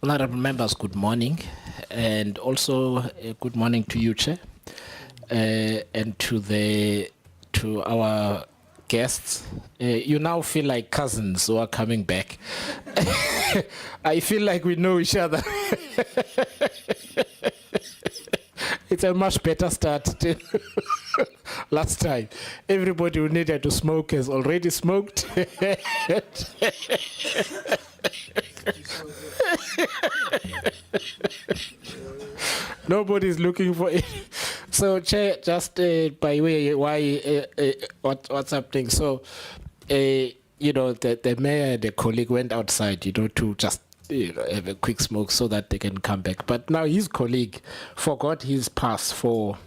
Honorable members, good morning, and also good morning to you, Chair, and to our guests. You now feel like cousins who are coming back. I feel like we know each other. It's a much better start than last time. Everybody who needed to smoke has already smoked. Nobody's looking for it. So, Chair, just by way, what's happening? So, the mayor and the colleague went outside, to just have a quick smoke so that they can come back. But now his colleague forgot his pass for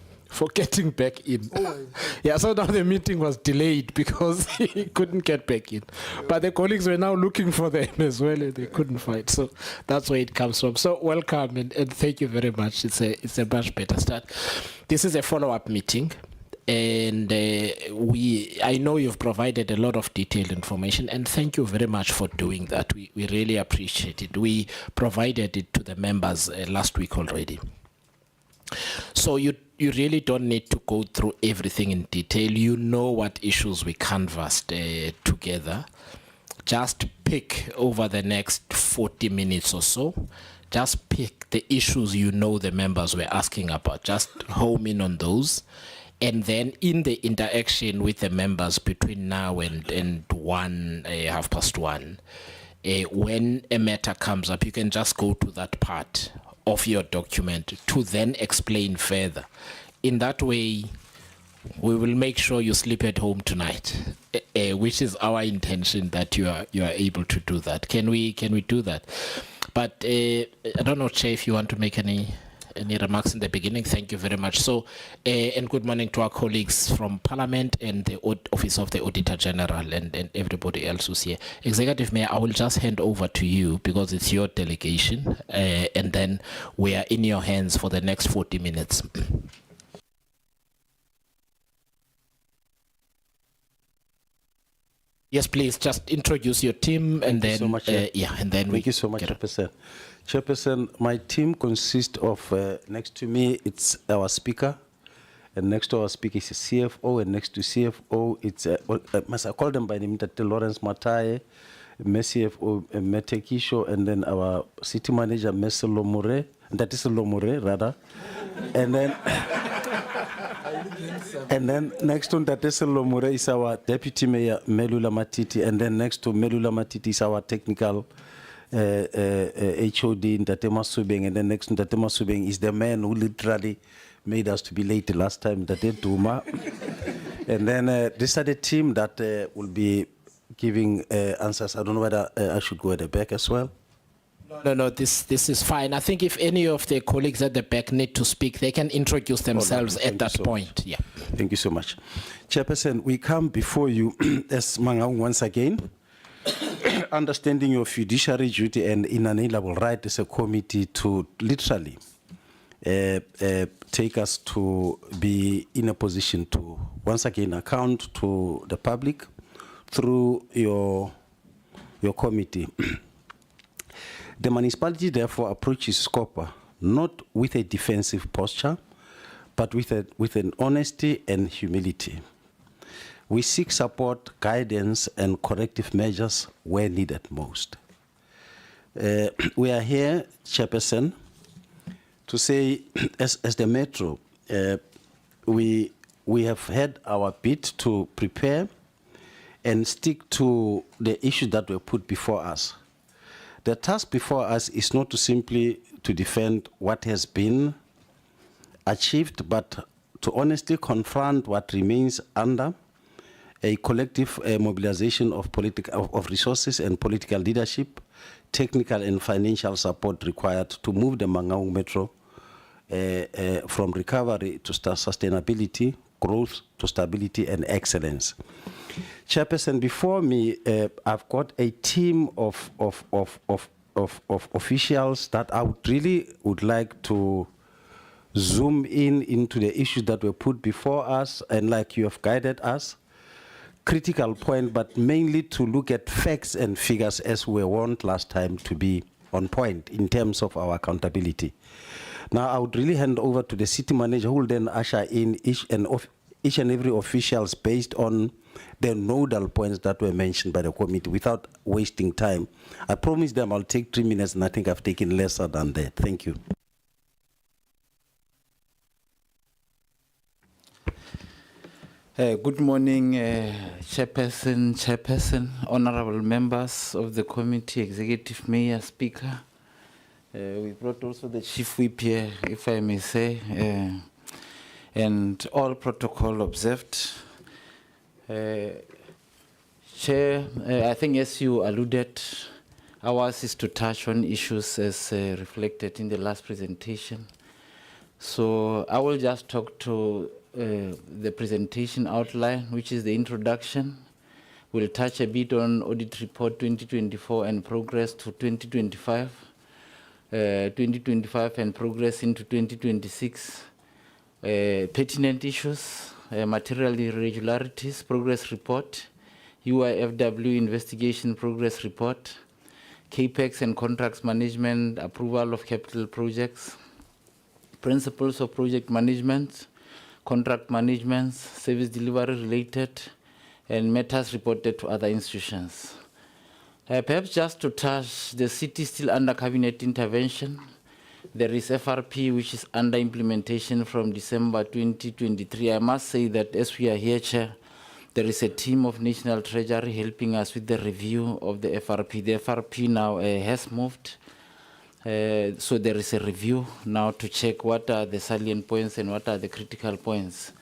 getting back in. Oh. Yeah, so now the meeting was delayed because he couldn't get back in. But the colleagues were now looking for them as well and they couldn't find. So that's where it comes from. So welcome and thank you very much. It's a much better start. This is a follow-up meeting. And I know you've provided a lot of detailed information, and thank you very much for doing that. We really appreciate it. We provided it to the members last week already. So you really don't need to go through everything in detail. You know what issues we canvassed together. Just pick over the next 40 minutes or so. Just pick the issues the members were asking about. Just home in on those. And then in the interaction with the members between now and 1:30, when a matter comes up, you can just go to that part of your document to then explain further. In that way, we will make sure you sleep at home tonight, which is our intention, that you are able to do that. Can we do that? But I don't know, Chair, if you want to make any remarks in the beginning. Thank you very much. So, and good morning to our colleagues from Parliament and the Office of the Auditor General and everybody else who's here. Executive Mayor, I will just hand over to you because it's your delegation, and then we are in your hands for the next 40 minutes. Yes, please, just introduce your team and then, so much, and then Thank you so much, Chairperson. Chairperson, my team consists of, next to me, it's our speaker, and next to our speaker is a CFO, and next to CFO, it's, I call them by name, Lawrence Mataye, CFO, Metekisho, and then our city manager, Mr. Lomure, that is Lomure, rather, and then, and then next to Ntatese Lomure is our deputy mayor, Melula Matiti, and then next to Melula Matiti is our technical HOD Ntatema Subeng, and then next to Ntatema Subeng is the man who literally made us to be late last time, Ntate Duma. And then this are the team that will be giving answers. I don't know whether I should go at the back as well. No, this is fine. I think if any of the colleagues at the back need to speak, they can introduce themselves at that point. Yeah. Thank you so much. Chairperson, we come before you as Mangaung once again, understanding your fiduciary duty and inalienable right as a committee to literally take us to be in a position to once again account to the public through your committee. The municipality therefore approaches SCOPA not with a defensive posture, but with an honesty and humility. We seek support, guidance, and corrective measures where needed most. We are here, Chairperson, to say, as the Metro, we have had our bit to prepare and stick to the issues that were put before us. The task before us is not to simply to defend what has been achieved, but to honestly confront what remains under a collective mobilization of resources and political leadership, technical and financial support required to move the Mangaung Metro from recovery to sustainability, growth to stability and excellence. Chairperson, before me, I've got a team of officials that I would like to zoom into the issues that were put before us, and like you have guided us, critical point, but mainly to look at facts and figures as we weren't last time to be on point in terms of our accountability. Now, I would really hand over to the city manager, who will then usher in each and every officials based on the nodal points that were mentioned by the committee without wasting time. I promise them I'll take 3 minutes, and I think I've taken lesser than that. Thank you. Good morning, Chairperson, honorable members of the committee, Executive Mayor, Speaker. We brought also the Chief Whip here, if I may say, and all protocol observed. Chair, I think as you alluded, ours is to touch on issues as reflected in the last presentation. So I will just talk to the presentation outline, which is the introduction. We'll touch a bit on audit report 2024 and progress to 2025. 2025 and progress into 2026, pertinent issues, material irregularities, progress report, UIFW investigation progress report, CAPEX and contracts management, approval of capital projects, principles of project management, contract management, service delivery related, and matters reported to other institutions. Perhaps just to touch, the city is still under cabinet intervention. There is FRP, which is under implementation from December 2023. I must say that as we are here, Chair, there is a team of National Treasury helping us with the review of the FRP. The FRP now has moved. So there is a review now to check what are the salient points and what are the critical points.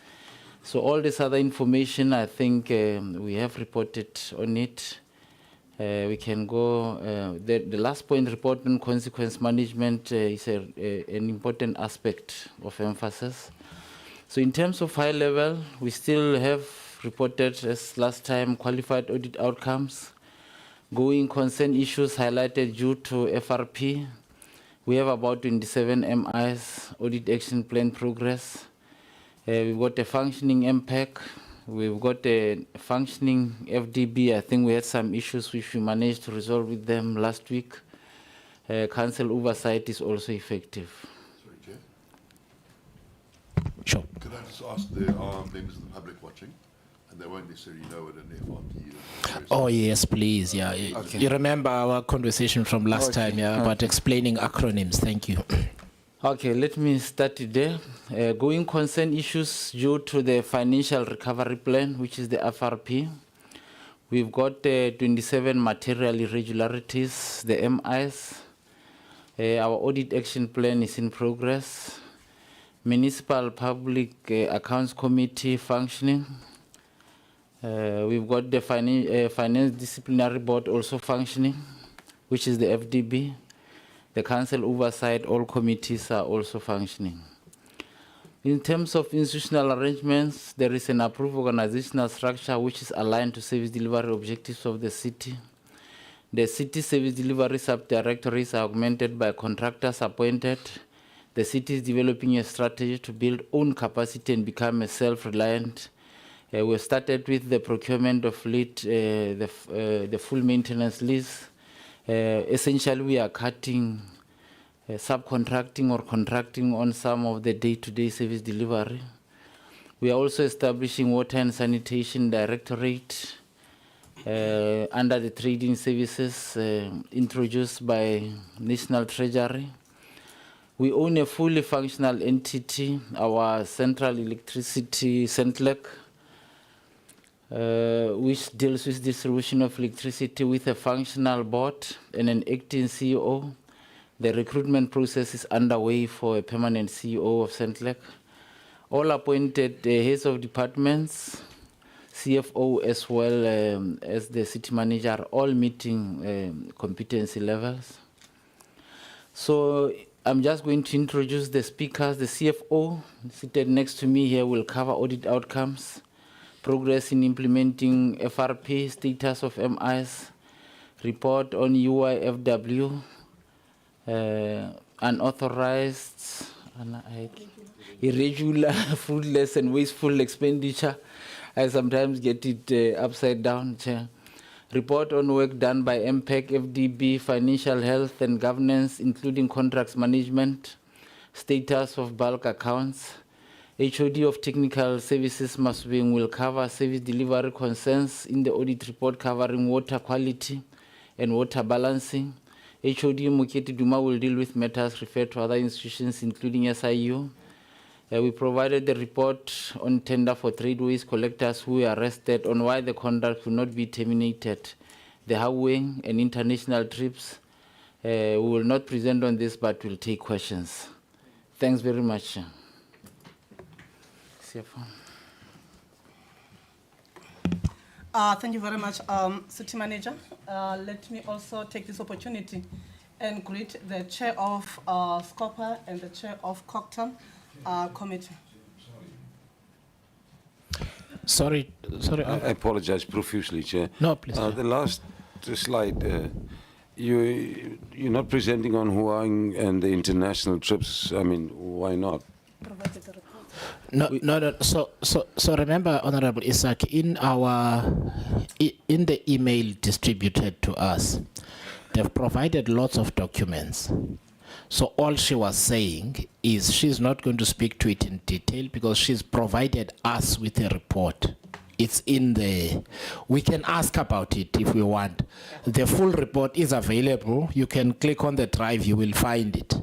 So all this other information, I think we have reported on it. We can go, the last point, report on consequence management is an important aspect of emphasis. So in terms of high level, we still have reported as last time qualified audit outcomes, going concern issues highlighted due to FRP. We have about 27 MIs, audit action plan progress. We've got a functioning MPEC. We've got a functioning FDB. I think we had some issues which we managed to resolve with them last week. Council oversight is also effective. Sorry, Chair. Sure. Could I just ask, there are members of the public watching, and they won't necessarily know what an FRP is. Oh, yes, please. Yeah. Okay. You remember our conversation from last time, yeah, about explaining acronyms. Thank you. Okay, let me start it there. Going concern issues due to the financial recovery plan, which is the FRP. We've got 27 material irregularities, the MIs. Our audit action plan is in progress. Municipal Public Accounts Committee functioning. We've got the Finance Disciplinary Board also functioning, which is the FDB. The council oversight, all committees are also functioning. In terms of institutional arrangements, there is an approved organizational structure which is aligned to service delivery objectives of the city. The city service delivery sub-directories are augmented by contractors appointed. The city is developing a strategy to build own capacity and become a self-reliant. We started with the procurement of lead, the full maintenance lease. Essentially, we are cutting subcontracting or contracting on some of the day-to-day service delivery. We are also establishing water and sanitation directorate under the trading services introduced by National Treasury. We own a fully functional entity, our central electricity, CENTLEC, which deals with distribution of electricity with a functional board and an acting CEO. The recruitment process is underway for a permanent CEO of CENTLEC. All appointed heads of departments, CFO as well as the city manager, are all meeting competency levels. So I'm just going to introduce the speakers. The CFO seated next to me here will cover audit outcomes, progress in implementing FRP, status of MIs, report on UIFW, unauthorized, irregular, fruitless and wasteful expenditure. I sometimes get it upside down, Chair. report on work done by MPEC, FDB, financial health and governance, including contracts management, status of bulk accounts. HOD of technical services Masubing will cover service delivery concerns in the audit report covering water quality and water balancing. HOD Muketi Duma will deal with matters referred to other institutions, including SIU. We provided the report on tender for tradeways collectors who were arrested on why the contract will not be terminated. The highway and international trips. We will not present on this, but will take questions. Thanks very much. CFO. Thank you very much, City Manager. Let me also take this opportunity and greet the Chair of SCOPA and the Chair of Cocktail Committee. Sorry. I apologize profusely, Chair. No, please. The last slide, you're not presenting on Huang and the international trips. I mean, why not? Provided the report. No. So remember, Honorable Isaac, in the email distributed to us, they've provided lots of documents. So all she was saying is she's not going to speak to it in detail because she's provided us with a report. It's in the, we can ask about it if we want. The full report is available. You can click on the drive, you will find it.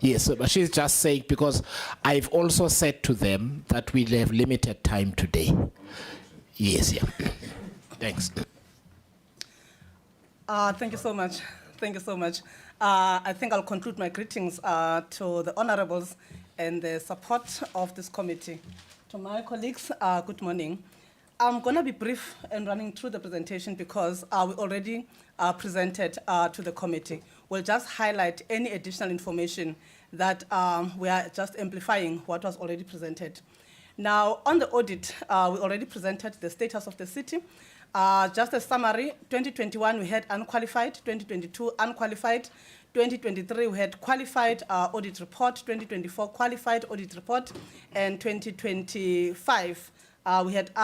Yes, but she's just saying, because I've also said to them that we'll have limited time today. Yes, yeah. Thanks. Thank you so much. Thank you so much. I think I'll conclude my greetings to the honorables and the support of this committee. To my colleagues, good morning. I'm going to be brief and running through the presentation because we already presented to the committee. We'll just highlight any additional information that we are just amplifying what was already presented. Now, on the audit, we already presented the status of the city. Just a summary, 2021 we had unqualified, 2022 unqualified, 2023 we had qualified audit report, 2024 qualified audit report, and 2025 we had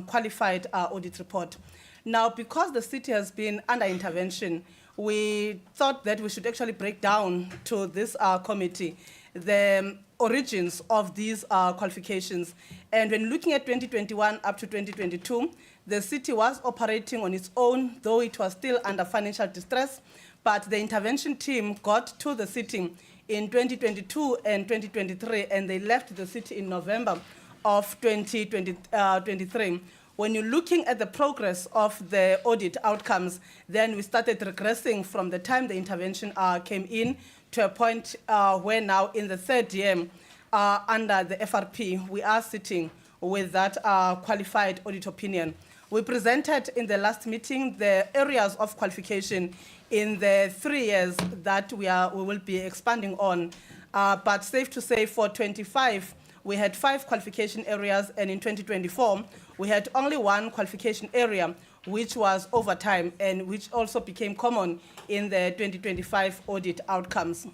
qualified audit report. Now, because the city has been under intervention, we thought that we should actually break down to this committee the origins of these qualifications. And when looking at 2021 up to 2022, the city was operating on its own, though it was still under financial distress, but the intervention team got to the city in 2022 and 2023, and they left the city in November of 2023. When you're looking at the progress of the audit outcomes, then we started regressing from the time the intervention came in to a point where now in the third year under the FRP, we are sitting with that qualified audit opinion. We presented in the last meeting the areas of qualification in the 3 years that we will be expanding on. But safe to say for 25, we had 5 qualification areas, and in 2024, we had only 1 qualification area, which was overtime, and which also became common in the 2025 audit outcomes.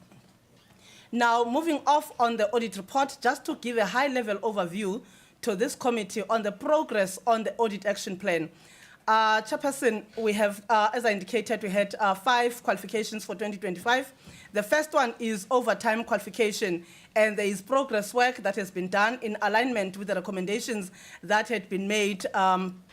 Now, moving off on the audit report, just to give a high-level overview to this committee on the progress on the audit action plan. Chairperson, we have, as I indicated, we had 5 qualifications for 2025. The first one is overtime qualification, and there is progress work that has been done in alignment with the recommendations that had been made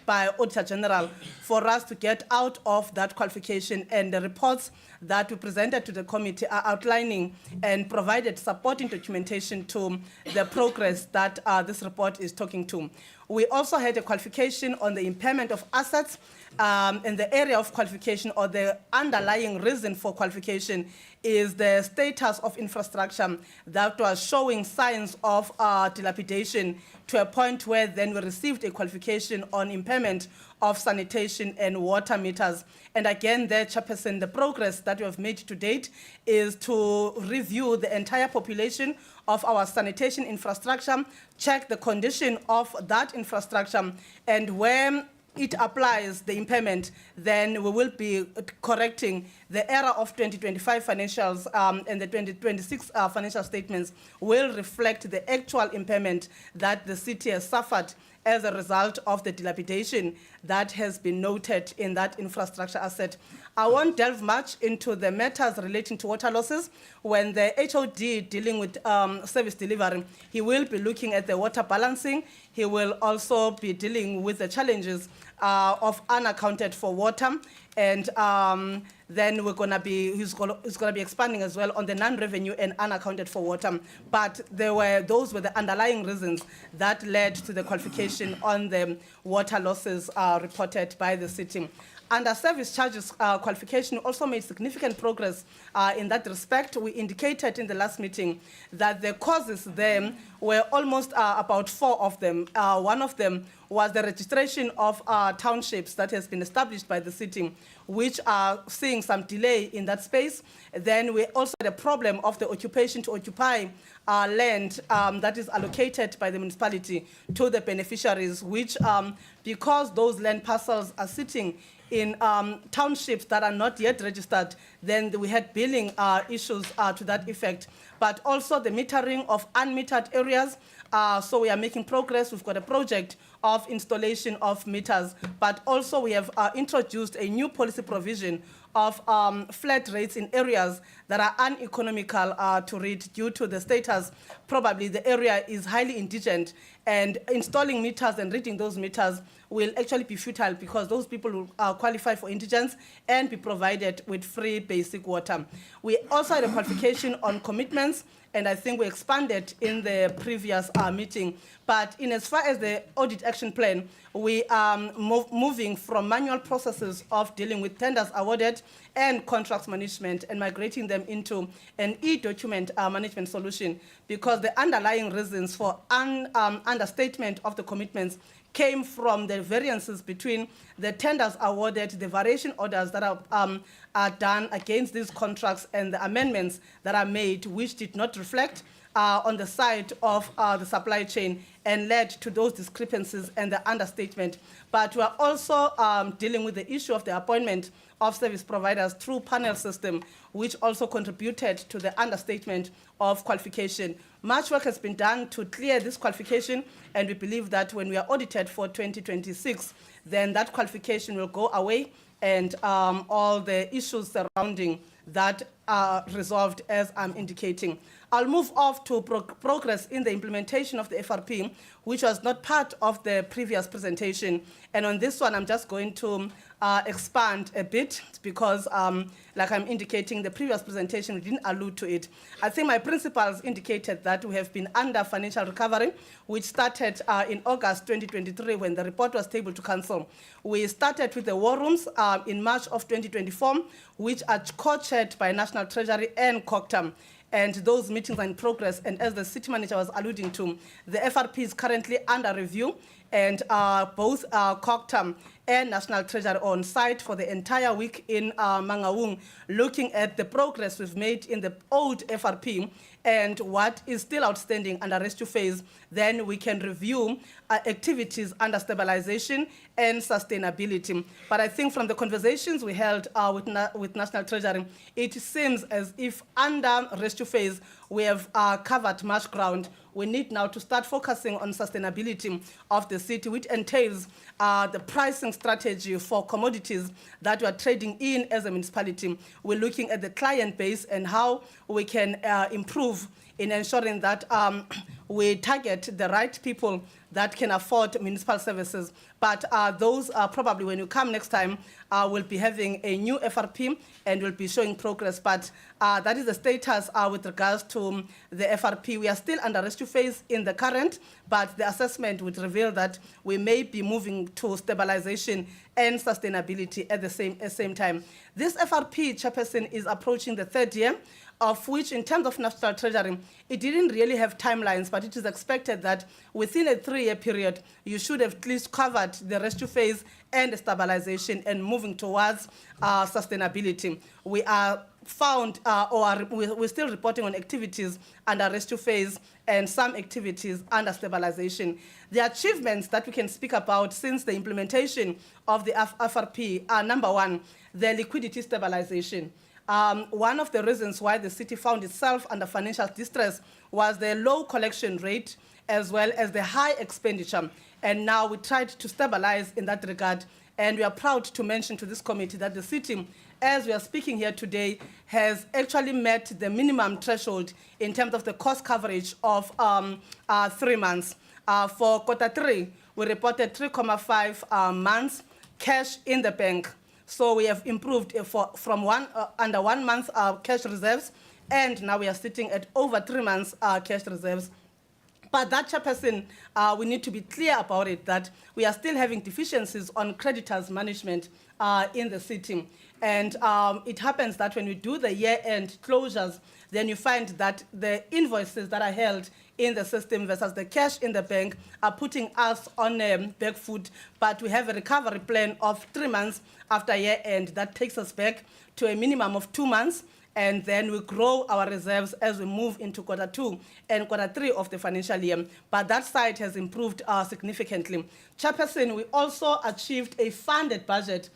by Auditor General for us to get out of that qualification, and the reports that we presented to the committee are outlining and provided supporting documentation to the progress that this report is talking to. We also had a qualification on the impairment of assets, and the area of qualification or the underlying reason for qualification is the status of infrastructure that was showing signs of dilapidation to a point where then we received a qualification on impairment of sanitation and water meters. And again, there, Chairperson, the progress that we have made to date is to review the entire population of our sanitation infrastructure, check the condition of that infrastructure, and where it applies the impairment, then we will be correcting the error of 2025 financials, and the 2026 financial statements will reflect the actual impairment that the city has suffered as a result of the dilapidation that has been noted in that infrastructure asset. I won't delve much into the matters relating to water losses. When the HOD dealing with service delivery, he will be looking at the water balancing. He will also be dealing with the challenges of unaccounted for water. And then we're gonna be, he's gonna be expanding as well on the non-revenue and unaccounted for water. But those were the underlying reasons that led to the qualification on the water losses reported by the city. Under service charges qualification also made significant progress in that respect. We indicated in the last meeting that the causes there were almost about 4 of them. One of them was the registration of townships that has been established by the city, which are seeing some delay in that space. Then we also had a problem of the occupation to occupy land that is allocated by the municipality to the beneficiaries, which because those land parcels are sitting in townships that are not yet registered, then we had billing issues to that effect. But also the metering of unmetered areas. So we are making progress. We've got a project of installation of meters, but also we have introduced a new policy provision of flat rates in areas that are uneconomical to read due to the status. Probably the area is highly indigent, and installing meters and reading those meters will actually be futile because those people will qualify for indigence and be provided with free basic water. We also had a qualification on commitments, and I think we expanded in the previous meeting. But in as far as the audit action plan, we are moving from manual processes of dealing with tenders awarded and contracts management and migrating them into an e-document management solution, because the underlying reasons for understatement of the commitments came from the variances between the tenders awarded, the variation orders that are done against these contracts, and the amendments that are made, which did not reflect on the side of the supply chain and led to those discrepancies and the understatement. But we are also dealing with the issue of the appointment of service providers through panel system, which also contributed to the understatement of qualification. Much work has been done to clear this qualification, and we believe that when we are audited for 2026, then that qualification will go away, and all the issues surrounding that are resolved as I'm indicating. I'll move off to progress in the implementation of the FRP, which was not part of the previous presentation. And on this one, I'm just going to expand a bit because, like I'm indicating, the previous presentation, we didn't allude to it. I think my principals indicated that we have been under financial recovery, which started in August 2023 when the report was tabled to council. We started with the war rooms in March of 2024, which are co-chaired by National Treasury and COCTAM. And those meetings are in progress. And as the city manager was alluding to, the FRP is currently under review, and both COCTAM and National Treasury on site for the entire week in Mangaung, looking at the progress we've made in the old FRP and what is still outstanding under rescue phase. Then we can review activities under stabilization and sustainability. But I think from the conversations we held with National Treasury, it seems as if under rescue phase, we have covered much ground. We need now to start focusing on sustainability of the city, which entails the pricing strategy for commodities that we are trading in as a municipality. We're looking at the client base and how we can improve in ensuring that we target the right people that can afford municipal services. But those probably when you come next time, we'll be having a new FRP and we'll be showing progress. But that is the status with regards to the FRP. We are still under rescue phase in the current, but the assessment would reveal that we may be moving to stabilization and sustainability at the same time. This FRP, Chairperson, is approaching the 3rd year, of which in terms of National Treasury, it didn't really have timelines, but it is expected that within a 3-year period, you should have at least covered the rescue phase and stabilization and moving towards sustainability. We are found, we're still reporting on activities under rescue phase and some activities under stabilization. The achievements that we can speak about since the implementation of the FRP are, number 1, the liquidity stabilization. One of the reasons why the city found itself under financial distress was the low collection rate as well as the high expenditure. And now we tried to stabilize in that regard. And we are proud to mention to this committee that the city, as we are speaking here today, has actually met the minimum threshold in terms of the cost coverage of 3 months. For Q3, we reported 3.5 months cash in the bank. So we have improved from under 1 month cash reserves, and now we are sitting at over 3 months cash reserves. But that, Chairperson, we need to be clear about it, that we are still having deficiencies on creditors management in the city. And it happens that when we do the year-end closures, then you find that the invoices that are held in the system versus the cash in the bank are putting us on a back foot. But we have a recovery plan of 3 months after year-end that takes us back to a minimum of 2 months. And then we grow our reserves as we move into Q2 and Q3 of the financial year. But that side has improved significantly. Chairperson, we also achieved a funded budget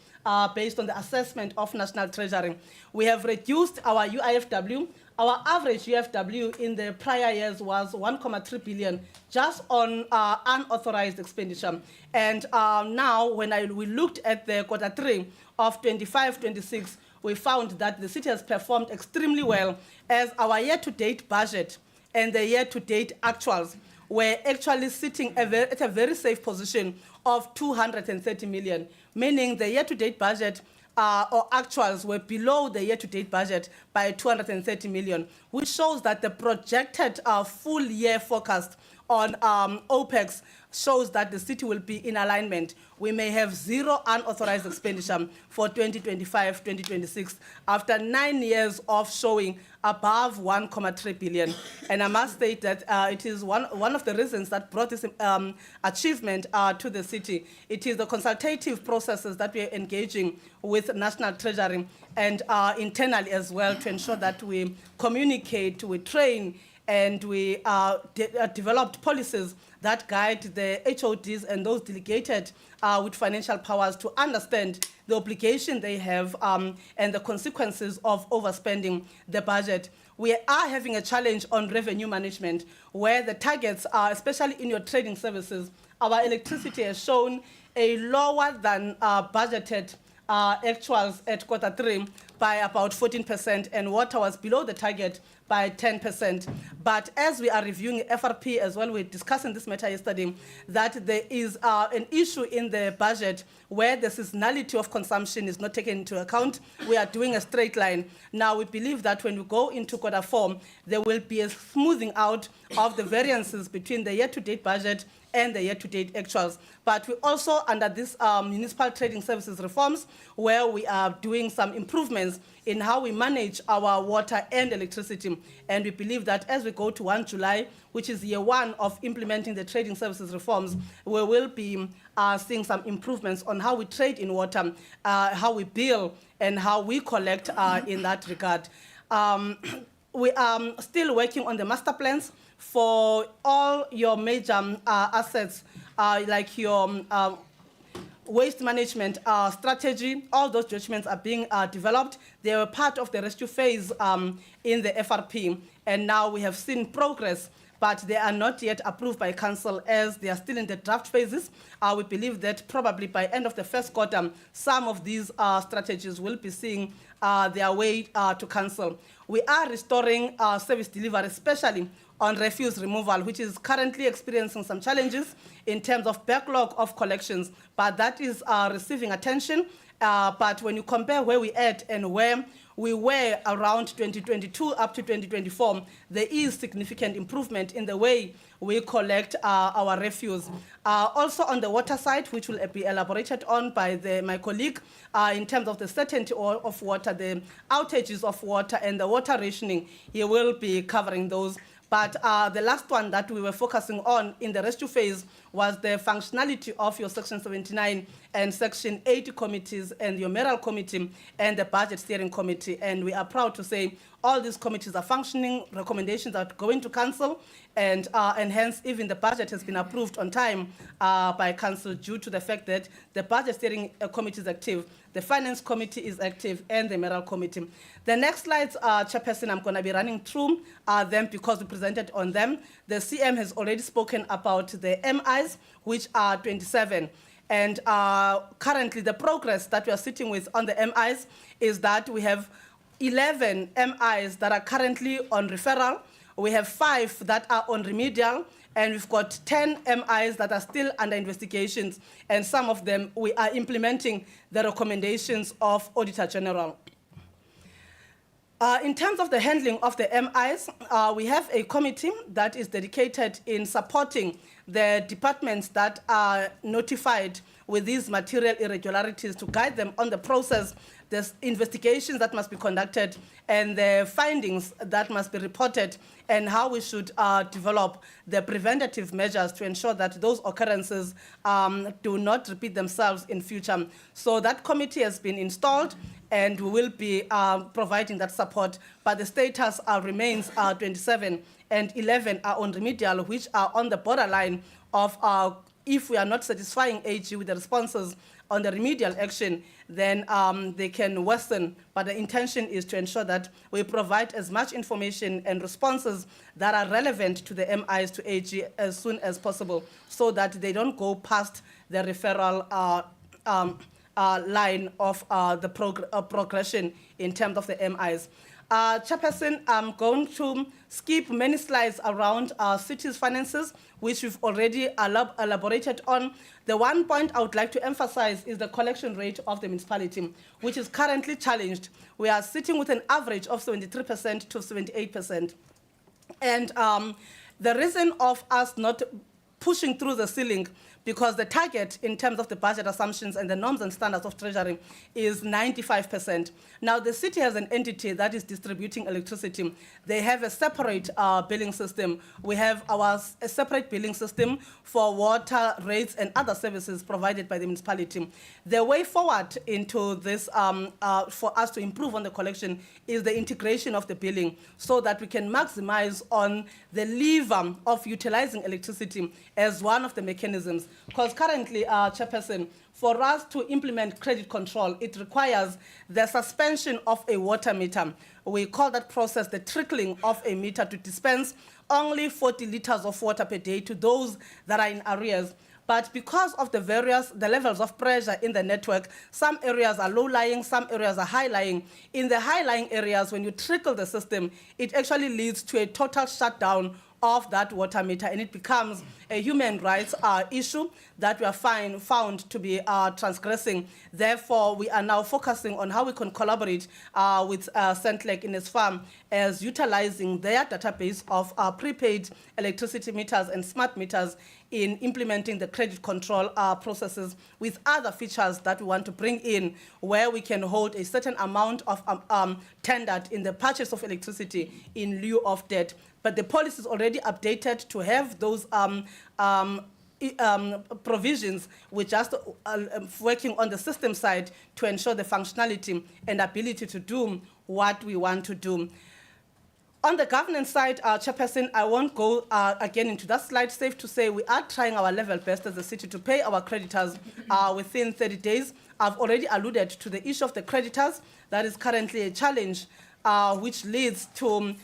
based on the assessment of National Treasury. We have reduced our UIFW. Our average UFW in the prior years was 1.3 billion just on unauthorized expenditure. And now when we looked at the Q3 of 25-26, we found that the city has performed extremely well, as our year-to-date budget and the year-to-date actuals were actually sitting at a very safe position of 230 million, meaning the year-to-date budget or actuals were below the year-to-date budget by 230 million, which shows that the projected full-year forecast on OPEX shows that the city will be in alignment. We may have zero unauthorized expenditure for 2025-2026 after 9 years of showing above 1.3 billion. And I must state that it is one of the reasons that brought this achievement to the city. It is the consultative processes that we are engaging with National Treasury and internally as well to ensure that we communicate, we train, and we developed policies that guide the HODs and those delegated with financial powers to understand the obligation they have and the consequences of overspending the budget. We are having a challenge on revenue management where the targets are, especially in your trading services, our electricity has shown a lower than budgeted actuals at Q3 by about 14%, and water was below the target by 10%. But as we are reviewing FRP as well, we discussed in this matter yesterday that there is an issue in the budget where the seasonality of consumption is not taken into account. We are doing a straight line. Now we believe that when we go into Q4, there will be a smoothing out of the variances between the year-to-date budget and the year-to-date actuals. But we also, under this municipal trading services reforms, where we are doing some improvements in how we manage our water and electricity. And we believe that as we go to 1 July, which is year 1 of implementing the trading services reforms, we will be seeing some improvements on how we trade in water, how we bill, and how we collect in that regard. We are still working on the master plans for all your major assets, like your waste management strategy. All those judgments are being developed. They were part of the rescue phase in the FRP, and now we have seen progress, but they are not yet approved by council as they are still in the draft phases. We believe that probably by end of the first quarter, some of these strategies will be seeing their way to council. We are restoring service delivery, especially on refuse removal, which is currently experiencing some challenges in terms of backlog of collections, but that is receiving attention. But when you compare where we at and where we were around 2022 up to 2024, there is significant improvement in the way we collect our refuse. Also on the water side, which will be elaborated on by my colleague, in terms of the certainty of water, the outages of water and the water rationing, he will be covering those. But the last one that we were focusing on in the rescue phase was the functionality of your Section 79 and Section 80 committees and your Mayoral Committee and the Budget Steering Committee. And we are proud to say all these committees are functioning, recommendations are going to Council, and hence even the budget has been approved on time by Council due to the fact that the Budget Steering Committee is active, the Finance Committee is active, and the Mayoral Committee. The next slides, Chairperson, I'm going to be running through them because we presented on them. The CM has already spoken about the MIs, which are 27. And currently, the progress that we are sitting with on the MIs is that we have 11 MIs that are currently on referral. We have 5 that are on remedial, and we've got 10 MIs that are still under investigations, and some of them we are implementing the recommendations of Auditor General. In terms of the handling of the MIs, we have a committee that is dedicated in supporting the departments that are notified with these material irregularities to guide them on the process, the investigations that must be conducted, and the findings that must be reported, and how we should develop the preventative measures to ensure that those occurrences do not repeat themselves in future. So that committee has been installed, and we will be providing that support, but the status remains 27, and 11 are on remedial, which are on the borderline of if we are not satisfying AG with the responses on the remedial action, then they can worsen. But the intention is to ensure that we provide as much information and responses that are relevant to the MIs to AG as soon as possible, so that they don't go past the referral line of the progression in terms of the MIs. Chairperson, I'm going to skip many slides around city's finances, which we've already elaborated on. The one point I would like to emphasize is the collection rate of the municipality, which is currently challenged. We are sitting with an average of 73% to 78%. And the reason of us not pushing through the ceiling, because the target in terms of the budget assumptions and the norms and standards of Treasury is 95%. Now, the city has an entity that is distributing electricity. They have a separate billing system. We have a separate billing system for water, rates, and other services provided by the municipality. The way forward into this, for us to improve on the collection, is the integration of the billing, so that we can maximize on the lever of utilizing electricity as one of the mechanisms. Because currently, Chairperson, for us to implement credit control, it requires the suspension of a water meter. We call that process the trickling of a meter to dispense only 40 liters of water per day to those that are in arrears. But because of the levels of pressure in the network, some areas are low-lying, some areas are high-lying. In the high-lying areas, when you trickle the system, it actually leads to a total shutdown of that water meter, and it becomes a human rights issue that we are found to be transgressing. Therefore, we are now focusing on how we can collaborate with Centlec in as far as utilizing their database of prepaid electricity meters and smart meters in implementing the credit control processes, with other features that we want to bring in, where we can hold a certain amount of tendered in the purchase of electricity in lieu of debt. But the policy is already updated to have those provisions. We're just working on the system side to ensure the functionality and ability to do what we want to do. On the governance side, Chairperson, I won't go again into that slide. Safe to say we are trying our level best as a city to pay our creditors within 30 days. I've already alluded to the issue of the creditors. That is currently a challenge, which leads to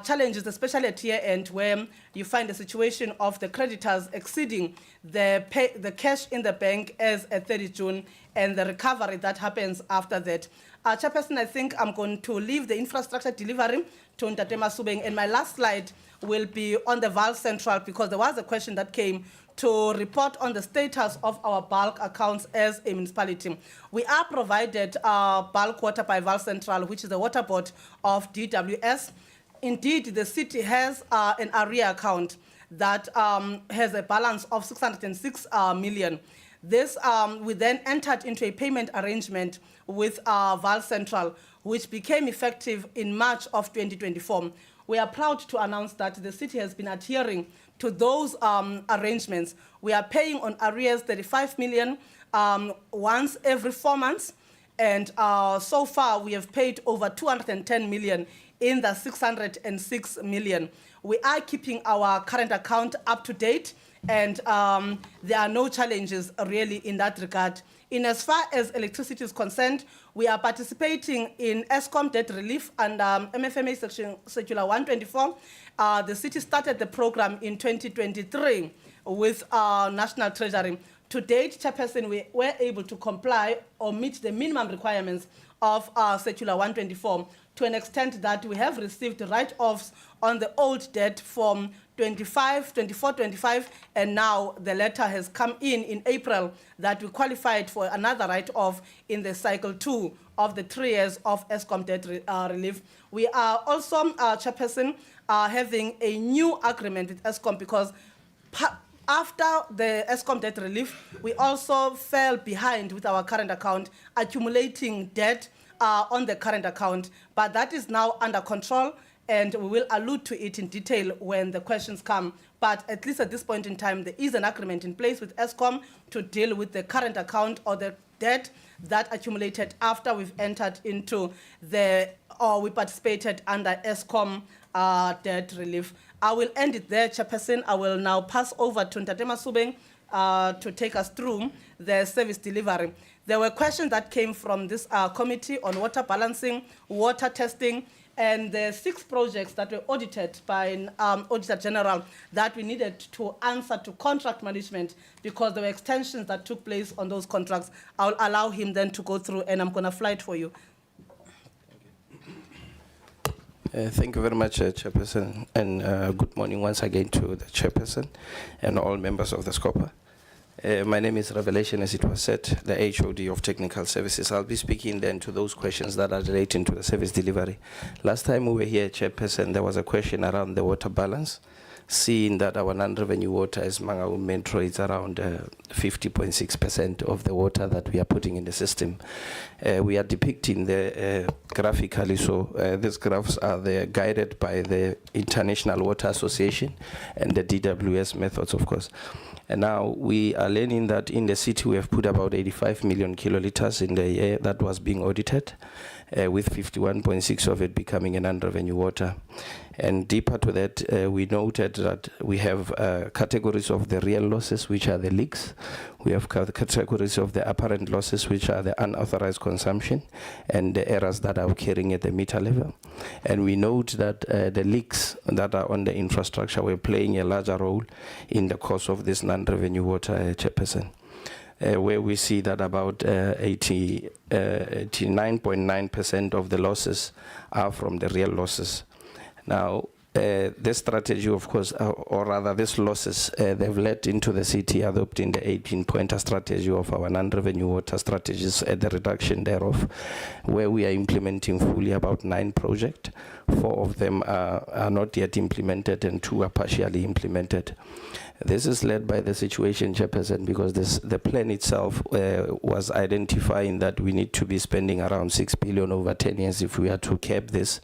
challenges, especially at year end, where you find the situation of the creditors exceeding the cash in the bank as at 30 June and the recovery that happens after that. Chairperson, I think I'm going to leave the infrastructure delivery to Ntate Masubeng, and my last slide will be on the Val Central, because there was a question that came to report on the status of our bulk accounts as a municipality. We are provided bulk water by Val Central, which is the water board of DWS. Indeed, the city has an arrear account that has a balance of 606 million. This, we then entered into a payment arrangement with Val Central, which became effective in March of 2024. We are proud to announce that the city has been adhering to those arrangements. We are paying on arrears 35 million once every 4 months. And so far, we have paid over 210 million in the 606 million. We are keeping our current account up to date, and there are no challenges really in that regard. In as far as electricity is concerned, we are participating in ESCOM debt relief and MFMA Circular 124. The city started the program in 2023 with National Treasury. To date, Chairperson, we were able to comply or meet the minimum requirements of Circular 124 to an extent that we have received write-offs on the old debt from 24-25, and now the letter has come in April that we qualified for another write-off in the cycle 2 of the 3 years of ESCOM debt relief. We are also, Chairperson, having a new agreement with ESCOM because after the ESCOM debt relief, we also fell behind with our current account, accumulating debt on the current account. But that is now under control, and we will allude to it in detail when the questions come. But at least at this point in time, there is an agreement in place with ESCOM to deal with the current account or the debt that accumulated after we've entered into the, or we participated under ESCOM debt relief. I will end it there, Chairperson. I will now pass over to Ntate Masubeng to take us through the service delivery. There were questions that came from this committee on water balancing, water testing, and the 6 projects that were audited by an Auditor General that we needed to answer to contract management because there were extensions that took place on those contracts. I'll allow him then to go through, and I'm going to fly it for you. Thank you very much, Chairperson, and good morning once again to the Chairperson and all members of the SCOPA. My name is Revelation, as it was said, the HOD of Technical Services. I'll be speaking then to those questions that are relating to the service delivery. Last time we were here, Chairperson, there was a question around the water balance, seeing that our non-revenue water as Mangaung Metro is around 50.6% of the water that we are putting in the system. We are depicting the graphically, so these graphs are guided by the International Water Association and the DWS methods, of course. And now we are learning that in the city we have put about 85 million kiloliters in the year that was being audited, with 51.6 of it becoming a non-revenue water. And deeper to that, we noted that we have categories of the real losses, which are the leaks. We have categories of the apparent losses, which are the unauthorized consumption and the errors that are occurring at the meter level. And we note that the leaks that are on the infrastructure were playing a larger role in the course of this non-revenue water, Chairperson. Where we see that about 89.9% of the losses are from the real losses. Now, this strategy, of course, or rather these losses, they've led into the city adopting the 18-pointer strategy of our non-revenue water strategies and the reduction thereof, where we are implementing fully about 9 projects. 4 of them are not yet implemented and 2 are partially implemented. This is led by the situation, Chairperson, because the plan itself was identifying that we need to be spending around 6 billion over 10 years if we are to cap this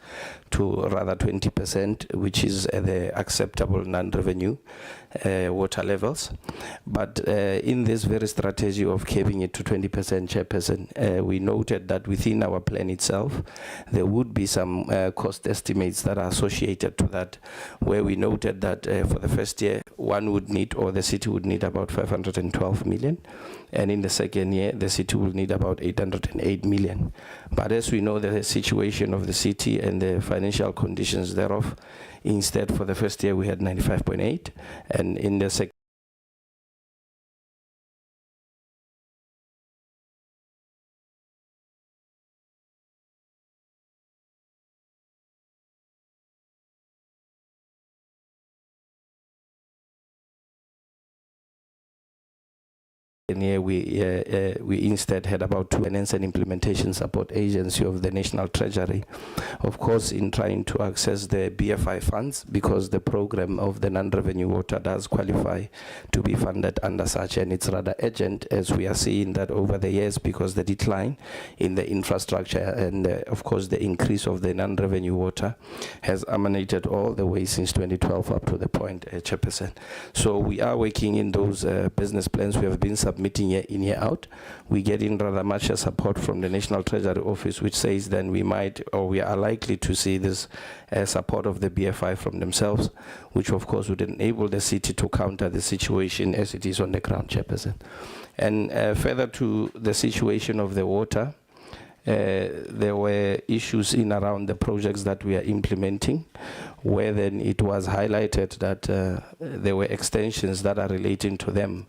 to rather 20%, which is the acceptable non-revenue water levels. But in this very strategy of capping it to 20%, Chairperson, we noted that within our plan itself, there would be some cost estimates that are associated to that, where we noted that for the first year, one would need, or the city would need about 512 million. And in the second year, the city will need about 808 million. But as we know the situation of the city and the financial conditions thereof, instead for the first year we had 95.8, and in the second year, we instead had about 2 finance and implementation support agency of the National Treasury, of course, in trying to access the BFI funds, because the program of the non-revenue water does qualify to be funded under such, and it's rather urgent as we are seeing that over the years, because the decline in the infrastructure and of course the increase of the non-revenue water has emanated all the way since 2012 up to the point, Chairperson. So we are working in those business plans. We have been submitting meeting year in, year out. We get in rather much support from the National Treasury Office, which says then we might, or we are likely to see this support of the BFI from themselves, which of course would enable the city to counter the situation as it is on the ground, Chairperson. And further to the situation of the water, there were issues in around the projects that we are implementing, where then it was highlighted that there were extensions that are relating to them.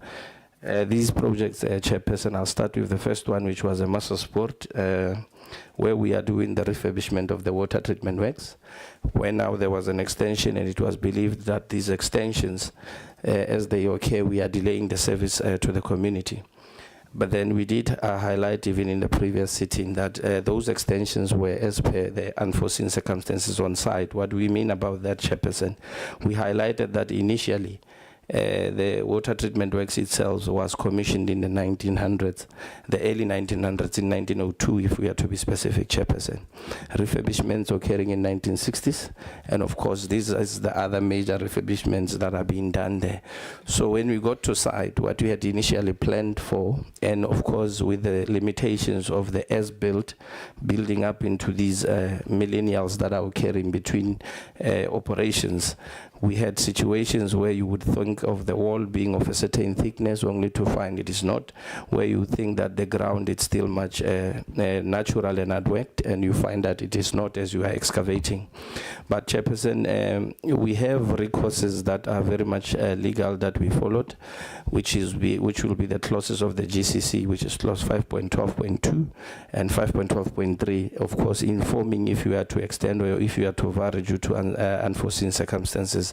These projects, Chairperson, I'll start with the first one, which was a Master Sport, where we are doing the refurbishment of the water treatment works, where now there was an extension, and it was believed that these extensions, as they occur, we are delaying the service to the community. But then we did highlight, even in the previous sitting, that those extensions were as per the unforeseen circumstances on site. What we mean about that, Chairperson, we highlighted that initially the water treatment works itself was commissioned in the 1900s, the early 1900s, in 1902, if we are to be specific, Chairperson. Refurbishments occurring in 1960s, and of course, this is the other major refurbishments that are being done there. So when we got to site, what we had initially planned for, and of course, with the limitations of the as-built building up into these millennials that are occurring between operations, we had situations where you would think of the wall being of a certain thickness, only to find it is not, where you think that the ground is still much natural and unworked, and you find that it is not as you are excavating. But Chairperson, we have recourses that are very much legal that we followed, which will be the clauses of the GCC, which is clause 5.12.2 and 5.12.3, of course, informing if you are to extend or if you are to vary due to unforeseen circumstances.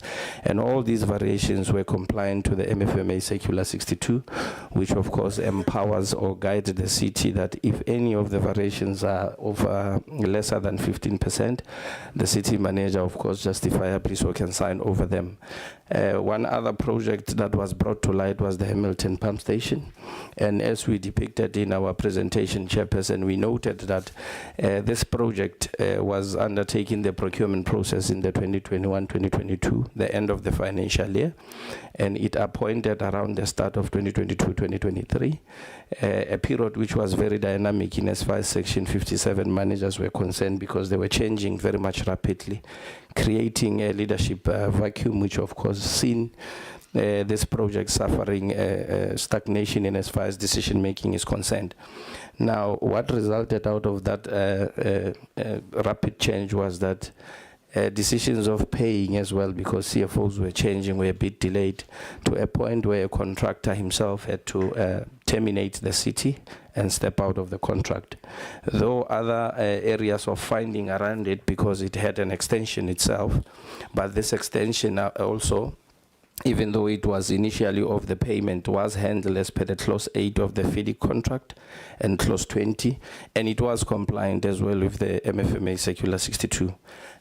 And all these variations were compliant to the MFMA Circular 62, which of course empowers or guides the city that if any of the variations are of lesser than 15%, the city manager, of course, justifiably so can sign over them. One other project that was brought to light was the Hamilton Pump Station. And as we depicted in our presentation, Chairperson, we noted that this project was undertaking the procurement process in the 2021-2022, the end of the financial year, and it appointed around the start of 2022-2023, a period which was very dynamic in as far as Section 57 managers were concerned, because they were changing very much rapidly, creating a leadership vacuum, which of course seen this project suffering stagnation in as far as decision making is concerned. Now, what resulted out of that rapid change was that decisions of paying as well, because CFOs were changing, were a bit delayed, to a point where a contractor himself had to terminate the city and step out of the contract. Though other areas of finding around it, because it had an extension itself, but this extension also, even though it was initially of the payment, was handled as per the clause 8 of the FIDIC contract and clause 20, and it was compliant as well with the MFMA Circular 62.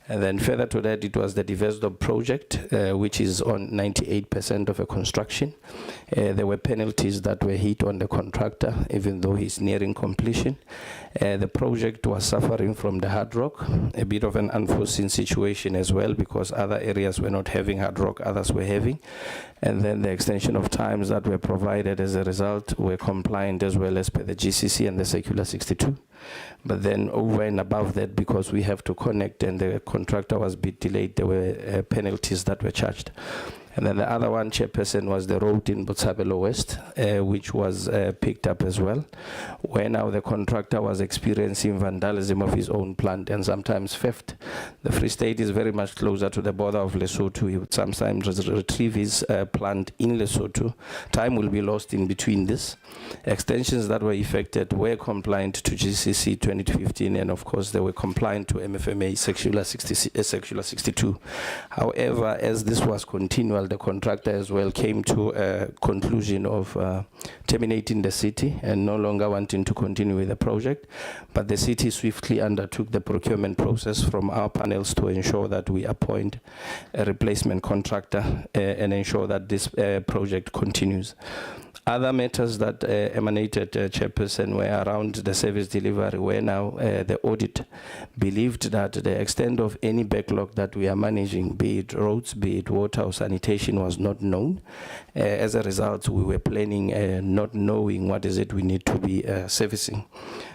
And then further to that, it was the Divesdorp project, which is on 98% of a construction. There were penalties that were hit on the contractor, even though he's nearing completion. The project was suffering from the hard rock, a bit of an unforeseen situation as well, because other areas were not having hard rock, others were having. And then the extension of times that were provided as a result were compliant as well as per the GCC and the Circular 62. But then over and above that, because we have to connect and the contractor was a bit delayed, there were penalties that were charged. And then the other one, Chairperson, was the road in Botshabelo West, which was picked up as well, where now the contractor was experiencing vandalism of his own plant and sometimes theft. The Free State is very much closer to the border of Lesotho. He would sometimes retrieve his plant in Lesotho. Time will be lost in between this. Extensions that were effected were compliant to GCC 2015, and of course they were compliant to MFMA Circular 62. However, as this was continual, the contractor as well came to a conclusion of terminating the city and no longer wanting to continue with the project. But the city swiftly undertook the procurement process from our panels to ensure that we appoint a replacement contractor and ensure that this project continues. Other matters that emanated, Chairperson, were around the service delivery, where now the audit believed that the extent of any backlog that we are managing, be it roads, be it water or sanitation, was not known. As a result, we were planning not knowing what is it we need to be servicing.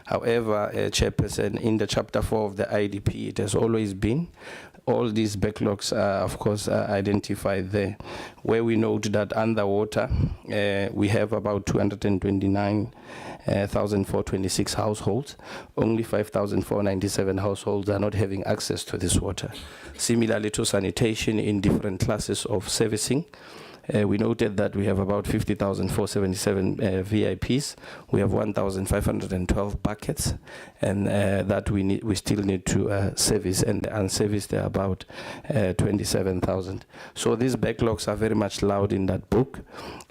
However, Chairperson, in the Chapter 4 of the IDP, it has always been all these backlogs are, of course, identified there, where we note that underwater, we have about 229,426 households. Only 5,497 households are not having access to this water. Similarly to sanitation in different classes of servicing, we noted that we have about 50,477 VIPs. We have 1,512 buckets, and that we still need to service, and the unserviced are about 27,000. So these backlogs are very much loud in that book of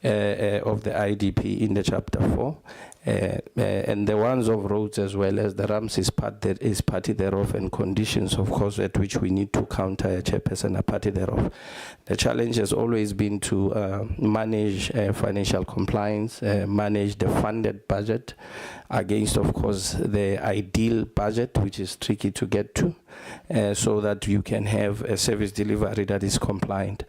the IDP in the Chapter 4. And the ones of roads as well as the RAMS is party thereof, and conditions, of course, at which we need to counter, Chairperson, a party thereof. The challenge has always been to manage financial compliance, manage the funded budget against, of course, the ideal budget, which is tricky to get to, so that you can have a service delivery that is compliant.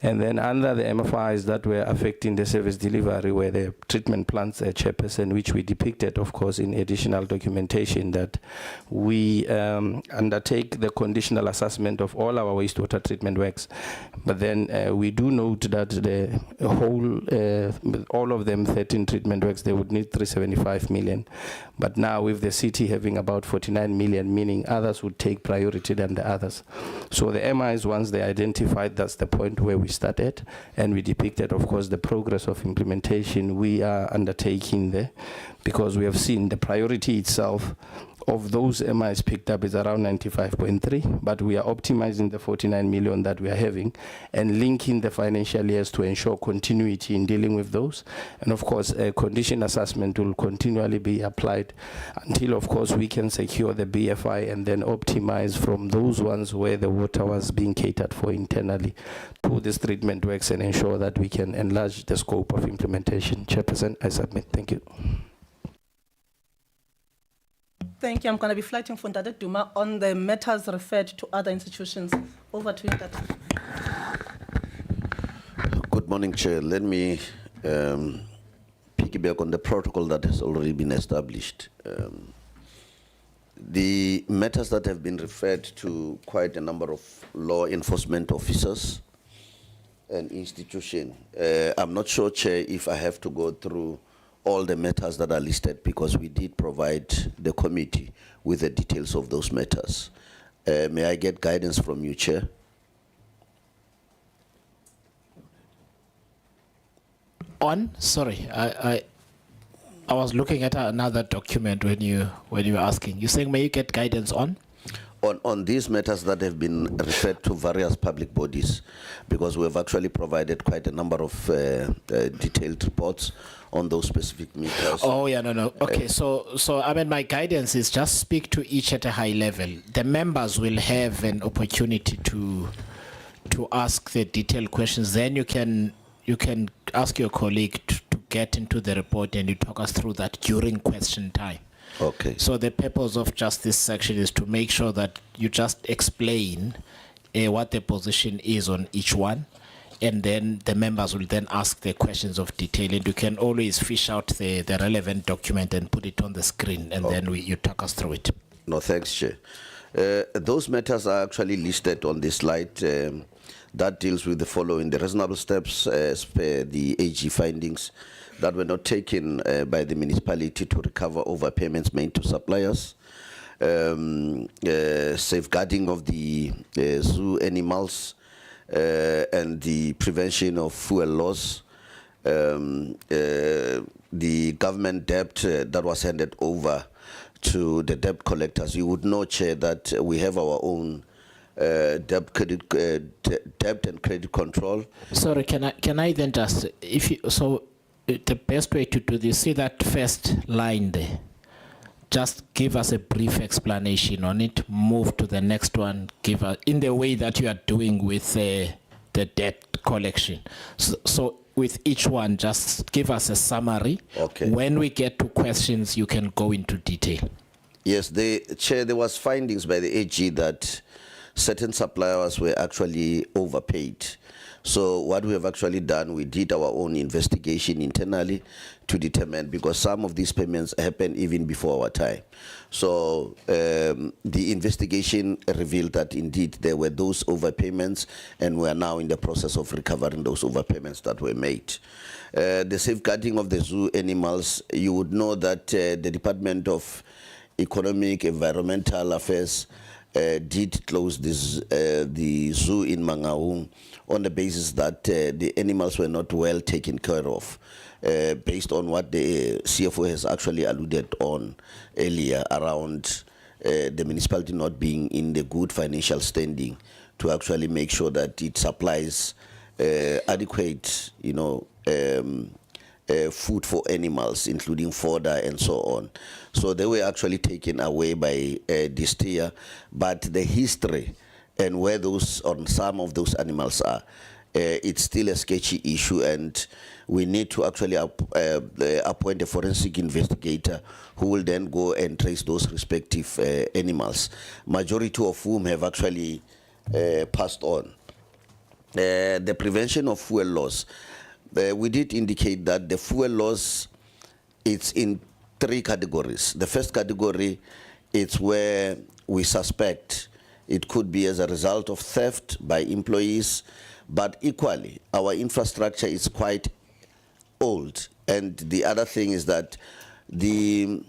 And then under the MFIs that were affecting the service delivery were the treatment plants, Chairperson, which we depicted, of course, in additional documentation, that we undertake the conditional assessment of all our wastewater treatment works. But then we do note that the whole, all of them, 13 treatment works, they would need 375 million. But now with the city having about 49 million, meaning others would take priority than the others. So the MIs, once they identified, that's the point where we started, and we depicted, of course, the progress of implementation we are undertaking there, because we have seen the priority itself of those MIs picked up is around 95.3, but we are optimizing the 49 million that we are having and linking the financial years to ensure continuity in dealing with those. And of course, a condition assessment will continually be applied until, of course, we can secure the BFI and then optimize from those ones where the water was being catered for internally to this treatment works and ensure that we can enlarge the scope of implementation. Chairperson, I submit. Thank you. Thank you. I'm going to be flighting for Ndade Duma on the matters referred to other institutions. Over to you, Ndade. Good morning, Chair. Let me piggyback on the protocol that has already been established. The matters that have been referred to quite a number of law enforcement officers and institutions. I'm not sure, Chair, if I have to go through all the matters that are listed, because we did provide the committee with the details of those matters. May I get guidance from you, Chair? Sorry, I was looking at another document when you were asking. You're saying, may you get guidance on? On these matters that have been referred to various public bodies, because we have actually provided quite a number of detailed reports on those specific matters. Oh, yeah, no. Okay, so I mean, my guidance is just speak to each at a high level. The members will have an opportunity to ask the detailed questions. Then you can ask your colleague to get into the report, and you talk us through that during question time. Okay. So the purpose of just this section is to make sure that you just explain what the position is on each one, and then the members will then ask the questions of detail, and you can always fish out the relevant document and put it on the screen, and then you talk us through it. No, thanks, Chair. Those matters are actually listed on this slide. That deals with the following: the reasonable steps as per the AG findings that were not taken by the municipality to recover overpayments made to suppliers, safeguarding of the zoo animals, and the prevention of fuel loss, the government debt that was handed over to the debt collectors. You would know, Chair, that we have our own debt and credit control. Sorry, can I then just, the best way to do this, see that first line there, just give us a brief explanation on it, move to the next one, give us, in the way that you are doing with the debt collection. So with each one, just give us a summary. Okay. When we get to questions, you can go into detail. Yes, Chair, there was findings by the AG that certain suppliers were actually overpaid. So what we have actually done, we did our own investigation internally to determine, because some of these payments happened even before our time. So the investigation revealed that indeed there were those overpayments, and we are now in the process of recovering those overpayments that were made. The safeguarding of the zoo animals, you would know that the Department of Economic Environmental Affairs did close this, the zoo in Mangaung on the basis that the animals were not well taken care of, based on what the CFO has actually alluded on earlier around the municipality not being in the good financial standing to actually make sure that it supplies adequate, food for animals, including fodder and so on. So they were actually taken away by this year, but the history and where those, on some of those animals are, it's still a sketchy issue, and we need to actually appoint a forensic investigator who will then go and trace those respective animals, majority of whom have actually passed on. The prevention of fuel loss. We did indicate that the fuel loss, it's in 3 categories. The first category, it's where we suspect it could be as a result of theft by employees, but equally, our infrastructure is quite old. And the other thing is that the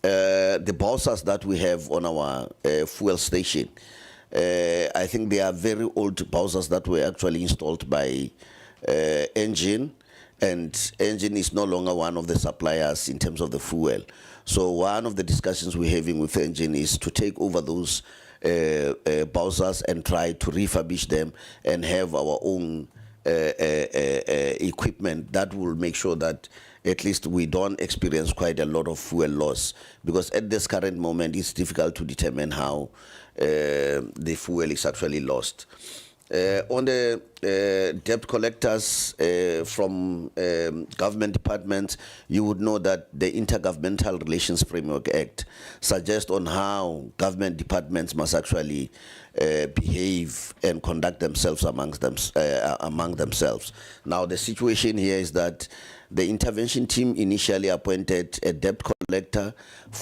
bowsers that we have on our fuel station, I think they are very old bowsers that were actually installed by Engine, and Engine is no longer one of the suppliers in terms of the fuel. So one of the discussions we're having with Engine is to take over those bowsers and try to refurbish them and have our own equipment that will make sure that at least we don't experience quite a lot of fuel loss, because at this current moment it's difficult to determine how the fuel is actually lost. On the debt collectors from government departments, you would know that the Intergovernmental Relations Framework Act suggests on how government departments must actually behave and conduct themselves among themselves. Now, the situation here is that the intervention team initially appointed a debt collector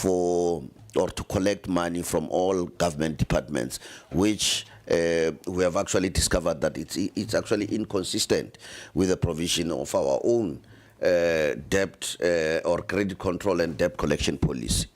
to collect money from all government departments, which we have actually discovered that it's actually inconsistent with the provision of our own debt or credit control and debt collection policy.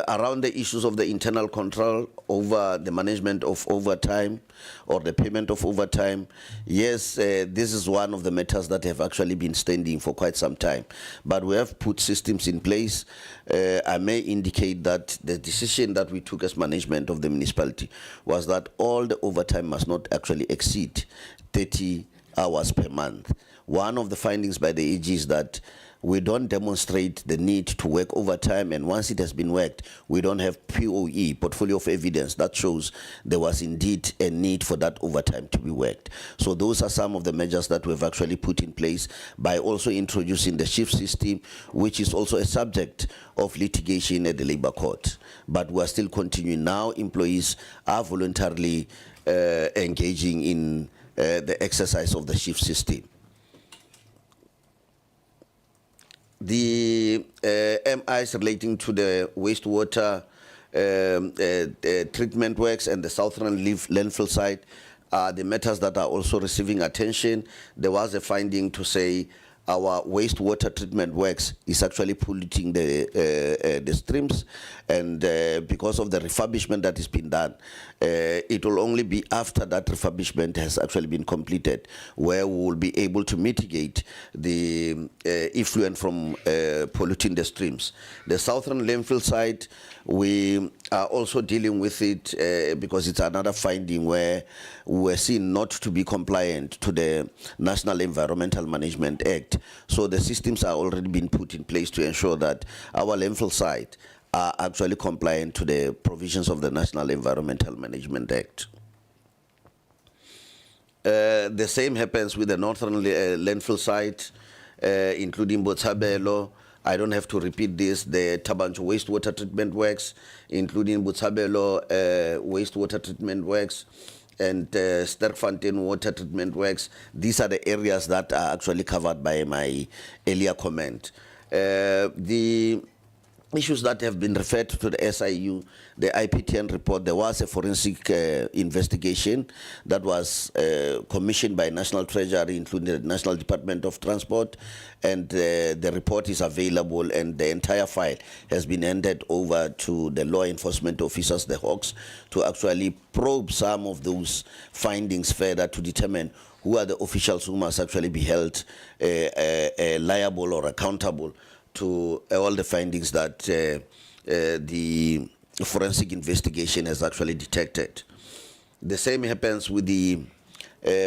Around the issues of the internal control over the management of overtime or the payment of overtime, yes, this is one of the matters that have actually been standing for quite some time. But we have put systems in place. I may indicate that the decision that we took as management of the municipality was that all the overtime must not actually exceed 30 hours per month. One of the findings by the AG is that we don't demonstrate the need to work overtime, and once it has been worked, we don't have POE, portfolio of evidence, that shows there was indeed a need for that overtime to be worked. So those are some of the measures that we've actually put in place by also introducing the shift system, which is also a subject of litigation at the labor court. But we're still continuing. Now employees are voluntarily engaging in the exercise of the shift system. The MIs relating to the wastewater treatment works and the southern landfill site are the matters that are also receiving attention. There was a finding to say our wastewater treatment works is actually polluting the streams, and because of the refurbishment that has been done, it will only be after that refurbishment has actually been completed where we will be able to mitigate the effluent from polluting the streams. The southern landfill site, we are also dealing with it because it's another finding where we were seen not to be compliant to the National Environmental Management Act. So the systems are already been put in place to ensure that our landfill site are actually compliant to the provisions of the National Environmental Management Act. The same happens with the northern landfill site, including Botshabelo. I don't have to repeat this. The Tabancho wastewater treatment works, including Botshabelo wastewater treatment works, and Sterkfontein water treatment works. These are the areas that are actually covered by my earlier comment. The issues that have been referred to the SIU, the IPTN report, there was a forensic investigation that was commissioned by National Treasury, including the National Department of Transport, and the report is available, and the entire file has been handed over to the law enforcement officers, the Hawks, to actually probe some of those findings further to determine who are the officials who must actually be held liable or accountable to all the findings that the forensic investigation has actually detected. The same happens with the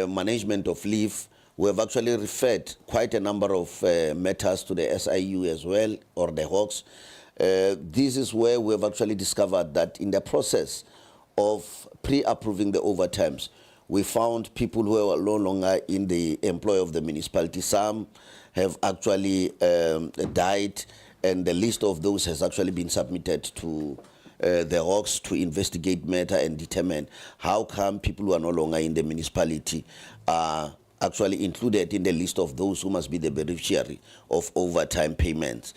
management of leave. We have actually referred quite a number of matters to the SIU as well, or the Hawks. This is where we have actually discovered that in the process of pre-approving the overtimes, we found people who are no longer in the employ of the municipality. Some have actually died, and the list of those has actually been submitted to the Hawks to investigate matter and determine how come people who are no longer in the municipality are actually included in the list of those who must be the beneficiary of overtime payments.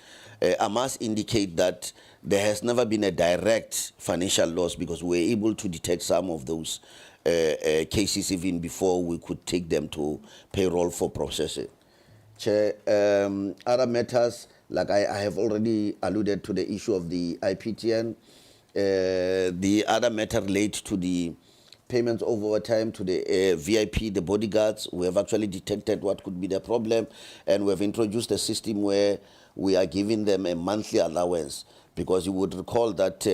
I must indicate that there has never been a direct financial loss because we were able to detect some of those cases even before we could take them to payroll for processing. Chair, other matters, like I have already alluded to the issue of the IPTN. The other matter relates to the payments of overtime to the VIP, the bodyguards. We have actually detected what could be the problem, and we have introduced a system where we are giving them a monthly allowance, because you would recall that,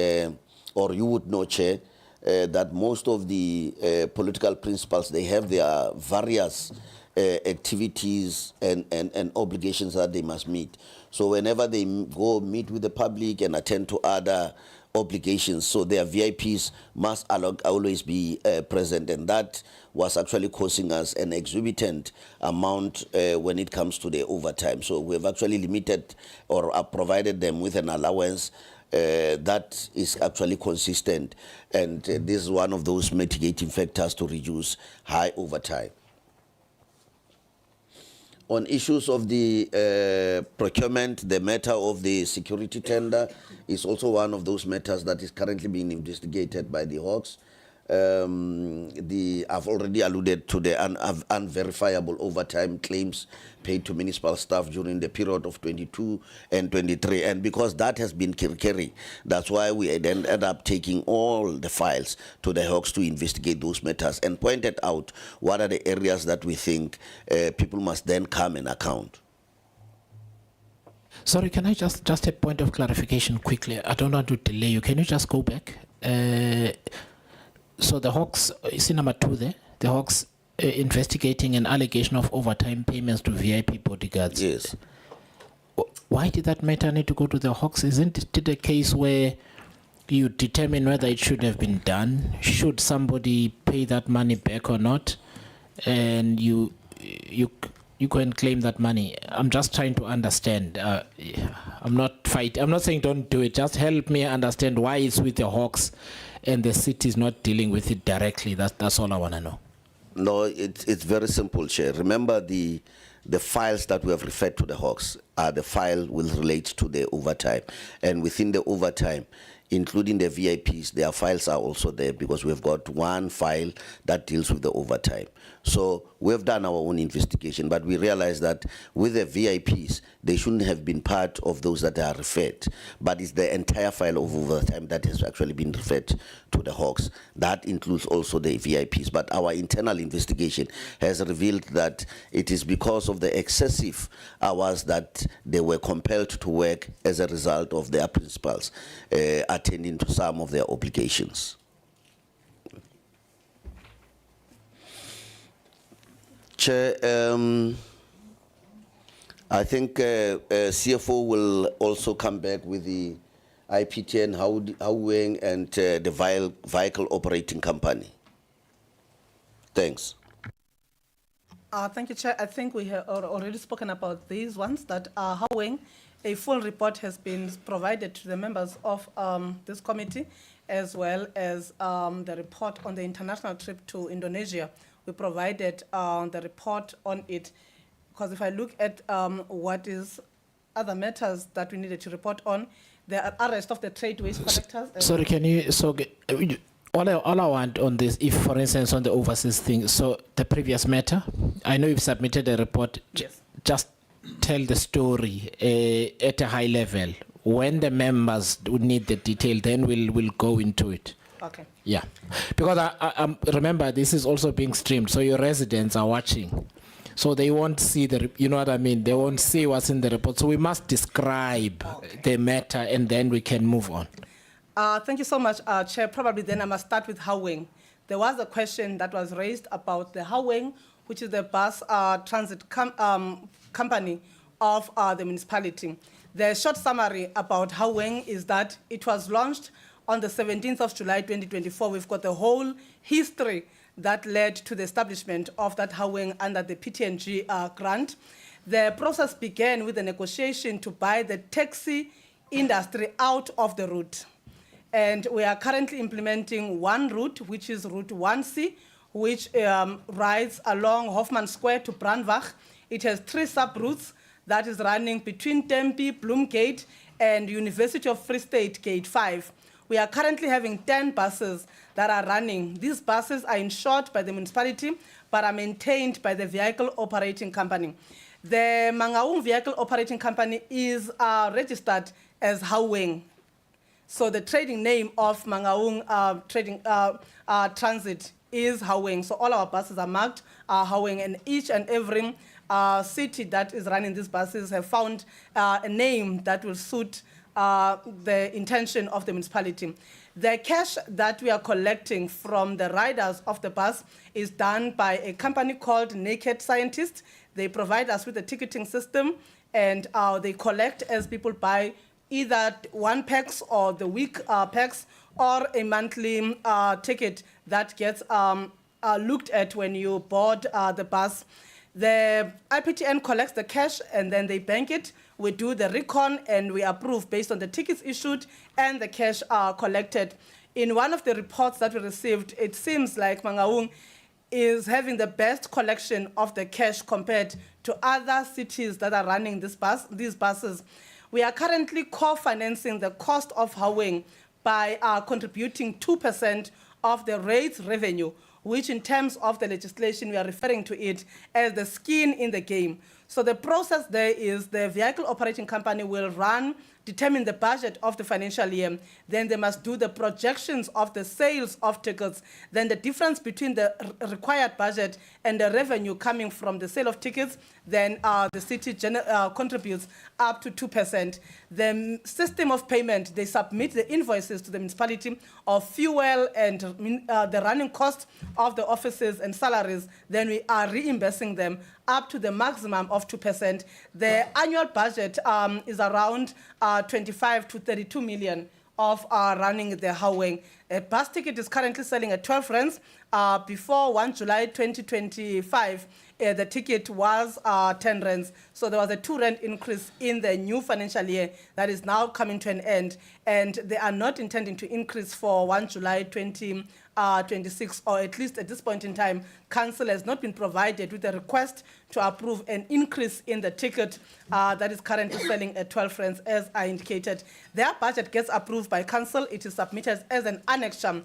or you would know, Chair, that most of the political principals, they have their various activities and obligations that they must meet. So whenever they go meet with the public and attend to other obligations, so their VIPs must always be present, and that was actually causing us an exorbitant amount when it comes to the overtime. So we have actually limited or provided them with an allowance that is actually consistent, and this is one of those mitigating factors to reduce high overtime. On issues of the procurement, the matter of the security tender is also one of those matters that is currently being investigated by the Hawks. I've already alluded to the unverifiable overtime claims paid to municipal staff during the period of 22 and 23. And because that has been carry, that's why we then ended up taking all the files to the Hawks to investigate those matters and pointed out what are the areas that we think people must then come and account. Sorry, can I just a point of clarification quickly? I don't want to delay you. Can you just go back? So the Hawks, you see number 2 there? The Hawks investigating an allegation of overtime payments to VIP bodyguards. Yes. Why did that matter need to go to the Hawks? Isn't it a case where you determine whether it should have been done? Should somebody pay that money back or not? And you go and claim that money. I'm just trying to understand. I'm not saying don't do it. Just help me understand why it's with the Hawks and the city is not dealing with it directly. That's all I want to know. No, it's very simple, Chair. Remember the files that we have referred to the Hawks are the file will relate to the overtime. And within the overtime, including the VIPs, their files are also there because we've got one file that deals with the overtime. So we've done our own investigation, but we realized that with the VIPs, they shouldn't have been part of those that are referred, but it's the entire file of overtime that has actually been referred to the Hawks. That includes also the VIPs, but our internal investigation has revealed that it is because of the excessive hours that they were compelled to work as a result of their principals attending to some of their obligations. Chair, I think CFO will also come back with the IPTN, Howing, and the vehicle operating company. Thanks. Thank you, Chair. I think we have already spoken about these ones, that Haweng, a full report has been provided to the members of this committee, as well as the report on the international trip to Indonesia. We provided the report on it, because if I look at what is other matters that we needed to report on, the arrest of the trade waste collectors. Sorry, can you, all I want on this, if for instance on the overseas thing, so the previous matter, I know you've submitted a report. Yes. Just tell the story at a high level. When the members would need the detail, then we'll go into it. Okay. Yeah, because I remember this is also being streamed, so your residents are watching. So they won't see you know what I mean? They won't see what's in the report. So we must describe the matter and then we can move on. Thank you so much, Chair. Probably then I must start with Haweng. There was a question that was raised about the Haweng, which is the bus transit company of the municipality. The short summary about Haweng is that it was launched on the 17th of July 2024. We've got the whole history that led to the establishment of that Haweng under the PTNG grant. The process began with a negotiation to buy the taxi industry out of the route. And we are currently implementing one route, which is Route 1C, which rides along Hoffman Square to Brandwag. It has 3 sub-routes that is running between Tempe, Bloemgate, and University of Free State, Gate 5. We are currently having 10 buses that are running. These buses are insured by the municipality, but are maintained by the vehicle operating company. The Mangaung vehicle operating company is registered as Haweng. So the trading name of Mangaung Transit is Haweng. So all our buses are marked Haweng, and each and every city that is running these buses have found a name that will suit the intention of the municipality. The cash that we are collecting from the riders of the bus is done by a company called Naked Scientist. They provide us with a ticketing system, and they collect as people buy either 1 PAX or the week PAX, or a monthly ticket that gets looked at when you board the bus. The IPTN collects the cash and then they bank it. We do the recon and we approve based on the tickets issued and the cash collected. In one of the reports that we received, it seems like Mangaung is having the best collection of the cash compared to other cities that are running these buses. We are currently co-financing the cost of Haweng by contributing 2% of the rates revenue, which in terms of the legislation, we are referring to it as the skin in the game. So the process there is the vehicle operating company will determine the budget of the financial year. Then they must do the projections of the sales of tickets. Then the difference between the required budget and the revenue coming from the sale of tickets, then the city contributes up to 2%. The system of payment, they submit the invoices to the municipality of fuel and the running cost of the offices and salaries. Then we are reimbursing them up to the maximum of 2%. The annual budget is around 25 to 32 million of running the Haweng. A bus ticket is currently selling at 12 rands. Before 1 July 2025, the ticket was 10 rands. So there was a 2 rand increase in the new financial year that is now coming to an end. And they are not intending to increase for 1 July 2026, or at least at this point in time, council has not been provided with a request to approve an increase in the ticket that is currently selling at 12 rands, as I indicated. Their budget gets approved by council. It is submitted as an annexure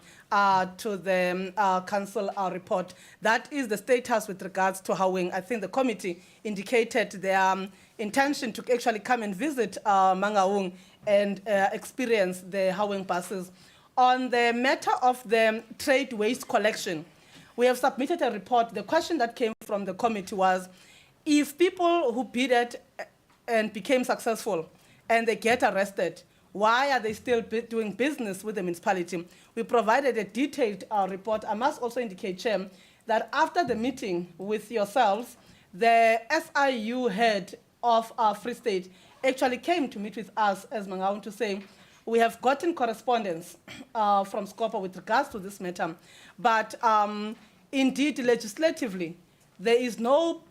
to the council report. That is the status with regards to Haweng. I think the committee indicated their intention to actually come and visit Mangaung and experience the Haweng buses. On the matter of the trade waste collection, we have submitted a report. The question that came from the committee was, if people who bid it and became successful and they get arrested, why are they still doing business with the municipality? We provided a detailed report. I must also indicate, Chair, that after the meeting with yourselves, the SIU head of Free State actually came to meet with us as Mangaung to say, we have gotten correspondence from Scopa with regards to this matter, but indeed, legislatively, there is no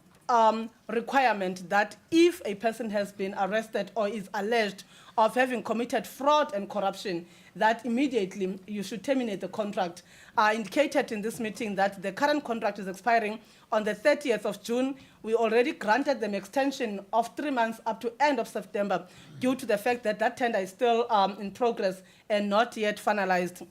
requirement that if a person has been arrested or is alleged of having committed fraud and corruption, that immediately you should terminate the contract. I indicated in this meeting that the current contract is expiring on the 30th of June. We already granted them extension of 3 months up to end of September due to the fact that that tender is still in progress and not yet finalized.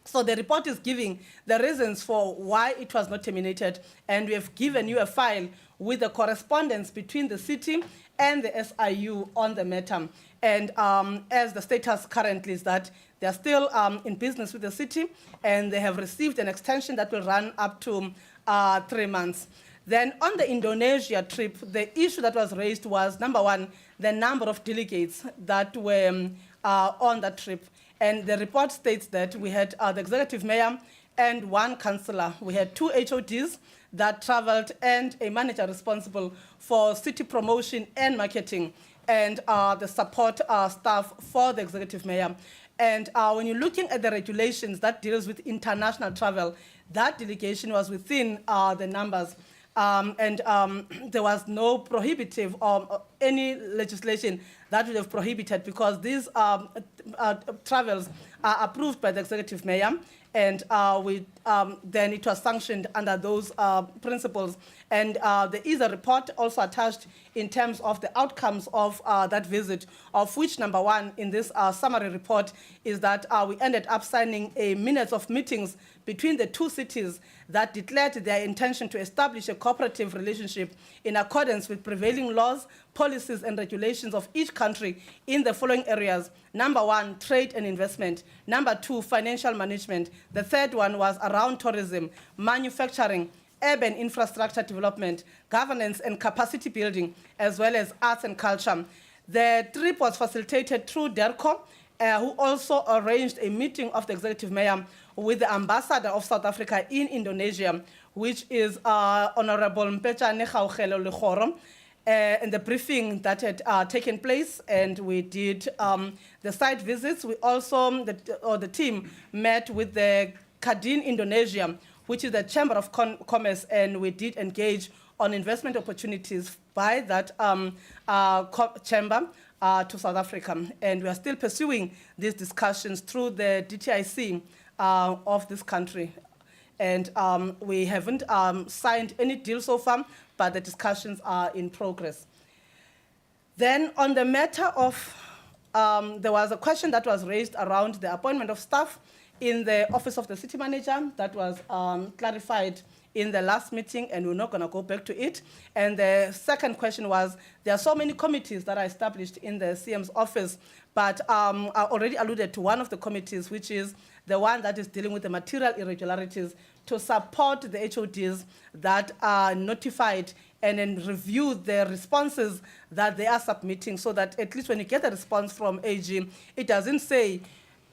So the report is giving the reasons for why it was not terminated, and we have given you a file with the correspondence between the city and the SIU on the matter. And as the status currently is that they are still in business with the city, and they have received an extension that will run up to 3 months. Then on the Indonesia trip, the issue that was raised was, number one, the number of delegates that were on that trip. And the report states that we had the executive mayor and 1 councillor. We had 2 HODs that traveled and a manager responsible for city promotion and marketing, and the support staff for the executive mayor. And when you're looking at the regulations that deals with international travel, that delegation was within the numbers. There was no prohibitive or any legislation that would have prohibited, because these travels are approved by the executive mayor, and then it was sanctioned under those principles. And there is a report also attached in terms of the outcomes of that visit, of which number one in this summary report is that we ended up signing a minutes of meetings between the 2 cities that declared their intention to establish a cooperative relationship in accordance with prevailing laws, policies, and regulations of each country in the following areas. Number 1, trade and investment. Number 2, financial management. The third one was around tourism, manufacturing, urban infrastructure development, governance and capacity building, as well as arts and culture. The trip was facilitated through DERCO, who also arranged a meeting of the executive mayor with the ambassador of South Africa in Indonesia, which is Honorable Mpetshane Gaugelo Legoro, and the briefing that had taken place, and we did the site visits. We also, the team met with the Kadin Indonesia, which is the Chamber of Commerce, and we did engage on investment opportunities by that chamber to South Africa. And we are still pursuing these discussions through the DTIC of this country. And we haven't signed any deal so far, but the discussions are in progress. Then on the matter of, there was a question that was raised around the appointment of staff in the office of the city manager. That was clarified in the last meeting, and we're not going to go back to it. And the second question was, there are so many committees that are established in the CM's office, but I already alluded to one of the committees, which is the one that is dealing with the material irregularities, to support the HODs that are notified and then review the responses that they are submitting, so that at least when you get a response from AG, it doesn't say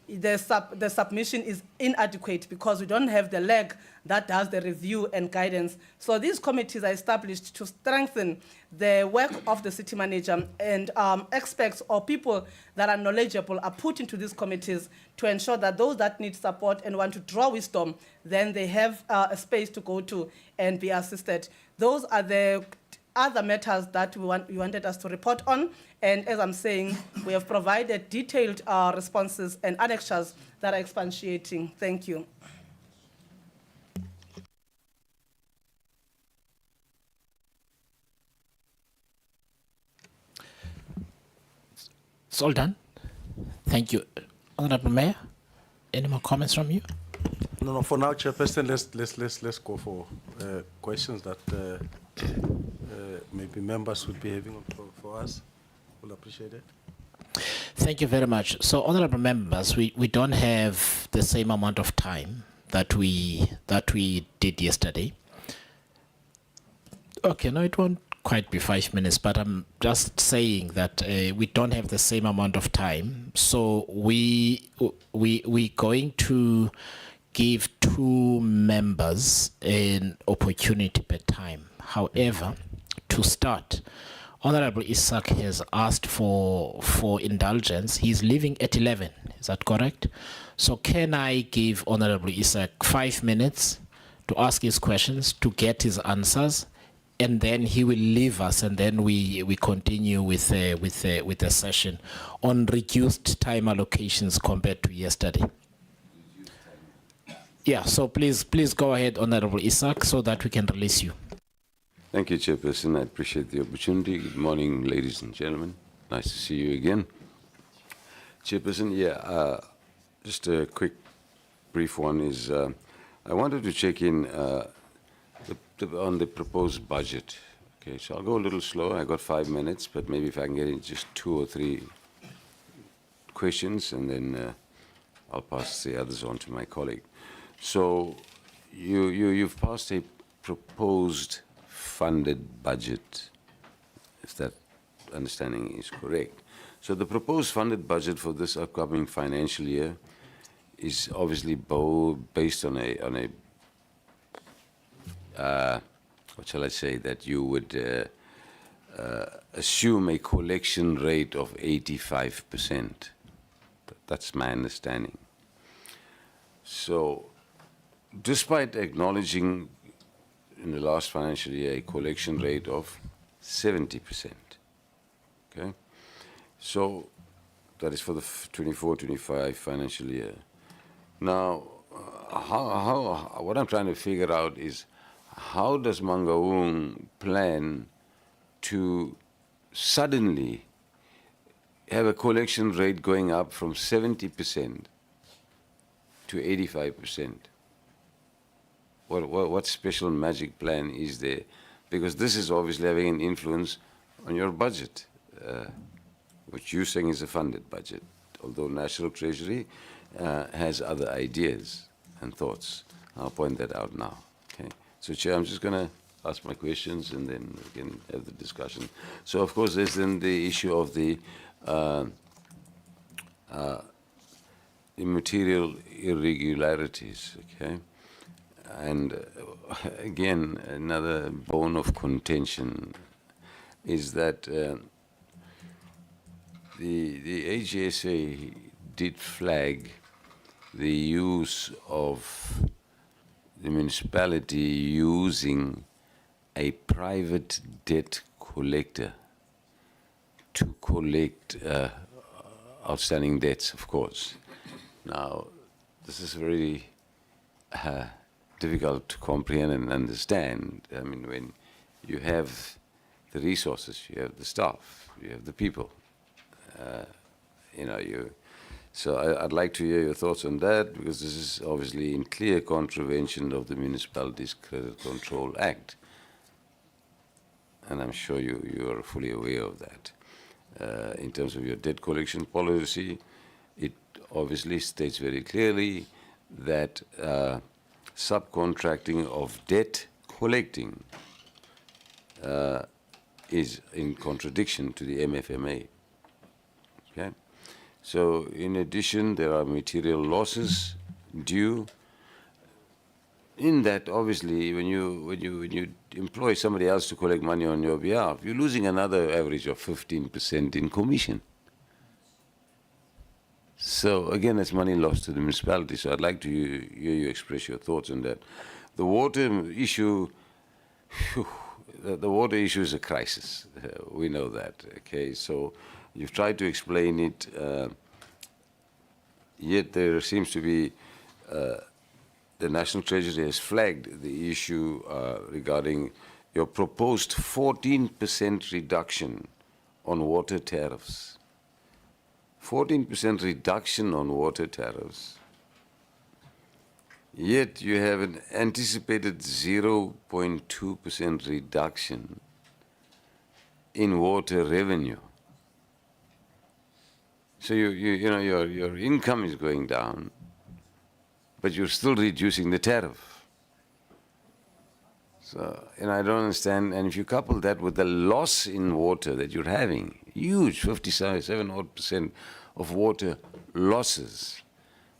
the submission is inadequate, because we don't have the leg that does the review and guidance. So these committees are established to strengthen the work of the city manager, and experts or people that are knowledgeable are put into these committees to ensure that those that need support and want to draw wisdom, then they have a space to go to and be assisted. Those are the other matters that you wanted us to report on. And as I'm saying, we have provided detailed responses and annexures that are expatiating. Thank you. It's all done. Thank you. Honorable Mayor, any more comments from you? No, for now, Chairperson, let's go for questions that maybe members would be having for us. We'll appreciate it. Thank you very much. So, honorable members, we don't have the same amount of time that we did yesterday. Okay, no, it won't quite be 5 minutes, but I'm just saying that we don't have the same amount of time. So we're going to give 2 members an opportunity per time. However, to start, Honorable Isaac has asked for indulgence. He's leaving at 11. Is that correct? So can I give Honorable Isaac 5 minutes to ask his questions, to get his answers, and then he will leave us, and then we continue with the session on reduced time allocations compared to yesterday. Yeah, so please go ahead, Honorable Isaac, so that we can release you. Thank you, Chairperson. I appreciate the opportunity. Good morning, ladies and gentlemen. Nice to see you again. Chairperson, yeah, just a quick, brief one is I wanted to check in on the proposed budget. Okay, so I'll go a little slow. I got 5 minutes, but maybe if I can get in just 2 or 3 questions, and then I'll pass the others on to my colleague. So you've passed a proposed funded budget, if that understanding is correct. So the proposed funded budget for this upcoming financial year is obviously based on a what shall I say, that you would assume a collection rate of 85%. That's my understanding. So, despite acknowledging in the last financial year a collection rate of 70%, okay? So, that is for the 24-25 financial year. Now, what I'm trying to figure out is, how does Mangaung plan to suddenly have a collection rate going up from 70% to 85%? What special magic plan is there? Because this is obviously having an influence on your budget, which you're saying is a funded budget, although National Treasury has other ideas and thoughts. I'll point that out now. Okay. So, Chair, I'm just going to ask my questions, and then we can have the discussion. So, of course, there's then the issue of the immaterial irregularities, okay? And again, another bone of contention is that the AGSA did flag the use of the municipality using a private debt collector to collect outstanding debts, of course. Now, this is very difficult to comprehend and understand. I mean, when you have the resources, you have the staff, you have the people, So I'd like to hear your thoughts on that, because this is obviously in clear contravention of the Municipalities Credit Control Act. And I'm sure you are fully aware of that. In terms of your debt collection policy, it obviously states very clearly that subcontracting of debt collecting is in contradiction to the MFMA. Okay? So, in addition, there are material losses due. In that, obviously, when you employ somebody else to collect money on your behalf, you're losing another average of 15% in commission. So, again, it's money lost to the municipality. So, I'd like to hear you express your thoughts on that. The water issue, the water issue is a crisis. We know that. Okay, so you've tried to explain it, yet there seems to be the National Treasury has flagged the issue regarding your proposed 14% reduction on water tariffs. 14% reduction on water tariffs. Yet you have an anticipated 0.2% reduction in water revenue. So your income is going down, but you're still reducing the tariff. So, I don't understand. And if you couple that with the loss in water that you're having, huge 57% of water losses,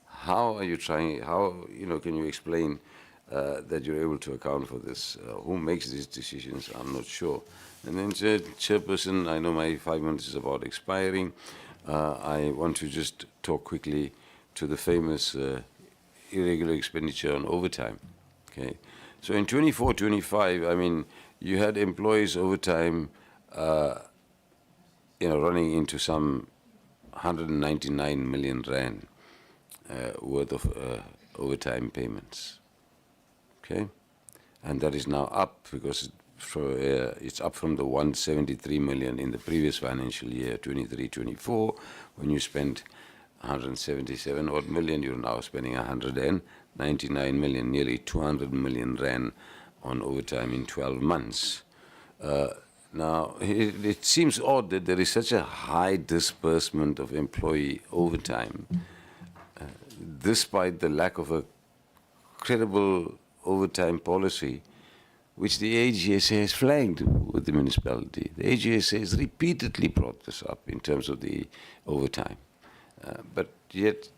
how are you trying? How can you explain that you're able to account for this? Who makes these decisions? I'm not sure. And then, Chairperson, I know my 5 minutes is about expiring. I want to just talk quickly to the famous irregular expenditure on overtime. Okay, So in 24-25, I mean, you had employees overtime, running into some 199 million rand worth of overtime payments. Okay, and that is now up because it's up from the 173 million in the previous financial year, 23-24, when you spent 177 odd million. You're now spending 199 million, nearly 200 million rand on overtime in 12 months. Now, it seems odd that there is such a high disbursement of employee overtime, despite the lack of a credible overtime policy, which the AGSA has flagged with the municipality. The AGSA has repeatedly brought this up in terms of the overtime. But yet,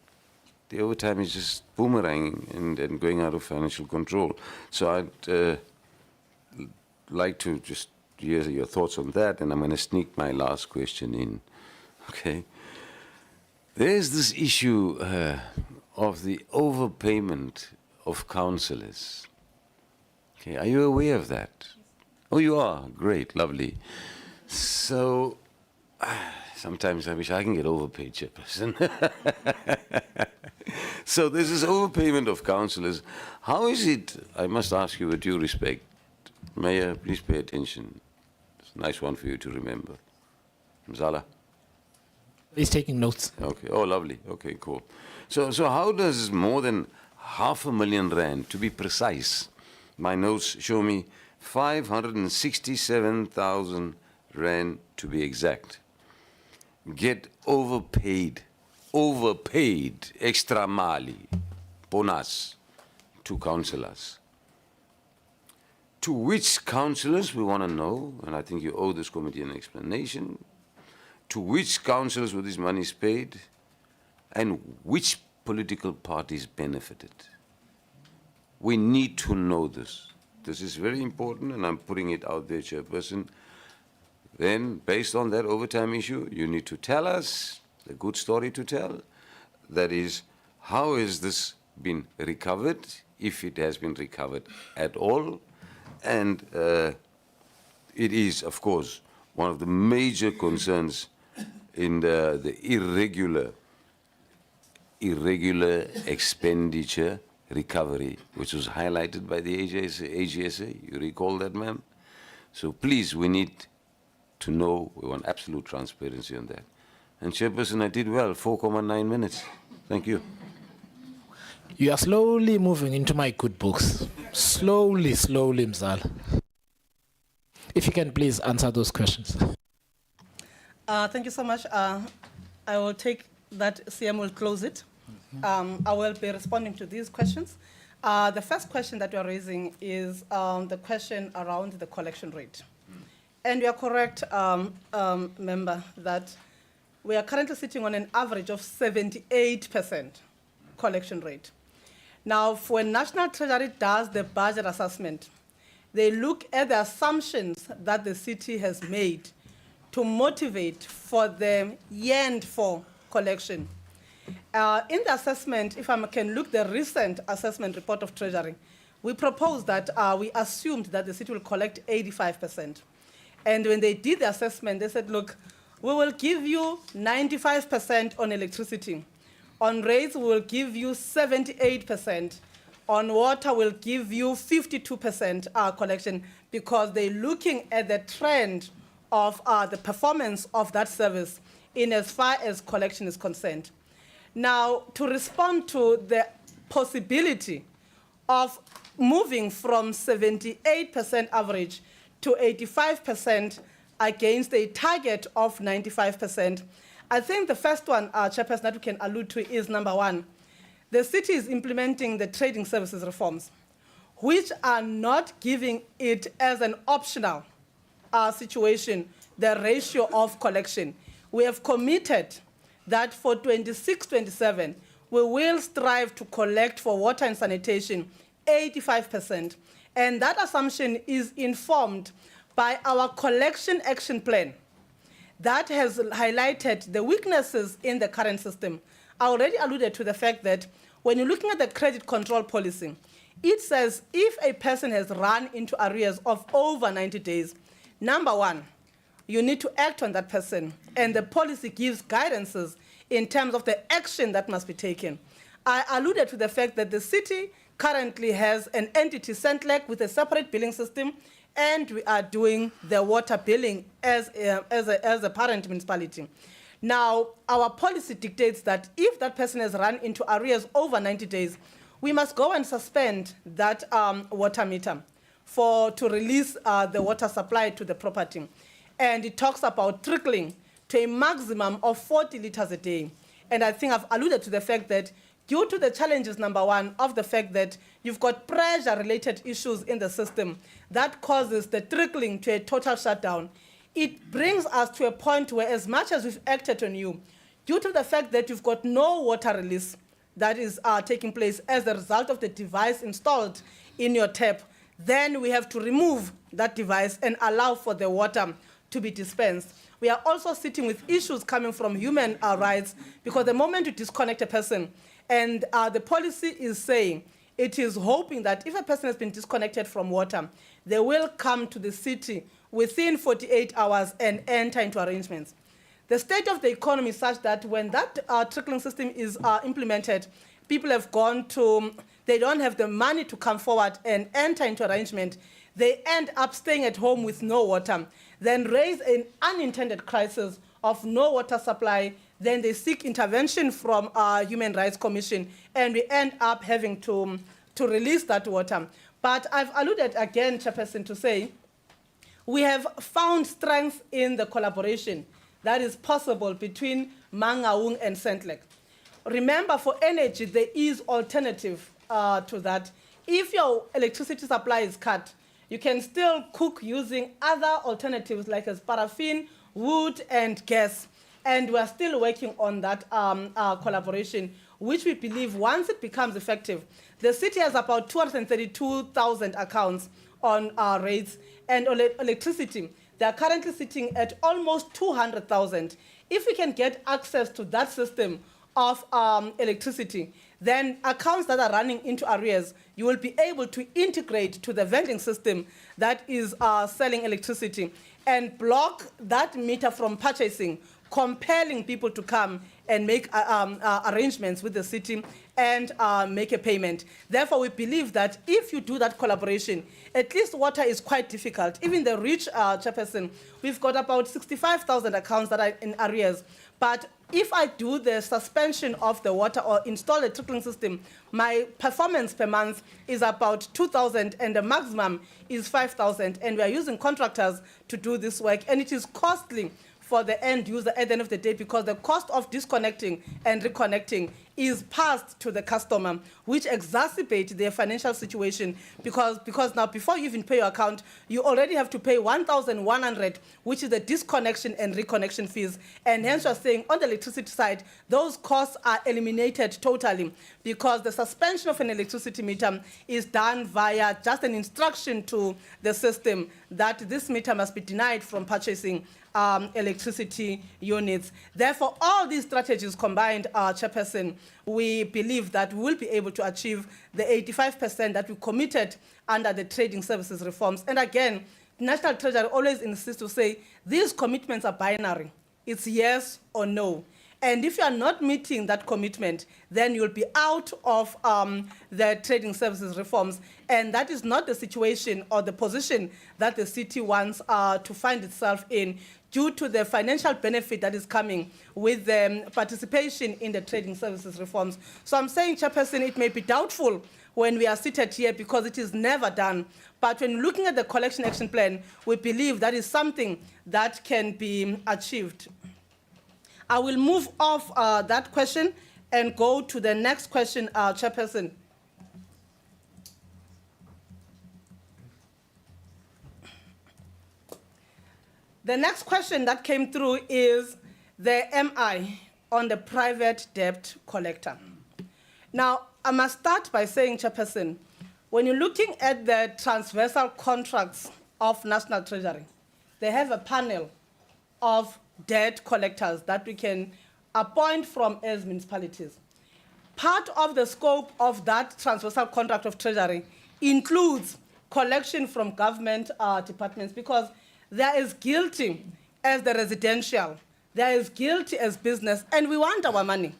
the overtime is just boomeranging and going out of financial control. So I'd like to just hear your thoughts on that, and I'm going to sneak my last question in. Okay. There's this issue of the overpayment of councillors. Okay, are you aware of that? Oh, you are? Great, lovely. So, sometimes I wish I can get overpaid, Chairperson. So there's this overpayment of councillors. How is it, I must ask you with due respect, Mayor, please pay attention. It's a nice one for you to remember. Mzala? He's taking notes. Okay, oh, lovely. Okay, cool. So how does more than 500,000 rand, to be precise, my notes show me 567,000 rand to be exact, get overpaid, extra mali, bonus to councillors? To which councillors we want to know, and I think you owe this committee an explanation, to which councillors were these monies paid, and which political parties benefited. We need to know this. This is very important, and I'm putting it out there, Chairperson. Then, based on that overtime issue, you need to tell us the good story to tell. That is, how has this been recovered, if it has been recovered at all? And it is, of course, one of the major concerns in the irregular expenditure recovery, which was highlighted by the AGSA. You recall that, ma'am? So please, we need to know. We want absolute transparency on that. And Chairperson, I did well, 4.9 minutes. Thank you. You are slowly moving into my good books. Slowly, Mzala. If you can please answer those questions. Thank you so much. I will take that, CM will close it. I will be responding to these questions. The first question that you are raising is the question around the collection rate. And you are correct, member, that we are currently sitting on an average of 78% collection rate. Now, when National Treasury does the budget assessment, they look at the assumptions that the city has made to motivate for the end for collection. In the assessment, if I can look the recent assessment report of Treasury, we proposed that we assumed that the city will collect 85%. And when they did the assessment, they said, look, we will give you 95% on electricity. On rates, we will give you 78%. On water, we'll give you 52% collection, because they're looking at the trend of the performance of that service in as far as collection is concerned. Now, to respond to the possibility of moving from 78% average to 85% against a target of 95%, I think the first one, Chairperson, that we can allude to is number one. The city is implementing the trading services reforms, which are not giving it as an optional situation, the ratio of collection. We have committed that for 26-27, we will strive to collect for water and sanitation 85%. And that assumption is informed by our collection action plan that has highlighted the weaknesses in the current system. I already alluded to the fact that when you're looking at the credit control policy, it says if a person has run into arrears of over 90 days, number one, you need to act on that person. And the policy gives guidances in terms of the action that must be taken. I alluded to the fact that the city currently has an entity, Centlec, with a separate billing system, and we are doing the water billing as a parent municipality. Now, our policy dictates that if that person has run into arrears over 90 days, we must go and suspend that water meter to release the water supply to the property. And it talks about trickling to a maximum of 40 liters a day. And I think I've alluded to the fact that due to the challenges, number one, of the fact that you've got pressure-related issues in the system that causes the trickling to a total shutdown, it brings us to a point where as much as we've acted on you, due to the fact that you've got no water release that is taking place as a result of the device installed in your tap, then we have to remove that device and allow for the water to be dispensed. We are also sitting with issues coming from human rights, because the moment you disconnect a person, and the policy is saying it is hoping that if a person has been disconnected from water, they will come to the city within 48 hours and enter into arrangements. The state of the economy is such that when that trickling system is implemented, people have gone to, they don't have the money to come forward and enter into arrangement. They end up staying at home with no water, then raise an unintended crisis of no water supply, then they seek intervention from Human Rights Commission, and we end up having to release that water. But I've alluded again, Chairperson, to say we have found strength in the collaboration that is possible between Mangaung and Centlec. Remember, for energy, there is alternative to that. If your electricity supply is cut, you can still cook using other alternatives like as paraffin, wood, and gas. And we're still working on that collaboration, which we believe once it becomes effective, the city has about 232,000 accounts on rates, and electricity, they are currently sitting at almost 200,000. If we can get access to that system of electricity, then accounts that are running into arrears, you will be able to integrate to the vending system that is selling electricity and block that meter from purchasing, compelling people to come and make arrangements with the city and make a payment. Therefore, we believe that if you do that collaboration, at least water is quite difficult. Even the rich Chairperson, we've got about 65,000 accounts that are in arrears. But if I do the suspension of the water or install a trickling system, my performance per month is about 2,000 and the maximum is 5,000. And we are using contractors to do this work. And it is costly for the end user at the end of the day, because the cost of disconnecting and reconnecting is passed to the customer, which exacerbates their financial situation, because now before you even pay your account, you already have to pay 1,100, which is the disconnection and reconnection fees. And hence we're saying on the electricity side, those costs are eliminated totally, because the suspension of an electricity meter is done via just an instruction to the system that this meter must be denied from purchasing electricity units. Therefore, all these strategies combined, Chairperson, we believe that we will be able to achieve the 85% that we committed under the trading services reforms. And again, National Treasury always insists to say these commitments are binary. It's yes or no. And if you are not meeting that commitment, then you'll be out of the trading services reforms. And that is not the situation or the position that the city wants to find itself in, due to the financial benefit that is coming with the participation in the trading services reforms. So I'm saying, Chairperson, it may be doubtful when we are seated here because it is never done. But when looking at the collection action plan, we believe that is something that can be achieved. I will move off that question and go to the next question, Chairperson. The next question that came through is the MI on the private debt collector. Now, I must start by saying, Chairperson, when you're looking at the transversal contracts of National Treasury, they have a panel of debt collectors that we can appoint from as municipalities. part of the scope of that transversal contract of treasury includes collection from government departments, because there is guilty as the residential, there is guilty as business, and we want our money.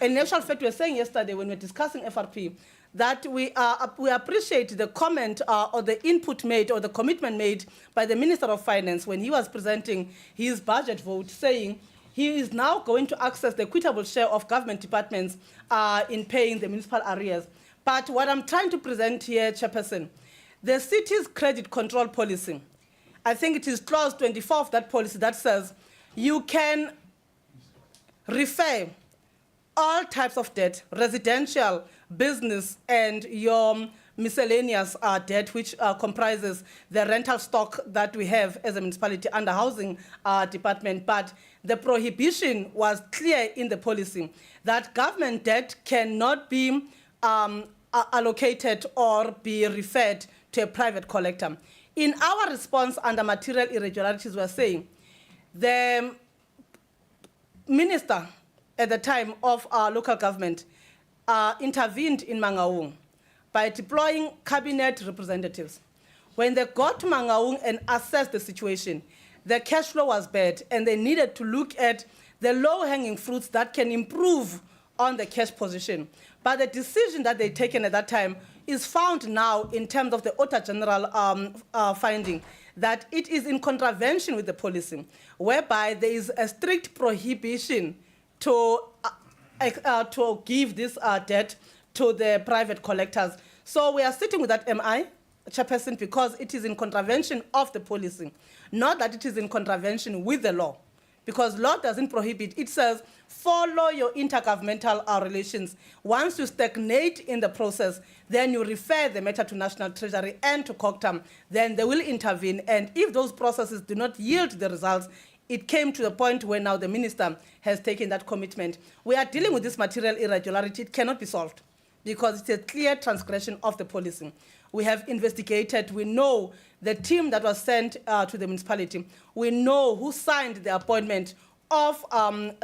In actual fact, we were saying yesterday when we were discussing FRP that we appreciate the comment or the input made or the commitment made by the Minister of Finance when he was presenting his budget vote, saying he is now going to access the equitable share of government departments in paying the municipal arrears. But what I'm trying to present here, Chairperson, the city's credit control policy, I think it is clause 24 of that policy that says you can refer all types of debt, residential, business, and your miscellaneous debt, which comprises the rental stock that we have as a municipality under housing department. But the prohibition was clear in the policy that government debt cannot be allocated or be referred to a private collector. In our response under material irregularities, we're saying the minister at the time of our local government intervened in Mangaung by deploying cabinet representatives. When they got to Mangaung and assessed the situation, the cash flow was bad, and they needed to look at the low-hanging fruits that can improve on the cash position. But the decision that they'd taken at that time is found now in terms of the Auditor General finding that it is in contravention with the policy, whereby there is a strict prohibition to give this debt to the private collectors. So we are sitting with that MI, Chairperson, because it is in contravention of the policy, not that it is in contravention with the law, because law doesn't prohibit. It says follow your intergovernmental relations. Once you stagnate in the process, then you refer the matter to National Treasury and to COGTAM. Then they will intervene, and if those processes do not yield the results, it came to the point where now the minister has taken that commitment. We are dealing with this material irregularity. It cannot be solved because it's a clear transgression of the policy. We have investigated. We know the team that was sent to the municipality. We know who signed the appointment of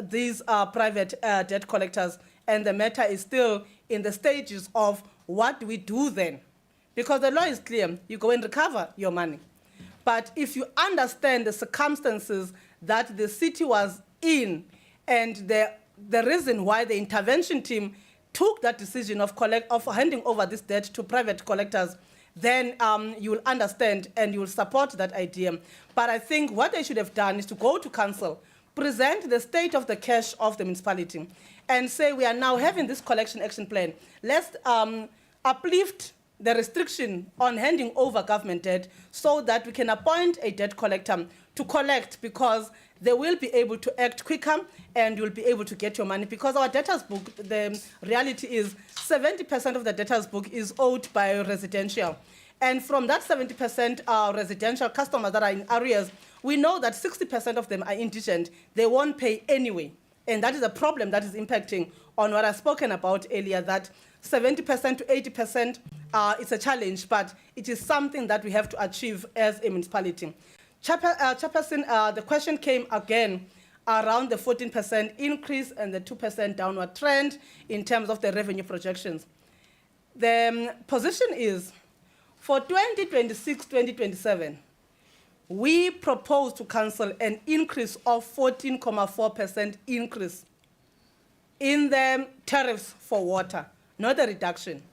these private debt collectors, and the matter is still in the stages of what do we do then? Because the law is clear. You go and recover your money. But if you understand the circumstances that the city was in and the reason why the intervention team took that decision of handing over this debt to private collectors, then you will understand and you will support that idea. But I think what they should have done is to go to council, present the state of the cash of the municipality, and say we are now having this collection action plan. Let's uplift the restriction on handing over government debt so that we can appoint a debt collector to collect, because they will be able to act quicker and you'll be able to get your money. Because our debtors book, the reality is 70% of the debtors book is owed by residential. And from that 70% residential customers that are in arrears, we know that 60% of them are indigent. They won't pay anyway. And that is a problem that is impacting on what I've spoken about earlier, that 70% to 80% is a challenge, but it is something that we have to achieve as a municipality. Chairperson, the question came again around the 14% increase and the 2% downward trend in terms of the revenue projections. The position is for 2026-2027, we propose to council an increase of 14.4% increase in the tariffs for water, not a reduction.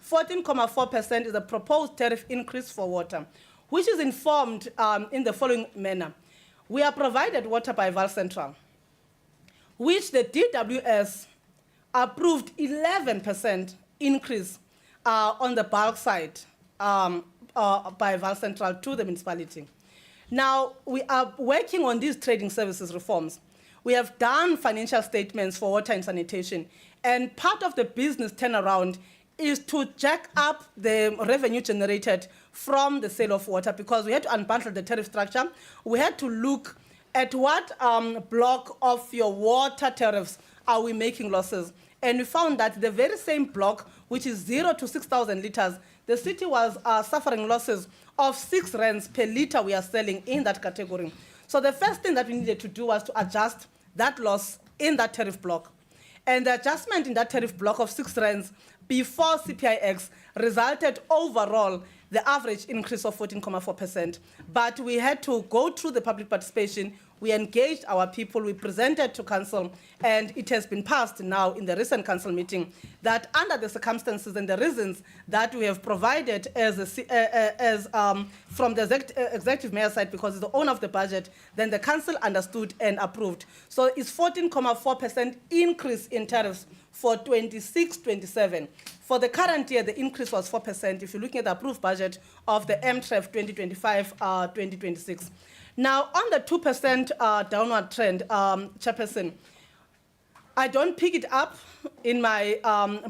14.4% is a proposed tariff increase for water, which is informed in the following manner. We are provided water by Val Central, which the DWS approved 11% increase on the bulk side by Val Central to the municipality. Now, we are working on these trading services reforms. We have done financial statements for water and sanitation, and part of the business turnaround is to jack up the revenue generated from the sale of water, because we had to unbundle the tariff structure. We had to look at what block of your water tariffs are we making losses. And we found that the very same block, which is 0 to 6,000 liters, the city was suffering losses of 6 rands per liter we are selling in that category. So the first thing that we needed to do was to adjust that loss in that tariff block. And the adjustment in that tariff block of 6 rands before CPIX resulted overall the average increase of 14.4%. But we had to go through the public participation. We engaged our people, we presented to council, and it has been passed now in the recent council meeting that under the circumstances and the reasons that we have provided from the executive mayor side, because it's the owner of the budget, then the council understood and approved. So it's 14.4% increase in tariffs for 26-27. For the current year, the increase was 4%, if you're looking at the approved budget of the MTREF 2025-2026. Now, on the 2% downward trend, Chairperson, I don't pick it up in my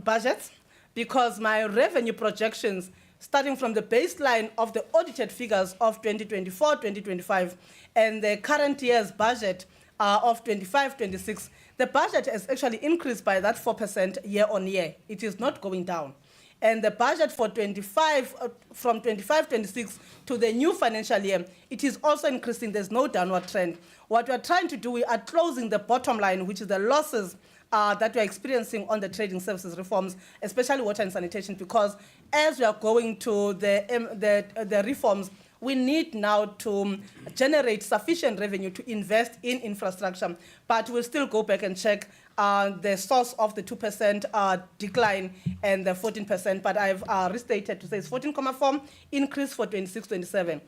budgets because my revenue projections, starting from the baseline of the audited figures of 2024-2025 and the current year's budget of 25-26, the budget has actually increased by that 4% year on year. It is not going down. And the budget for 25, from 25-26 to the new financial year, it is also increasing. There's no downward trend. What we're trying to do, we are closing the bottom line, which is the losses that we're experiencing on the trading services reforms, especially water and sanitation, because as we are going to the reforms, we need now to generate sufficient revenue to invest in infrastructure, but we'll still go back and check the source of the 2% decline and the 14%, but I've restated to say it's 14.4 increase for 26-27.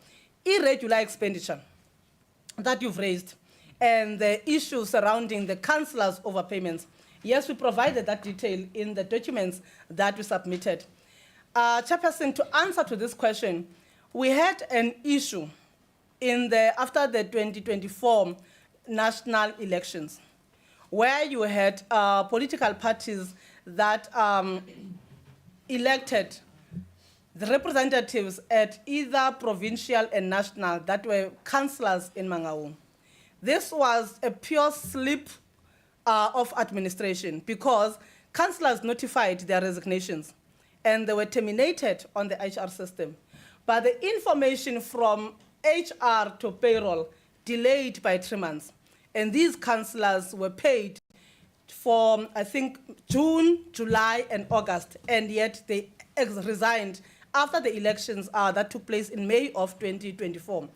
Irregular expenditure that you've raised and the issues surrounding the councillors' overpayments. Yes, we provided that detail in the documents that we submitted. Chairperson, to answer to this question, we had an issue after the 2024 national elections, where you had political parties that elected the representatives at either provincial and national that were councillors in Mangaung. This was a pure slip of administration because councillors notified their resignations and they were terminated on the HR system. But the information from HR to payroll delayed by 3 months. And these councillors were paid for, I think, June, July, and August, and yet they resigned after the elections that took place in May of 2024.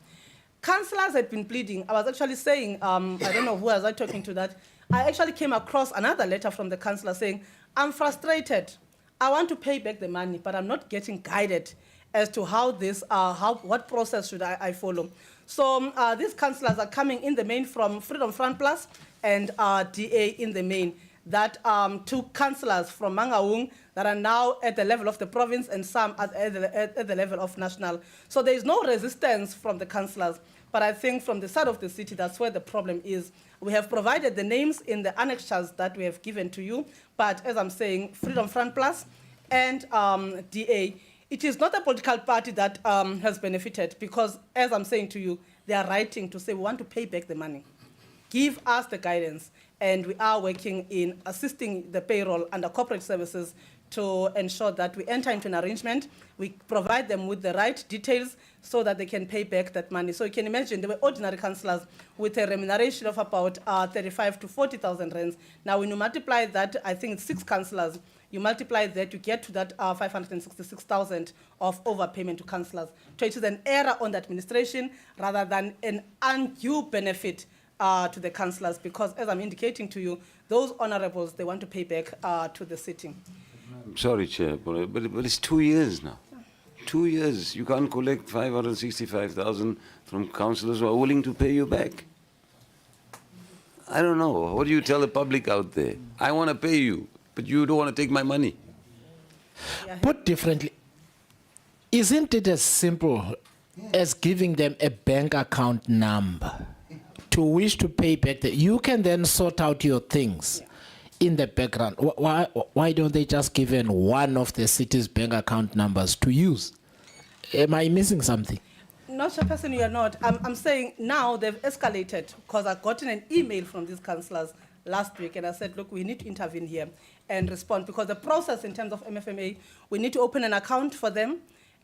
Councillors had been pleading. I was actually saying, I don't know who was I talking to that, I actually came across another letter from the councillor saying, I'm frustrated. I want to pay back the money, but I'm not getting guided as to how this, what process should I follow. So these councillors are coming in the main from Freedom Front Plus and DA in the main. That 2 councillors from Mangaung that are now at the level of the province and some at the level of national. So there is no resistance from the councillors, but I think from the side of the city, that's where the problem is. We have provided the names in the annexures that we have given to you, but as I'm saying, Freedom Front Plus and DA, it is not a political party that has benefited because, as I'm saying to you, they are writing to say we want to pay back the money. Give us the guidance, and we are working in assisting the payroll under corporate services to ensure that we enter into an arrangement. We provide them with the right details so that they can pay back that money. So you can imagine they were ordinary councillors with a remuneration of about 35 to 40,000 rands. Now, when you multiply that, I think it's 6 councillors, you multiply that, you get to that 566,000 of overpayment to councillors. So it is an error on the administration rather than an undue benefit to the councillors, because as I'm indicating to you, those honorables, they want to pay back to the city. I'm sorry, Chair, but it's 2 years now. 2 years. You can't collect 565,000 from councillors who are willing to pay you back. I don't know. What do you tell the public out there? I want to pay you, but you don't want to take my money. Yeah. Put differently, isn't it as simple as giving them a bank account number to wish to pay back? You can then sort out your things in the background. Why don't they just give in one of the city's bank account numbers to use? Am I missing something? No, Chairperson, you are not. I'm saying now they've escalated because I've gotten an email from these councillors last week and I said, look, we need to intervene here and respond because the process in terms of MFMA, we need to open an account for them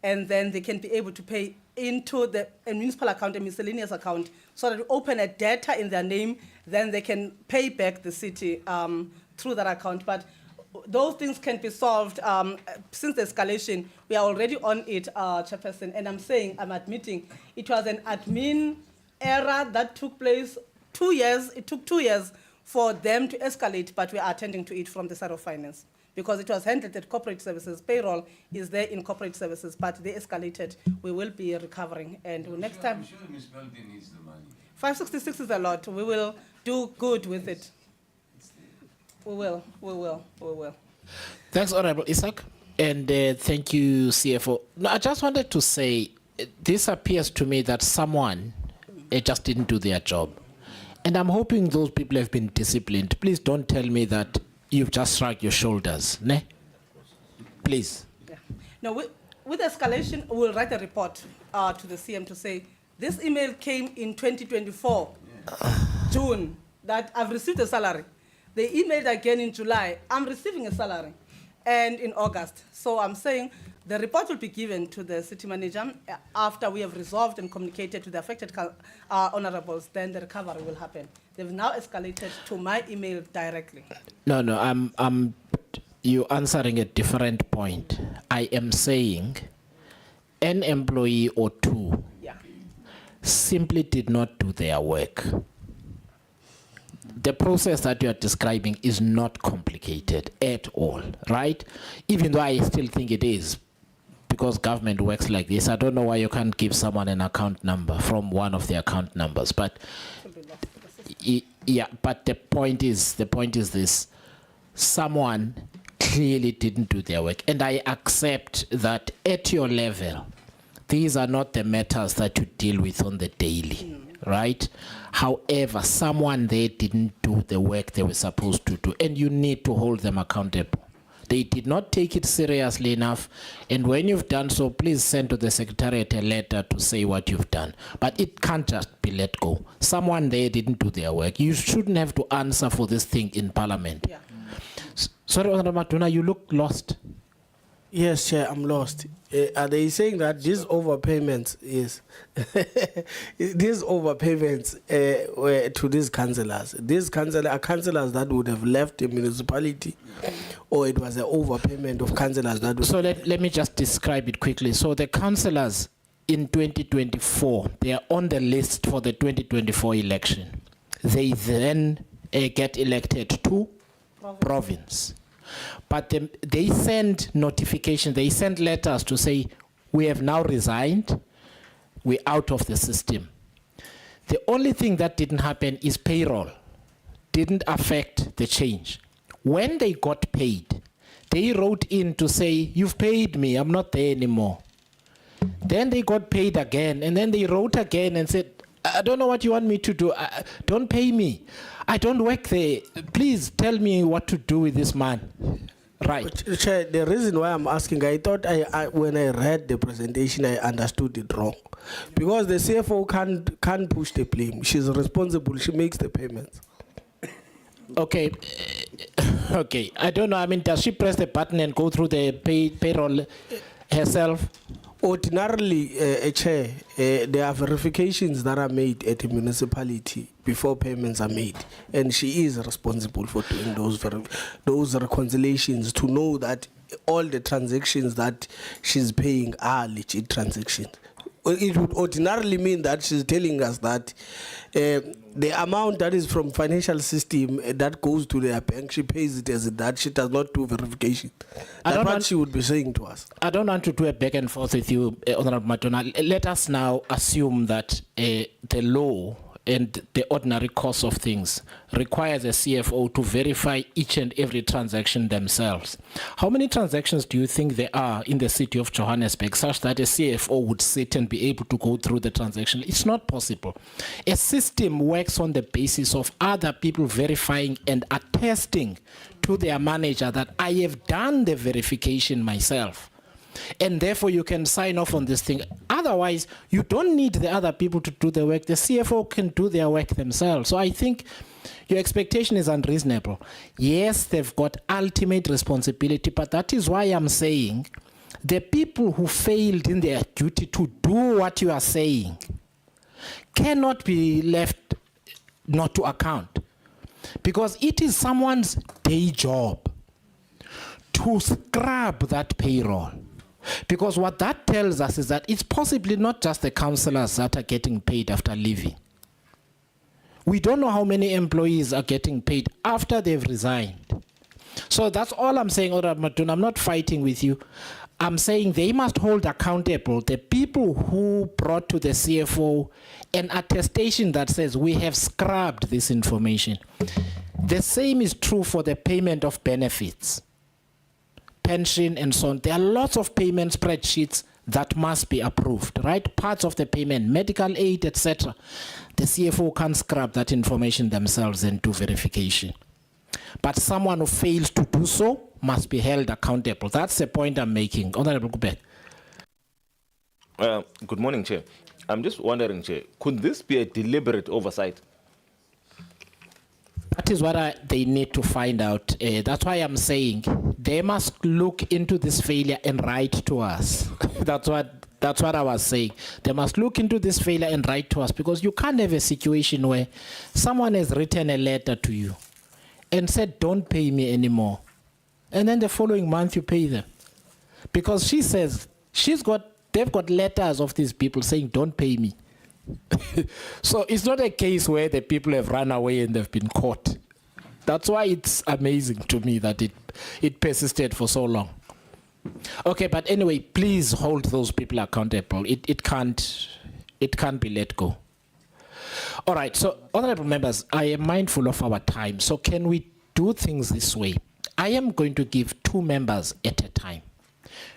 and then they can be able to pay into a municipal account, a miscellaneous account, so that we open a data in their name, then they can pay back the city through that account. But those things can be solved since the escalation. We are already on it, Chairperson, and I'm admitting it was an admin error that took place 2 years. It took 2 years for them to escalate, but we are attending to it from the side of finance because it was handled at corporate services. Payroll is there in corporate services, but they escalated. We will be recovering, and next time. I'm sure the municipality needs the money. 566 is a lot. We will do good with it. We will. Thanks, Honorable Isaac, and thank you, CFO. No, I just wanted to say, this appears to me that someone just didn't do their job. And I'm hoping those people have been disciplined. Please don't tell me that you've just shrugged your shoulders, ne? Please. Yeah. No, with escalation, we'll write a report to the CM to say, this email came in 2024, June, that I've received a salary. They emailed again in July, I'm receiving a salary, and in August. So I'm saying the report will be given to the city manager after we have resolved and communicated to the affected honorables, then the recovery will happen. They've now escalated to my email directly. No, you're answering a different point. I am saying an employee or two simply did not do their work. The process that you are describing is not complicated at all, right? Even though I still think it is, because government works like this. I don't know why you can't give someone an account number from one of the account numbers, but yeah, but the point is this: someone clearly didn't do their work, and I accept that at your level, these are not the matters that you deal with on the daily. Right? However, someone there didn't do the work they were supposed to do, and you need to hold them accountable. They did not take it seriously enough, and when you've done so, please send to the Secretariat a letter to say what you've done. But it can't just be let go. Someone there didn't do their work. You shouldn't have to answer for this thing in Parliament. Yeah. Sorry, Honorable Matuna, you look lost. Yes, Chair, I'm lost. Are they saying that these overpayments is these overpayments were to these councillors? These are councillors that would have left the municipality, or it was an overpayment of councillors that would... So let me just describe it quickly. So the councillors in 2024, they are on the list for the 2024 election. They then get elected to province. But they send notification, they send letters to say, we have now resigned, we're out of the system. The only thing that didn't happen is payroll. Didn't affect the change. When they got paid, they wrote in to say, you've paid me, I'm not there anymore. Then they got paid again, and then they wrote again and said, I don't know what you want me to do. Don't pay me. I don't work there. Please tell me what to do with this man. Right. Chair, the reason why I'm asking, I thought when I read the presentation, I understood it wrong. Because the CFO can't push the blame. She's responsible. She makes the payments. Okay. Okay. I don't know. I mean, does she press the button and go through the payroll herself? Ordinarily, Chair, there are verifications that are made at the municipality before payments are made, and she is responsible for doing those reconciliations to know that all the transactions that she's paying are legit transactions. It would ordinarily mean that she's telling us that the amount that is from financial system that goes to their bank, she pays it as that. She does not do verification. That's what she would be saying to us. I don't want to do a back and forth with you, Honorable Matona. Let us now assume that the law and the ordinary course of things requires a CFO to verify each and every transaction themselves. How many transactions do you think there are in the city of Johannesburg such that a CFO would sit and be able to go through the transaction? It's not possible. A system works on the basis of other people verifying and attesting to their manager that I have done the verification myself. And therefore, you can sign off on this thing. Otherwise, you don't need the other people to do the work. The CFO can do their work themselves. So I think your expectation is unreasonable. Yes, they've got ultimate responsibility, but that is why I'm saying the people who failed in their duty to do what you are saying cannot be left not to account. because it is someone's day job to scrub that payroll. Because what that tells us is that it's possibly not just the councillors that are getting paid after leaving. We don't know how many employees are getting paid after they've resigned. So that's all I'm saying, Honorable Matun. I'm not fighting with you. I'm saying they must hold accountable the people who brought to the CFO an attestation that says we have scrubbed this information. The same is true for the payment of benefits, pension and so on. There are lots of payment spreadsheets that must be approved, right? Parts of the payment, medical aid, etc. The CFO can't scrub that information themselves and do verification. But someone who fails to do so must be held accountable. That's the point I'm making. Honorable Kubek. Good morning, Chair. I'm just wondering, Chair, could this be a deliberate oversight? That is what they need to find out. That's why I'm saying they must look into this failure and write to us. That's what I was saying. They must look into this failure and write to us, because you can't have a situation where someone has written a letter to you and said, don't pay me anymore. And then the following month you pay them. Because she says, they've got letters of these people saying, don't pay me. So it's not a case where the people have run away and they've been caught. That's why it's amazing to me that it persisted for so long. Okay, but anyway, please hold those people accountable. It can't be let go. All right, so honorable members, I am mindful of our time. So can we do things this way? I am going to give 2 members at a time.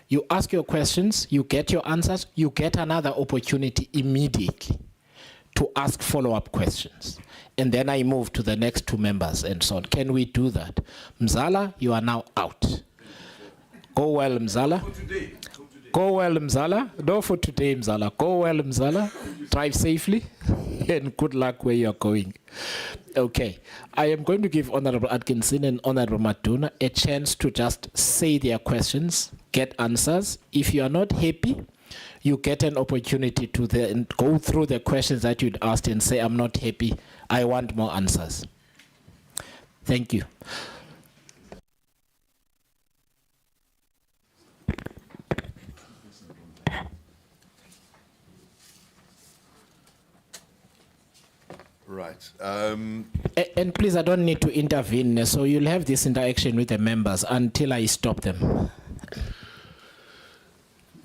You ask your questions, you get your answers, you get another opportunity immediately to ask follow-up questions. And then I move to the next 2 members and so on. Can we do that? Mzala, you are now out. Go well, Mzala. Go well, Mzala. No, for today, Mzala. Go well, Mzala. Drive safely and good luck where you're going. Okay. I am going to give Honorable Atkinson and Honorable Matuna a chance to just say their questions, get answers. If you are not happy, you get an opportunity to then go through the questions that you'd asked and say, I'm not happy, I want more answers. Thank you. Right. And please, I don't need to intervene, so you'll have this interaction with the members until I stop them.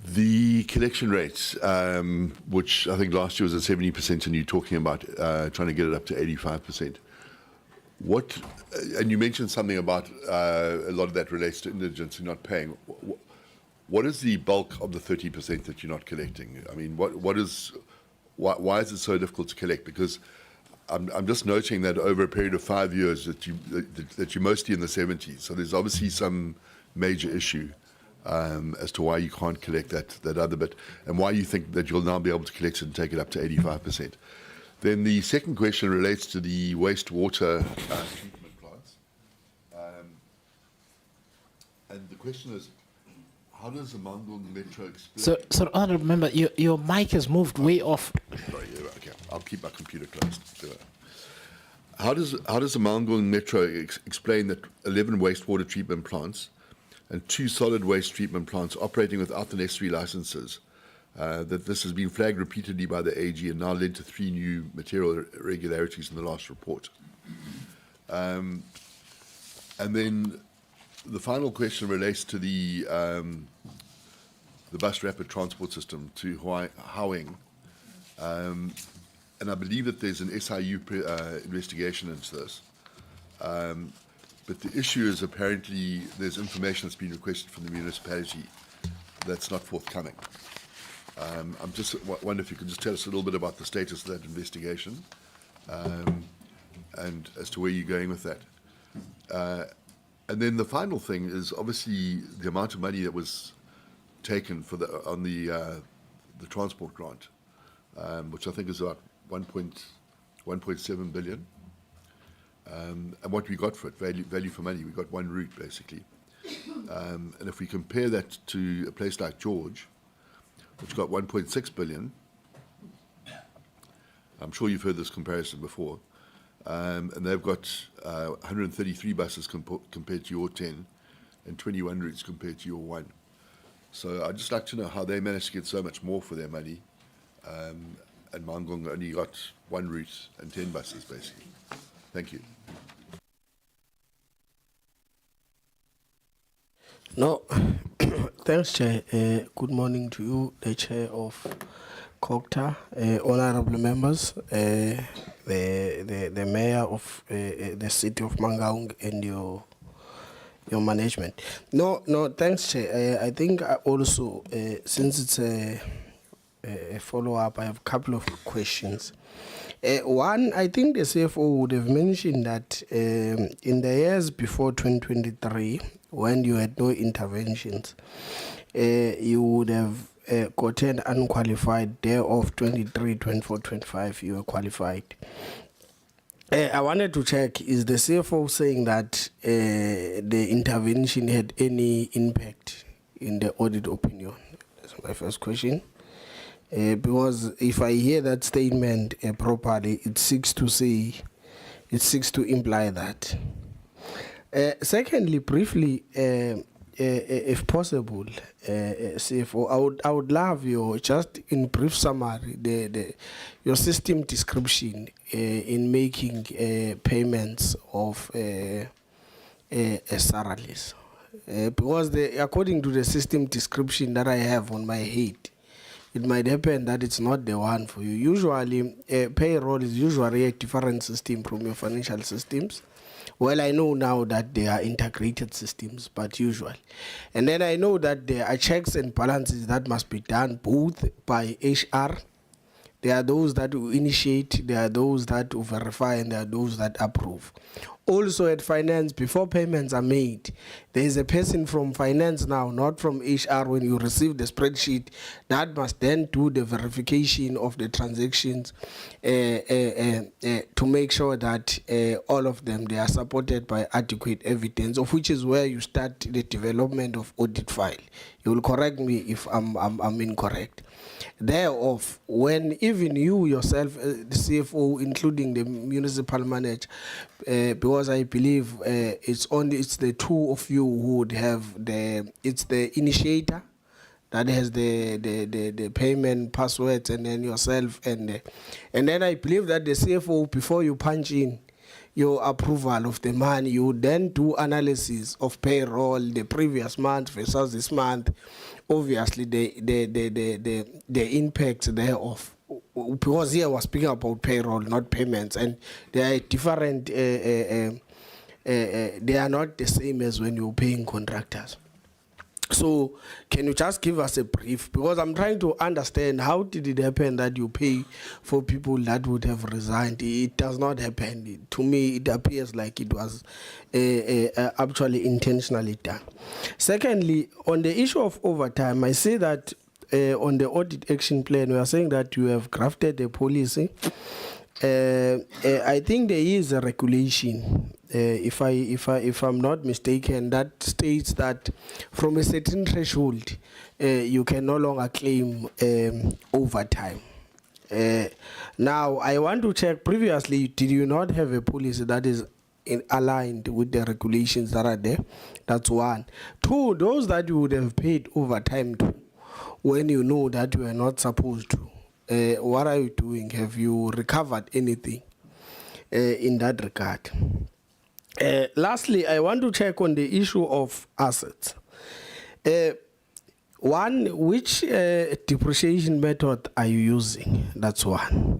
The collection rates, which I think last year was at 70%, and you're talking about trying to get it up to 85%. What, and you mentioned something about a lot of that relates to indigents who are not paying. What is the bulk of the 30% that you're not collecting? I mean, why is it so difficult to collect? Because I'm just noting that over a period of 5 years that you're mostly in the 70s. So there's obviously some major issue as to why you can't collect that other bit, and why you think that you'll now be able to collect it and take it up to 85%. Then the second question relates to the wastewater treatment plants. And the question is, how does the Mangaung Metro explain... So Honourable Member, your mic has moved way off. Sorry, okay, I'll keep my computer closed. How does the Mangaung Metro explain that 11 wastewater treatment plants and 2 solid waste treatment plants operating without the necessary licenses, that this has been flagged repeatedly by the AG and now led to 3 new material irregularities in the last report? And then the final question relates to the bus rapid transport system to Hawing. And I believe that there's an SIU investigation into this. But the issue is apparently there's information that's been requested from the municipality that's not forthcoming. I'm just wondering if you could just tell us a little bit about the status of that investigation and as to where you're going with that. And then the final thing is obviously the amount of money that was taken for on the transport grant, which I think is about 1.7 billion. And what we got for it, value for money, we got one route basically. And if we compare that to a place like George, which got 1.6 billion, I'm sure you've heard this comparison before, and they've got 133 buses compared to your 10, and 21 routes compared to your 1. So I'd just like to know how they managed to get so much more for their money, and Mangaung only got 1 route and 10 buses, basically. Thank you. No, thanks, Chair. Good morning to you, the Chair of COCTA, honorable members, the Mayor of the City of Mangaung, and your management. No, thanks, Chair. I think I also, since it's a follow-up, I have a couple of questions. One, I think the CFO would have mentioned that in the years before 2023, when you had no interventions, you would have gotten unqualified. Thereof 23, 24, 25, you were qualified. I wanted to check, is the CFO saying that the intervention had any impact in the audit opinion? That's my first question. Because if I hear that statement properly, it seeks to imply that. Secondly, briefly, if possible, CFO, I would love your, just in brief summary, your system description in making payments of salaries. Because according to the system description that I have on my head, it might happen that it's not the one for you. Usually, payroll is usually a different system from your financial systems. Well, I know now that they are integrated systems, but usually. And then I know that there are checks and balances that must be done both by HR. There are those that will initiate, there are those that will verify, and there are those that approve. Also at finance, before payments are made, there is a person from finance now, not from HR, when you receive the spreadsheet, that must then do the verification of the transactions to make sure that all of them, they are supported by adequate evidence, of which is where you start the development of audit file. You will correct me if I'm incorrect. Thereof, when even you yourself, the CFO, including the municipal manager, because I believe it's the two of you who would have it's the initiator that has the payment passwords, and then yourself, and then I believe that the CFO, before you punch in your approval of the money, you then do analysis of payroll the previous month versus this month. Obviously, the impact thereof, because here we're speaking about payroll, not payments, and they are different. They are not the same as when you're paying contractors. So can you just give us a brief? Because I'm trying to understand, how did it happen that you pay for people that would have resigned? It does not happen. To me, it appears like it was actually intentionally done. Secondly, on the issue of overtime, I see that on the audit action plan, we are saying that you have crafted a policy. I think there is a regulation, if I'm not mistaken, that states that from a certain threshold, you can no longer claim overtime. Now, I want to check, previously, did you not have a policy that is aligned with the regulations that are there? That's one. Two, those that you would have paid overtime to, when you know that you are not supposed to, what are you doing? Have you recovered anything in that regard? Lastly, I want to check on the issue of assets. One, which depreciation method are you using? That's one.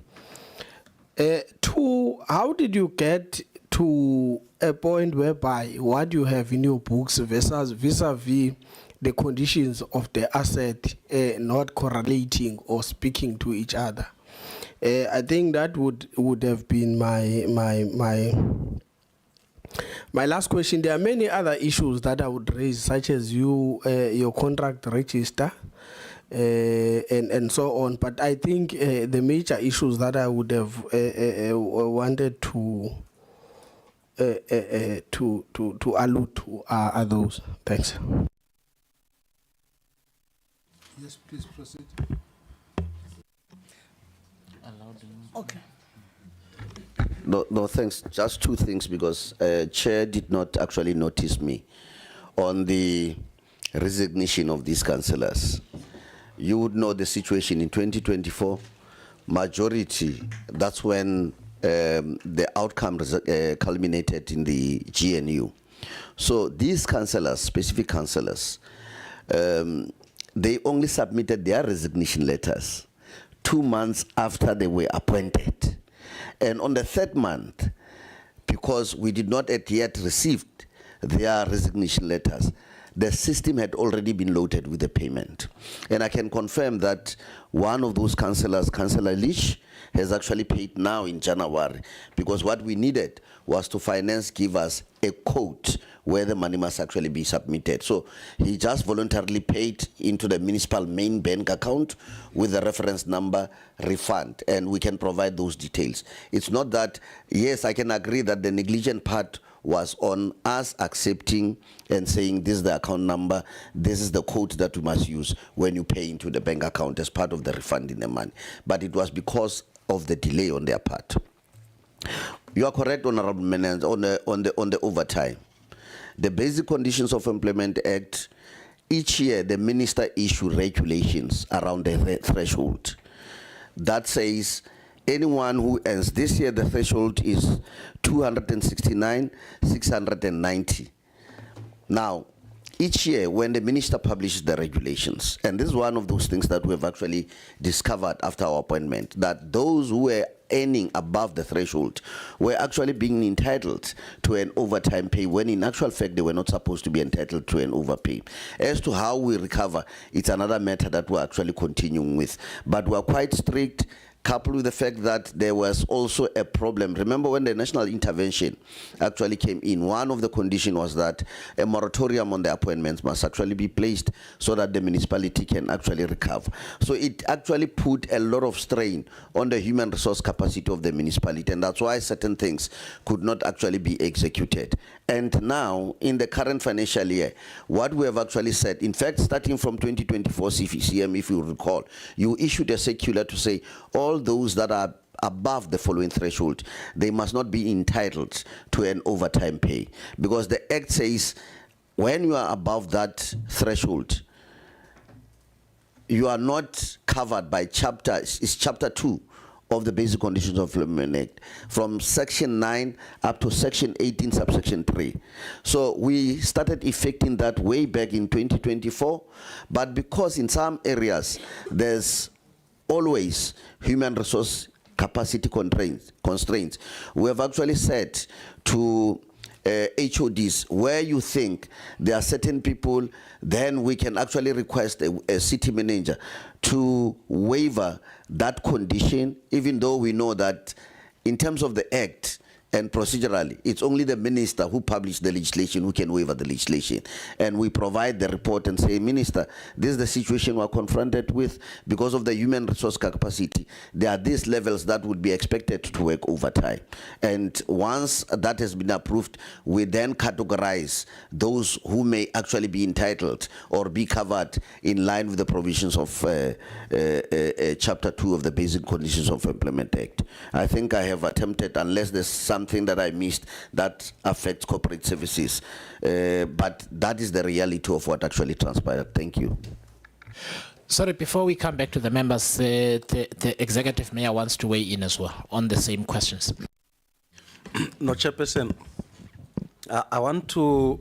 Two, how did you get to a point whereby what you have in your books vis-a-vis the conditions of the asset not correlating or speaking to each other? I think that would have been my last question. There are many other issues that I would raise, such as your contract register and so on. But I think the major issues that I would have wanted to allude to are those. Thanks. Yes, please proceed. Okay. No, thanks. Just two things, because Chair did not actually notice me on the resignation of these councillors. You would know the situation in 2024, majority, that's when the outcome culminated in the GNU. So these councillors, specific councillors, they only submitted their resignation letters 2 months after they were appointed. And on the third month, because we did not yet receive their resignation letters, the system had already been loaded with the payment. And I can confirm that one of those councillors, Councillor Leach, has actually paid now in January, because what we needed was to finance give us a code where the money must actually be submitted. So he just voluntarily paid into the municipal main bank account with the reference number refund, and we can provide those details. It's not that, yes, I can agree that the negligent part was on us accepting and saying this is the account number, this is the code that we must use when you pay into the bank account as part of the refunding the money. But it was because of the delay on their part. You are correct, Honorable Menens, on the overtime. The Basic Conditions of Employment Act, each year the minister issue regulations around the threshold. That says anyone who earns, this year the threshold is 269,690. Now, each year when the minister publishes the regulations, and this is one of those things that we have actually discovered after our appointment, that those who were earning above the threshold were actually being entitled to an overtime pay, when in actual fact they were not supposed to be entitled to an overpay. As to how we recover, it's another matter that we're actually continuing with. But we're quite strict, coupled with the fact that there was also a problem. Remember when the national intervention actually came in, one of the conditions was that a moratorium on the appointments must actually be placed so that the municipality can actually recover. So it actually put a lot of strain on the human resource capacity of the municipality, and that's why certain things could not actually be executed. And now, in the current financial year, what we have actually said, in fact, starting from 2024 CM, if you recall, you issued a circular to say all those that are above the following threshold, they must not be entitled to an overtime pay, because the Act says when you are above that threshold, you are not covered by chapter 2 of the Basic Conditions of Employment Act, from section 9 up to section 18 subsection 3. So we started effecting that way back in 2024, but because in some areas there's always human resource capacity constraints, we have actually said to HODs, where you think there are certain people, then we can actually request a city manager to waiver that condition, even though we know that in terms of the Act and procedurally, it's only the minister who published the legislation who can waiver the legislation. And we provide the report and say, Minister, this is the situation we're confronted with because of the human resource capacity. There are these levels that would be expected to work overtime. And once that has been approved, we then categorize those who may actually be entitled or be covered in line with the provisions of Chapter 2 of the Basic Conditions of Employment Act. I think I have attempted, unless there's something that I missed that affects corporate services. But that is the reality of what actually transpired. Thank you. Sorry, before we come back to the members, the executive mayor wants to weigh in as well on the same questions. No, Chairperson, I want to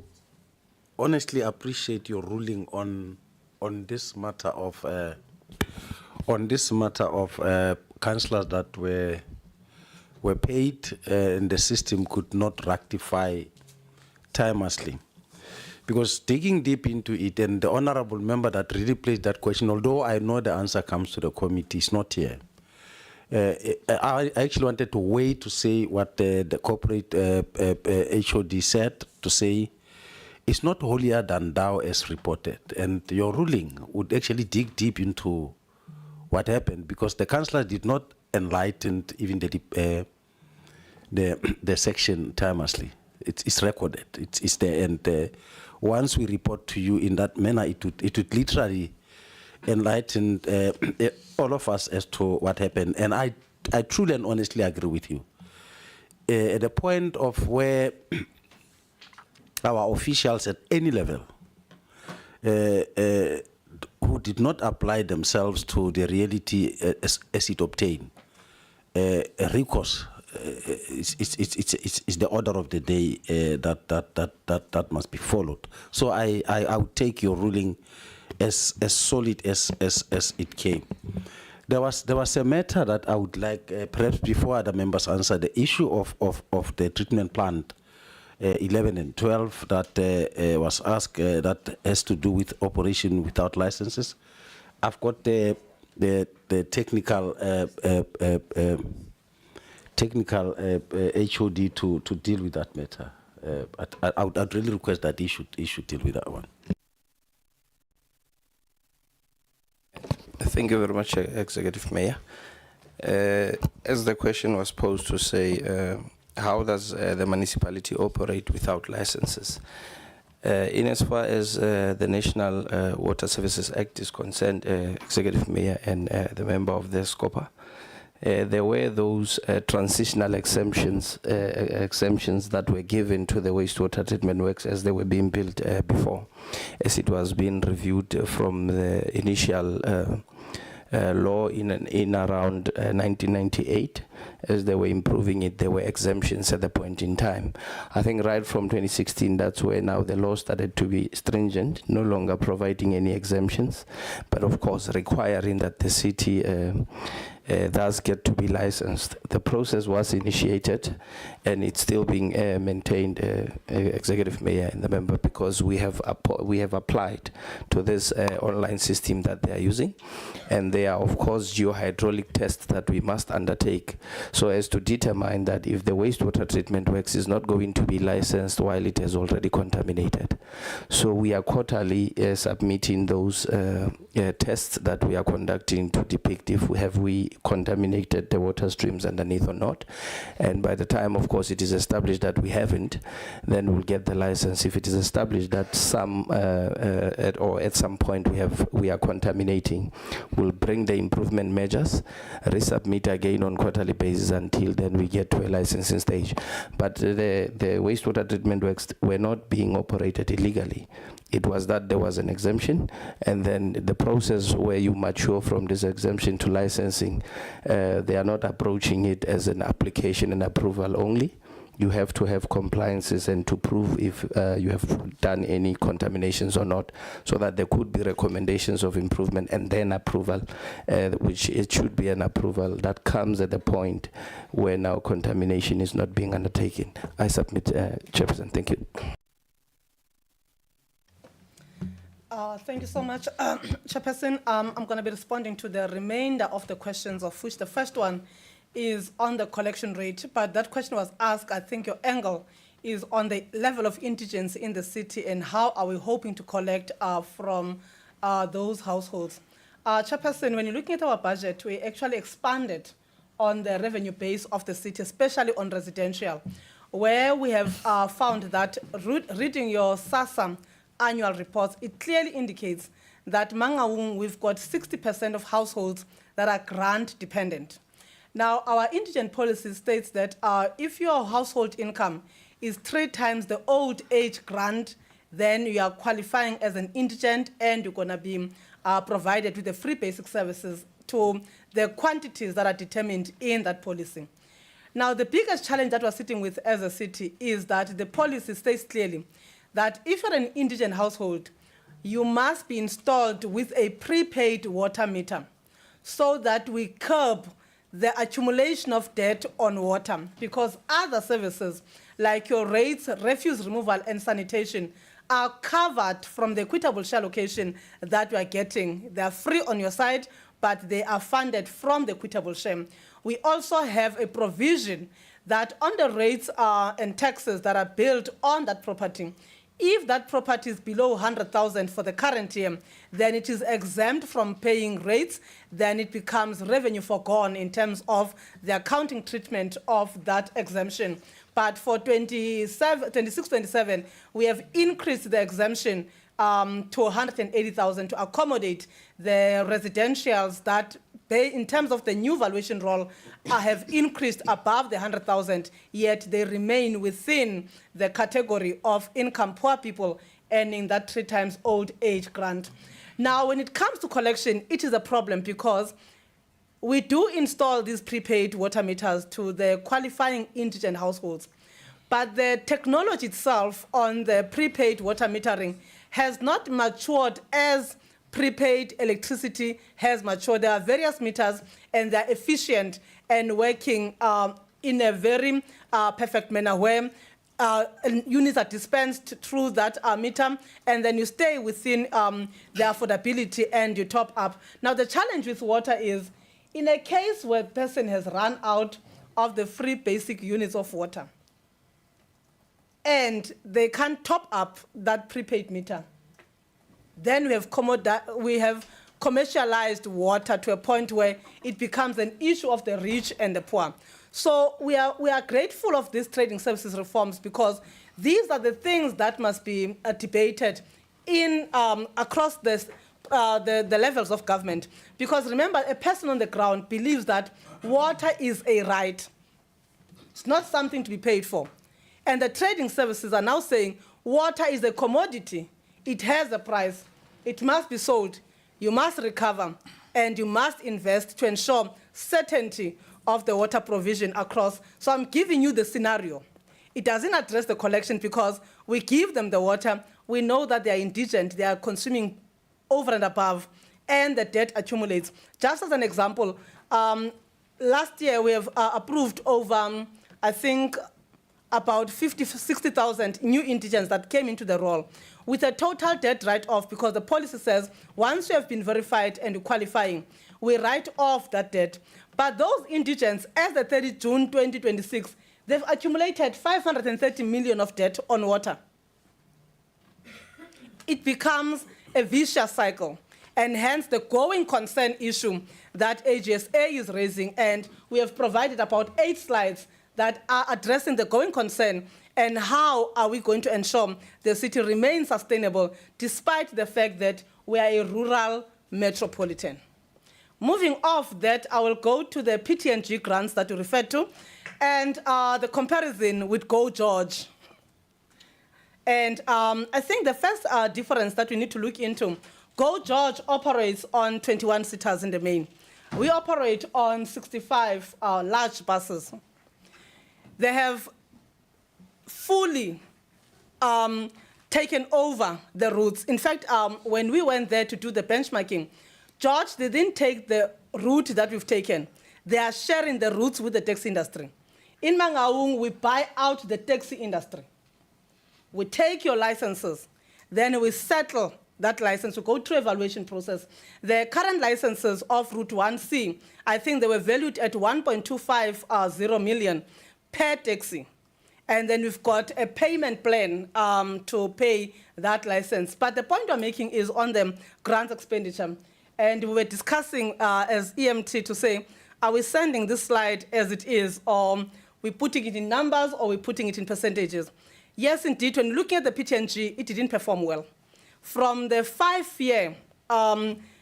honestly appreciate your ruling on this matter of councillors that were paid and the system could not rectify timelessly. Because digging deep into it, and the honorable member that really placed that question, although I know the answer comes to the committee, is not here. I actually wanted to wait to say what the corporate HOD said, to say it's not holier than thou as reported. And your ruling would actually dig deep into what happened, because the councillor did not enlighten even the section timelessly. It's recorded. It's there, and once we report to you in that manner, it would literally enlighten all of us as to what happened. And I truly and honestly agree with you. at the point of where our officials at any level who did not apply themselves to the reality as it obtained, recourse is the order of the day that must be followed. So I would take your ruling as solid as it came. There was a matter that I would like, perhaps before other members answer, the issue of the treatment plant 11 and 12 that was asked, that has to do with operation without licenses. I've got the technical HOD to deal with that matter. I'd really request that he should deal with that one. Thank you very much, Executive Mayor. As the question was posed to say, how does the municipality operate without licenses? In as far as the National Water Services Act is concerned, Executive Mayor and the member of the SCOPA, there were those transitional exemptions that were given to the wastewater treatment works as they were being built before, as it was being reviewed from the initial law in around 1998. As they were improving it, there were exemptions at the point in time. I think right from 2016, that's where now the law started to be stringent, no longer providing any exemptions, but of course requiring that the city does get to be licensed. The process was initiated and it's still being maintained, Executive Mayor and the member, because we have applied to this online system that they are using, and there are of course geohydraulic tests that we must undertake so as to determine that if the wastewater treatment works is not going to be licensed while it has already contaminated. So we are quarterly submitting those tests that we are conducting to depict if we contaminated the water streams underneath or not. And by the time, of course, it is established that we haven't, then we'll get the license. If it is established that at some point we are contaminating, we'll bring the improvement measures, resubmit again on quarterly basis until then we get to a licensing stage. But the wastewater treatment works were not being operated illegally. It was that there was an exemption, and then the process where you mature from this exemption to licensing, they are not approaching it as an application and approval only. You have to have compliances and to prove if you have done any contaminations or not, so that there could be recommendations of improvement and then approval, which it should be an approval that comes at the point where now contamination is not being undertaken. I submit, Chairperson. Thank you. Thank you so much, Chairperson. I'm going to be responding to the remainder of the questions, of which the first one is on the collection rate, but that question was asked, I think your angle is on the level of indigence in the city and how are we hoping to collect from those households. Chairperson, when you're looking at our budget, we actually expanded on the revenue base of the city, especially on residential, where we have found that reading your SASSA annual reports, it clearly indicates that Mangaung, we've got 60% of households that are grant dependent. Now, our indigent policy states that if your household income is 3 times the old age grant, then you are qualifying as an indigent and you're going to be provided with the free basic services to the quantities that are determined in that policy. Now, the biggest challenge that we're sitting with as a city is that the policy states clearly that if you're an indigent household, you must be installed with a prepaid water meter so that we curb the accumulation of debt on water, because other services like your rates, refuse removal and sanitation are covered from the equitable share allocation that we are getting. They are free on your side, but they are funded from the equitable share. We also have a provision that on the rates and taxes that are billed on that property, if that property is below 100,000 for the current year, then it is exempt from paying rates, then it becomes revenue forgone in terms of the accounting treatment of that exemption. But for 26-27, we have increased the exemption to 180,000 to accommodate the residentials that they, in terms of the new valuation roll, have increased above the 100,000, yet they remain within the category of income poor people earning that 3 times old age grant. Now, when it comes to collection, it is a problem because we do install these prepaid water meters to the qualifying indigent households, but the technology itself on the prepaid water metering has not matured as prepaid electricity has matured. There are various meters and they're efficient and working in a very perfect manner where units are dispensed through that meter, and then you stay within the affordability and you top up. Now, the challenge with water is, in a case where a person has run out of the free basic units of water, and they can't top up that prepaid meter, then we have commercialized water to a point where it becomes an issue of the rich and the poor. So we are grateful of these trading services reforms because these are the things that must be debated in across the levels of government. Because remember, a person on the ground believes that water is a right. It's not something to be paid for. And the trading services are now saying water is a commodity. It has a price. It must be sold. You must recover. And you must invest to ensure certainty of the water provision across. So I'm giving you the scenario. It doesn't address the collection because we give them the water. We know that they are indigent. They are consuming over and above, and the debt accumulates. Just as an example, last year we have approved over, I think, about 60,000 new indigents that came into the roll with a total debt write-off because the policy says once you have been verified and qualifying, we write off that debt. But those indigents, as the 30 June 2026, they've accumulated 530 million of debt on water. It becomes a vicious cycle, and hence the going concern issue that AGSA is raising, and we have provided about 8 slides that are addressing the going concern and how are we going to ensure the city remains sustainable despite the fact that we are a rural metropolitan. Moving off that, I will go to the PTNG grants that you referred to and the comparison with Go George. And I think the first difference that we need to look into, Go George operates on 21 seaters in the main. We operate on 65 large buses. They have fully taken over the routes. In fact, when we went there to do the benchmarking, George, they didn't take the route that we've taken. They are sharing the routes with the taxi industry. In Mangaung, we buy out the taxi industry. We take your licenses, then we settle that license. We go through evaluation process. The current licenses of Route 1C, I think they were valued at 1.250 million per taxi. And then we've got a payment plan to pay that license. But the point I'm making is on the grant expenditure. And we were discussing as EMT to say, are we sending this slide as it is, or we're putting it in numbers, or we're putting it in percentages? Yes, indeed, when looking at the PTNG, it didn't perform well. From the 5-year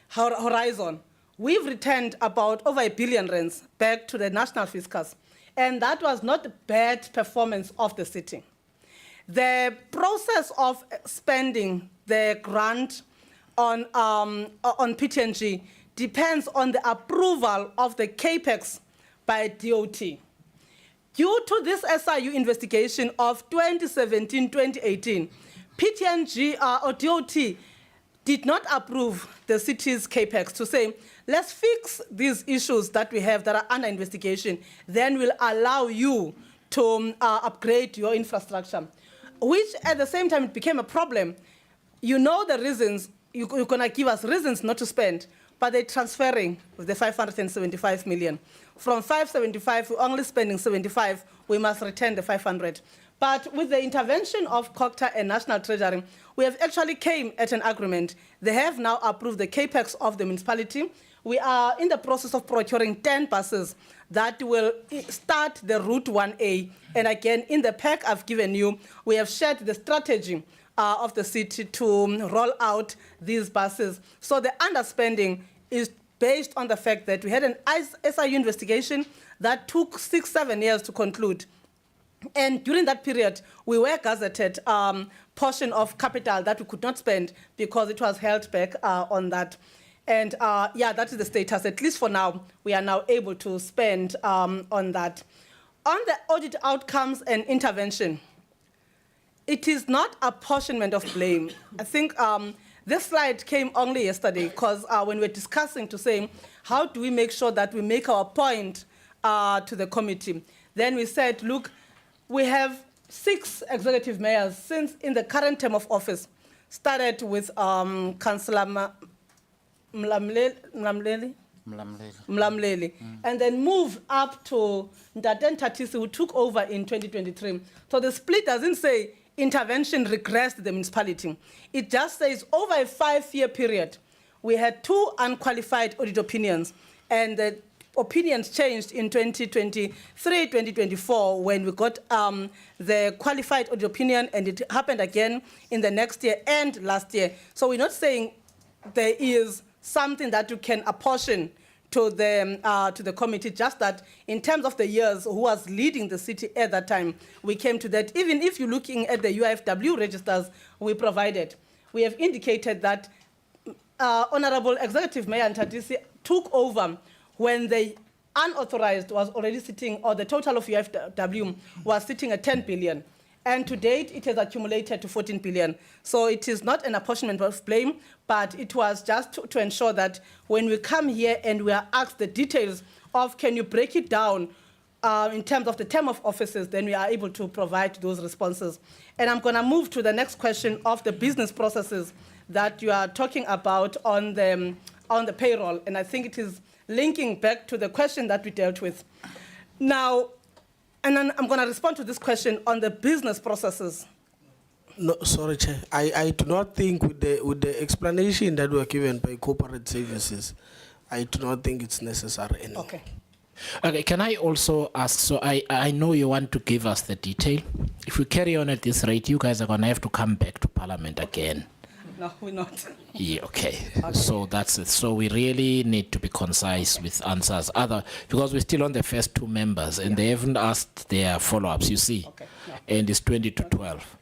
horizon, we've returned about over R1 billion back to the national fiscus. And that was not a bad performance of the city. The process of spending the grant on PTNG depends on the approval of the CAPEX by DOT. Due to this SIU investigation of 2017-2018, PTNG or DOT did not approve the city's CAPEX to say, let's fix these issues that we have that are under investigation, then we'll allow you to upgrade your infrastructure, which at the same time it became a problem. You know the reasons, you're gonna give us reasons not to spend, but they're transferring the 575 million. From 575, we're only spending 75, we must return the 500. But with the intervention of COCTA and National Treasury, we have actually came at an agreement. They have now approved the CAPEX of the municipality. We are in the process of procuring 10 buses that will start the Route 1A. And again, in the pack I've given you, we have shared the strategy of the city to roll out these buses. So the underspending is based on the fact that we had an SIU investigation that took 6-7 years to conclude. And during that period, we were gazetted portion of capital that we could not spend because it was held back on that. And yeah, that is the status. At least for now, we are now able to spend on that. On the audit outcomes and intervention, it is not apportionment of blame. I think this slide came only yesterday because when we were discussing to say, how do we make sure that we make our point to the committee? Then we said, look, we have 6 executive mayors since in the current term of office, started with Councillor Mlamleli, and then moved up to Ndaten Tatisi, who took over in 2023. So the split doesn't say intervention regressed the municipality. It just says over a 5-year period, we had 2 unqualified audit opinions, and the opinions changed in 2023, 2024, when we got the qualified audit opinion, and it happened again in the next year and last year. So we're not saying there is something that you can apportion to the committee, just that in terms of the years who was leading the city at that time, we came to that. Even if you're looking at the UIFW registers we provided, we have indicated that Honorable Executive Mayor Ntatisi took over when the unauthorized was already sitting, or the total of UFW was sitting at 10 billion. And to date, it has accumulated to 14 billion. So it is not an apportionment of blame, but it was just to ensure that when we come here and we are asked the details of, can you break it down in terms of the term of offices, then we are able to provide those responses. And I'm gonna move to the next question of the business processes that you are talking about on the payroll. And I think it is linking back to the question that we dealt with. Now, and then I'm going to respond to this question on the business processes. No, sorry, Chair. I do not think with the explanation that were given by corporate services, I do not think it's necessary anymore. Okay. Okay, can I also ask, so I know you want to give us the detail. If we carry on at this rate, you guys are going to have to come back to Parliament again. No, we're not. Yeah, okay. So that's it. So we really need to be concise with answers. Because we're still on the first 2 members, and they haven't asked their follow-ups, you see. Okay. No. And it's 20 to 12.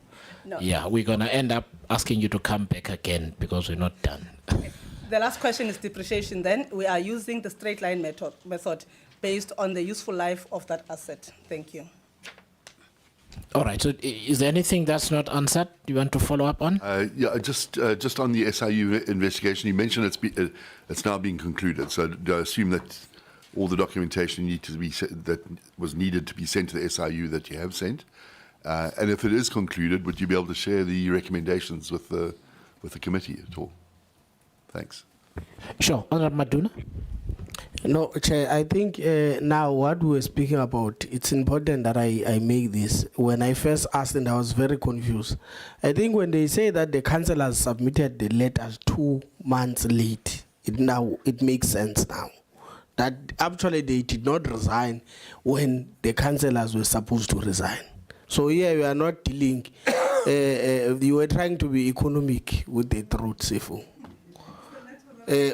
No. Yeah, we're going to end up asking you to come back again because we're not done. Okay. The last question is depreciation. Then we are using the straight line method based on the useful life of that asset. Thank you. All right, so is there anything that's not answered you want to follow up on? Yeah, just on the SIU investigation, you mentioned it's now being concluded. So do I assume that all the documentation that was needed to be sent to the SIU that you have sent? And if it is concluded, would you be able to share the recommendations with the committee at all? Thanks. Sure, Honorable Maduna. No, Chair, I think now what we were speaking about, it's important that I make this. When I first asked, and I was very confused. I think when they say that the councillors submitted the letters 2 months late, it makes sense now. That actually they did not resign when the councillors were supposed to resign. So here we are not dealing, you were trying to be economic with the truth, Sefu.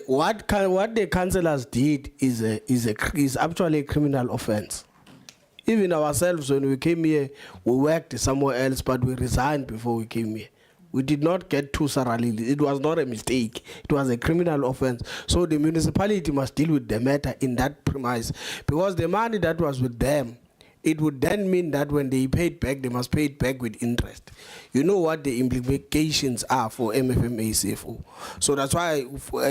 What the councillors did is actually a criminal offense. Even ourselves, when we came here, we worked somewhere else, but we resigned before we came here. We did not get 2 salary. It was not a mistake. It was a criminal offense. So the municipality must deal with the matter in that premise, because the money that was with them, it would then mean that when they pay it back, they must pay it back with interest. You know what the implications are for MFMA CFO. So that's why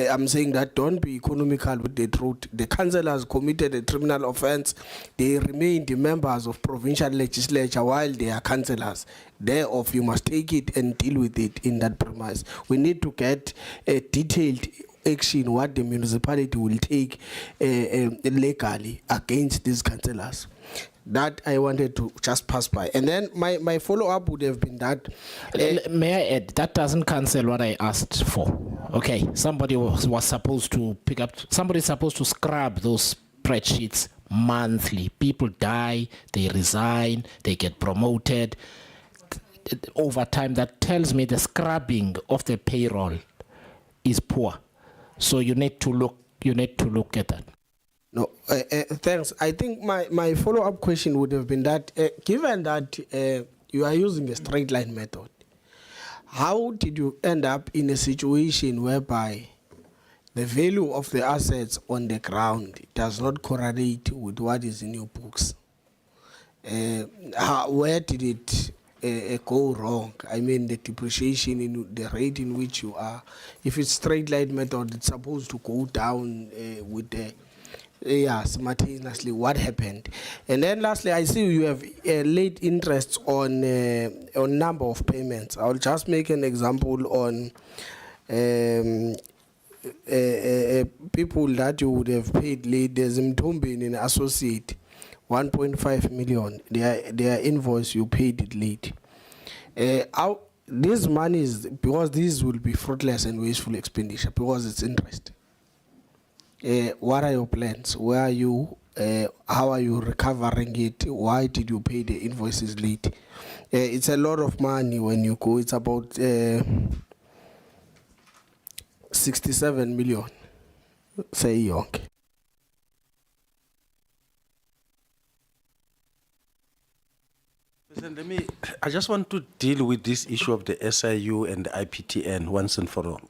I'm saying that don't be economical with the truth. The councillors committed a criminal offense. They remained the members of provincial legislature while they are councillors. Thereof, you must take it and deal with it in that premise. We need to get a detailed action what the municipality will take legally against these councillors. That I wanted to just pass by. And then my follow-up would have been that... May I add, that doesn't cancel what I asked for. Okay, somebody was supposed to pick up... Somebody's supposed to scrub those spreadsheets monthly. People die, they resign, they get promoted. Over time, that tells me the scrubbing of the payroll is poor. So you need to look you need to look at that. No, thanks. I think my follow-up question would have been that, given that you are using a straight line method, how did you end up in a situation whereby the value of the assets on the ground does not correlate with what is in your books? Where did it go wrong? I mean, the depreciation in the rate in which you are. If it's straight line method, it's supposed to go down with the simultaneously. What happened? And then lastly, I see you have late interest on number of payments. I'll just make an example on people that you would have paid late. There's Mtombi in associate, 1.5 million. Their invoice, you paid it late. This money is, because this will be fruitless and wasteful expenditure because it's interest. What are your plans? Where are you? How are you recovering it? Why did you pay the invoices late? It's a lot of money when you go. It's about 67 million. Say young. Listen, I just want to deal with this issue of the SIU and the IPTN once and for all.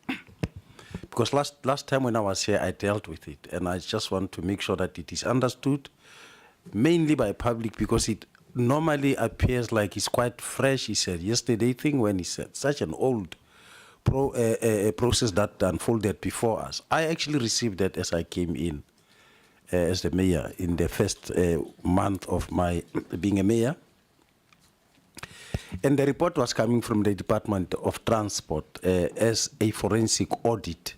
Because last time when I was here, I dealt with it, and I just want to make sure that it is understood, mainly by public, because it normally appears like it's quite fresh. He said yesterday thing when he said such an old process that unfolded before us. I actually received that as I came in as the mayor in the first month of my being a mayor. And the report was coming from the Department of Transport as a forensic audit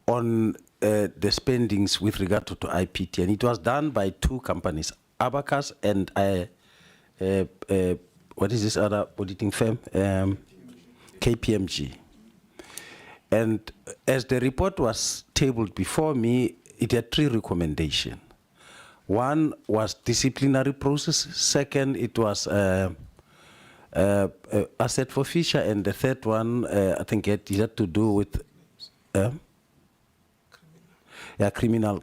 on the spendings with regard to IPT. And it was done by two companies, Abacus and what is this other auditing firm? KPMG. And as the report was tabled before me, it had three recommendations. One was disciplinary process. Second, it was asset forfeiture, and the third one, I think it had to do with criminal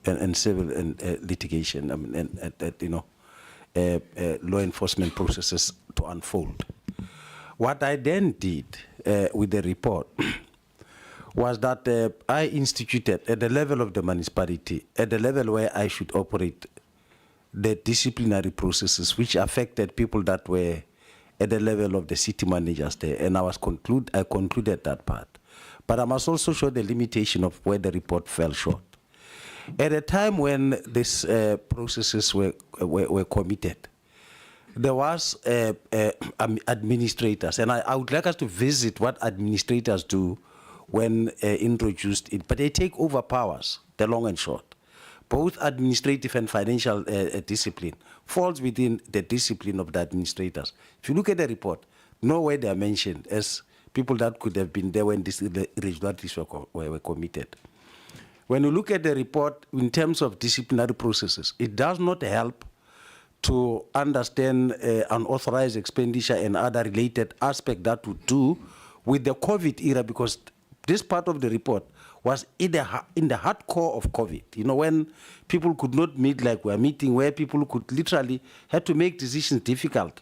and civil and litigation. I mean, law enforcement processes to unfold. What I then did with the report was that I instituted at the level of the municipality, at the level where I should operate, the disciplinary processes which affected people that were at the level of the city managers there, and I concluded that part. But I must also show the limitation of where the report fell short. At a time when these processes were committed, there was administrators, and I would like us to visit what administrators do when introduced it, but they take over powers, the long and short. Both administrative and financial discipline falls within the discipline of the administrators. If you look at the report, nowhere they are mentioned as people that could have been there when these irregularities were committed. When you look at the report in terms of disciplinary processes, it does not help to understand unauthorized expenditure and other related aspects that would do with the COVID era, because this part of the report was in the hardcore of COVID. You know, when people could not meet like we're meeting, where people could literally had to make decisions difficult.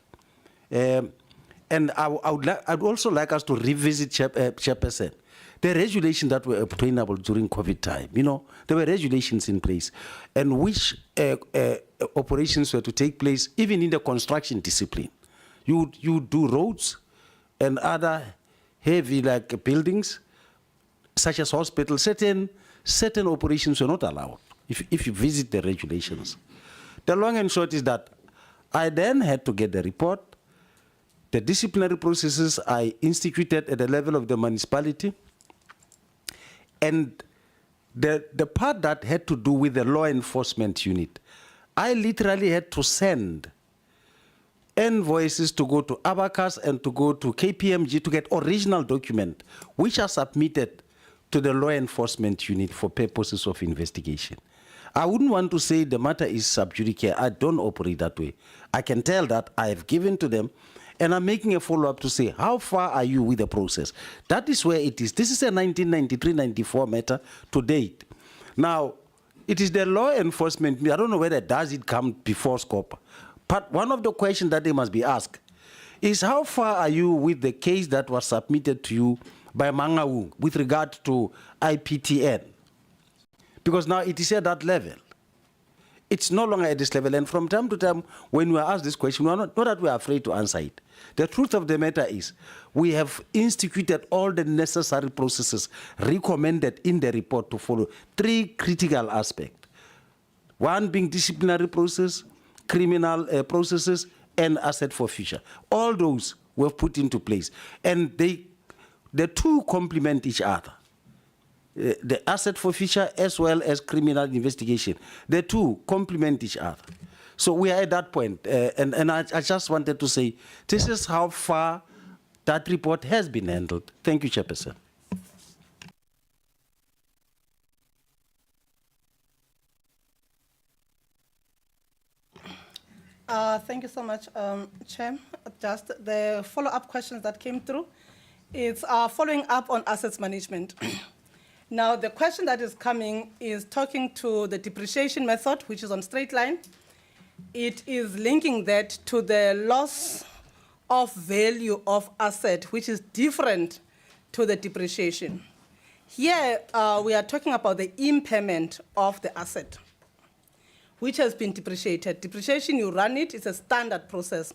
And I'd also like us to revisit Chairperson, the regulations that were obtainable during COVID time. You know, there were regulations in place, and which operations were to take place even in the construction discipline. You do roads and other heavy like buildings, such as hospitals. Certain operations were not allowed if you visit the regulations. The long and short is that I then had to get the report. The disciplinary processes I instituted at the level of the municipality, and the part that had to do with the law enforcement unit, I literally had to send invoices to go to Abacus and to go to KPMG to get original document, which are submitted to the law enforcement unit for purposes of investigation. I wouldn't want to say the matter is sub judice. I don't operate that way. I can tell that I have given to them, And I'm making a follow-up to say, how far are you with the process? That is where it is. This is a 1993-94 matter to date. Now, it is the law enforcement. I don't know whether does it come before SCOPA. But one of the questions that they must be asked is how far are you with the case that was submitted to you by Mangaung with regard to IPTN? Because now it is at that level. It's no longer at this level. And from time to time, when we are asked this question, we are not that we are afraid to answer it. The truth of the matter is we have instituted all the necessary processes recommended in the report to follow 3 critical aspects. One being disciplinary process, criminal processes, and asset forfeiture. All those were put into place. And the 2 complement each other. The asset forfeiture as well as criminal investigation. The 2 complement each other. So we are at that point. And I just wanted to say, this is how far that report has been handled. Thank you, Chairperson. Thank you so much, Chair. Just the follow-up questions that came through. It's following up on assets management. Now, the question that is coming is talking to the depreciation method, which is on straight line. It is linking that to the loss of value of asset, which is different to the depreciation. Here, we are talking about the impairment of the asset, which has been depreciated. Depreciation, you run it, it's a standard process.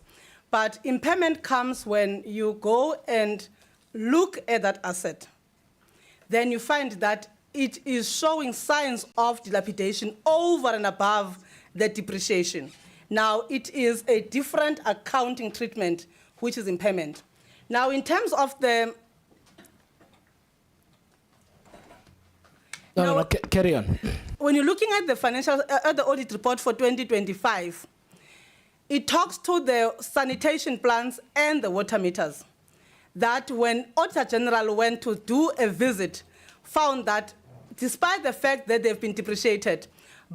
But impairment comes when you go and look at that asset. Then you find that it is showing signs of dilapidation over and above the depreciation. Now, it is a different accounting treatment, which is impairment. Now, in terms of the... No, carry on. When you're looking at the financial, at the audit report for 2025, it talks to the sanitation plants and the water meters. That when Auditor General went to do a visit, found that despite the fact that they've been depreciated,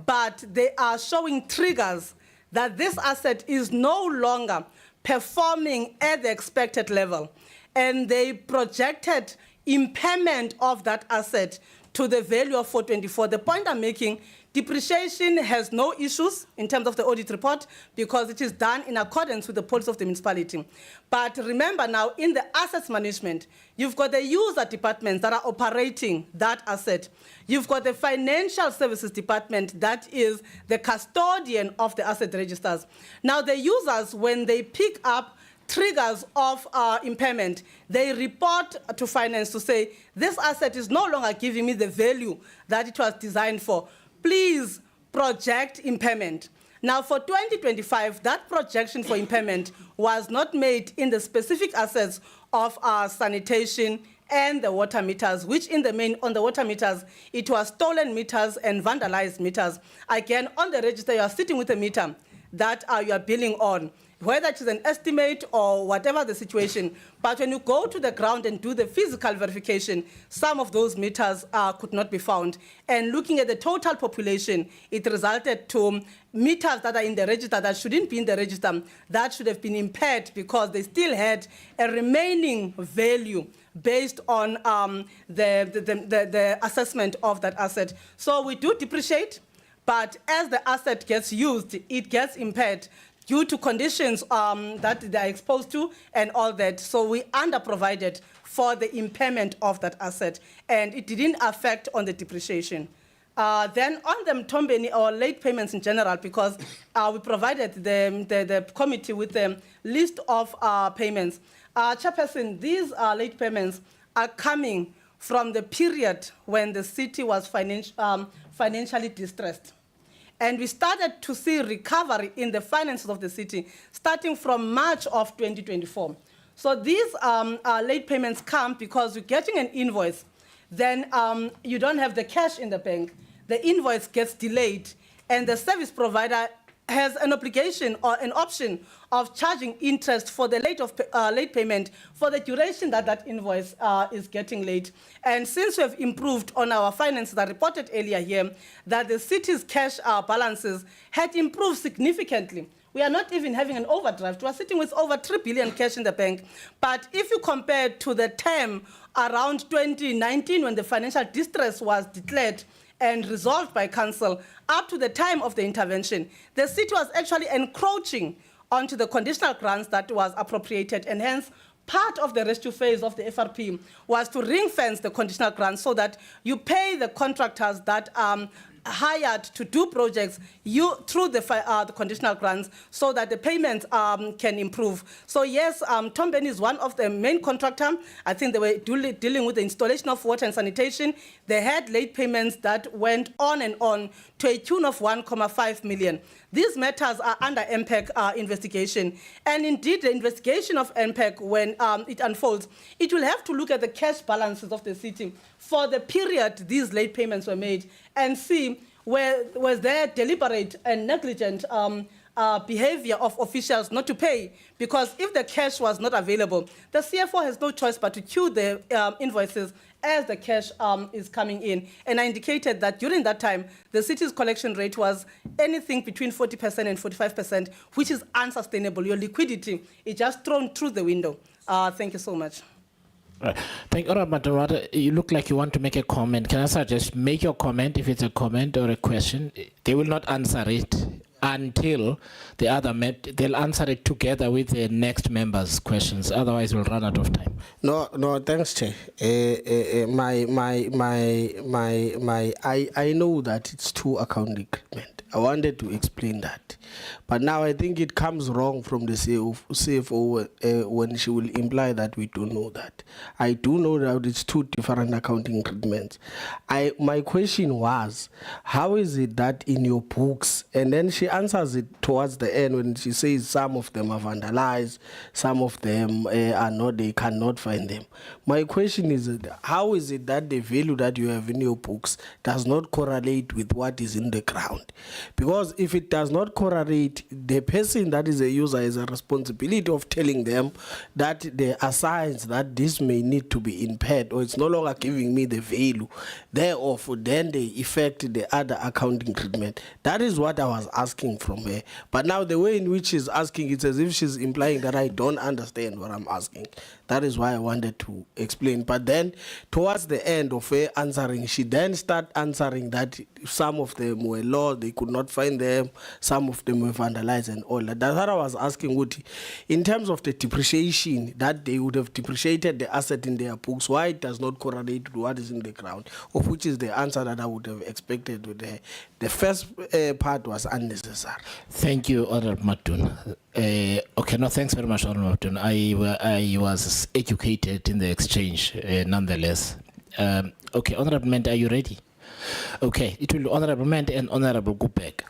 but they are showing triggers that this asset is no longer performing at the expected level. And they projected impairment of that asset to the value of 424. The point I'm making, depreciation has no issues in terms of the audit report because it is done in accordance with the policy of the municipality. But remember now, in the assets management, you've got the user departments that are operating that asset. You've got the financial services department that is the custodian of the asset registers. Now the users, when they pick up triggers of impairment, they report to finance to say, this asset is no longer giving me the value that it was designed for. Please project impairment. Now for 2025, that projection for impairment was not made in the specific assets of sanitation and the water meters, which in the main, on the water meters, it was stolen meters and vandalized meters. Again, on the register, you are sitting with a meter that you are billing on, whether it is an estimate or whatever the situation. But when you go to the ground and do the physical verification, some of those meters could not be found. And looking at the total population, it resulted to meters that are in the register that shouldn't be in the register, that should have been impaired because they still had a remaining value based on the assessment of that asset. So we do depreciate, but as the asset gets used, it gets impaired due to conditions that they are exposed to and all that. So we underprovided for the impairment of that asset, and it didn't affect on the depreciation. Then on the Mtombeni, or late payments in general, because we provided the committee with a list of payments. Chairperson, these late payments are coming from the period when the city was financially distressed. And we started to see recovery in the finances of the city starting from March of 2024. So these late payments come because you're getting an invoice, then you don't have the cash in the bank, the invoice gets delayed, and the service provider has an obligation or an option of charging interest for the late payment for the duration that that invoice is getting late. And since we have improved on our finances, I reported earlier here that the city's cash balances had improved significantly We are not even having an overdraft. We are sitting with over 3 billion cash in the bank. But if you compare to the term around 2019 when the financial distress was declared and resolved by council, up to the time of the intervention, the city was actually encroaching onto the conditional grants that was appropriated, and hence part of the rescue phase of the FRP was to ring fence the conditional grants so that you pay the contractors that hired to do projects through the conditional grants so that the payments can improve. So yes, Tombeni is one of the main contractors. I think they were dealing with the installation of water and sanitation. They had late payments that went on and on to a tune of 1.5 million. These matters are under MPEC investigation. And indeed, the investigation of MPEC, when it unfolds, it will have to look at the cash balances of the city for the period these late payments were made and see was there deliberate and negligent behavior of officials not to pay, because if the cash was not available, the CFO has no choice but to queue the invoices as the cash is coming in. And I indicated that during that time, the city's collection rate was anything between 40% and 45%, which is unsustainable. Your liquidity is just thrown through the window. Thank you so much. Right. Thank you, Madam. You look like you want to make a comment. Can I suggest make your comment if it's a comment or a question? They will not answer it until the other they'll answer it together with the next member's questions. Otherwise, we'll run out of time. No, thanks, Chair. I know that it's two account agreement. I wanted to explain that. But now I think it comes wrong from the CFO when she will imply that we don't know that. I do know that it's two different accounting agreements. My question was, how is it that in your books, and then she answers it towards the end when she says some of them are vandalized, some of them are not, they cannot find them. My question is, how is it that the value that you have in your books does not correlate with what is in the ground? Because if it does not correlate, the person that is a user has a responsibility of telling them that there are signs that this may need to be impaired, or it's no longer giving me the value. Thereof, then they affect the other accounting treatment. That is what I was asking from her. But now the way in which she's asking, it's as if she's implying that I don't understand what I'm asking. That is why I wanted to explain. But then towards the end of her answering, she then started answering that some of them were lost, they could not find them, some of them were vandalized and all that. That's what I was asking, Uti. In terms of the depreciation, that they would have depreciated the asset in their books, why it does not correlate to what is in the ground, of which is the answer that I would have expected with her. The first part was unnecessary. Thank you, Honorable Matun. Okay, no, thanks very much, Honorable Matun. I was educated in the exchange, nonetheless. Okay, Honorable Ment, are you ready? Okay, it will be Honorable Ment and Honorable Gupek.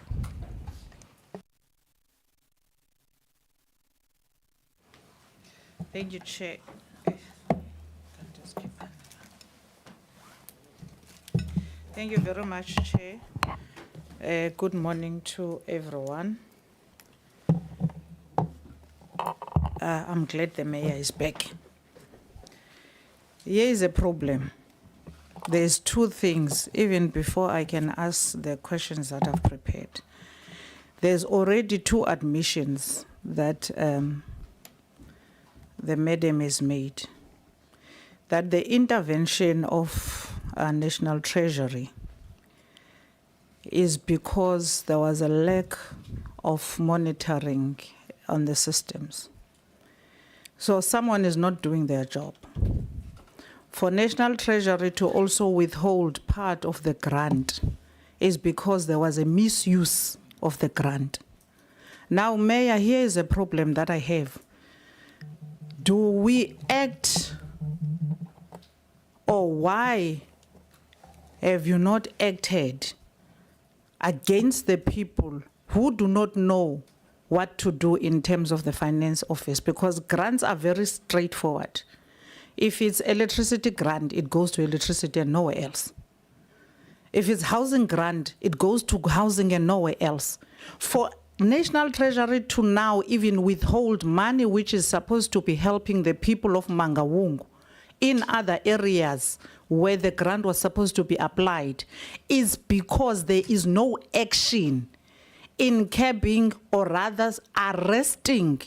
Thank you, Chair. Thank you very much, Chair. Good morning to everyone. I'm glad the mayor is back. Here is a problem. There's two things, even before I can ask the questions that I've prepared. There's already two admissions that the madam has made, that the intervention of our National Treasury is because there was a lack of monitoring on the systems. So someone is not doing their job. For National Treasury to also withhold part of the grant is because there was a misuse of the grant. Now, Mayor, here is a problem that I have. Do we act, or why have you not acted against the people who do not know what to do in terms of the finance office? Because grants are very straightforward. If it's electricity grant, it goes to electricity and nowhere else. If it's housing grant, it goes to housing and nowhere else. For National Treasury to now even withhold money which is supposed to be helping the people of Mangaung in other areas where the grant was supposed to be applied is because there is no action in curbing or rather arresting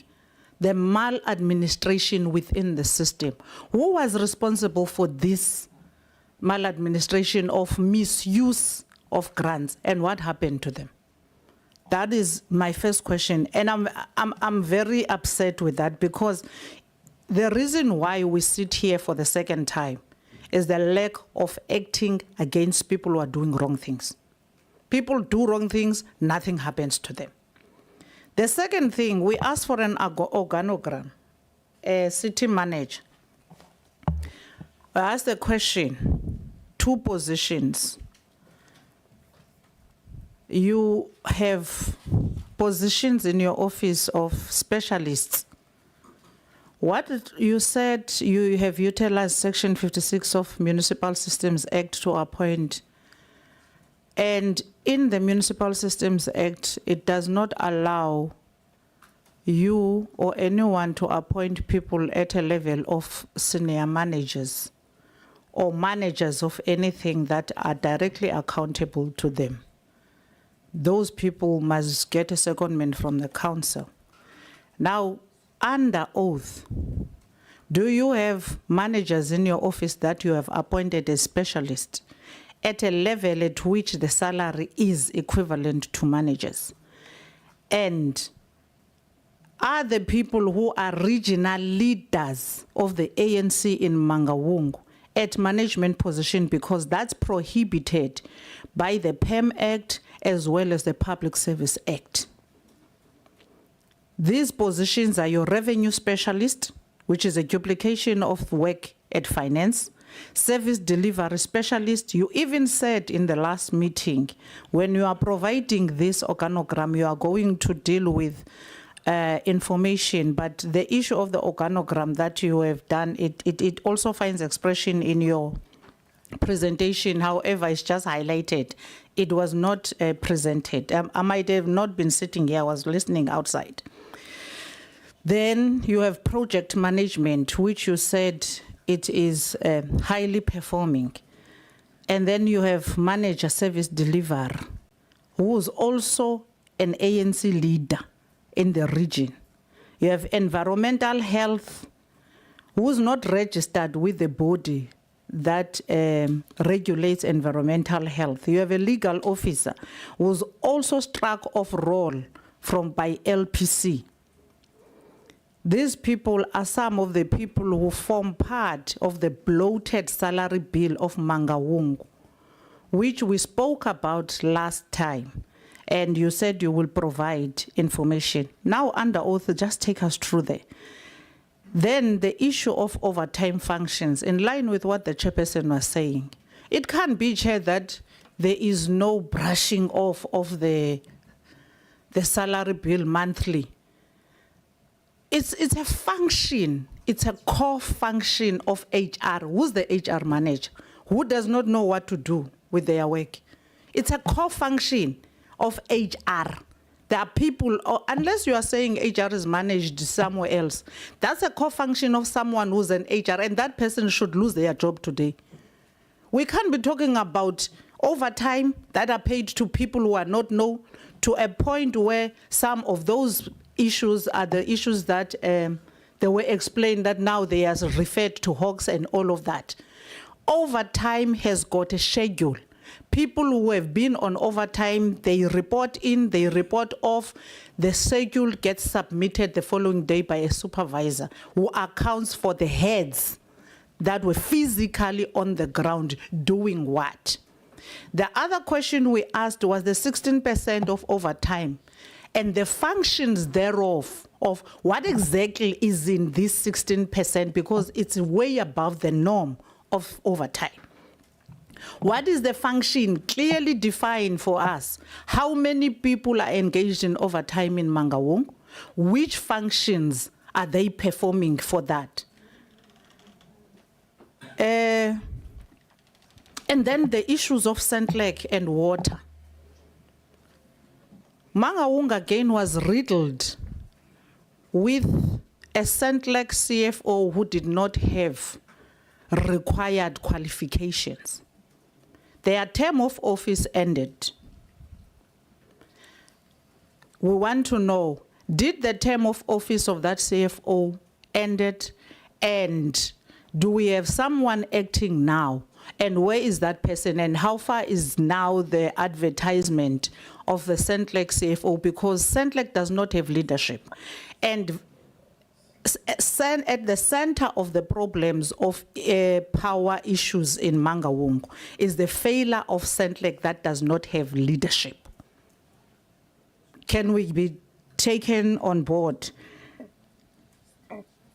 the maladministration within the system? Who was responsible for this maladministration of misuse of grants, and what happened to them? That is my first question, and I'm very upset with that, because the reason why we sit here for the second time is the lack of acting against people who are doing wrong things. People do wrong things, nothing happens to them. The second thing, we asked for an organogram, a city manager. I asked the question, 2 positions. You have positions in your office of specialists. What you said, you have utilized Section 56 of Municipal Systems Act to appoint. And in the Municipal Systems Act, it does not allow you or anyone to appoint people at a level of senior managers or managers of anything that are directly accountable to them. Those people must get a secondment from the council. Now, under oath, do you have managers in your office that you have appointed as specialists at a level at which the salary is equivalent to managers? And are the people who are regional leaders of the ANC in Mangaung at management position, because that's prohibited by the PEM Act as well as the Public Service Act? These positions are your revenue specialist, which is a duplication of work at finance, service delivery specialist. You even said in the last meeting, when you are providing this organogram, you are going to deal with information, but the issue of the organogram that you have done, it also finds expression in your presentation. However, it's just highlighted. It was not presented. I might have not been sitting here, I was listening outside. Then you have project management, which you said it is highly performing. And then you have manager service delivery, who is also an ANC leader in the region. You have environmental health, who is not registered with the body that regulates environmental health. You have a legal officer who's also struck off role by LPC. These people are some of the people who form part of the bloated salary bill of Mangaung, which we spoke about last time, and you said you will provide information. Now, under oath, just take us through there. Then the issue of overtime functions, in line with what the chairperson was saying. It can't be, Chair, that there is no brushing off of the salary bill monthly. It's a function, it's a core function of HR. Who's the HR manager? Who does not know what to do with their work? It's a core function of HR. There are people, unless you are saying HR is managed somewhere else, that's a core function of someone who's an HR, and that person should lose their job today. We can't be talking about overtime that are paid to people who are not known, to a point where some of those issues are the issues that they were explained that now they are referred to hawks and all of that. Overtime has got a schedule. People who have been on overtime, they report in, they report off. The schedule gets submitted the following day by a supervisor who accounts for the heads that were physically on the ground doing what. The other question we asked was the 16% of overtime and the functions thereof, of what exactly is in this 16%, because it's way above the norm of overtime. What is the function? Clearly defined for us. How many people are engaged in overtime in Mangaung? Which functions are they performing for that? And then the issues of St. Lake and water. Mangaung again was riddled with a St. Lake CFO who did not have required qualifications. Their term of office ended. we want to know, did the term of office of that CFO ended? And do we have someone acting now? And where is that person? And how far is now the advertisement of the Sentlek CFO? Because Sentlek does not have leadership. And at the center of the problems of power issues in Mangaung is the failure of Sentlek that does not have leadership. Can we be taken on board?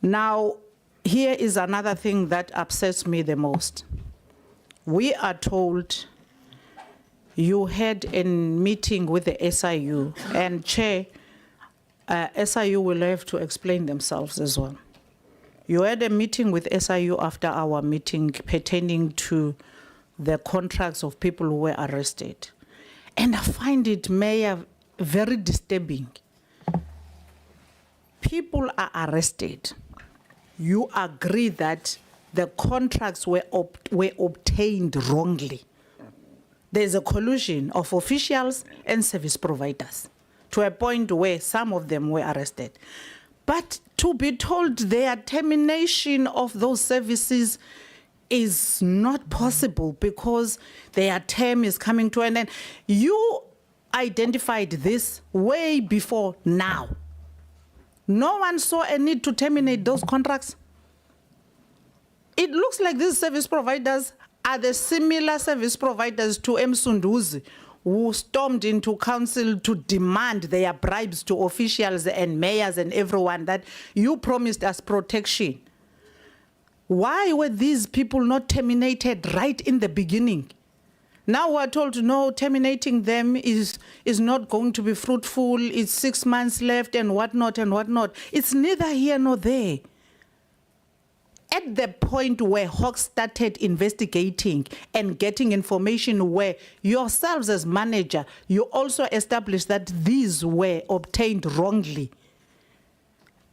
Now, here is another thing that upsets me the most. We are told you had a meeting with the SIU, and Chair, SIU will have to explain themselves as well. You had a meeting with SIU after our meeting pertaining to the contracts of people who were arrested. And I find it, Mayor, very disturbing. People are arrested. You agree that the contracts were obtained wrongly. There's a collusion of officials and service providers to a point where some of them were arrested. But to be told their termination of those services is not possible because their term is coming to an end. You identified this way before now. No one saw a need to terminate those contracts. It looks like these service providers are the similar service providers to Msunduzi, who stormed into council to demand their bribes to officials and mayors and everyone that you promised us protection. Why were these people not terminated right in the beginning? Now we're told, no, terminating them is not going to be fruitful, it's 6 months left and whatnot and whatnot. It's neither here nor there. At the point where Hawks started investigating and getting information where yourselves as manager, you also established that these were obtained wrongly.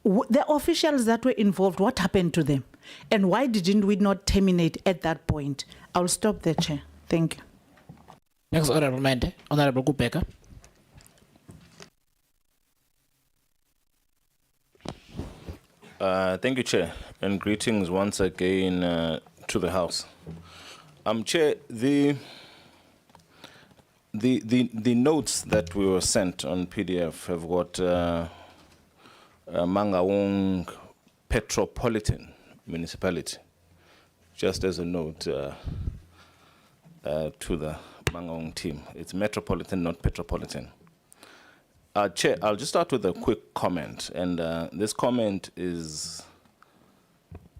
The officials that were involved, what happened to them? And why didn't we not terminate at that point? I'll stop there, Chair. Thank you. Next honorable member, Honorable Kubeka. Thank you, Chair, and greetings once again to the House. Chair, the notes that we were sent on PDF have got Mangaung Metropolitan Municipality, just as a note to the Mangaung team. It's Metropolitan, not Metropolitan. Chair, I'll just start with a quick comment, and this comment is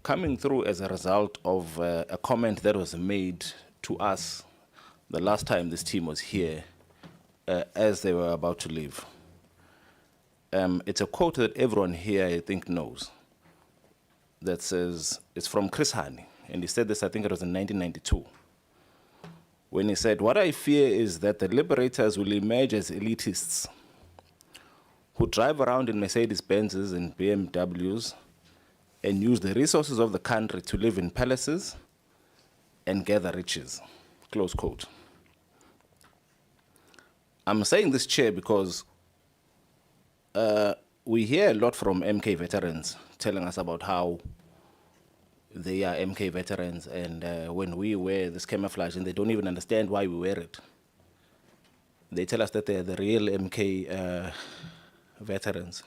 coming through as a result of a comment that was made to us the last time this team was here as they were about to leave. It's a quote that everyone here, I think, knows, that says, it's from Chris Hani, and he said this, I think it was in 1992, when he said, "What I fear is that the liberators will emerge as elitists who drive around in Mercedes-Benzes and BMWs and use the resources of the country to live in palaces and gather riches." Close quote. I'm saying this, Chair, because we hear a lot from MK veterans telling us about how they are MK veterans, and when we wear this camouflage, and they don't even understand why we wear it. They tell us that they're the real MK veterans.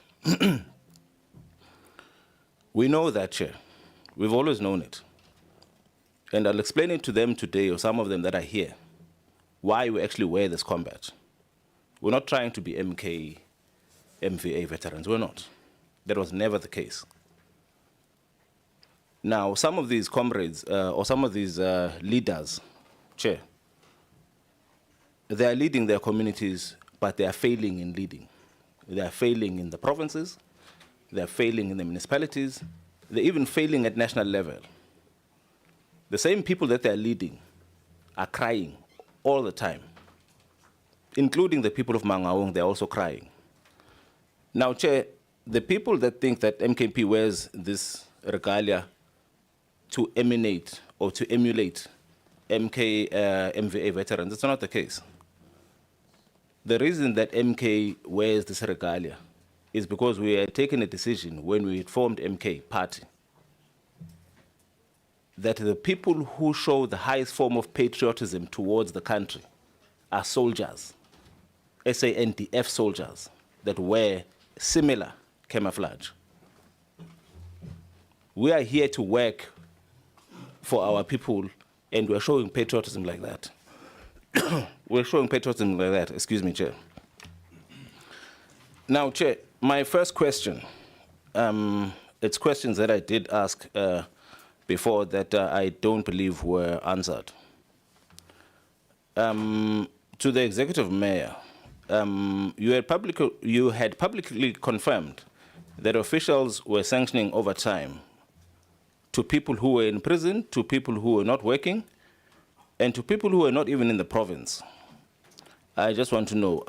We know that, Chair. We've always known it. And I'll explain it to them today, or some of them that are here, why we actually wear this combat. We're not trying to be MK, MVA veterans. We're not. That was never the case. Now, some of these comrades, or some of these leaders, Chair, they are leading their communities, but they are failing in leading. They are failing in the provinces, they are failing in the municipalities, they're even failing at national level. The same people that they're leading are crying all the time, including the people of Mangaung, they're also crying. Now, Chair, the people that think that MKP wears this regalia to emanate or to emulate MVA veterans, it's not the case. the reason that MK wears this regalia is because we had taken a decision when we formed MK party that the people who show the highest form of patriotism towards the country are soldiers, SANDF soldiers, that wear similar camouflage. We are here to work for our people, and we're showing patriotism like that. We're showing patriotism like that, excuse me, Chair. Now, Chair, my first question, it's questions that I did ask before that I don't believe were answered. To the executive mayor, you had publicly confirmed that officials were sanctioning overtime to people who were in prison, to people who were not working, and to people who were not even in the province. I just want to know,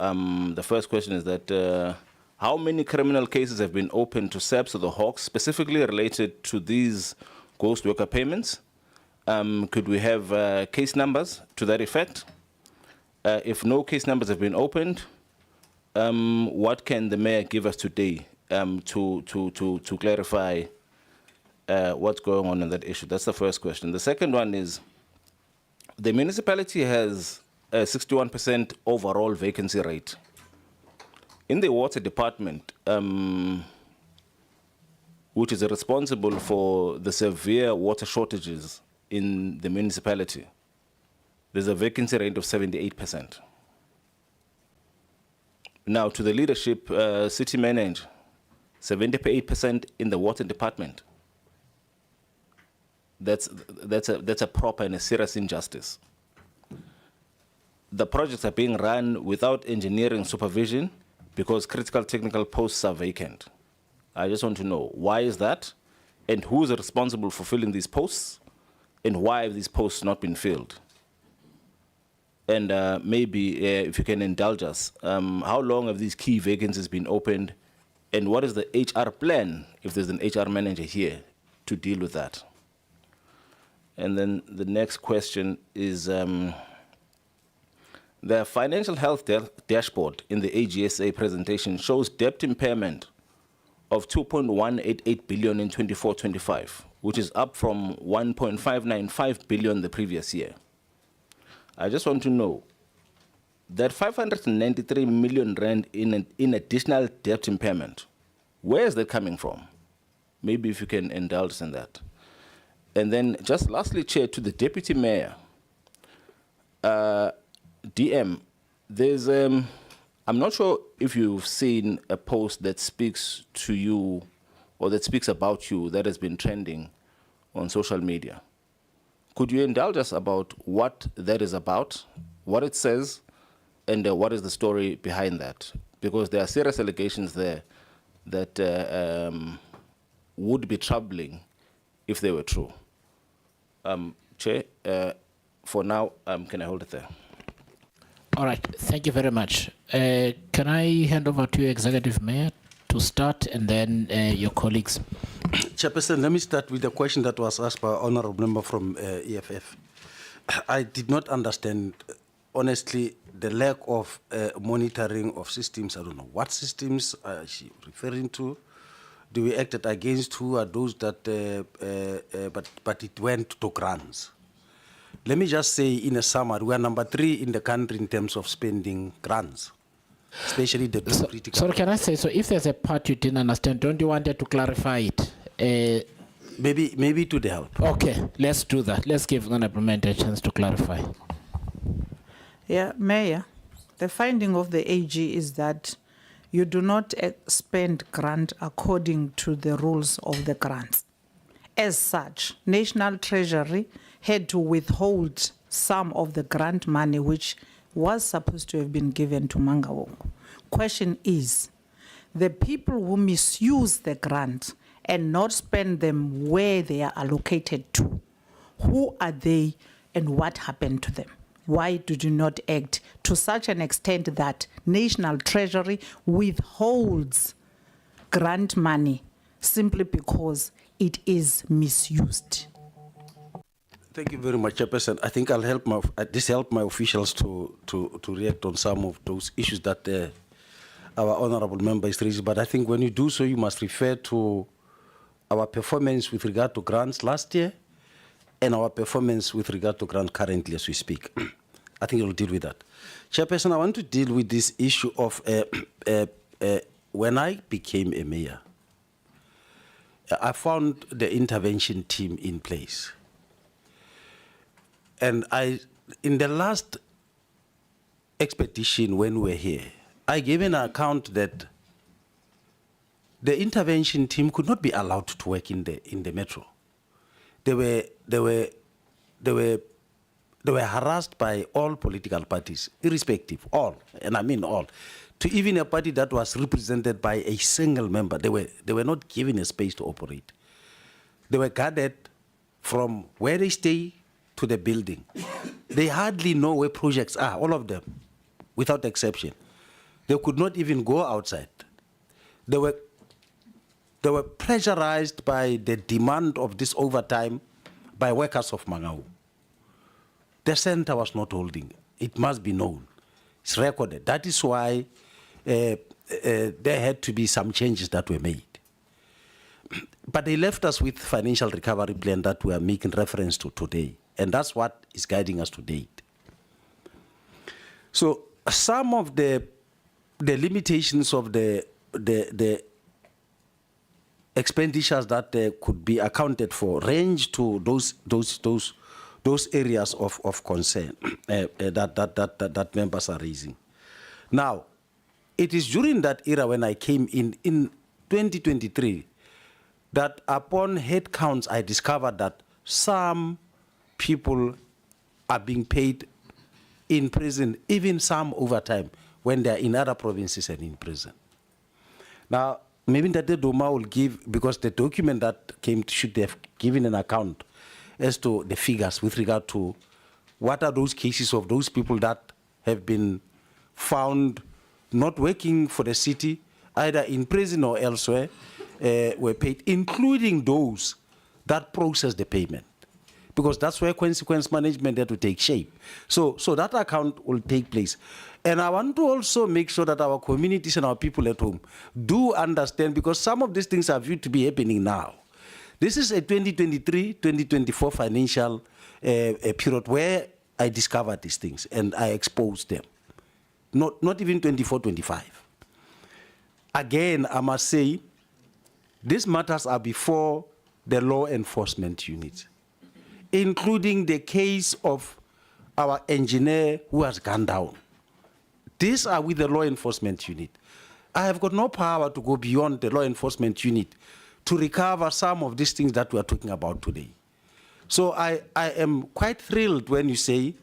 the first question is that how many criminal cases have been opened to SAPS or the Hawks, specifically related to these ghost worker payments? Could we have case numbers to that effect? If no case numbers have been opened, what can the mayor give us today to clarify what's going on in that issue? That's the first question. The second one is, the municipality has a 61% overall vacancy rate. In the water department, which is responsible for the severe water shortages in the municipality, there's a vacancy rate of 78%. Now, to the leadership, city manager, 78% in the water department. That's a proper and a serious injustice. The projects are being run without engineering supervision because critical technical posts are vacant. I just want to know, why is that? And who is responsible for filling these posts? And why have these posts not been filled? And maybe if you can indulge us, how long have these key vacancies been opened? And what is the HR plan, if there's an HR manager here, to deal with that? And then the next question is, the financial health dashboard in the AGSA presentation shows debt impairment of 2.188 billion in 24-25, which is up from 1.595 billion the previous year. I just want to know, that 593 million rand in additional debt impairment, where is that coming from? Maybe if you can indulge in that. And then just lastly, Chair, to the Deputy Mayor, DM, there's, I'm not sure if you've seen a post that speaks to you or that speaks about you that has been trending on social media. Could you indulge us about what that is about, what it says, and what is the story behind that? Because there are serious allegations there that would be troubling if they were true. Chair, for now, can I hold it there? All right, thank you very much. Can I hand over to your Executive Mayor to start, and then your colleagues? Chairperson, let me start with the question that was asked by Honourable Member from EFF. I did not understand, honestly, the lack of monitoring of systems. I don't know what systems is she referring to. Do we act against who are those that, but it went to grants. Let me just say in a summary, we are number 3 in the country in terms of spending grants, especially the two critical. Sorry, can I say, so if there's a part you didn't understand, don't you want to clarify it? Maybe to the help. Okay, let's do that. Let's give Honourable Member a chance to clarify. Yeah, Mayor, the finding of the AG is that you do not spend grant according to the rules of the grants. As such, National Treasury had to withhold some of the grant money which was supposed to have been given to Mangaung. Question is, the people who misuse the grant and not spend them where they are allocated to, who are they and what happened to them? Why did you not act to such an extent that National Treasury withholds grant money simply because it is misused? Thank you very much, Chairperson. I think I'll help my officials to react on some of those issues that our honourable member is raising. But I think when you do so, you must refer to our performance with regard to grants last year and our performance with regard to grant currently as we speak. I think it will deal with that. Chairperson, I want to deal with this issue of when I became a mayor, I found the intervention team in place. And in the last expedition when we were here, I gave an account that the intervention team could not be allowed to work in the metro. They were harassed by all political parties, irrespective, all, and I mean all, to even a party that was represented by a single member. They were not given a space to operate. They were guarded from where they stay to the building. They hardly know where projects are, all of them, without exception. They could not even go outside. They were pressurized by the demand of this overtime by workers of Mangaung. The center was not holding. It must be known. It's recorded. That is why there had to be some changes that were made. But they left us with financial recovery plan that we are making reference to today. And that's what is guiding us to date. So some of the limitations of the expenditures that could be accounted for range to those areas of concern that members are raising. Now, it is during that era when I came in 2023 that upon head counts I discovered that some people are being paid in prison, even some overtime, when they're in other provinces and in prison. Now, maybe that the Duma will give, because the document that came should have given an account as to the figures with regard to what are those cases of those people that have been found not working for the city, either in prison or elsewhere, were paid, including those that process the payment. Because that's where consequence management had to take shape. So that account will take place. And I want to also make sure that our communities and our people at home do understand, because some of these things are viewed to be happening now. This is a 2023-2024 financial period where I discovered these things and I exposed them. Not even 24-25. Again, I must say, these matters are before the law enforcement unit, including the case of our engineer who has gone down. These are with the law enforcement unit. I have got no power to go beyond the law enforcement unit to recover some of these things that we are talking about today. So I am quite thrilled when you say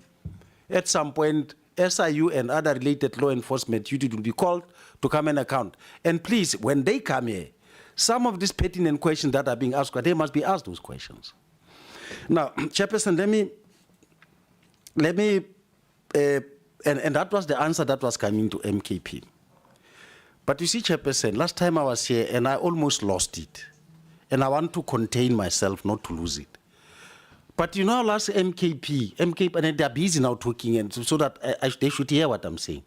at some point SIU and other related law enforcement unit will be called to come and account. And please, when they come here, some of these pertinent questions that are being asked, they must be asked those questions. Now, Chairperson, let me and that was the answer that was coming to MKP. But you see, Chairperson, last time I was here and I almost lost it. And I want to contain myself not to lose it. But you know, last MKP, and they're busy now talking, and so that they should hear what I'm saying.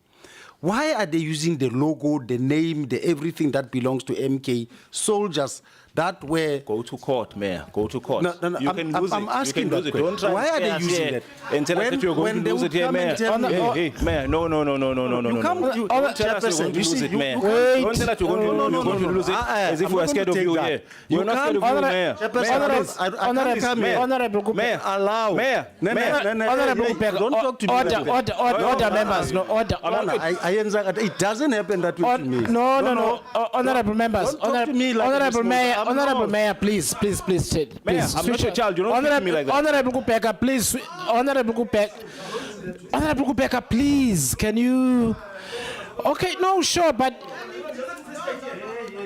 Why are they using the logo, the name, the everything that belongs to MK soldiers that were... Go to court, Mayor. Go to court. No, you can lose it. I'm asking you can lose that it. Don't try why are they using it? And tell us that you're going to lose it here, Mayor. Hey, Mayor, no. You come, Don't tell us you're going to lose it, Mayor. Don't tell us you're going to lose it as if we're scared of you here. We're not scared of you, Mayor. Honorable Mayor, allow. Mayor, Honorable don't talk to me. Order, members. No, order. It doesn't happen that way to me. No. Honorable members. Don't talk to me like Honorable Mayor, please. Mayor, I'm not your child. You don't talk to me like that. Honorable Kupeka, please. Honorable Kupeka, please. Can you? Okay, no, sure, but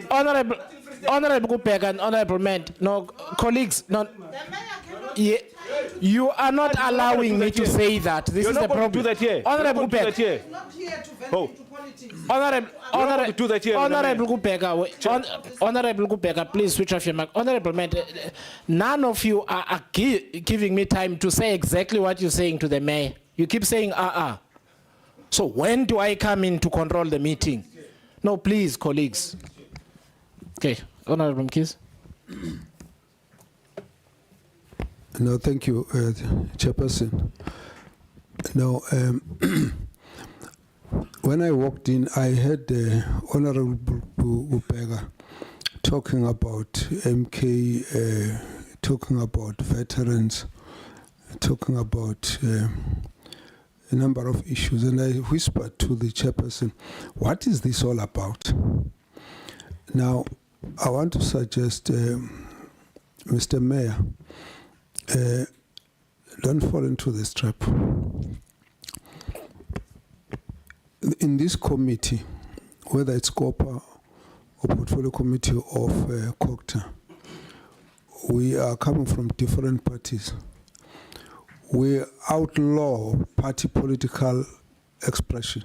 Honorable Kupeka and Honorable Ment, no, colleagues, no. Yeah, you are not allowing me to say that. This is the problem. Do that here. Honorable Kupeka. Kupeka. Oh, Honorable do that here, Honorable Honorable Kubeka, please switch off your mic. Honorable man, none of you are giving me time to say exactly what you're saying to the mayor. You keep saying, So when do I come in to control the meeting? No, please, colleagues. Okay, Honorable Mkhize. No, thank you, Chairperson. No, when I walked in, I heard Honorable Ubega talking about MK, talking about veterans, talking about a number of issues, and I whispered to the chairperson, what is this all about? Now, I want to suggest, Mr. Mayor, don't fall into this trap. In this committee, whether it's COPA or Portfolio Committee of COCTA, we are coming from different parties. We outlaw party political expression.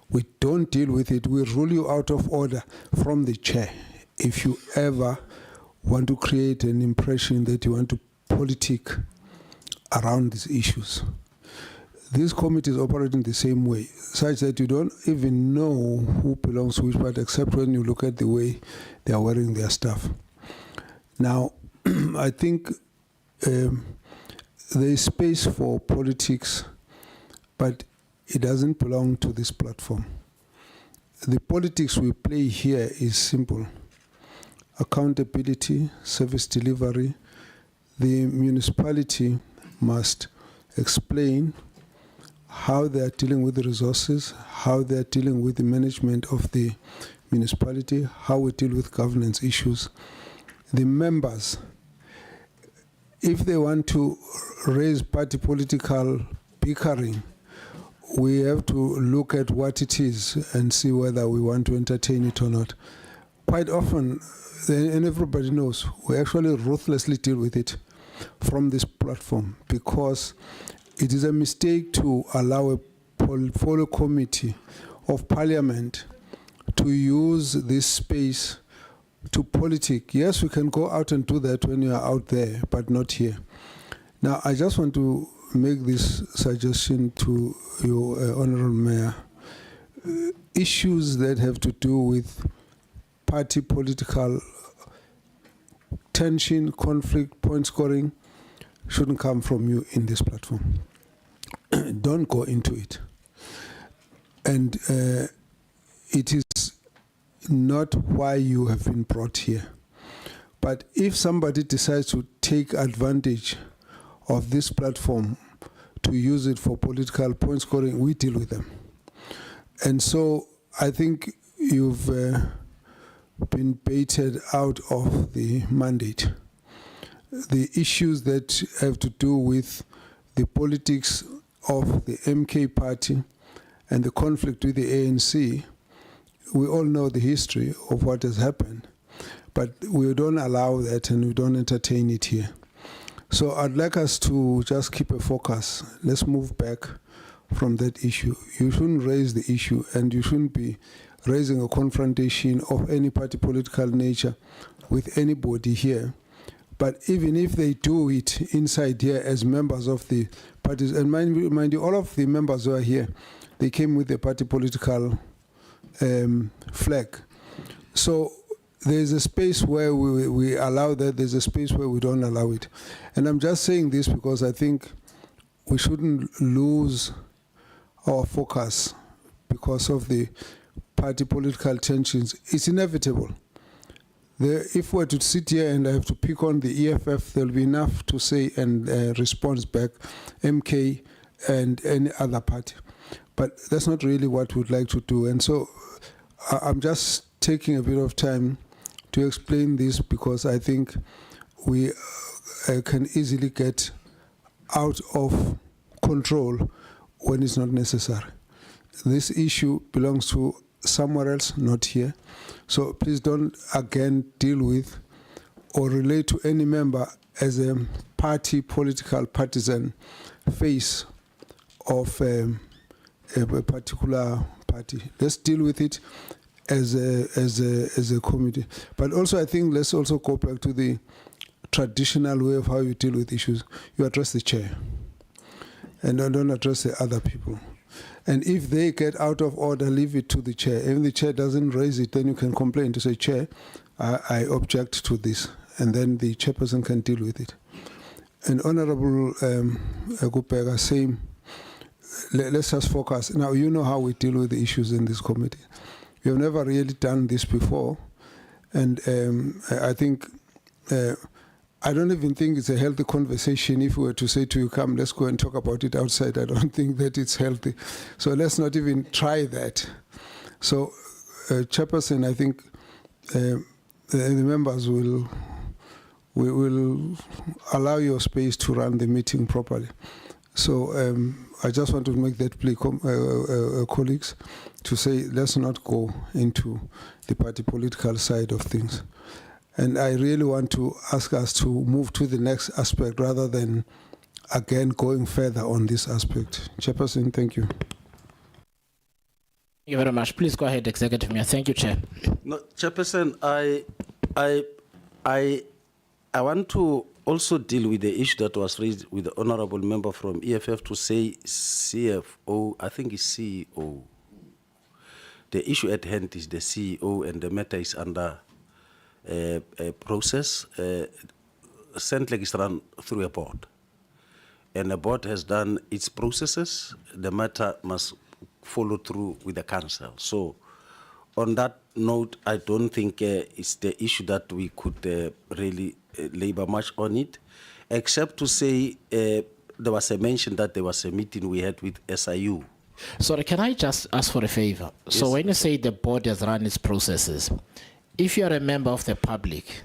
We don't deal with it. We rule you out of order from the chair if you ever want to create an impression that you want to politic around these issues. This committee is operating the same way, such that you don't even know who belongs to which party, except when you look at the way they are wearing their stuff. Now, I think there is space for politics, but it doesn't belong to this platform. The politics we play here is simple. Accountability, service delivery. The municipality must explain how they are dealing with the resources, how they are dealing with the management of the municipality, how we deal with governance issues. The members, if they want to raise party political bickering, we have to look at what it is and see whether we want to entertain it or not. Quite often, and everybody knows, we actually ruthlessly deal with it from this platform, because it is a mistake to allow a portfolio committee of parliament to use this space to politic. Yes, we can go out and do that when you are out there, but not here. Now, I just want to make this suggestion to your Honorable Mayor. Issues that have to do with party political tension, conflict, point scoring shouldn't come from you in this platform. Don't go into it. And it is not why you have been brought here. But if somebody decides to take advantage of this platform to use it for political point scoring, we deal with them. And so I think you've been baited out of the mandate. The issues that have to do with the politics of the MK party and the conflict with the ANC, we all know the history of what has happened, but we don't allow that and we don't entertain it here. So I'd like us to just keep a focus. Let's move back from that issue. You shouldn't raise the issue, and you shouldn't be raising a confrontation of any party political nature with anybody here. But even if they do it inside here as members of the parties, and mind you, all of the members who are here, they came with the party political flag. So there's a space where we allow that, there's a space where we don't allow it. And I'm just saying this because I think we shouldn't lose our focus because of the party political tensions. It's inevitable. If we're to sit here and I have to pick on the EFF, there'll be enough to say and response back, MK and any other party. But that's not really what we'd like to do. And so I'm just taking a bit of time to explain this because I think we can easily get out of control when it's not necessary. This issue belongs to somewhere else, not here. So please don't again deal with or relate to any member as a party political partisan face of a particular party. Let's deal with it as a committee. But also, I think let's also go back to the traditional way of how you deal with issues. You address the chair, and don't address the other people. And if they get out of order, leave it to the chair. If the chair doesn't raise it, then you can complain to say, Chair, I object to this. And then the chairperson can deal with it. And Honorable Gupega, same. Let's just focus. Now, you know how we deal with the issues in this committee. We have never really done this before. And I think, I don't even think it's a healthy conversation if we were to say to you, come, let's go and talk about it outside. I don't think that it's healthy. So let's not even try that. So, Chairperson, I think the members will allow your space to run the meeting properly. So I just want to make that plea, colleagues, to say let's not go into the party political side of things. And I really want to ask us to move to the next aspect rather than, again, going further on this aspect. Chairperson, thank you. Thank you very much. Please go ahead, Executive Mayor. Thank you, Chair. No, Chairperson, I want to also deal with the issue that was raised with the honourable member from EFF to say CFO, I think it's CEO. The issue at hand is the CEO and the matter is under a process. Centrelink is run through a board. And the board has done its processes. The matter must follow through with the council. So on that note, I don't think it's the issue that we could really labor much on it, except to say there was a mention that there was a meeting we had with SIU. Sorry, can I just ask for a favor? Yes. So when you say the board has run its processes, if you are a member of the public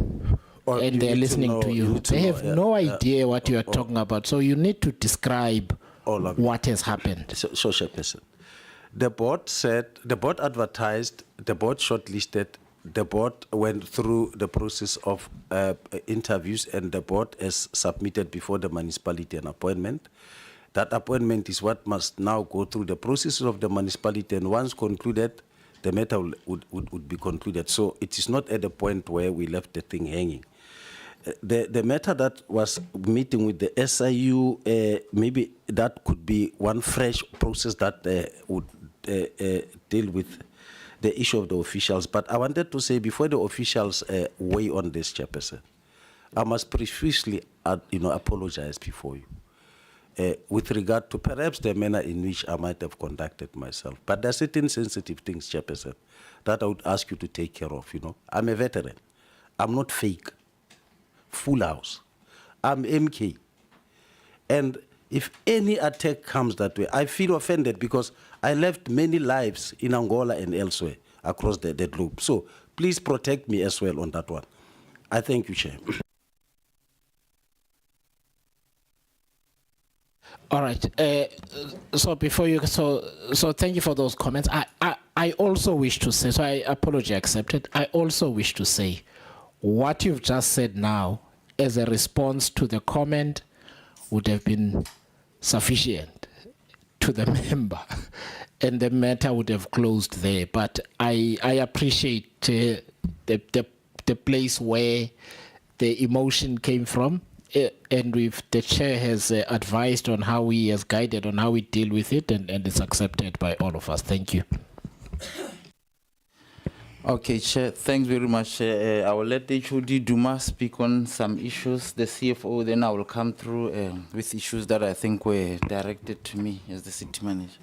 and they're listening to you, they have no idea what you are talking about. So you need to describe what has happened. So, Chairperson, the board said, the board advertised, the board shortlisted, the board went through the process of interviews, and the board has submitted before the municipality an appointment. That appointment is what must now go through the process of the municipality, and once concluded, the matter would be concluded. So it is not at the point where we left the thing hanging. The matter that was meeting with the SIU, maybe that could be one fresh process that would deal with the issue of the officials. But I wanted to say, before the officials weigh on this, Chairperson, I must profusely apologize before you with regard to perhaps the manner in which I might have conducted myself. But there are certain sensitive things, Chairperson, that I would ask you to take care of. I'm a veteran. I'm not fake. Full house. I'm MK. And if any attack comes that way, I feel offended because I left many lives in Angola and elsewhere across the globe. So please protect me as well on that one. I thank you, Chair. All right. So before you, so thank you for those comments. I also wish to say, so I apology accepted. I also wish to say, what you've just said now as a response to the comment would have been sufficient to the member, and the matter would have closed there. But I appreciate the place where the emotion came from. And if the chair has advised on how he has guided on how we deal with it, and it's accepted by all of us. Thank you. Okay, Chair, thanks very much. I will let the HOD Duma speak on some issues, the CFO, then I will come through with issues that I think were directed to me as the city manager.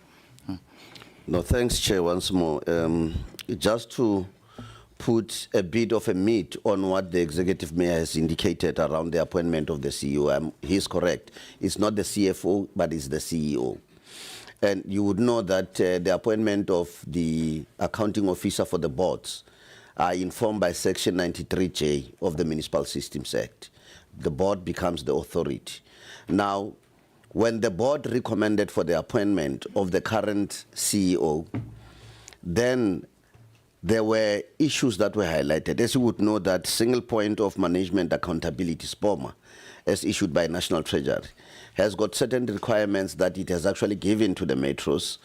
No, thanks, Chair, once more. Just to put a bit of a meat on what the executive mayor has indicated around the appointment of the CEO. He's correct. It's not the CFO, but it's the CEO. And you would know that the appointment of the accounting officer for the boards are informed by Section 93J of the Municipal Systems Act. The board becomes the authority. Now, when the board recommended for the appointment of the current CEO, then there were issues that were highlighted. As you would know, that single point of management accountability, SPOMA, as issued by National Treasury, has got certain requirements that it has actually given to the metros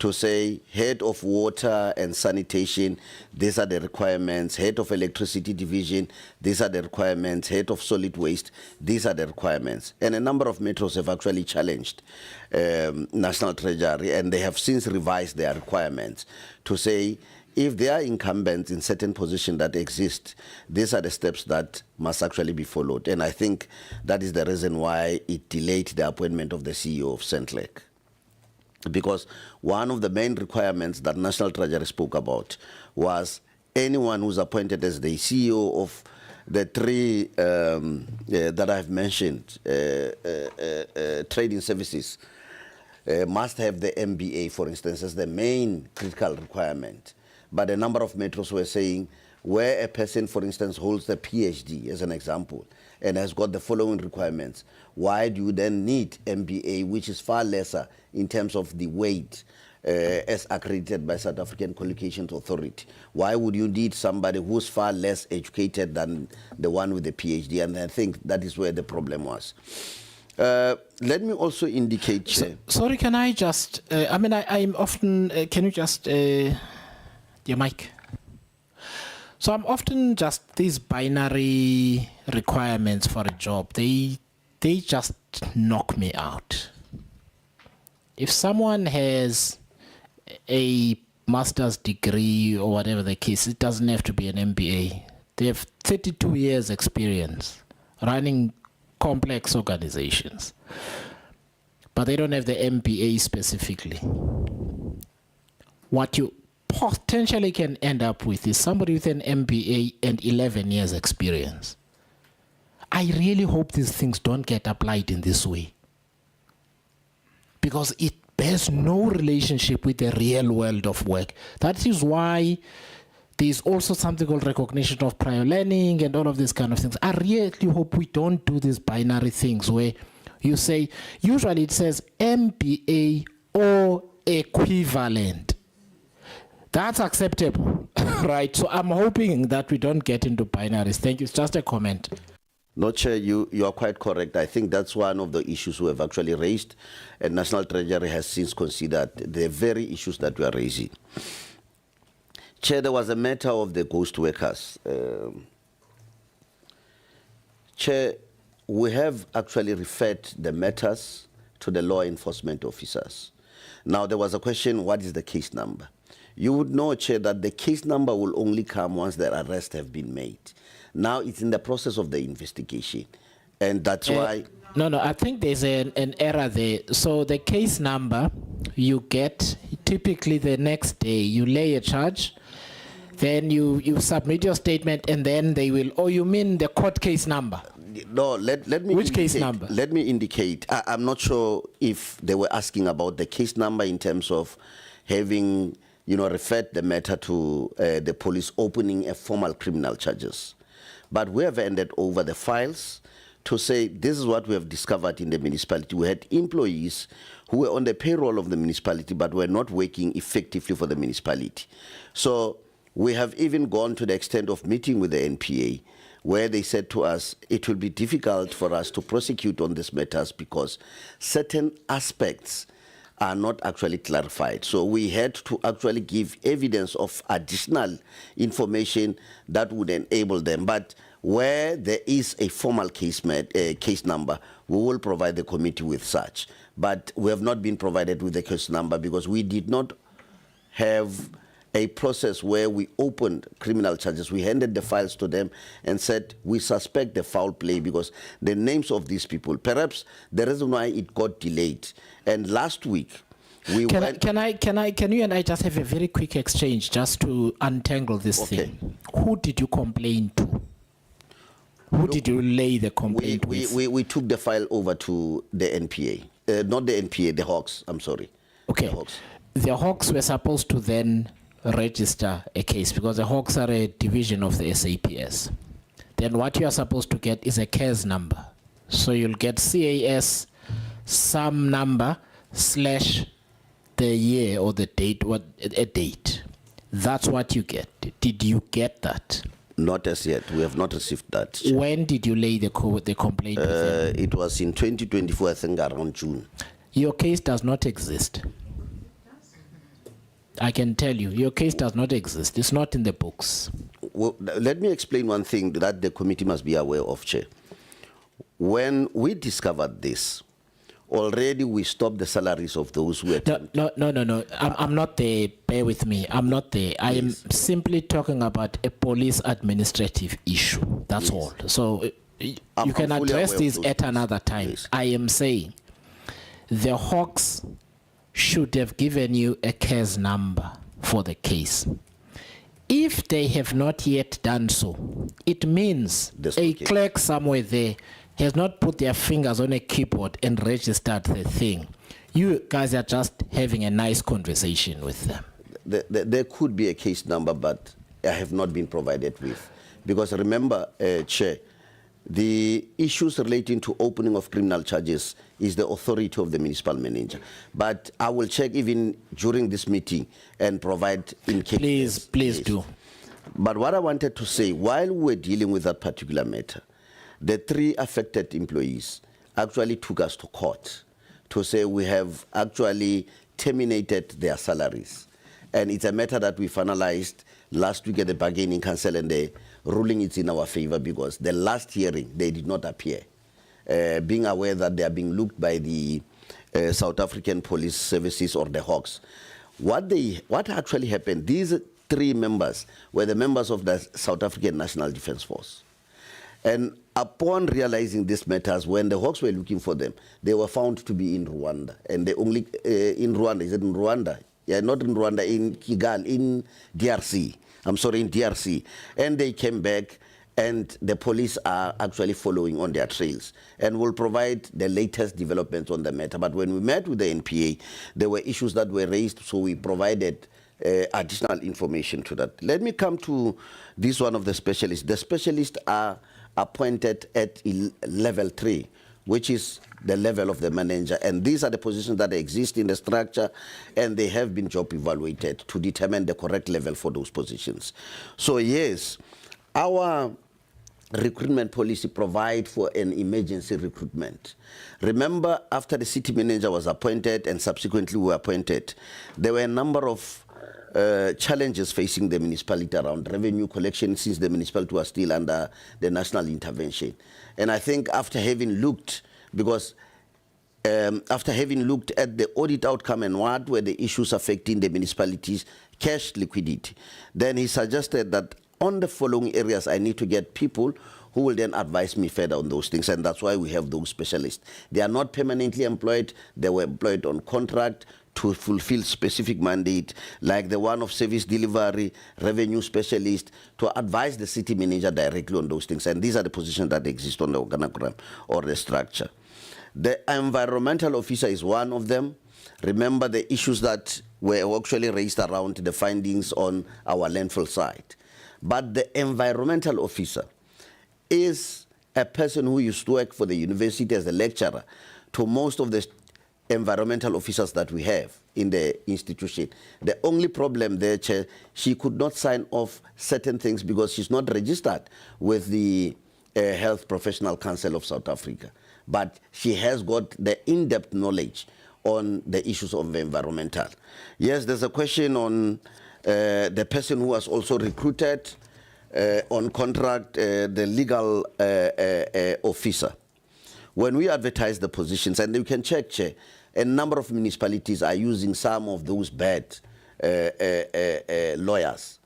to say head of water and sanitation, these are the requirements, head of electricity division, these are the requirements, head of solid waste, these are the requirements. And a number of metros have actually challenged National Treasury, and they have since revised their requirements to say if there are incumbents in certain positions that exist, these are the steps that must actually be followed. And I think that is the reason why it delayed the appointment of the CEO of Centlec. Because one of the main requirements that National Treasury spoke about was anyone who's appointed as the CEO of the three that I've mentioned, trading services, must have the MBA, for instance, as the main critical requirement. But a number of metros were saying where a person, for instance, holds a PhD, as an example, and has got the following requirements, why do you then need MBA, which is far lesser in terms of the weight as accredited by South African Qualifications Authority? Why would you need somebody who's far less educated than the one with the PhD? And I think that is where the problem was. Let me also indicate, Chair. Sorry, can I just, I'm often, can you just, your mic? So I'm often just these binary requirements for a job, they just knock me out. If someone has a master's degree or whatever the case, it doesn't have to be an MBA. They have 32 years experience running complex organizations, but they don't have the MBA specifically. What you potentially can end up with is somebody with an MBA and 11 years experience. I really hope these things don't get applied in this way, because it bears no relationship with the real world of work. That is why there's also something called recognition of prior learning and all of these kind of things. I really hope we don't do these binary things where you say, usually it says MBA or equivalent. That's acceptable, right? So I'm hoping that we don't get into binaries. Thank you. It's just a comment. No, Chair, you are quite correct. I think that's one of the issues we have actually raised, and National Treasury has since considered the very issues that we are raising. Chair, there was a matter of the ghost workers. Chair, we have actually referred the matters to the law enforcement officers. Now, there was a question, what is the case number? You would know, Chair, that the case number will only come once the arrests have been made. Now it's in the process of the investigation, and that's why... No, I think there's an error there. So the case number you get typically the next day, you lay a charge, then you submit your statement, and then they will, oh, you mean the court case number? No, let me Which case number? Let me indicate. I'm not sure if they were asking about the case number in terms of having, referred the matter to the police opening a formal criminal charges. But we have handed over the files to say this is what we have discovered in the municipality. We had employees who were on the payroll of the municipality but were not working effectively for the municipality. So we have even gone to the extent of meeting with the NPA, where they said to us it will be difficult for us to prosecute on these matters because certain aspects are not actually clarified. So we had to actually give evidence of additional information that would enable them. But where there is a formal case number, we will provide the committee with such. But we have not been provided with the case number because we did not have a process where we opened criminal charges. We handed the files to them and said, we suspect the foul play because the names of these people, perhaps the reason why it got delayed. And last week, we Can you and I just have a very quick exchange just to untangle this thing? Who did you complain to? Who did you lay the complaint with? We took the file over to the NPA. Not the NPA, the Hawks, I'm sorry. Okay. The Hawks were supposed to then register a case because the Hawks are a division of the SAPS. Then what you are supposed to get is a CAS number. So you'll get CAS some number / the year or the date, a date. That's what you get. Did you get that? Not as yet. We have not received that. When did you lay the complaint with them? It was in 2024, I think around June. Your case does not exist. I can tell you, your case does not exist. It's not in the books. Well, let me explain one thing that the committee must be aware of, Chair. When we discovered this, already we stopped the salaries of those who No. I'm not there. Bear with me. I'm not there. I am simply talking about a police administrative issue. That's all. So you can I'm fully address aware of this those at things. another time. Yes. I am saying the Hawks should have given you a case number for the case. If they have not yet done so, it means That's a okay. clerk somewhere there has not put their fingers on a keyboard and registered the thing. You guys are just having a nice conversation with them. There could be a case number, but I have not been provided with. Because remember, Chair, the issues relating to opening of criminal charges is the authority of the municipal manager. But I will check even during this meeting and provide in case. Please do. But what I wanted to say, while we were dealing with that particular matter, the 3 affected employees actually took us to court to say we have actually terminated their salaries. And it's a matter that we finalized last week at the bargaining council, and the ruling is in our favor because the last hearing, they did not appear. Being aware that they are being looked by the South African Police Services or the Hawks. What actually happened, these 3 members were the members of the South African National Defence Force. And upon realizing these matters, when the Hawks were looking for them, they were found to be in Rwanda. And they only, in Rwanda, is it in Rwanda? Yeah, not in Rwanda, in Kigali, in DRC. I'm sorry, in DRC. And they came back, and the police are actually following on their trails and will provide the latest developments on the matter. But when we met with the NPA, there were issues that were raised, so we provided additional information to that. Let me come to this one of the specialists. The specialists are appointed at level 3, which is the level of the manager. And these are the positions that exist in the structure, and they have been job evaluated to determine the correct level for those positions. So yes, our recruitment policy provide for an emergency recruitment. Remember, after the city manager was appointed and subsequently we were appointed, there were a number of challenges facing the municipality around revenue collection, since the municipality was still under the national intervention. And I think after having looked, because after having looked at the audit outcome and what were the issues affecting the municipality's cash liquidity, then he suggested that on the following areas I need to get people who will then advise me further on those things, and that's why we have those specialists. They are not permanently employed, they were employed on contract to fulfill specific mandate, like the one of service delivery, revenue specialist, to advise the city manager directly on those things. And these are the positions that exist on the organogram or the structure. The environmental officer is one of them. Remember the issues that were actually raised around the findings on our landfill site. But the environmental officer is a person who used to work for the university as a lecturer to most of the environmental officers that we have in the institution. The only problem there, Chair, she could not sign off certain things because she's not registered with the Health Professional Council of South Africa. But she has got the in-depth knowledge on the issues of environmental. Yes, there's a question on the person who was also recruited on contract, the legal officer. When we advertise the positions, and you can check, Chair, a number of municipalities are using some of those bad lawyers.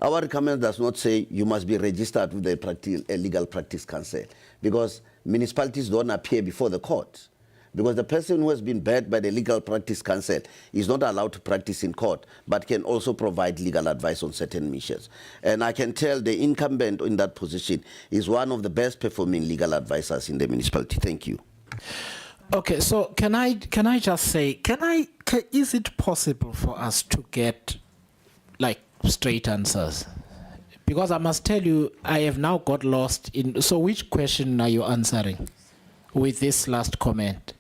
Our recommendation does not say you must be registered with the legal practice council, because municipalities don't appear before the court. Because the person who has been bad by the legal practice council is not allowed to practice in court, but can also provide legal advice on certain measures. And I can tell the incumbent in that position is one of the best performing legal advisors in the municipality. Thank you. Okay, so can I just say, is it possible for us to get like straight answers? Because I must tell you, I have now got lost in, so which question are you answering with this last comment?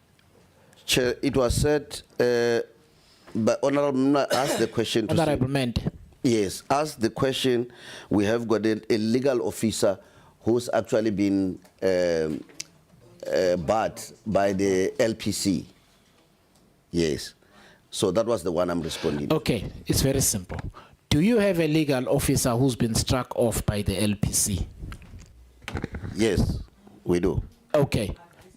Chair, it was said, but Honorable asked the question to Honorable Ment. Yes, ask the question. We have got a legal officer who's actually been barred by the LPC. Yes. So that was the one I'm responding to. Okay, it's very simple. Do you have a legal officer who's been struck off by the LPC? Yes, we do. Okay.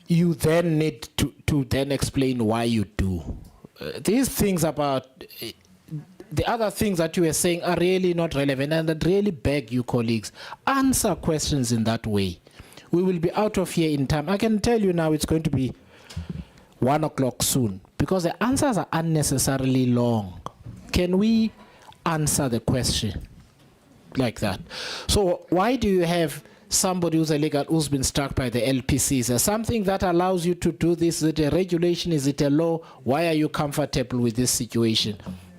You then need to then explain why you do. These things about the other things that you were saying are really not relevant, and I really beg you, colleagues, answer questions in that way. We will be out of here in time. I can tell you now it's going to be 1 o'clock soon because the answers are unnecessarily long. Can we answer the question like that? So why do you have somebody who's illegal who's been struck by the LPC? Is there something that allows you to do this? Is it a regulation? Is it a law? Why are you comfortable with this situation?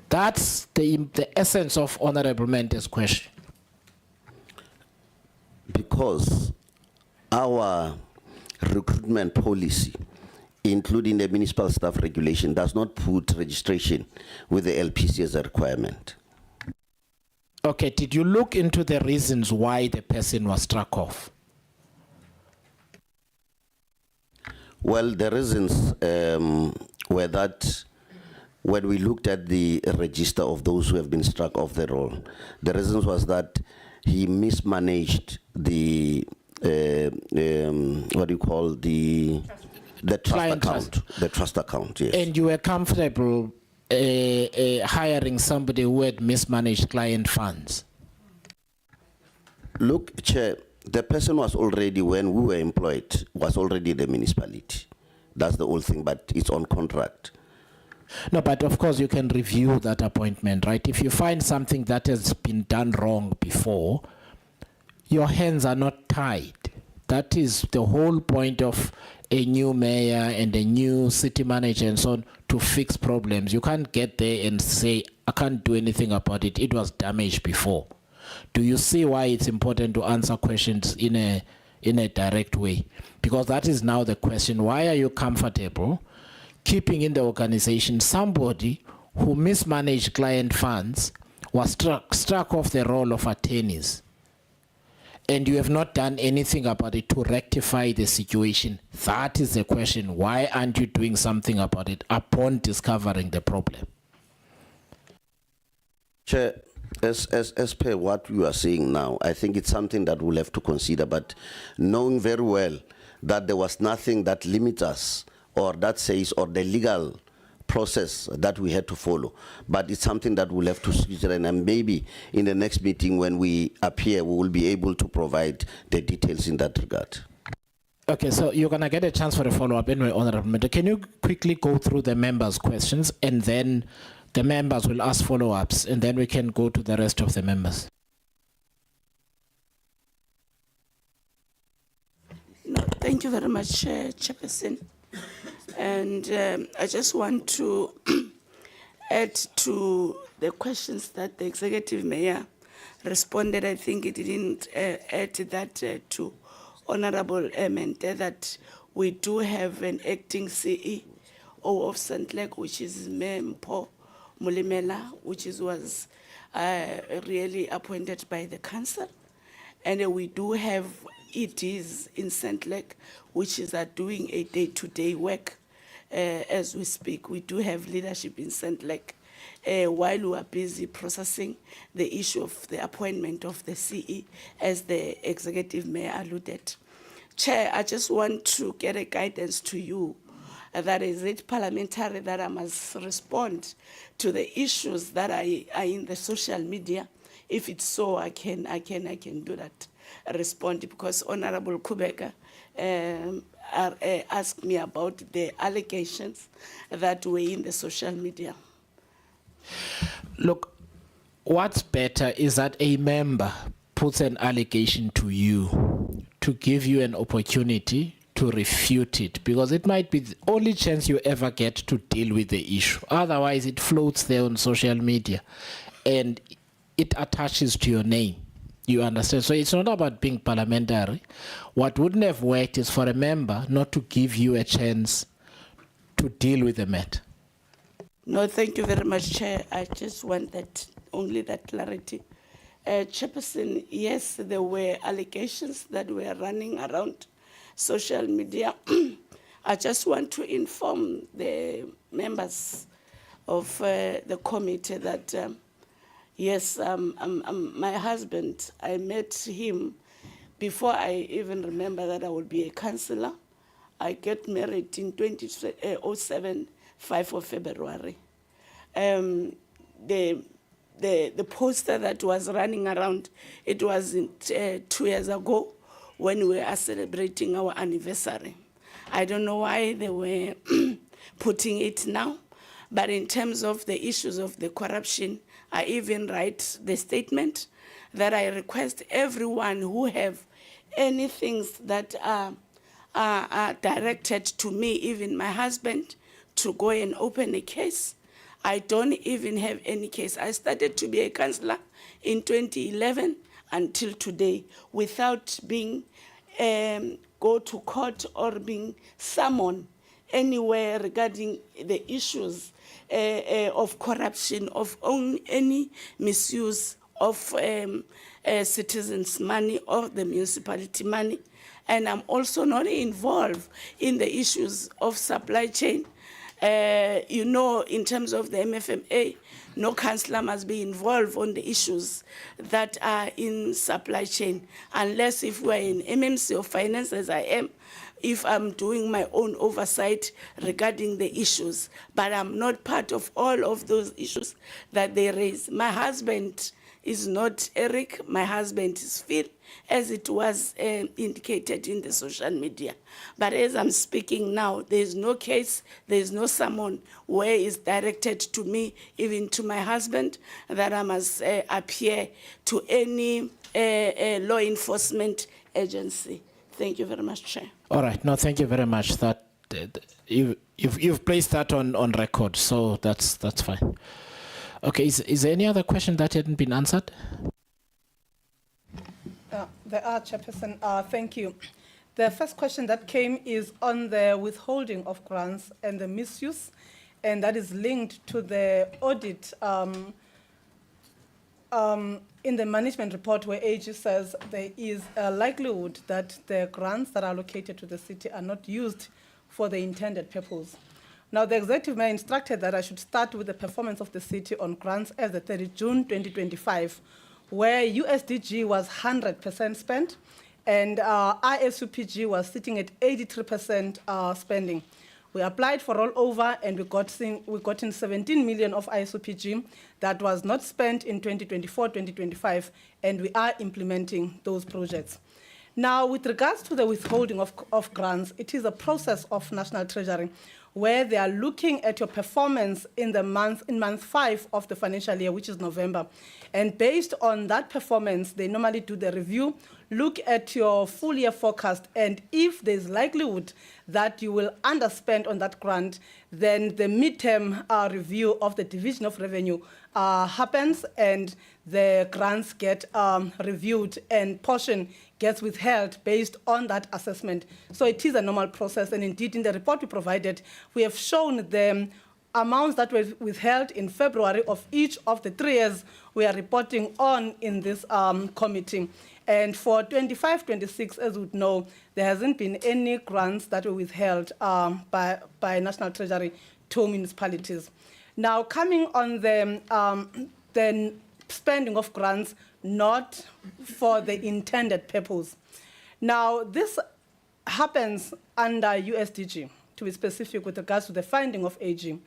That's the essence of Honorable Mente's question. Because our recruitment policy, including the municipal staff regulation, does not put registration with the LPC as a requirement. Okay, did you look into the reasons why the person was struck off? Well, the reasons were that when we looked at the register of those who have been struck off the roll, the reasons was that he mismanaged the what do you call the trust Client account, trust. the trust account. Yes. And you were comfortable hiring somebody who had mismanaged client funds? Look, Chair, the person was already, when we were employed, was already the municipality. That's the whole thing, but it's on contract. No, but of course you can review that appointment, right? If you find something that has been done wrong before, your hands are not tied. That is the whole point of a new mayor and a new city manager and so on, to fix problems. You can't get there and say, I can't do anything about it. It was damaged before. Do you see why it's important to answer questions in a direct way? Because that is now the question. Why are you comfortable keeping in the organization somebody who mismanaged client funds, was struck off the roll of attorneys, and you have not done anything about it to rectify the situation? That is the question. Why aren't you doing something about it upon discovering the problem? Chair, as per what you are saying now, I think it's something that we'll have to consider, but knowing very well that there was nothing that limits us or that says, or the legal process that we had to follow, but it's something that we'll have to consider, and maybe in the next meeting when we appear, we will be able to provide the details in that regard. Okay, so you're going to get a chance for a follow-up anyway, Honorable Member. Can you quickly go through the members' questions, and then the members will ask follow-ups, and then we can go to the rest of the members. No, thank you very much, Chairperson. And I just want to add to the questions that the executive mayor responded. I think it didn't add that to Honorable Mente, that we do have an acting CEO of St. Lake, which is Mempo Mulimela, which was really appointed by the council. And we do have EDs in St. Lake, which is doing a day-to-day work. As we speak, we do have leadership in St. Lake while we are busy processing the issue of the appointment of the CE, as the executive mayor alluded. Chair, I just want to get a guidance to you. That is it parliamentary that I must respond to the issues that are in the social media. If it's so, I can do that. Respond, because Honorable Kubeka asked me about the allegations that were in the social media. Look, what's better is that a member puts an allegation to you to give you an opportunity to refute it, because it might be the only chance you ever get to deal with the issue. Otherwise, it floats there on social media and it attaches to your name. You understand? So it's not about being parliamentary. What wouldn't have worked is for a member not to give you a chance to deal with the matter. No, thank you very much, Chair. I just want that, only that clarity. Chairperson, yes, there were allegations that were running around social media. I just want to inform the members of the committee that, yes, my husband, I met him before I even remember that I would be a councillor. I get married in 2007, 5 of February. The poster that was running around, it was 2 years ago when we are celebrating our anniversary. I don't know why they were putting it now, but in terms of the issues of the corruption, I even write the statement that I request everyone who have any things that are directed to me, even my husband, to go and open a case. I don't even have any case. I started to be a councillor in 2011 until today without being go to court or being summoned anywhere regarding the issues of corruption, of any misuse of citizens' money or the municipality money. And I'm also not involved in the issues of supply chain. You know, in terms of the MFMA, no councillor must be involved on the issues that are in supply chain, unless if we're in MMC or finance, as I am, if I'm doing my own oversight regarding the issues. But I'm not part of all of those issues that they raise. My husband is not Eric, my husband is Phil, as it was indicated in the social media. But as I'm speaking now, there is no case, there is no summon where it's directed to me, even to my husband, that I must appear to any law enforcement agency. Thank you very much, Chair. All right. No, thank you very much. That you've placed that on record, so that's fine. Okay. Is there any other question that hadn't been answered? There are, Chairperson. Thank you. The first question that came is on the withholding of grants and the misuse, and that is linked to the audit in the management report where AG says there is a likelihood that the grants that are allocated to the city are not used for the intended purpose. Now, the executive mayor instructed that I should start with the performance of the city on grants as the 30th June 2025, where USDG was 100% spent and ISUPG was sitting at 83% spending. We applied for rollover and we got in 17 million of ISUPG that was not spent in 2024-2025, and we are implementing those projects. Now, with regards to the withholding of grants, it is a process of National Treasury where they are looking at your performance in month 5 of the financial year, which is November. And based on that performance, they normally do the review, look at your full year forecast, and if there's likelihood that you will underspend on that grant, then the midterm review of the division of revenue happens, and the grants get reviewed and portion gets withheld based on that assessment. So it is a normal process, and indeed in the report we provided, we have shown the amounts that were withheld in February of each of the 3 years we are reporting on in this committee. And for 25-26, as we would know, there hasn't been any grants that were withheld by National Treasury to municipalities. Now, coming on the spending of grants not for the intended purpose. Now, this happens under USDG, to be specific with regards to the finding of AG,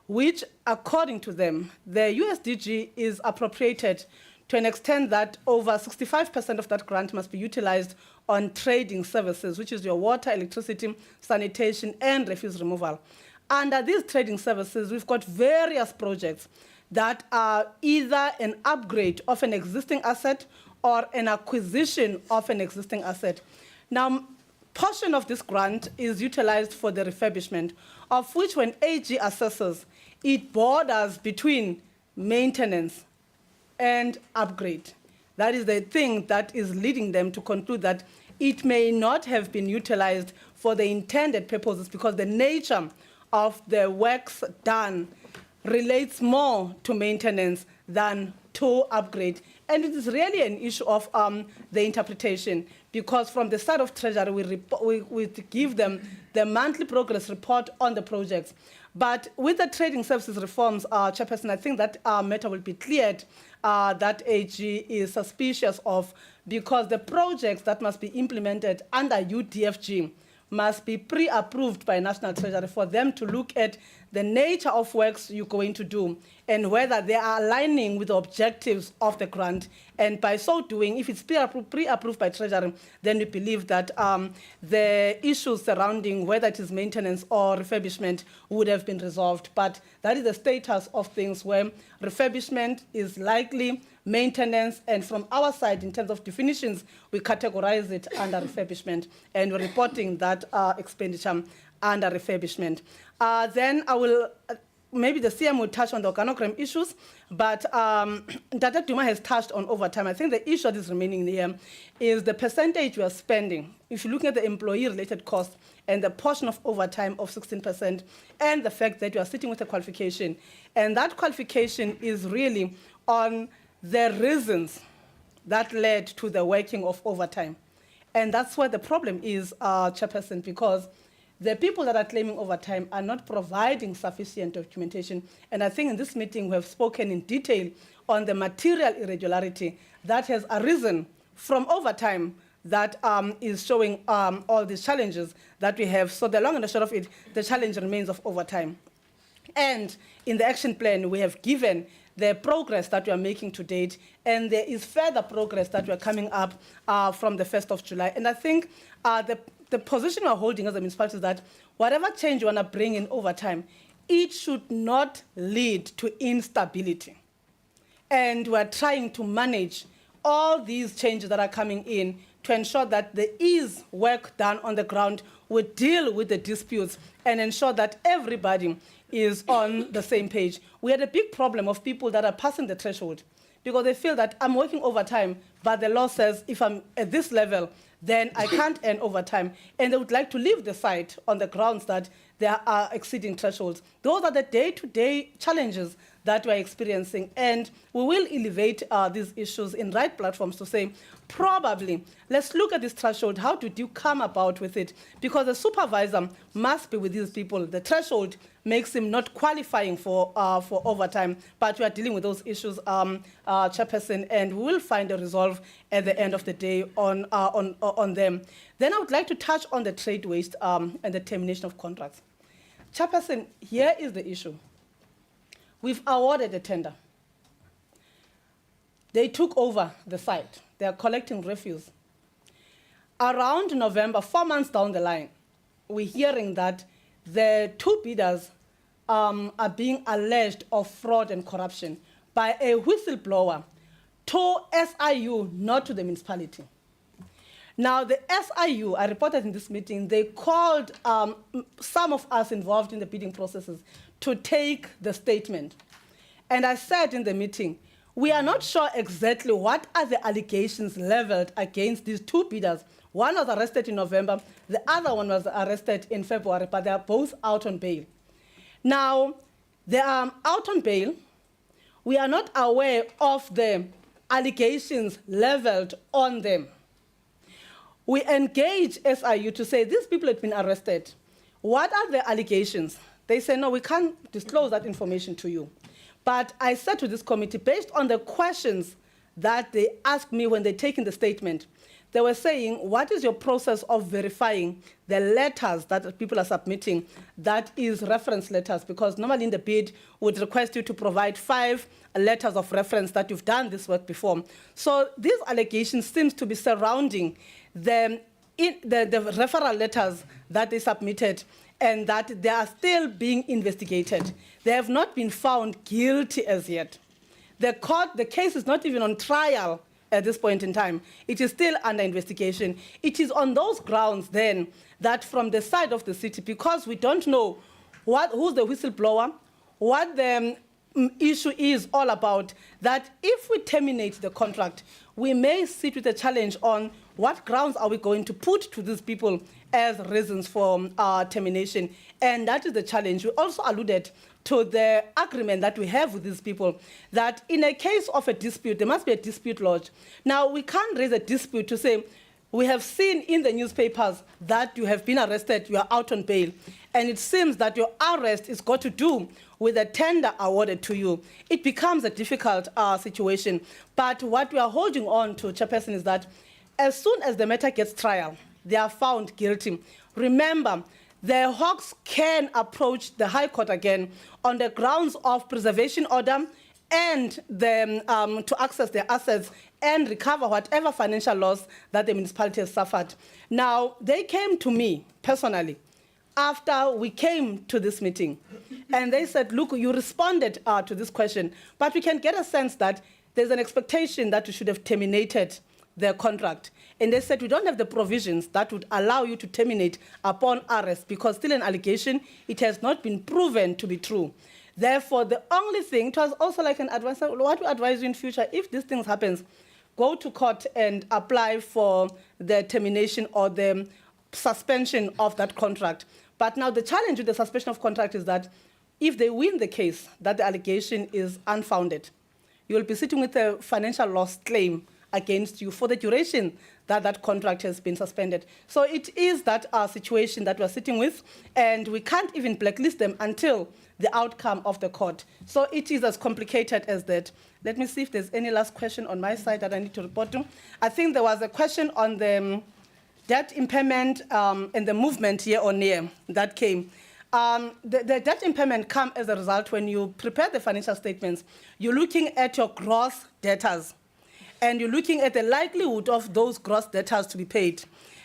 which, according to them, the USDG is appropriated to an extent that over 65% of that grant must be utilized on trading services, which is your water, electricity, sanitation, and refuse removal. Under these trading services, we've got various projects that are either an upgrade of an existing asset or an acquisition of an existing asset. Now, portion of this grant is utilized for the refurbishment, of which when AG assesses, it borders between maintenance and upgrade. That is the thing that is leading them to conclude that it may not have been utilized for the intended purposes because the nature of the works done relates more to maintenance than to upgrade. And it is really an issue of the interpretation, because from the side of Treasury, we give them the monthly progress report on the projects. But with the trading services reforms, Chairperson, I think that matter will be cleared that AG is suspicious of, because the projects that must be implemented under UDFG must be pre-approved by National Treasury for them to look at the nature of works you're going to do and whether they are aligning with the objectives of the grant. And by so doing, if it's pre-approved by Treasury, then we believe that the issues surrounding whether it is maintenance or refurbishment would have been resolved. But that is the status of things, where refurbishment is likely maintenance, and from our side, in terms of definitions, we categorize it under refurbishment, and we're reporting that expenditure under refurbishment. Then I will, maybe the CM will touch on the organogram issues, but Dr. Duma has touched on overtime. I think the issue that is remaining here is the percentage we are spending. If you're looking at the employee-related costs and the portion of overtime of 16%, and the fact that you are sitting with a qualification, and that qualification is really on the reasons that led to the working of overtime. And that's where the problem is, Chairperson, because the people that are claiming overtime are not providing sufficient documentation. And I think in this meeting we have spoken in detail on the material irregularity that has arisen from overtime that is showing all these challenges that we have. So the long and the short of it, the challenge remains of overtime. And in the action plan, we have given the progress that we are making to date, and there is further progress that we are coming up from the 1st of July. And I think the position we are holding as a municipality is that whatever change you want to bring in over time, it should not lead to instability. And we are trying to manage all these changes that are coming in to ensure that there is work done on the ground, we deal with the disputes, and ensure that everybody is on the same page. We had a big problem of people that are passing the threshold because they feel that I'm working overtime, but the law says if I'm at this level, then I can't earn overtime. And they would like to leave the site on the grounds that they are exceeding thresholds. Those are the day-to-day challenges that we're experiencing. And we will elevate these issues in right platforms to say, probably, let's look at this threshold. How did you come about with it? Because the supervisor must be with these people. The threshold makes him not qualifying for overtime, but we are dealing with those issues, Chairperson, and we will find a resolve at the end of the day on them. Then I would like to touch on the trade waste and the termination of contracts. Chairperson, here is the issue. We've awarded a tender. They took over the site. They are collecting refuse. Around November, 4 months down the line, we're hearing that the two bidders are being alleged of fraud and corruption by a whistleblower to SIU, not to the municipality. Now, the SIU, I reported in this meeting, they called some of us involved in the bidding processes to take the statement. And I said in the meeting, we are not sure exactly what are the allegations leveled against these two bidders. One was arrested in November, the other one was arrested in February, but they are both out on bail. Now, they are out on bail. We are not aware of the allegations leveled on them. We engage SIU to say, these people have been arrested. What are the allegations? They say, no, we can't disclose that information to you. But I said to this committee, based on the questions that they asked me when they taken the statement, they were saying, what is your process of verifying the letters that people are submitting? That is reference letters, because normally in the bid would request you to provide 5 letters of reference that you've done this work before. So these allegations seems to be surrounding the referral letters that they submitted, and that they are still being investigated. They have not been found guilty as yet. The case is not even on trial at this point in time. It is still under investigation. It is on those grounds then that from the side of the city, because we don't know who's the whistleblower, what the issue is all about, that if we terminate the contract, we may sit with a challenge on what grounds are we going to put to these people as reasons for termination. And that is the challenge. We also alluded to the agreement that we have with these people, that in a case of a dispute, there must be a dispute lodged. Now, we can't raise a dispute to say, we have seen in the newspapers that you have been arrested, you are out on bail, and it seems that your arrest is got to do with a tender awarded to you. It becomes a difficult situation. But what we are holding on to, Chairperson, is that as soon as the matter gets trial, they are found guilty. Remember, the Hawks can approach the High Court again on the grounds of preservation order and to access their assets and recover whatever financial loss that the municipality has suffered. Now, they came to me personally after we came to this meeting, and they said, look, you responded to this question, but we can get a sense that there's an expectation that you should have terminated their contract. And they said, we don't have the provisions that would allow you to terminate upon arrest because still an allegation, it has not been proven to be true. Therefore, the only thing, it was also like an advice, what we advise you in future, if these things happens, go to court and apply for the termination or the suspension of that contract. But now the challenge with the suspension of contract is that if they win the case, that the allegation is unfounded, you will be sitting with a financial loss claim against you for the duration that that contract has been suspended. So it is that situation that we're sitting with, and we can't even blacklist them until the outcome of the court. So it is as complicated as that. Let me see if there's any last question on my side that I need to report to. I think there was a question on the debt impairment and the movement year on year that came. The debt impairment comes as a result when you prepare the financial statements, you're looking at your gross debtors, and you're looking at the likelihood of those gross debtors to be paid.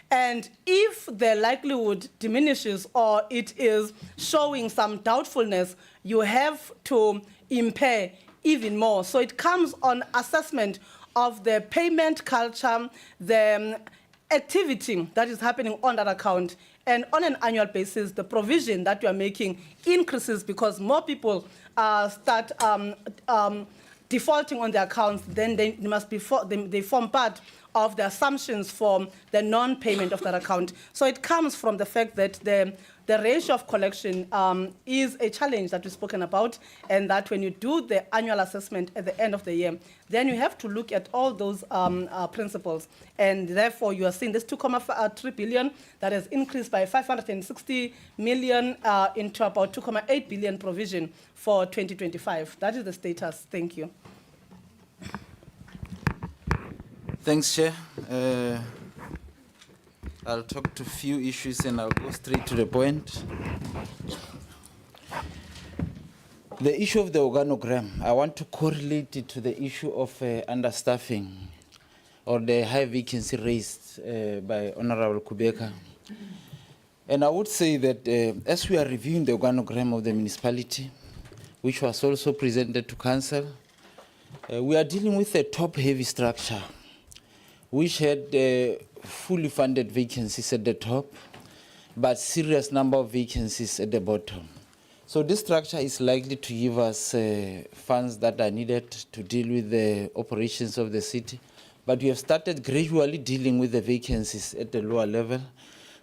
And if the likelihood diminishes or it is showing some doubtfulness, you have to impair even more. So it comes on assessment of the payment culture, the activity that is happening on that account. And on an annual basis, the provision that you are making increases because more people start defaulting on their accounts, then they must be they form part of the assumptions for the non-payment of that account. So it comes from the fact that the ratio of collection is a challenge that we've spoken about, and that when you do the annual assessment at the end of the year, then you have to look at all those principles. And therefore, you are seeing this 2.3 billion that has increased by 560 million into about 2.8 billion provision for 2025. That is the status. Thank you. Thanks, Chair. I'll talk to a few issues and I'll go straight to the point. The issue of the organogram, I want to correlate it to the issue of understaffing or the high vacancy raised by Honorable Kubeka. And I would say that as we are reviewing the organogram of the municipality, which was also presented to council, we are dealing with a top-heavy structure, which had fully funded vacancies at the top, but serious number of vacancies at the bottom. So this structure is likely to give us funds that are needed to deal with the operations of the city. But we have started gradually dealing with the vacancies at the lower level.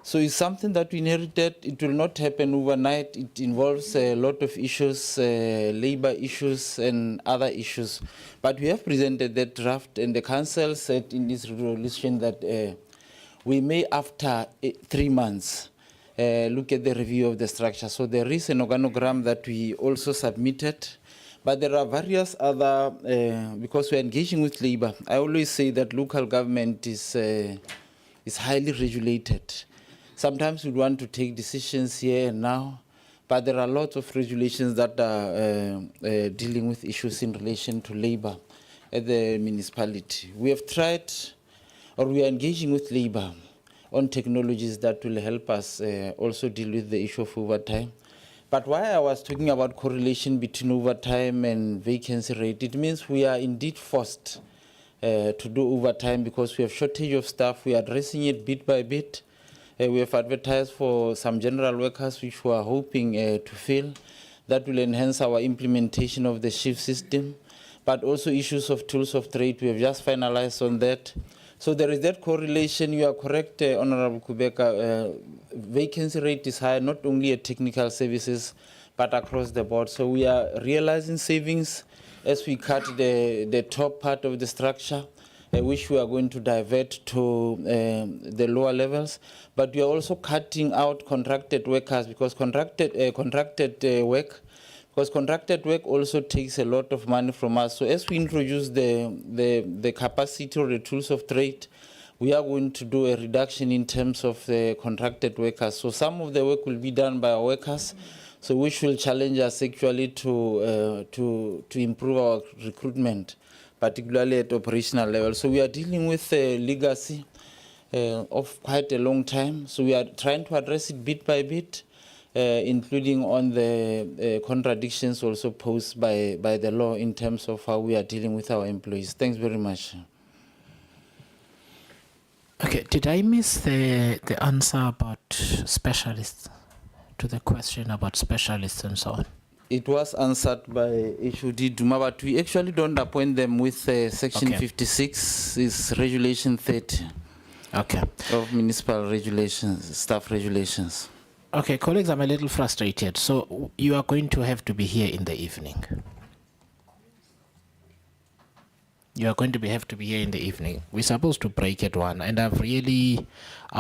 So it's something that we inherited. It will not happen overnight. It involves a lot of issues, labor issues and other issues. But we have presented that draft, and the council said in this resolution that we may, after 3 months, look at the review of the structure. So there is an organogram that we also submitted, but there are various other, because we're engaging with labor. I always say that local government is highly regulated. Sometimes we want to take decisions here and now, but there are lots of regulations that are dealing with issues in relation to labor at the municipality. We have tried, or we are engaging with labor on technologies that will help us also deal with the issue of overtime. But why I was talking about correlation between overtime and vacancy rate, it means we are indeed forced to do overtime because we have shortage of staff. We are addressing it bit by bit. We have advertised for some general workers which we are hoping to fill. That will enhance our implementation of the shift system, but also issues of tools of trade. We have just finalized on that. So there is that correlation. You are correct, Honorable Kubeka. Vacancy rate is high, not only at technical services, but across the board. So we are realizing savings as we cut the top part of the structure, which we are going to divert to the lower levels. But we are also cutting out contracted workers because contracted work also takes a lot of money from us. So as we introduce the capacity or the tools of trade, we are going to do a reduction in terms of the contracted workers. So some of the work will be done by our workers, so which will challenge us actually to improve our recruitment, particularly at operational level. So we are dealing with a legacy of quite a long time. So we are trying to address it bit by bit, including on the contradictions also posed by the law in terms of how we are dealing with our employees. Thanks very much. Okay, did I miss the answer about specialists, to the question about specialists and so on? It was answered by HOD Duma, but we actually don't appoint them with Section 56, is Regulation 30 of Municipal Regulations, Staff Regulations. Okay, colleagues, I'm a little frustrated. So you are going to have to be here in the evening. You are going to have to be here in the evening. We're supposed to break at 1, and I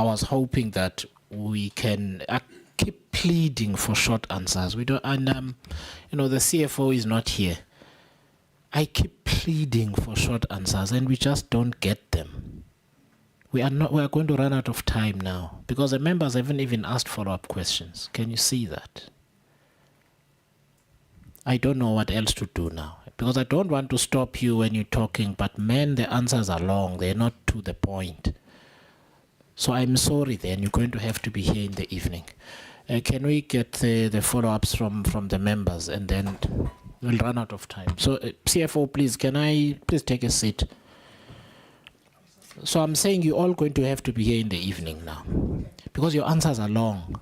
was hoping that we can keep pleading for short answers. We don't, and the CFO is not here. I keep pleading for short answers, and we just don't get them. We are going to run out of time now because the members haven't even asked follow-up questions. Can you see that? I don't know what else to do now because I don't want to stop you when you're talking, but man, the answers are long. They're not to the point. So I'm sorry then, you're going to have to be here in the evening. Can we get the follow-ups from the members, and then we'll run out of time. So CFO, please, can I please take a seat? So I'm saying you're all going to have to be here in the evening now because your answers are long.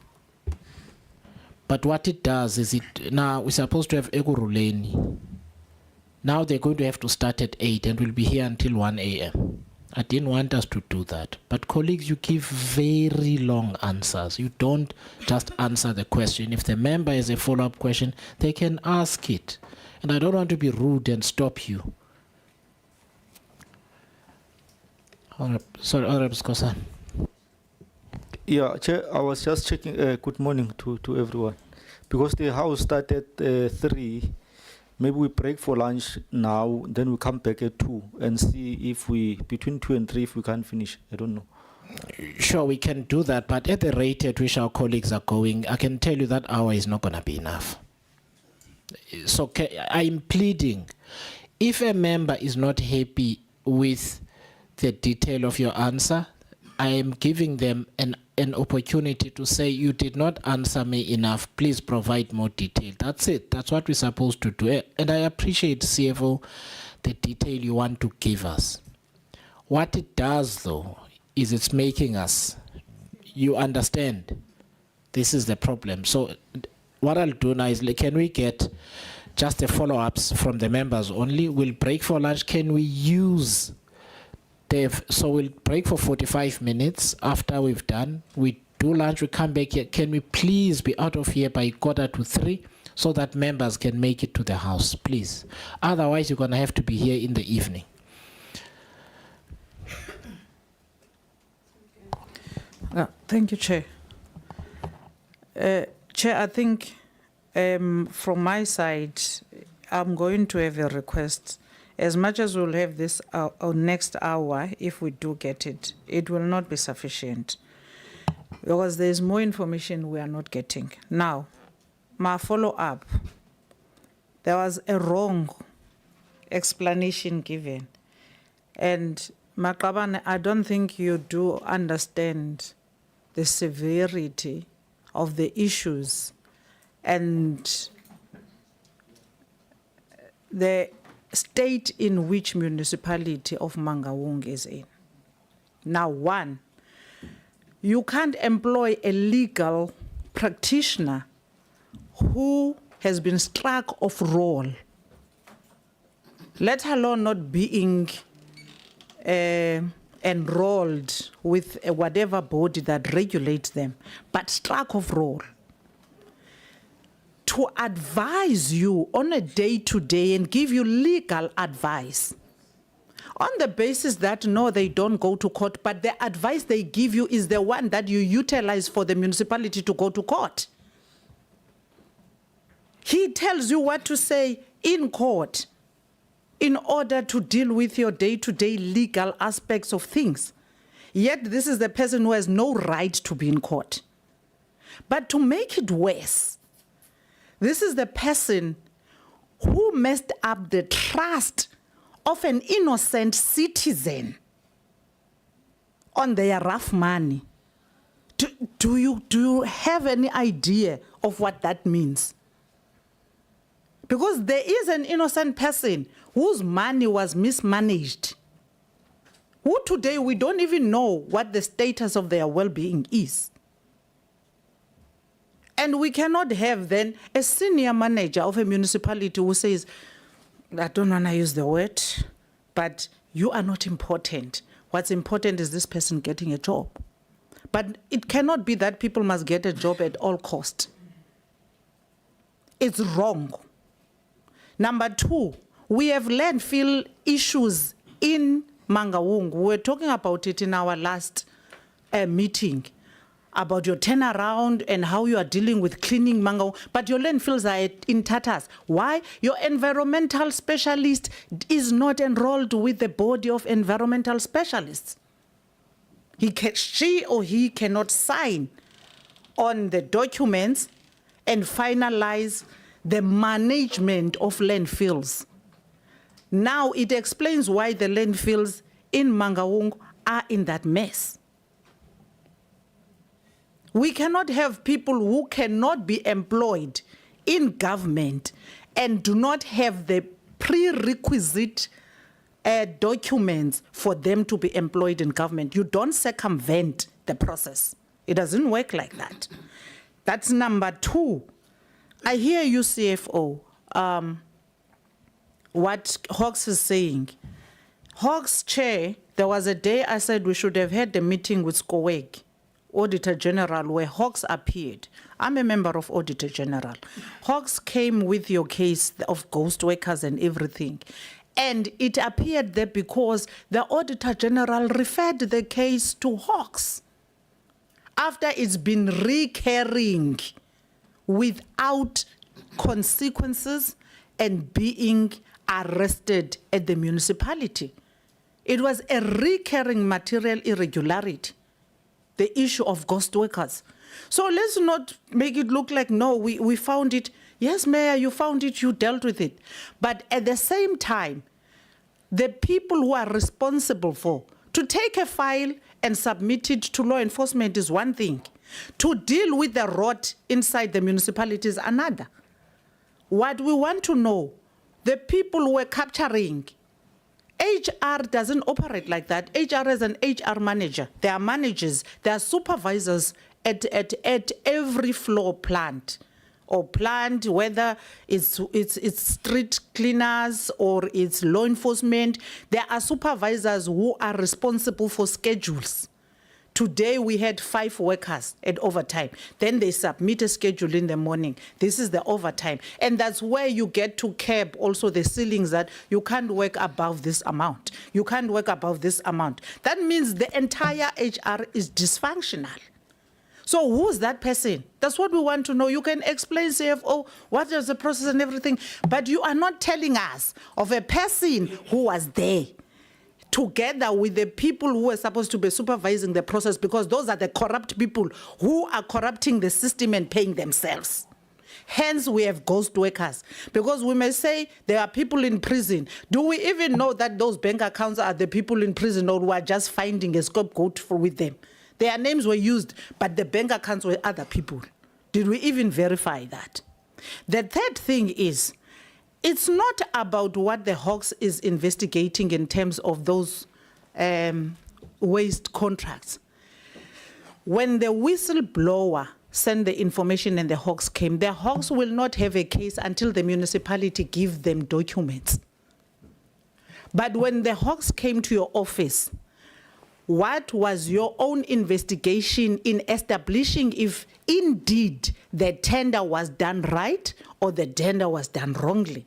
But what it does is now we're supposed to have Ekurhuleni. Now they're going to have to start at 8 and we'll be here until 1 a.m. I didn't want us to do that. But colleagues, you give very long answers. You don't just answer the question. If the member has a follow-up question, they can ask it. And I don't want to be rude and stop you. Sorry, Honorable Skosan. Yeah, Chair, I was just checking. Good morning to everyone. Because the house started at 3, maybe we break for lunch now, then we come back at 2 and see if between 2 and 3, if we can finish. I don't know. Sure, we can do that, but at the rate at which our colleagues are going, I can tell you that hour is not going to be enough. So I'm pleading, if a member is not happy with the detail of your answer, I am giving them an opportunity to say, you did not answer me enough, please provide more detail. That's it. That's what we're supposed to do. And I appreciate, CFO, the detail you want to give us. What it does, though, is it's making us, you understand, this is the problem. So what I'll do now is, can we get just the follow-ups from the members only? We'll break for lunch. Can we use... So we'll break for 45 minutes. After we've done, we do lunch, we come back here. Can we please be out of here by 2:45 so that members can make it to the house, please? Otherwise, you're going to have to be here in the evening. Thank you, Chair. Chair, I think from my side, I'm going to have a request. As much as we'll have this our next hour, if we do get it, it will not be sufficient because there's more information we are not getting. Now, my follow-up, there was a wrong explanation given. And Maqabane, I don't think you do understand the severity of the issues and the state in which municipality of Mangaung is in. Now, one, you can't employ a legal practitioner who has been struck off roll, let alone not being a enrolled with whatever body that regulates them, but struck of role to advise you on a day-to-day and give you legal advice on the basis that, no, they don't go to court, but the advice they give you is the one that you utilize for the municipality to go to court. He tells you what to say in court in order to deal with your day-to-day legal aspects of things. Yet this is the person who has no right to be in court. But to make it worse, this is the person who messed up the trust of an innocent citizen on their rough money. Do you have any idea of what that means? Because there is an innocent person whose money was mismanaged, who today we don't even know what the status of their well-being is. And we cannot have then a senior manager of a municipality who says, I don't want to use the word, but you are not important. What's important is this person getting a job. But it cannot be that people must get a job at all costs. It's wrong. Number two, we have landfill issues in Mangaung. We were talking about it in our last meeting, about your turnaround and how you are dealing with cleaning Mangaung, but your landfills are in tatters. Why? Your environmental specialist is not enrolled with the body of environmental specialists. She or he cannot sign on the documents and finalize the management of landfills. Now it explains why the landfills in Mangaung are in that mess. We cannot have people who cannot be employed in government and do not have the prerequisite documents for them to be employed in government. You don't circumvent the process. It doesn't work like that. That's number two. I hear you, CFO, what Hawks is saying. Hawks chair, there was a day I said we should have had the meeting with Skoweg, Auditor General, where Hawks appeared. I'm a member of Auditor General. Hawks came with your case of ghost workers and everything. And it appeared there because the Auditor General referred the case to Hawks after it's been recurring without consequences and being arrested at the municipality. It was a recurring material irregularity, the issue of ghost workers. So let's not make it look like, no, we found it. Yes, Mayor, you found it, you dealt with it. But at the same time, the people who are responsible for to take a file and submit it to law enforcement is one thing. To deal with the rot inside the municipality is another. What we want to know, the people who are capturing, HR doesn't operate like that. HR is an HR manager. There are managers, there are supervisors at every floor plant, or plant, whether it's street cleaners or it's law enforcement. There are supervisors who are responsible for schedules. Today we had 5 workers at overtime. Then they submit a schedule in the morning. This is the overtime. And that's where you get to curb also the ceilings that you can't work above this amount. You can't work above this amount. That means the entire HR is dysfunctional. So who's that person? That's what we want to know. You can explain, CFO, what is the process and everything, but you are not telling us of a person who was there together with the people who were supposed to be supervising the process, because those are the corrupt people who are corrupting the system and paying themselves. Hence, we have ghost workers, because we may say there are people in prison. Do we even know that those bank accounts are the people in prison, or who are just finding a scapegoat with them? Their names were used, but the bank accounts were other people. Did we even verify that? The third thing is, it's not about what the Hawks is investigating in terms of those waste contracts. When the whistleblower sent the information and the Hawks came, the Hawks will not have a case until the municipality give them documents. But when the Hawks came to your office, what was your own investigation in establishing if indeed the tender was done right or the tender was done wrongly?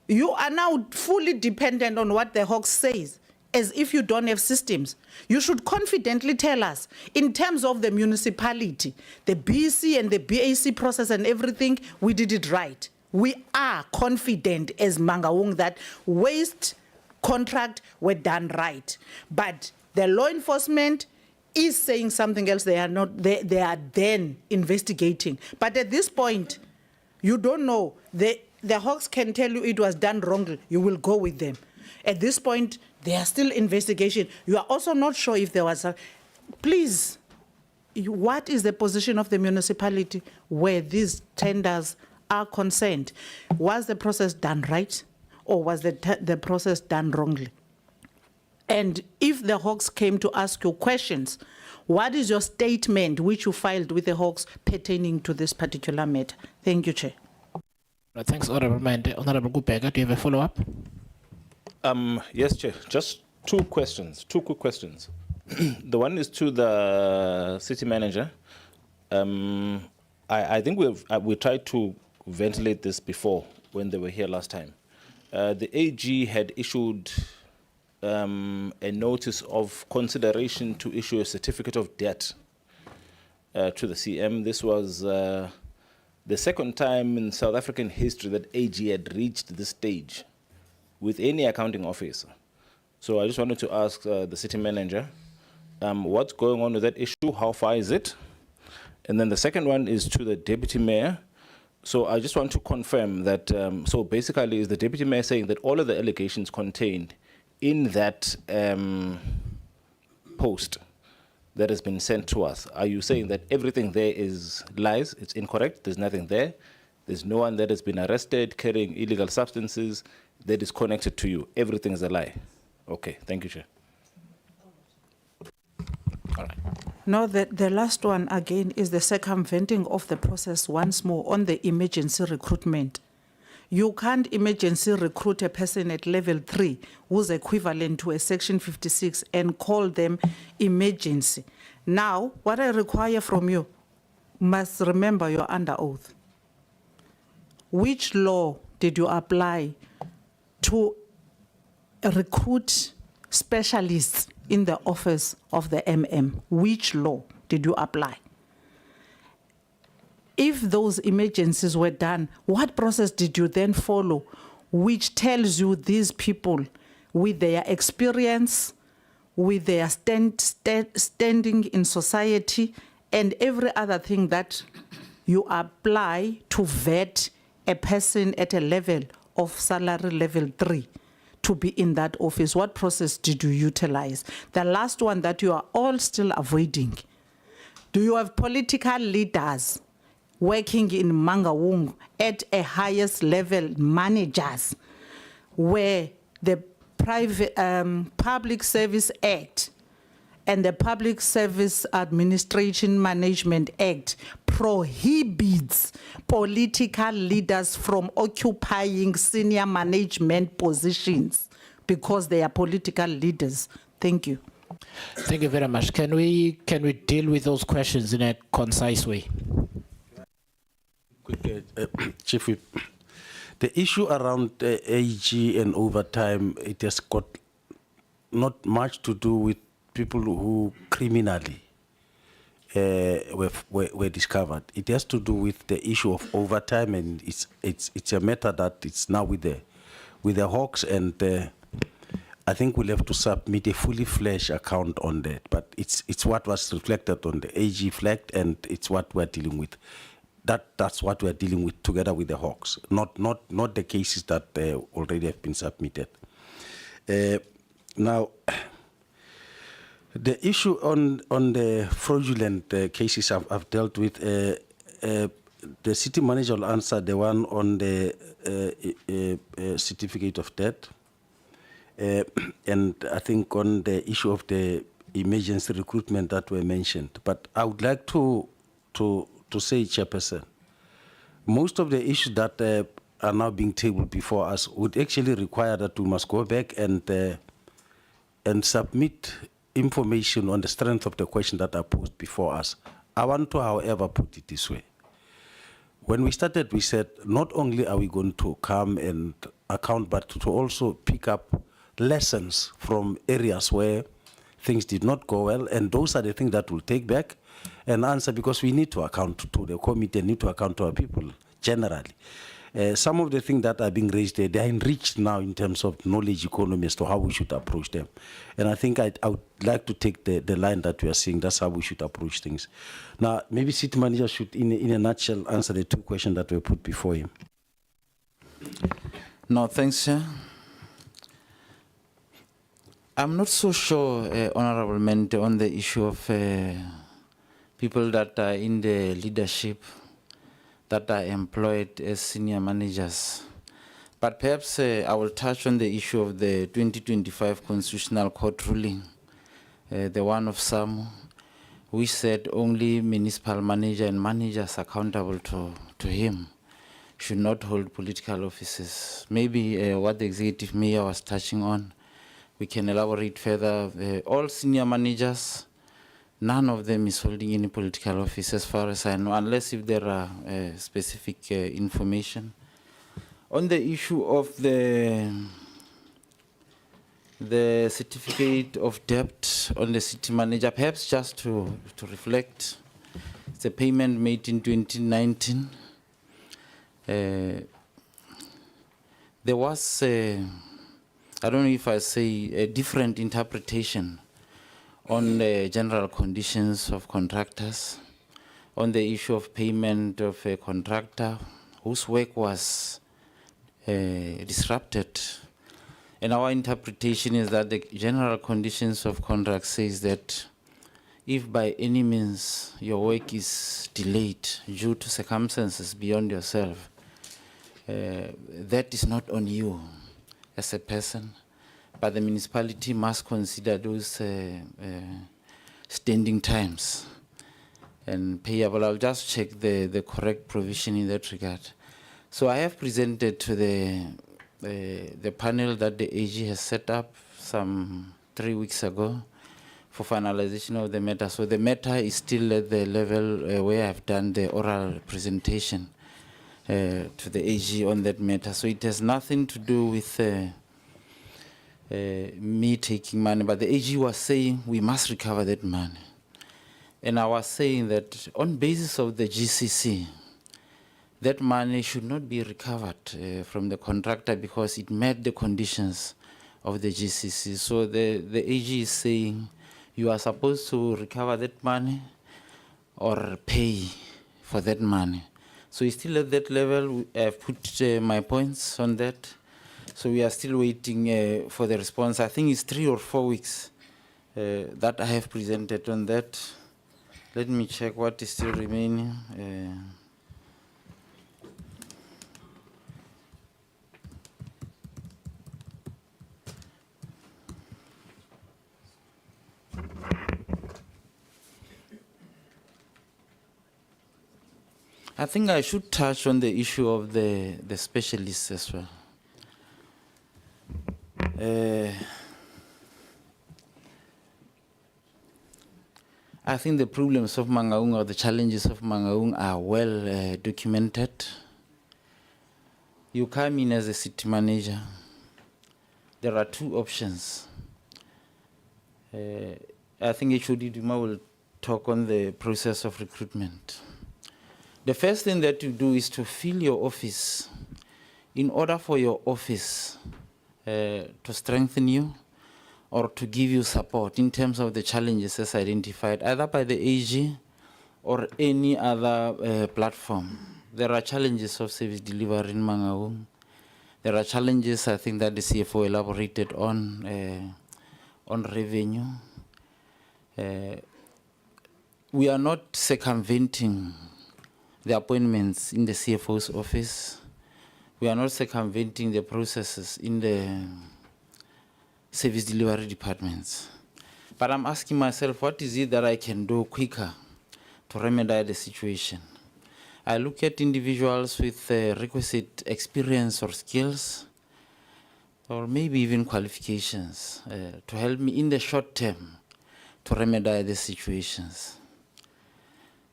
You are now fully dependent on what the Hawks says, as if you don't have systems. You should confidently tell us, in terms of the municipality, the BC and the BAC process and everything, we did it right. We are confident as Mangaung that waste contract were done right. But the law enforcement is saying something else. They are not, they are then investigating. But at this point, you don't know. The Hawks can tell you it was done wrongly. You will go with them. At this point, they are still investigation. You are also not sure if there was a... Please, what is the position of the municipality where these tenders are concerned? Was the process done right or was the process done wrongly? And if the Hawks came to ask you questions, what is your statement which you filed with the Hawks pertaining to this particular matter? Thank you, Chair. Thanks, Honorable Mende. Honorable Gubega, do you have a follow-up? Yes, Chair. Just two quick questions. The one is to the city manager. I think we tried to ventilate this before when they were here last time. The AG had issued a notice of consideration to issue a certificate of debt to the CM. This was the second time in South African history that AG had reached this stage with any accounting officer. So I just wanted to ask the city manager, what's going on with that issue? How far is it? And then the second one is to the deputy mayor. So I just want to confirm that, so basically is the deputy mayor saying that all of the allegations contained in that post that has been sent to us, are you saying that everything there is lies, it's incorrect, there's nothing there, there's no one that has been arrested carrying illegal substances that is connected to you, everything is a lie? Okay, thank you, Chair. All right. No, the last one again is the circumventing of the process once more on the emergency recruitment. You can't emergency recruit a person at level 3 who's equivalent to a section 56 and call them emergency. Now, what I require from you, must remember you're under oath. Which law did you apply to recruit specialists in the office of the MM? Which law did you apply? If those emergencies were done, what process did you then follow, which tells you these people, with their experience, with their standing in society, and every other thing that you apply to vet a person at a level of salary level 3 to be in that office? What process did you utilize? The last one that you are all still avoiding. Do you have political leaders working in Mangaung at a highest level, managers, where the Public Service Act and the Public Service Administration Management Act prohibits political leaders from occupying senior management positions because they are political leaders? Thank you. Thank you very much. Can we deal with those questions in a concise way? Chief Whip, the issue around AG and overtime, it has got not much to do with people who criminally were discovered. It has to do with the issue of overtime, and it's a matter that it's now with the Hawks, and I think we'll have to submit a fully fledged account on that. But it's what was reflected on the AG flagged, and it's what we're dealing with. That's what we're dealing with together with the Hawks, not the cases that already have been submitted. Now, the issue on the fraudulent cases I've dealt with, the city manager will answer the one on the certificate of debt. And I think on the issue of the emergency recruitment that were mentioned. But I would like to say, Chairperson, most of the issues that are now being tabled before us would actually require that we must go back and and submit information on the strength of the question that are posed before us. I want to, however, put it this way. When we started, we said, not only are we going to come and account, but to also pick up lessons from areas where things did not go well, and those are the things that we'll take back and answer, because we need to account to the committee and need to account to our people generally. Some of the things that are being raised there, they are enriched now in terms of knowledge economy as to how we should approach them. And I think I would like to take the line that we are seeing. That's how we should approach things. Now, maybe city manager should, in a nutshell, answer the two questions that were put before him. No, thanks, Chair. I'm not so sure, Honorable Mente, on the issue of people that are in the leadership that are employed as senior managers. But perhaps I will touch on the issue of the 2025 Constitutional Court ruling, the one of SAMU, which said only municipal manager and managers accountable to him should not hold political offices. Maybe what the executive mayor was touching on, we can elaborate further. All senior managers, none of them is holding any political office as far as I know, unless if there are specific information. On the issue of the certificate of debt on the city manager, perhaps just to reflect, it's a payment made in 2019. There was, I don't know if I say, a different interpretation on the general conditions of contractors, on the issue of payment of a contractor whose work was disrupted. And our interpretation is that the general conditions of contract says that if by any means your work is delayed due to circumstances beyond yourself, that is not on you as a person, but the municipality must consider those standing times and payable. I'll just check the correct provision in that regard. So I have presented to the panel that the AG has set up some 3 weeks ago for finalization of the matter. So the matter is still at the level where I've done the oral presentation to the AG on that matter. So it has nothing to do with me taking money, but the AG was saying we must recover that money. And I was saying that on basis of the GCC, that money should not be recovered from the contractor because it met the conditions of the GCC. So the AG is saying you are supposed to recover that money or pay for that money. So it's still at that level. I've put my points on that. So we are still waiting for the response. I think it's 3 or 4 weeks that I have presented on that. Let me check what is still remaining. I think I should touch on the issue of the specialists as well. I think the problems of Mangaung or the challenges of Mangaung are well documented. You come in as a city manager. There are 2 options. I think HOD Duma will talk on the process of recruitment. The first thing that you do is to fill your office. In order for your office to strengthen you or to give you support in terms of the challenges as identified, either by the AG or any other platform. There are challenges of service delivery in Mangaung. There are challenges, I think, that the CFO elaborated on revenue. We are not circumventing the appointments in the CFO's office. We are not circumventing the processes in the service delivery departments. But I'm asking myself, what is it that I can do quicker to remedy the situation? I look at individuals with requisite experience or skills. or maybe even qualifications to help me in the short term to remedy the situations.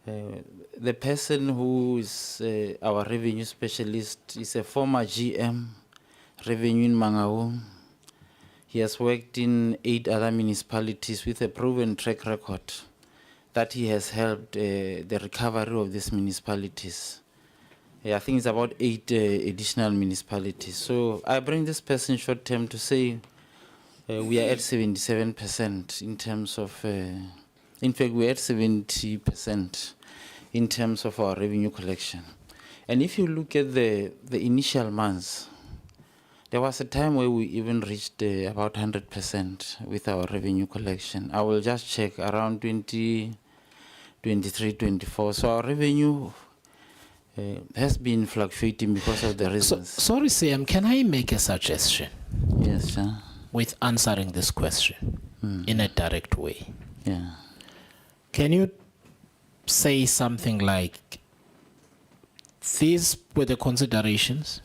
The person who is our revenue specialist is a former GM, revenue in Mangaung. He has worked in 8 other municipalities with a proven track record that he has helped the recovery of these municipalities. I think it's about 8 additional municipalities. So I bring this person short term to say we are at 77% in terms of, in fact, we're at 70% in terms of our revenue collection. And if you look at the initial months, there was a time where we even reached about 100% with our revenue collection. I will just check around 2023, 24. So our revenue has been fluctuating because of the reasons. Sorry, Sam, can I make a suggestion? Yes, sir. With answering this question in a direct way. Yeah. Can you say something like, these were the considerations?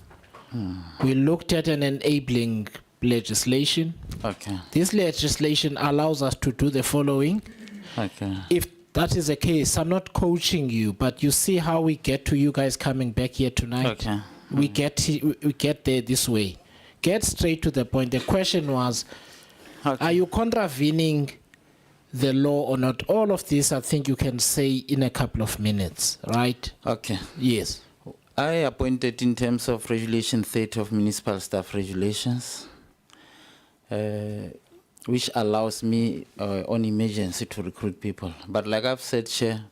We looked at an enabling legislation. Okay. This legislation allows us to do the following. Okay. If that is the case, I'm not coaching you, but you see how we get to you guys coming back here tonight? Okay. We get there this way. Get straight to the point. The question was, are you contravening the law or not? All of this, I think you can say in a couple of minutes, right? Okay. Yes. I appointed in terms of Regulation 30 of Municipal Staff Regulations, which allows me on emergency to recruit people. But like I've said, Chair,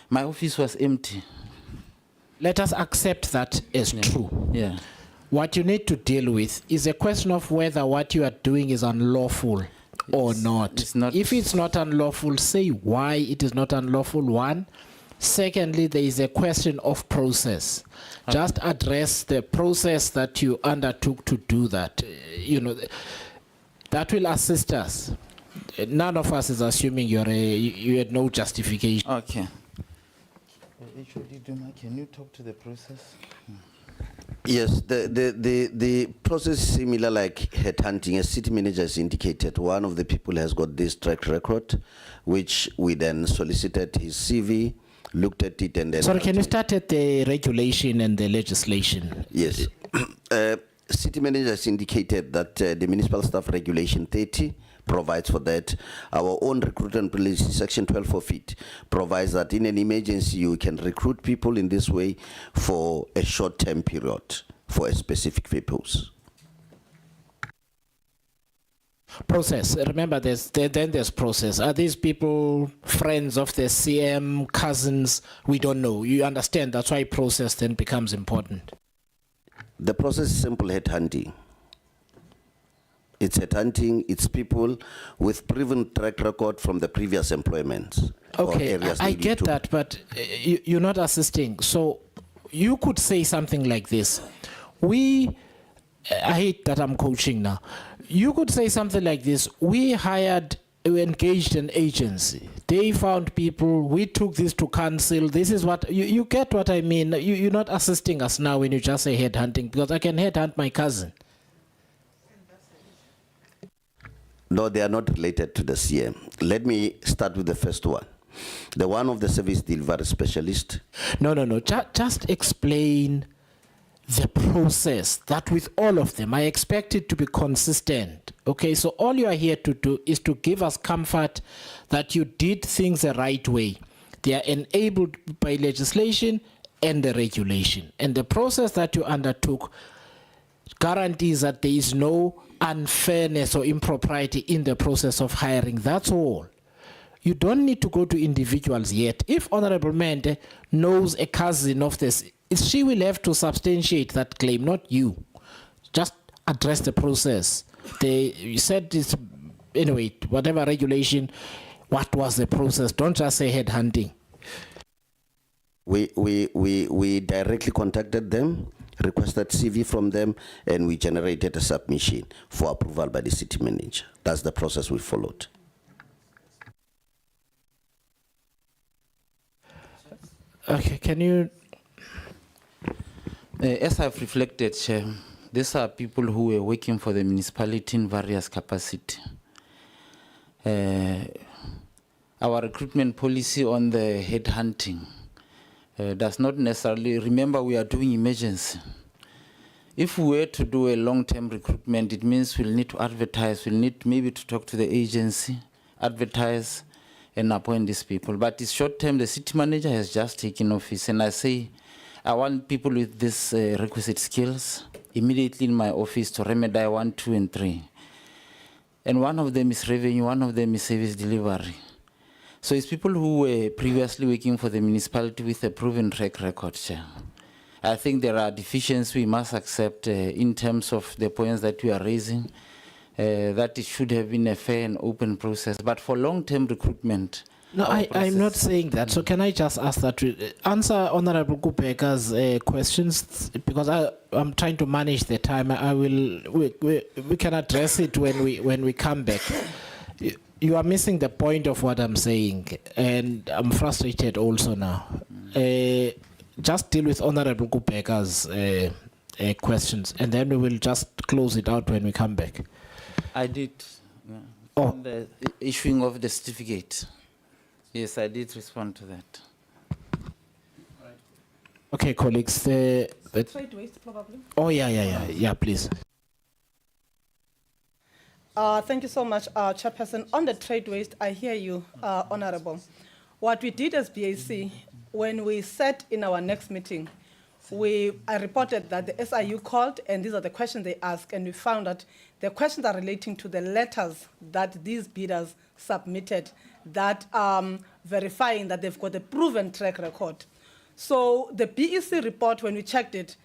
my office was empty. Let us accept that as true. Yeah. What you need to deal with is a question of whether what you are doing is unlawful or not. It's not. If it's not unlawful, say why it is not unlawful, one. Secondly, there is a question of process. Just address the process that you undertook to do that. That will assist us. None of us is assuming you had no justification. Okay. Can you talk to the process? Yes, the process is similar like headhunting. As city manager has indicated, one of the people has got this track record, which we then solicited his CV, looked at it, and then... Sorry, can you start at the regulation and the legislation? Yes. City manager has indicated that the Municipal Staff Regulation 30 provides for that. Our own recruitment policy, section 12 of it, provides that in an emergency you can recruit people in this way for a short-term period for a specific purpose. Process. Remember, then there's process. Are these people friends of the CM, cousins? We don't know. You understand? That's why process then becomes important. The process is simple headhunting. It's headhunting. It's people with proven track record from the previous employments. Okay, I get that, but you're not assisting. So you could say something like this. I hate that I'm coaching now. You could say something like this. We engaged an agency. They found people. We took this to council. This is what, you get what I mean. You're not assisting us now when you just say headhunting, because I can headhunt my cousin. No, they are not related to the CM. Let me start with the first one. The one of the service delivery specialist. No. Just explain the process, that with all of them, I expect it to be consistent. Okay, so all you are here to do is to give us comfort that you did things the right way. They are enabled by legislation and the regulation. And the process that you undertook guarantees that there is no unfairness or impropriety in the process of hiring. That's all. You don't need to go to individuals yet. If Honorable Mende knows a cousin of this, she will have to substantiate that claim, not you. Just address the process. You said this, anyway, whatever regulation, what was the process? Don't just say headhunting. We directly contacted them, requested CV from them, and we generated a submission for approval by the city manager. That's the process we followed. Okay, can you... As I've reflected, Chair, These are people who were working for the municipality in various capacity. Our recruitment policy on the headhunting does not necessarily, remember we are doing emergency. If we were to do a long-term recruitment, it means we'll need to advertise, we'll need maybe to talk to the agency, advertise, and appoint these people. But it's short-term, the city manager has just taken office, and I say, I want people with these requisite skills immediately in my office to remedy 1, 2, and 3. And one of them is revenue, one of them is service delivery. So it's people who were previously working for the municipality with a proven track record, Chair. I think there are deficiencies we must accept in terms of the points that we are raising, that it should have been a fair and open process. But for long-term recruitment, No, I'm not saying that. So can I just ask that to answer Honorable Kupeka's questions, because I'm trying to manage the time. We can address it when we come back. You are missing the point of what I'm saying, and I'm frustrated also now. Just deal with Honorable Kupeka's questions, and then we will just close it out when we come back. I did. Yeah. Oh. On the issuing of the certificate. Yes, I did respond to that. Okay, colleagues. Trade waste, probably. Oh, yeah, please. Thank you so much, Chairperson. On the trade waste, I hear you, Honorable. What we did as BAC, when we sat in our next meeting, I reported that the SIU called, and these are the questions they asked, and we found that the questions are relating to the letters that these bidders submitted that verifying that they've got a proven track record. So the BEC report, when we checked it,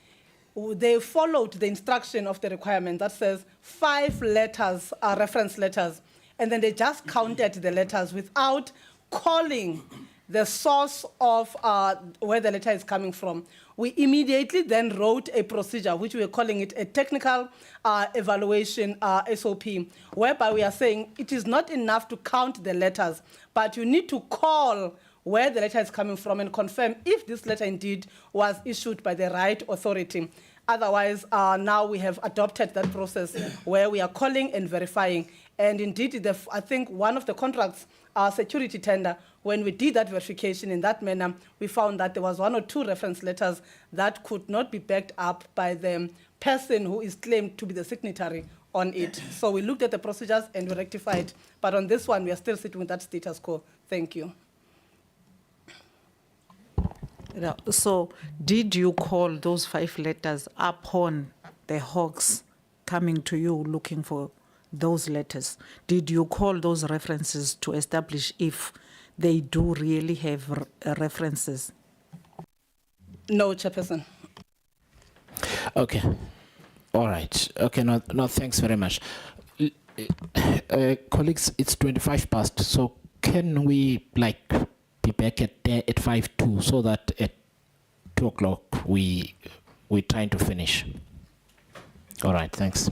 they followed the instruction of the requirement that says 5 letters are reference letters, and then they just counted the letters without calling the source of where the letter is coming from. We immediately then wrote a procedure, which we are calling it a technical evaluation SOP, whereby we are saying it is not enough to count the letters, but you need to call where the letter is coming from and confirm if this letter indeed was issued by the right authority. Otherwise, now we have adopted that process where we are calling and verifying. And indeed, I think one of the contracts, security tender, when we did that verification in that manner, we found that there was 1 or 2 reference letters that could not be backed up by the person who is claimed to be the signatory on it. So we looked at the procedures and we rectified. But on this one, we are still sitting with that status quo. Thank you. So did you call those 5 letters upon the Hawks coming to you looking for those letters? Did you call those references to establish if they do really have references? No, Chairperson. Okay. All right. Okay, no, thanks very much. Colleagues, it's 25 past, so can we be back at 5:02 so that at 2 o'clock we're trying to finish? All right, thanks.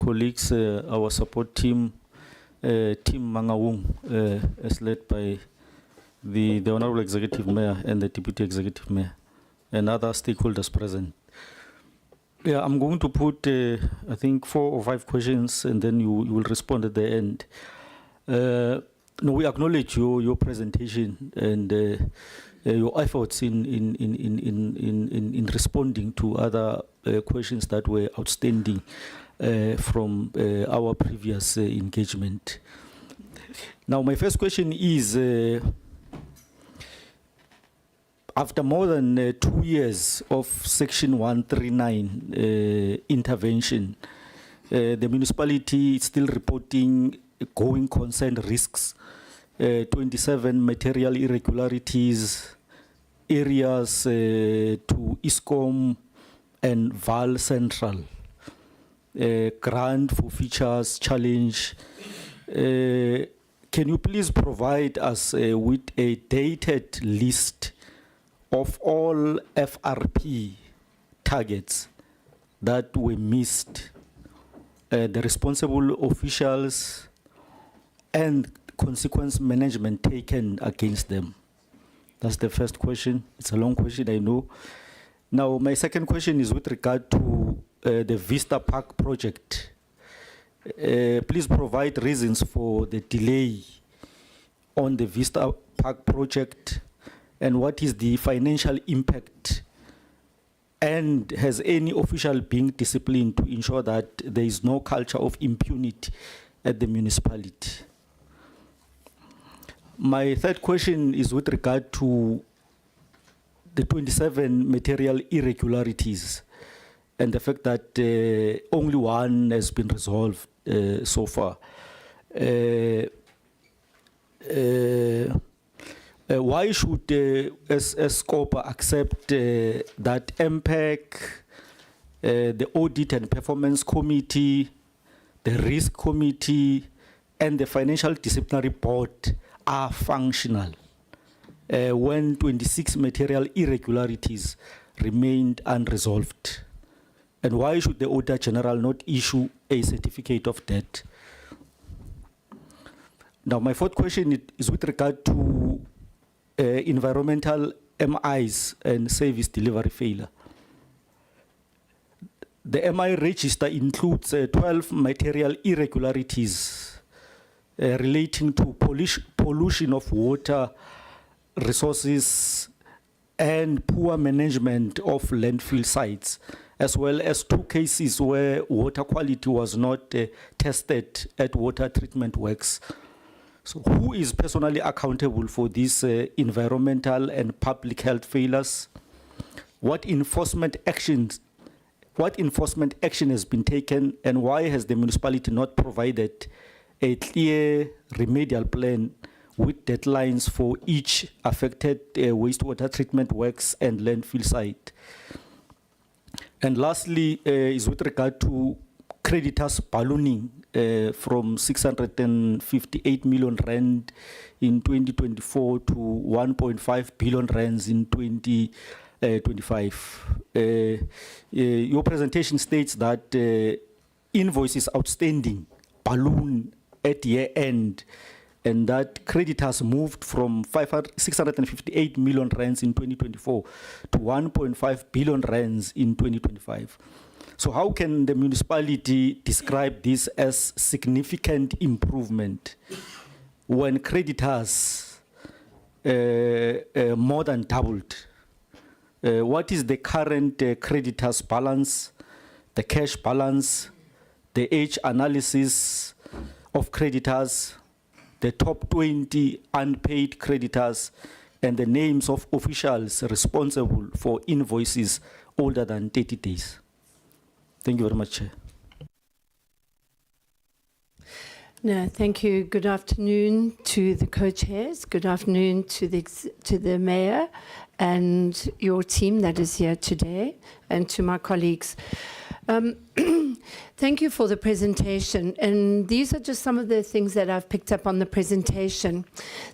colleagues, our support team, Team Mangaung, as led by the Honorable Executive Mayor and the Deputy Executive Mayor, and other stakeholders present. Yeah, I'm going to put, I think, 4 or 5 questions, and then you will respond at the end. No, we acknowledge your presentation and your efforts in responding to other questions that were outstanding from our previous engagement. Now, my first question is, after more than 2 years of Section 139 intervention, the municipality is still reporting going concern risks, 27 material irregularities, areas to ISCOM and Val Central, grant for features challenge. Can you please provide us with a dated list of all FRP targets that were missed, the responsible officials, and consequence management taken against them? That's the first question. It's a long question, I know. Now, my second question is with regard to the Vista Park project. Please provide reasons for the delay on the Vista Park project, and what is the financial impact, and has any official been disciplined to ensure that there is no culture of impunity at the municipality? My third question is with regard to the 27 material irregularities and the fact that only one has been resolved so far. Why should SCOPA accept that MPEC, the Audit and Performance Committee, the Risk Committee, and the Financial Disciplinary Board are functional when 26 material irregularities remained unresolved? And why should the Auditor General not issue a certificate of debt? Now, my fourth question is with regard to environmental MIs and service delivery failure. The MI register includes 12 material irregularities relating to pollution of water resources and poor management of landfill sites, as well as 2 cases where water quality was not tested at water treatment works. So who is personally accountable for these environmental and public health failures? What enforcement action has been taken, and why has the municipality not provided a clear remedial plan with deadlines for each affected wastewater treatment works and landfill site? And lastly, is with regard to creditors ballooning from 658 million rand in 2024 to 1.5 billion rands in 2025. Your presentation states that invoices outstanding balloon at year end, and that creditors moved from 658 million rands in 2024 to 1.5 billion rands in 2025. So how can the municipality describe this as significant improvement when creditors more than doubled? What is the current creditors balance, the cash balance, the age analysis of creditors, the top 20 unpaid creditors, and the names of officials responsible for invoices older than 30 days? Thank you very much, Chair. No, thank you. Good afternoon to the co-chairs. Good afternoon to the mayor and your team that is here today, and to my colleagues. Thank you for the presentation. And these are just some of the things that I've picked up on the presentation.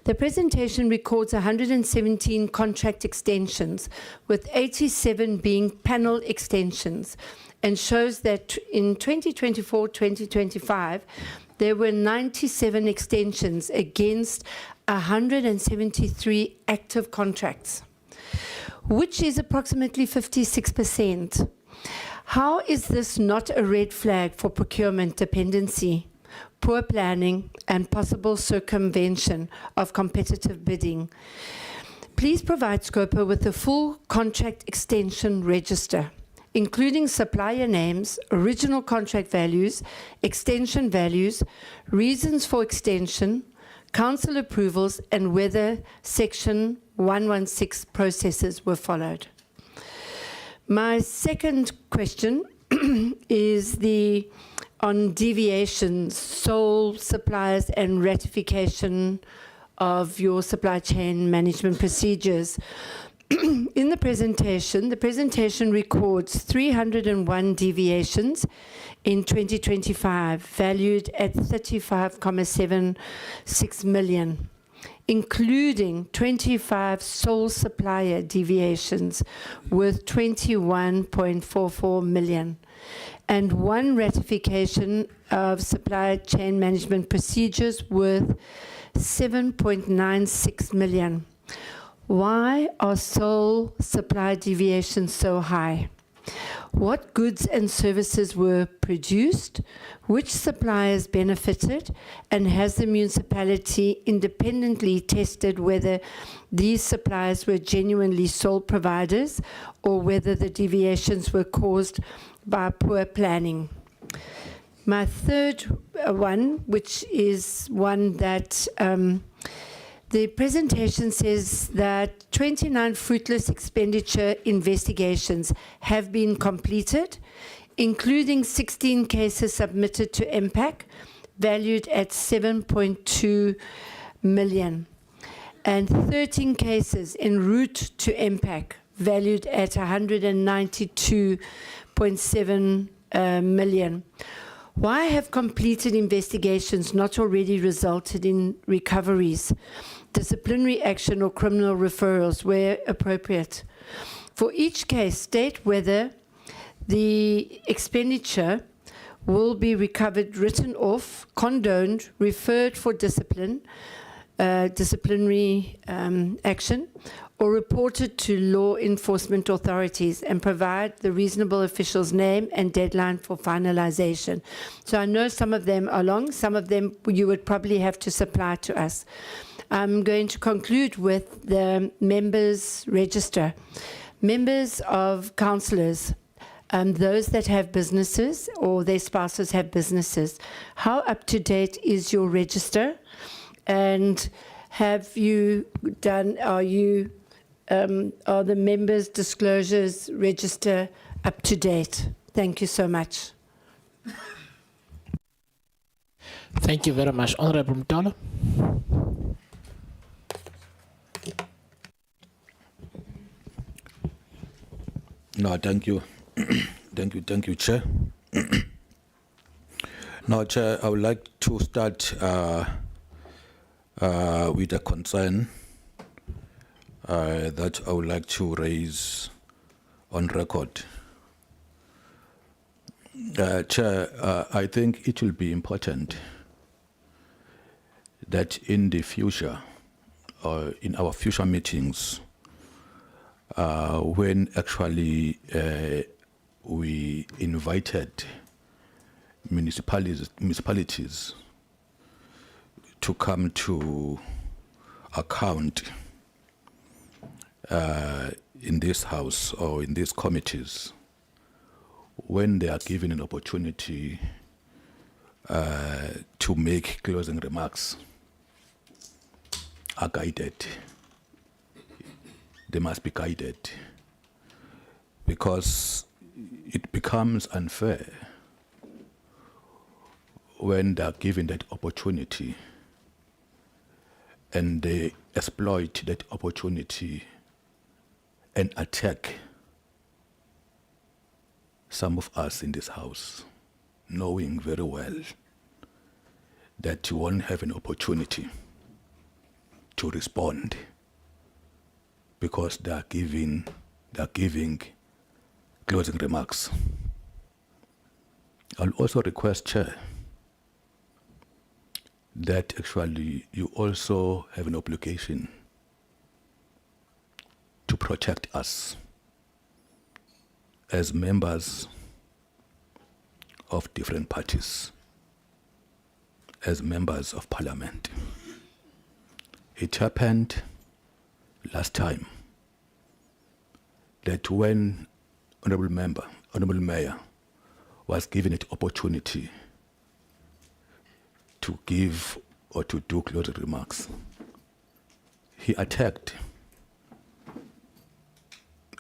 The presentation records 117 contract extensions, with 87 being panel extensions, and shows that in 2024-2025, there were 97 extensions against 173 active contracts, which is approximately 56%. How is this not a red flag for procurement dependency, poor planning, and possible circumvention of competitive bidding? Please provide Scopa with a full contract extension register, including supplier names, original contract values, extension values, reasons for extension, council approvals, and whether Section 116 processes were followed. My second question is on deviations, sole suppliers, and ratification of your supply chain management procedures. In the presentation records 301 deviations in 2025, valued at 35.76 million, including 25 sole supplier deviations worth 21.44 million, and 1 ratification of supply chain management procedures worth 7.96 million. Why are sole supply deviations so high? What goods and services were produced? Which suppliers benefited? And has the municipality independently tested whether these suppliers were genuinely sole providers or whether the deviations were caused by poor planning? My third one, which is one that the presentation says that 29 fruitless expenditure investigations have been completed, including 16 cases submitted to MPAC, valued at 7.2 million, and 13 cases en route to MPAC, valued at 192.7 million. Why have completed investigations not already resulted in recoveries, disciplinary action, or criminal referrals where appropriate? For each case, state whether the expenditure will be recovered, written off, condoned, referred for disciplinary action, or reported to law enforcement authorities, and provide the reasonable official's name and deadline for finalization. So I know some of them are long, some of them you would probably have to supply to us. I'm going to conclude with the members' register. Members of councillors, those that have businesses or their spouses have businesses, how up to date is your register? And have you done, are the members' disclosures register up to date? Thank you so much. Thank you very much. Honorable Mtolo. No, thank you. Thank you, Chair. Now, Chair, I would like to start with a concern that I would like to raise on record. Chair, I think it will be important that in the future, or in our future meetings, when actually we invited municipalities to come to account in this house or in these committees, when they are given an opportunity to make closing remarks, are guided. They must be guided, because it becomes unfair when they are given that opportunity and they exploit that opportunity and attack some of us in this house. knowing very well that you won't have an opportunity to respond because they are giving closing remarks. I'll also request, Chair, that actually you also have an obligation to protect us as members of different parties, as members of parliament. It happened last time that when Honorable Mayor was given an opportunity to give or to do closing remarks, he attacked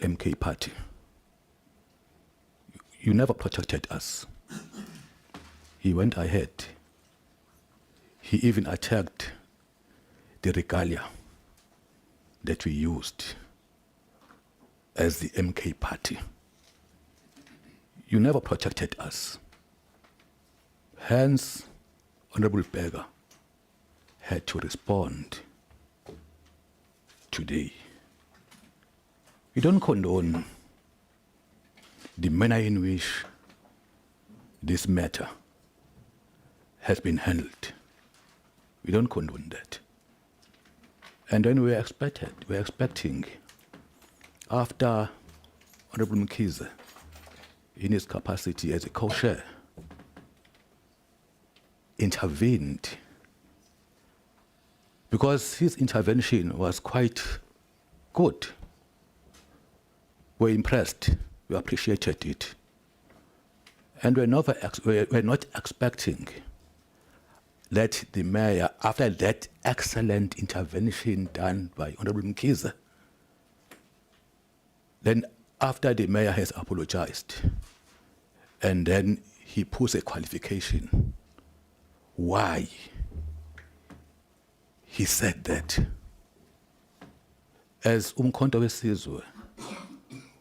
MK Party. You never protected us. He went ahead. He even attacked the regalia that we used as the MK Party. You never protected us. Hence, Honorable Berger had to respond today. We don't condone the manner in which this matter has been handled. We don't condone that. And then we're expecting, after Honorable Mkhize, in his capacity as a co-chair, intervened, because his intervention was quite good. We're impressed, we appreciated it. And we're not expecting that the mayor, after that excellent intervention done by Honorable Mkhize, then after the mayor has apologized, and then he puts a qualification why he said that. As Umkhonto weSizwe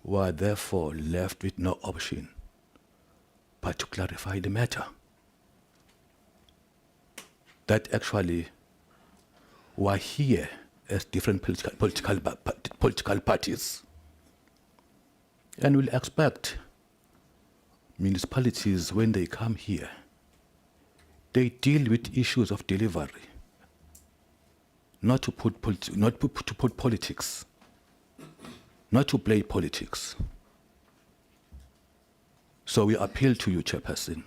were therefore left with no option but to clarify the matter. That actually were here as different political parties. And we'll expect municipalities, when they come here, they deal with issues of delivery, not to put politics, not to play politics. So we appeal to you, Chairperson,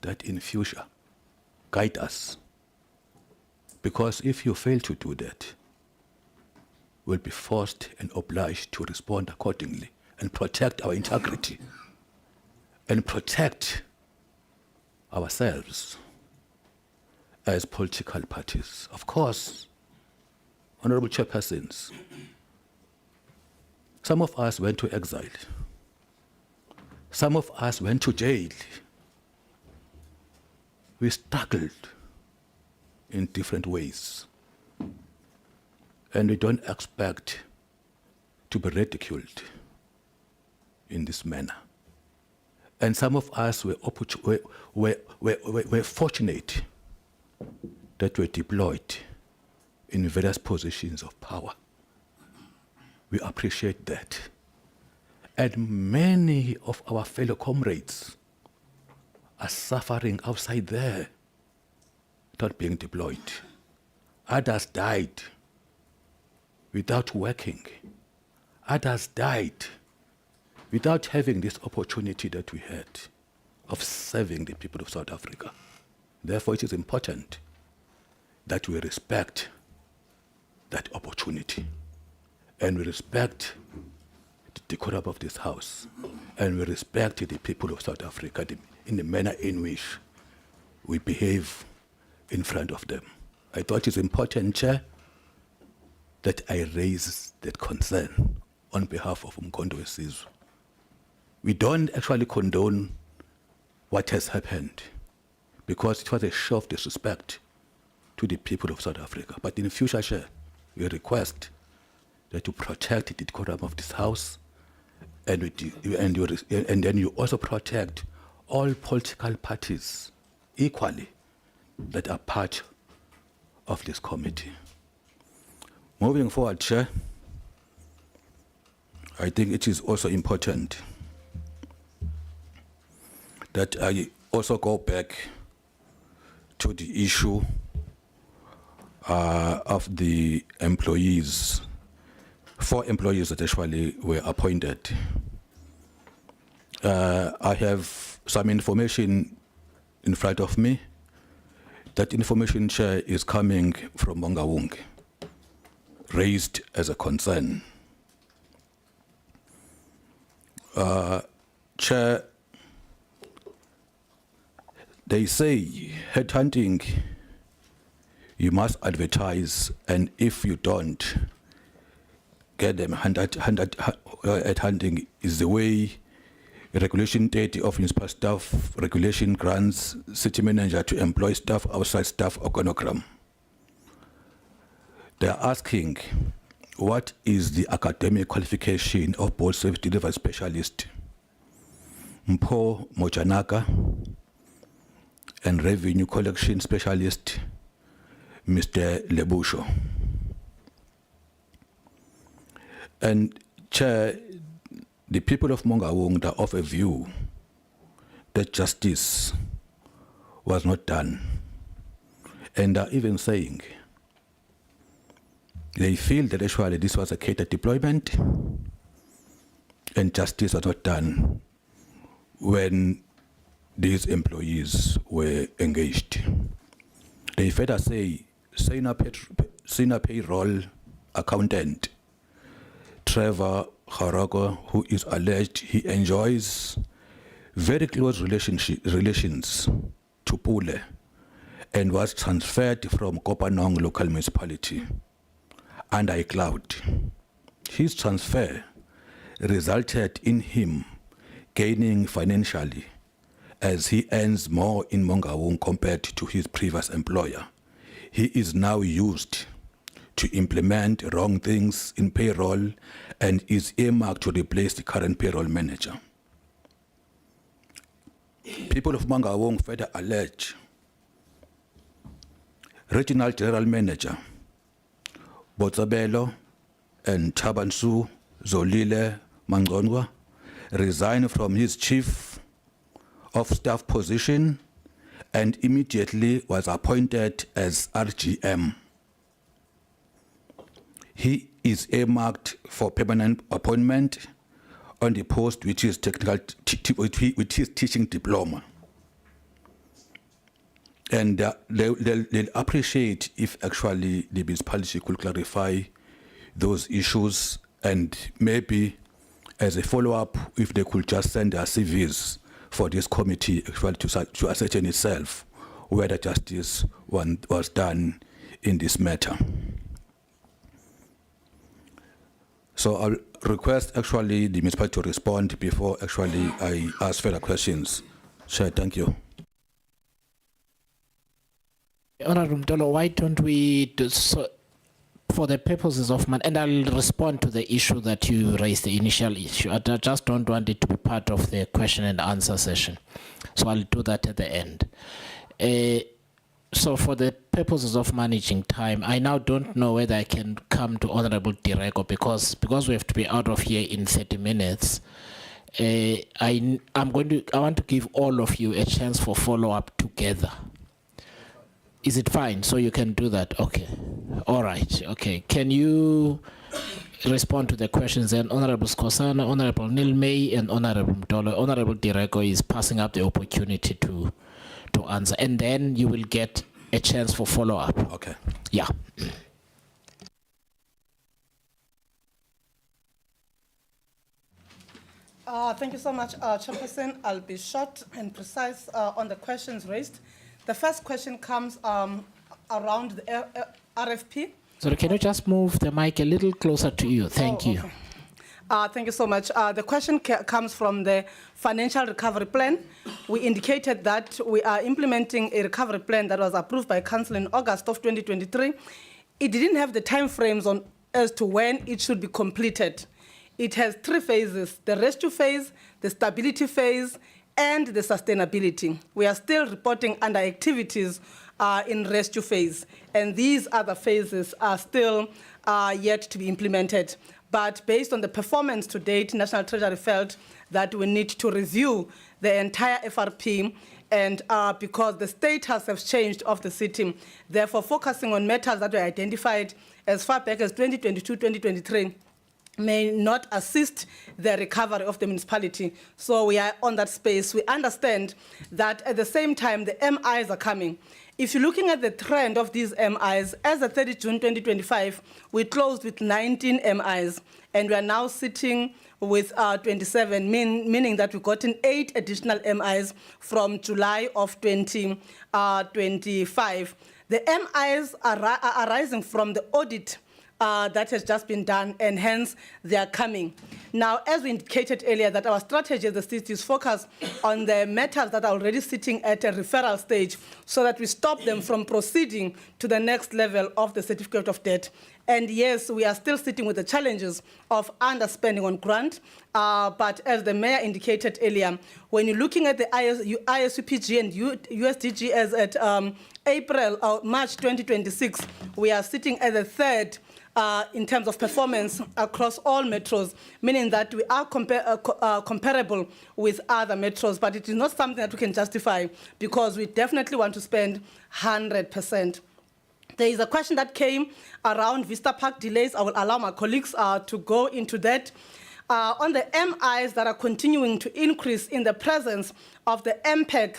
that in future, guide us. Because if you fail to do that, we'll be forced and obliged to respond accordingly and protect our integrity and protect ourselves as political parties. Of course, Honorable Chairpersons, some of us went to exile. Some of us went to jail. We struggled in different ways. And we don't expect to be ridiculed in this manner. And some of us were fortunate that were deployed in various positions of power. We appreciate that. And many of our fellow comrades are suffering outside there without being deployed. Others died without working. Others died without having this opportunity that we had of serving the people of South Africa. Therefore, it is important that we respect that opportunity, and we respect the decorum of this House, and we respect the people of South Africa in the manner in which we behave in front of them. I thought it's important, Chair, that I raise that concern on behalf of Umkhonto weSizwe. We don't actually condone what has happened because it was a show of disrespect to the people of South Africa. But in the future, Chair, we request that you protect the decorum of this House, and then you also protect all political parties equally that are part of this committee. Moving forward, Chair, I think it is also important that I also go back to the issue of the employees, 4 employees that actually were appointed. I have some information in front of me. That information, Chair, is coming from Mangaung, raised as a concern. Chair, they say headhunting, you must advertise, and if you don't get them, headhunting is the way Regulation 30 of municipal staff regulation grants city manager to employ staff outside staff organogram. They are asking, what is the academic qualification of board service delivery specialist Mpho Mojanaka and revenue collection specialist Mr. Lebusho? And Chair, the people of Mangaung are of a view that justice was not done. And are even saying they feel that actually this was a catered deployment and justice was not done when these employees were engaged. They further say senior payroll accountant Trevor Harago, who is alleged he enjoys very close relations to Pule and was transferred from Kopanong local municipality under a cloud. His transfer resulted in him gaining financially as he earns more in Mangaung compared to his previous employer. He is now used to implement wrong things in payroll and is earmarked to replace the current payroll manager. People of Mangaung further allege Regional General Manager Botsabelo and Chabansu Zolile Mangongwa resigned from his chief of staff position and immediately was appointed as RGM. He is earmarked for permanent appointment on the post which is technical, with his teaching diploma. And they'll appreciate if actually the municipality could clarify those issues, and maybe as a follow-up, if they could just send their CVs for this committee actually to ascertain itself whether justice was done in this matter. So I'll request actually the municipality to respond before actually I ask further questions. Chair, thank you. Honorable Mtolo, why don't we do so for the purposes of and I'll respond to the issue that you raised, the initial issue. I just don't want it to be part of the question and answer session. So I'll do that at the end. So for the purposes of managing time, I now don't know whether I can come to Honorable Direko because we have to be out of here in 30 minutes. I want to give all of you a chance for follow-up together. Is it fine? So you can do that? Okay. All right. Okay. Can you respond to the questions then? Honorable Skosana, Honorable Nilmei, and Honorable Mtolo. Honorable Direko is passing up the opportunity to answer, and then you will get a chance for follow-up. Okay. Yeah. Thank you so much, Chairperson. I'll be short and precise on the questions raised. The first question comes around the RFP. Sorry, can you just move the mic a little closer to you? Thank you. Okay. Thank you so much. The question comes from the financial recovery plan. We indicated that we are implementing a recovery plan that was approved by Council in August of 2023. It didn't have the time frames on as to when it should be completed. It has 3 phases: the rescue phase, the stability phase, and the sustainability. We are still reporting under activities in rescue phase, and these other phases are still yet to be implemented. But based on the performance to date, National Treasury felt that we need to review the entire FRP, and because the status has changed of the city, therefore focusing on matters that were identified as far back as 2022, 2023, may not assist the recovery of the municipality. So we are on that space. We understand that at the same time, the MIs are coming. If you're looking at the trend of these MIs, as of 30 June 2025, we closed with 19 MIs, and we are now sitting with 27, meaning that we've gotten 8 additional MIs from July of 2025. The MIs are arising from the audit that has just been done, and hence they are coming. Now, as we indicated earlier, that our strategy as the city is focused on the matters that are already sitting at a referral stage, so that we stop them from proceeding to the next level of the certificate of debt. And yes, we are still sitting with the challenges of underspending on grant, but as the mayor indicated earlier, when you're looking at the ISUPG and USDG as at March 2026, we are sitting at the third in terms of performance across all metros, meaning that we are comparable with other metros, but it is not something that we can justify, because we definitely want to spend 100%. There is a question that came around Vista Park delays. I will allow my colleagues to go into that. On the MIs that are continuing to increase in the presence of the MPEC,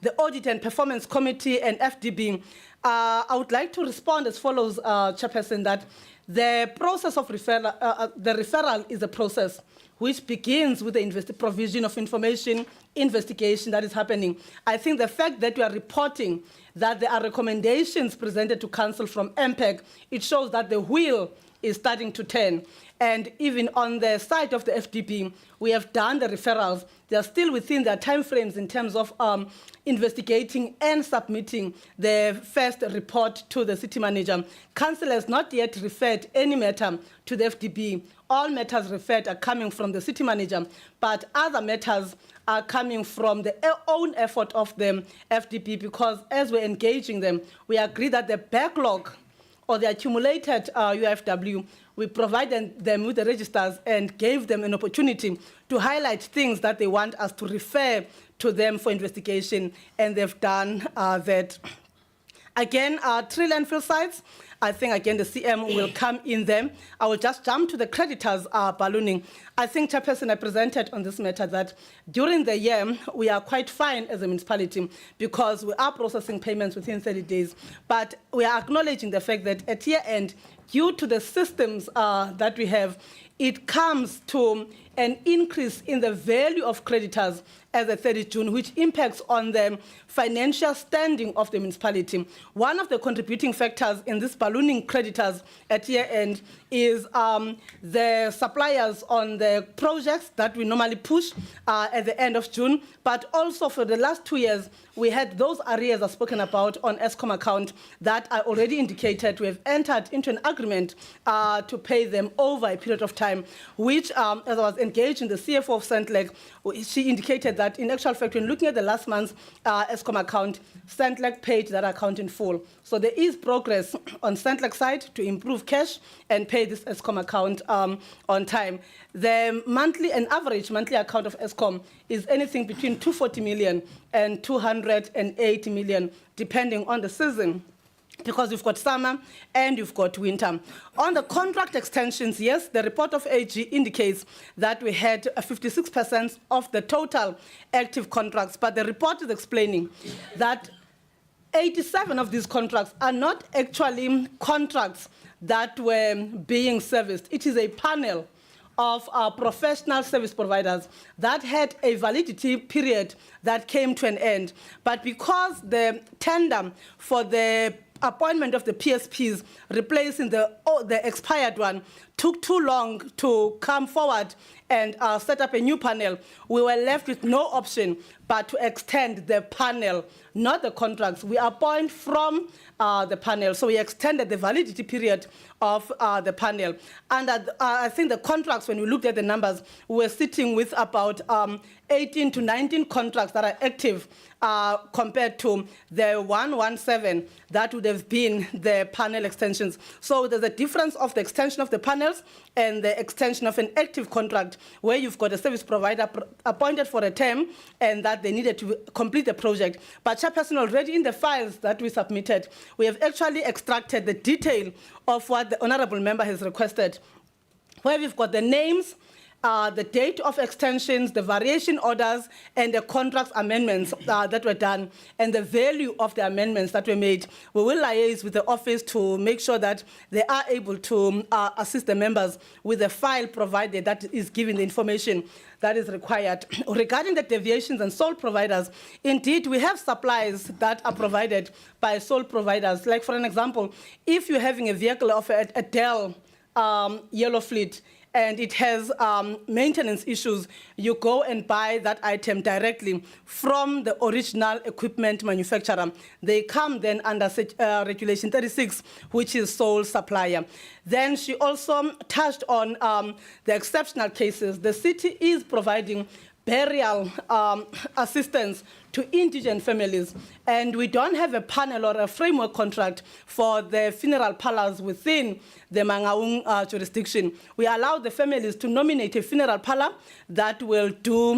the Audit and Performance Committee, and FDB, I would like to respond as follows, Chairperson, that the process of referral, the referral is a process which begins with the provision of information, investigation that is happening. I think the fact that we are reporting that there are recommendations presented to Council from MPEC, it shows that the wheel is starting to turn. And even on the side of the FDP, we have done the referrals. They are still within their timeframes in terms of investigating and submitting the first report to the city manager. Council has not yet referred any matter to the FDP. All matters referred are coming from the city manager, but other matters are coming from the own effort of the FDP, because as we're engaging them, we agree that the backlog or the accumulated UFW, we provided them with the registers and gave them an opportunity to highlight things that they want us to refer to them for investigation, and they've done that. Again, 3 landfill sites, I think, again, the CM will come in them. I will just jump to the creditors ballooning. I think, Chairperson, I presented on this matter that during the year, we are quite fine as a municipality, because we are processing payments within 30 days. But we are acknowledging the fact that at year end, due to the systems that we have, it comes to an increase in the value of creditors as of 30 June, which impacts on the financial standing of the municipality. One of the contributing factors in this ballooning creditors at year end is the suppliers on the projects that we normally push at the end of June, but also for the last 2 years, we had those arrears I've spoken about on ESCOM account that I already indicated. We have entered into an agreement to pay them over a period of time, which, as I was engaged in the CFO of Centleg, she indicated that in actual fact, when looking at the last month's ESCOM account, Centleg paid that account in full. So there is progress on Centleg's side to improve cash and pay this ESCOM account on time. The monthly and average monthly account of ESCOM is anything between 240 million and 280 million, depending on the season, because you've got summer and you've got winter. On the contract extensions, yes, the report of AG indicates that we had 56% of the total active contracts, but the report is explaining that 87 of these contracts are not actually contracts that were being serviced. It is a panel of professional service providers that had a validity period that came to an end. But because the tender for the appointment of the PSPs replacing the expired one took too long to come forward and set up a new panel, we were left with no option but to extend the panel, not the contracts. We appoint from the panel, so we extended the validity period of the panel. And I think the contracts, when we looked at the numbers, we were sitting with about 18 to 19 contracts that are active compared to the 117 that would have been the panel extensions. So there's a difference of the extension of the panels and the extension of an active contract where you've got a service provider appointed for a term and that they needed to complete the project. But Chairperson, already in the files that we submitted, we have actually extracted the detail of what the honorable member has requested, where we've got the names, the date of extensions, the variation orders, and the contract amendments that were done, and the value of the amendments that were made. We will liaise with the office to make sure that they are able to assist the members with a file provided that is giving the information that is required. Regarding the deviations and sole providers, indeed, we have supplies that are provided by sole providers. Like, for an example, if you're having a vehicle of a Dell yellow fleet, and it has maintenance issues, you go and buy that item directly from the original equipment manufacturer. They come then under Regulation 36, which is sole supplier. Then she also touched on the exceptional cases. The city is providing burial assistance to indigent families, and we don't have a panel or a framework contract for the funeral parlors within the Mangaung jurisdiction. We allow the families to nominate a funeral parlor that will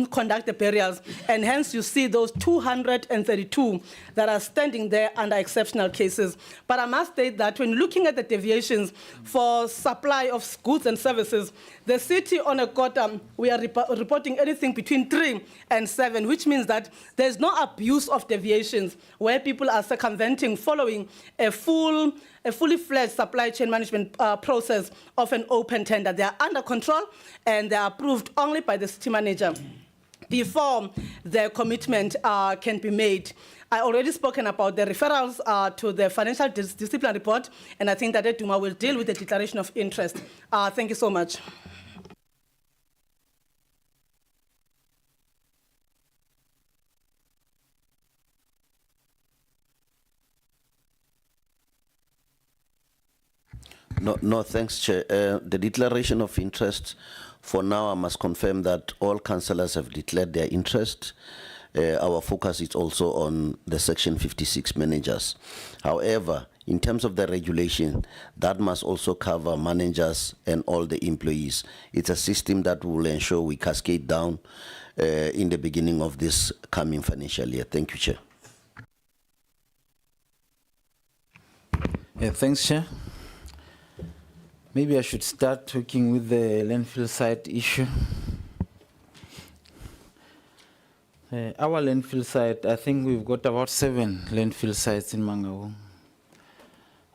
conduct the burials, and hence you see those 232 that are standing there under exceptional cases. But I must state that when looking at the deviations for supply of goods and services, the city on a quarter, we are reporting anything between 3 and 7, which means that there's no abuse of deviations where people are circumventing following a fully fledged supply chain management process of an open tender. They are under control and they are approved only by the city manager before the commitment can be made. I already spoken about the referrals to the financial discipline report, and I think that Eduma will deal with the declaration of interest. Thank you so much. No, thanks, Chair. The declaration of interest, for now, I must confirm that all councillors have declared their interest. Our focus is also on the Section 56 managers. However, in terms of the regulation, that must also cover managers and all the employees. It's a system that will ensure we cascade down in the beginning of this coming financial year. Thank you, Chair. Thanks, Chair. Maybe I should start talking with the landfill site issue. Our landfill site, I think we've got about 7 landfill sites in Mangaung.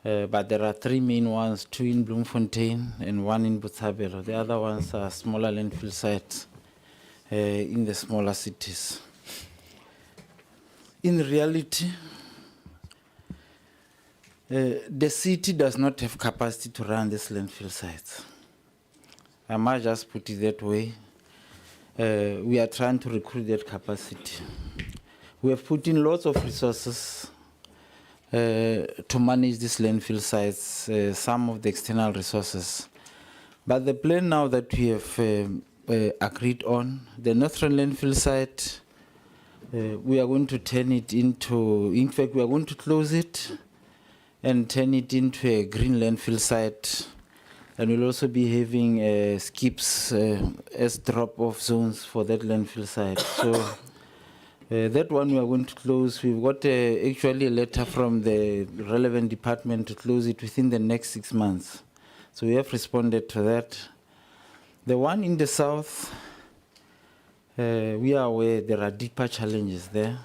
But there are 3 main ones, 2 in Bloemfontein and 1 in Botshabelo. The other ones are smaller landfill sites in the smaller cities. In reality, the city does not have capacity to run these landfill sites. I might just put it that way. We are trying to recruit that capacity. We have put in lots of resources to manage these landfill sites, some of the external resources. But the plan now that we have agreed on, the Northern landfill site, we are going to turn it into, in fact, we are going to close it and turn it into a green landfill site. And we'll also be having skips as drop-off zones for that landfill site. So that one we are going to close. We've got actually a letter from the relevant department to close it within the next 6 months. So we have responded to that. The one in the south, we are aware there are deeper challenges there.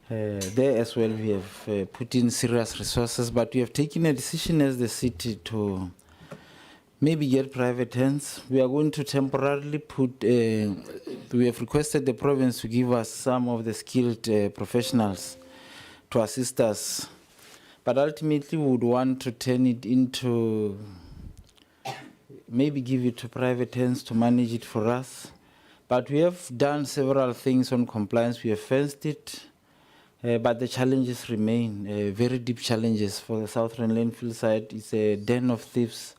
There as well we have put in serious resources, but we have taken a decision as the city to maybe get private hands. We are going to temporarily put, we have requested the province to give us some of the skilled professionals to assist us. But ultimately we would want to turn it into, maybe give it to private hands to manage it for us. But we have done several things on compliance. We have fenced it. But the challenges remain, very deep challenges for the Southern landfill site. It's a den of thieves,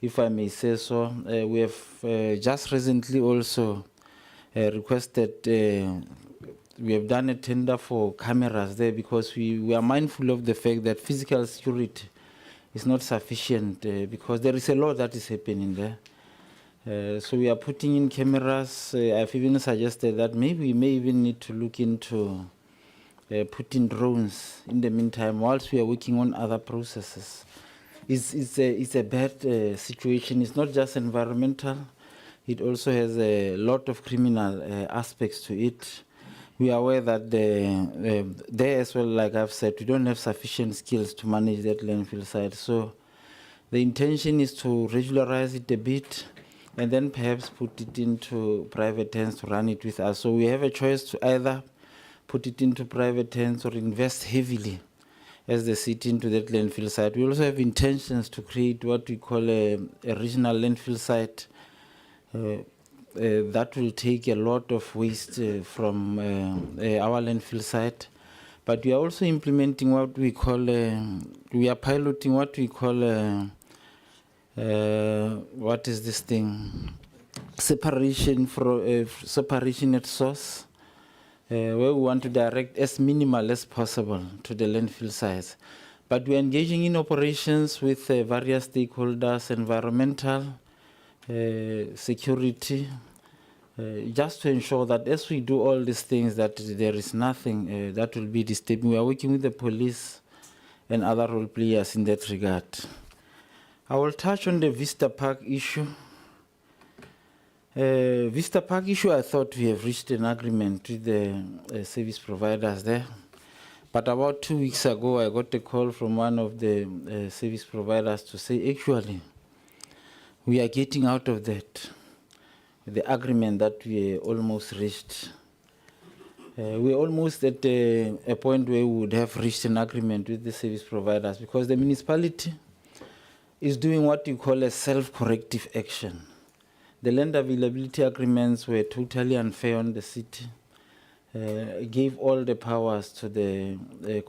if I may say so. We have just recently also requested, we have done a tender for cameras there because we are mindful of the fact that physical security is not sufficient because there is a lot that is happening there. So we are putting in cameras. I've even suggested that maybe we may even need to look into putting drones in the meantime whilst we are working on other processes. It's a bad situation. It's not just environmental. It also has a lot of criminal aspects to it. We are aware that there as well, like I've said, we don't have sufficient skills to manage that landfill site. So the intention is to regularize it a bit and then perhaps put it into private hands to run it with us. So we have a choice to either put it into private hands or invest heavily as the city into that landfill site. We also have intentions to create what we call a regional landfill site that will take a lot of waste from our landfill site. But we are also implementing what we call, we are piloting what we call, what is this thing? Separation at source, where we want to direct as minimal as possible to the landfill sites. But we are engaging in operations with various stakeholders, environmental, security, just to ensure that as we do all these things, that there is nothing that will be disturbing. We are working with the police and other role players in that regard. I will touch on the Vista Park issue. Vista Park issue, I thought we have reached an agreement with the service providers there. But about 2 weeks ago, I got a call from one of the service providers to say, actually, we are getting out of that, the agreement that we almost reached. We're almost at a point where we would have reached an agreement with the service providers because the municipality is doing what you call a self-corrective action. The land availability agreements were totally unfair on the city. Gave all the powers to the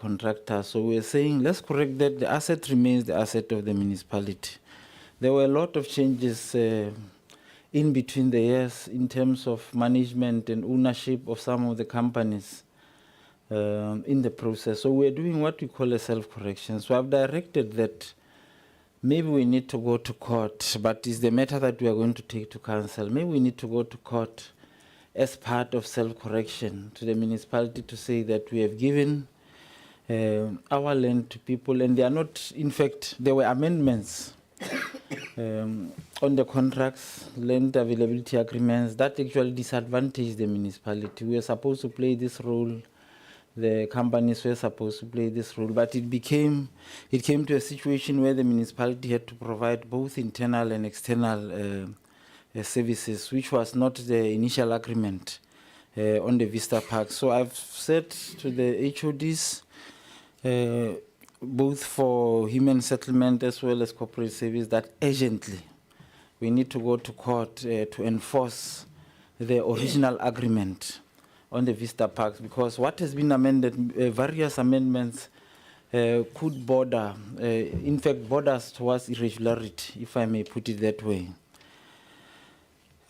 contractor. So we're saying, let's correct that. The asset remains the asset of the municipality. There were a lot of changes in between the years in terms of management and ownership of some of the companies in the process. So we're doing what we call a self-correction. So I've directed that maybe we need to go to court, but it's the matter that we are going to take to council. Maybe we need to go to court as part of self-correction to the municipality to say that we have given our land to people, and they are not, in fact, there were amendments on the contracts, land availability agreements, that actually disadvantaged the municipality. We were supposed to play this role, the companies were supposed to play this role, but it came to a situation where the municipality had to provide both internal and external services, which was not the initial agreement on the Vista Park. So I've said to the HODs, both for human settlement as well as corporate service, that urgently we need to go to court to enforce the original agreement on the Vista Parks, because what has been amended, various amendments could border, in fact, borders towards irregularity, if I may put it that way.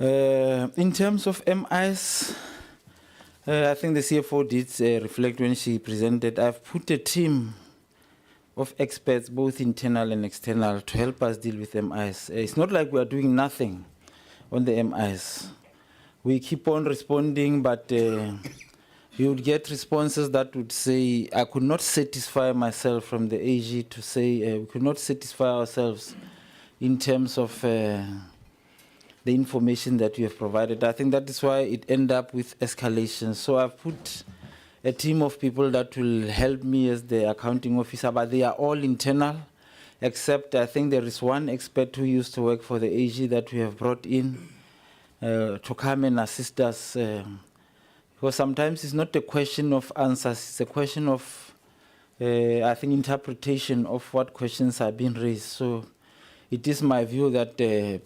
In terms of MIs, I think the CFO did reflect when she presented. I've put a team of experts, both internal and external, to help us deal with MIs. It's not like we are doing nothing on the MIs. We keep on responding, but you would get responses that would say, I could not satisfy myself from the AG to say, we could not satisfy ourselves in terms of the information that you have provided. I think that is why it ended up with escalation. So I've put a team of people that will help me as the accounting officer, but they are all internal, except I think there is one expert who used to work for the AG that we have brought in to come and assist us. Because sometimes it's not a question of answers, it's a question of, I think, interpretation of what questions are being raised. So it is my view that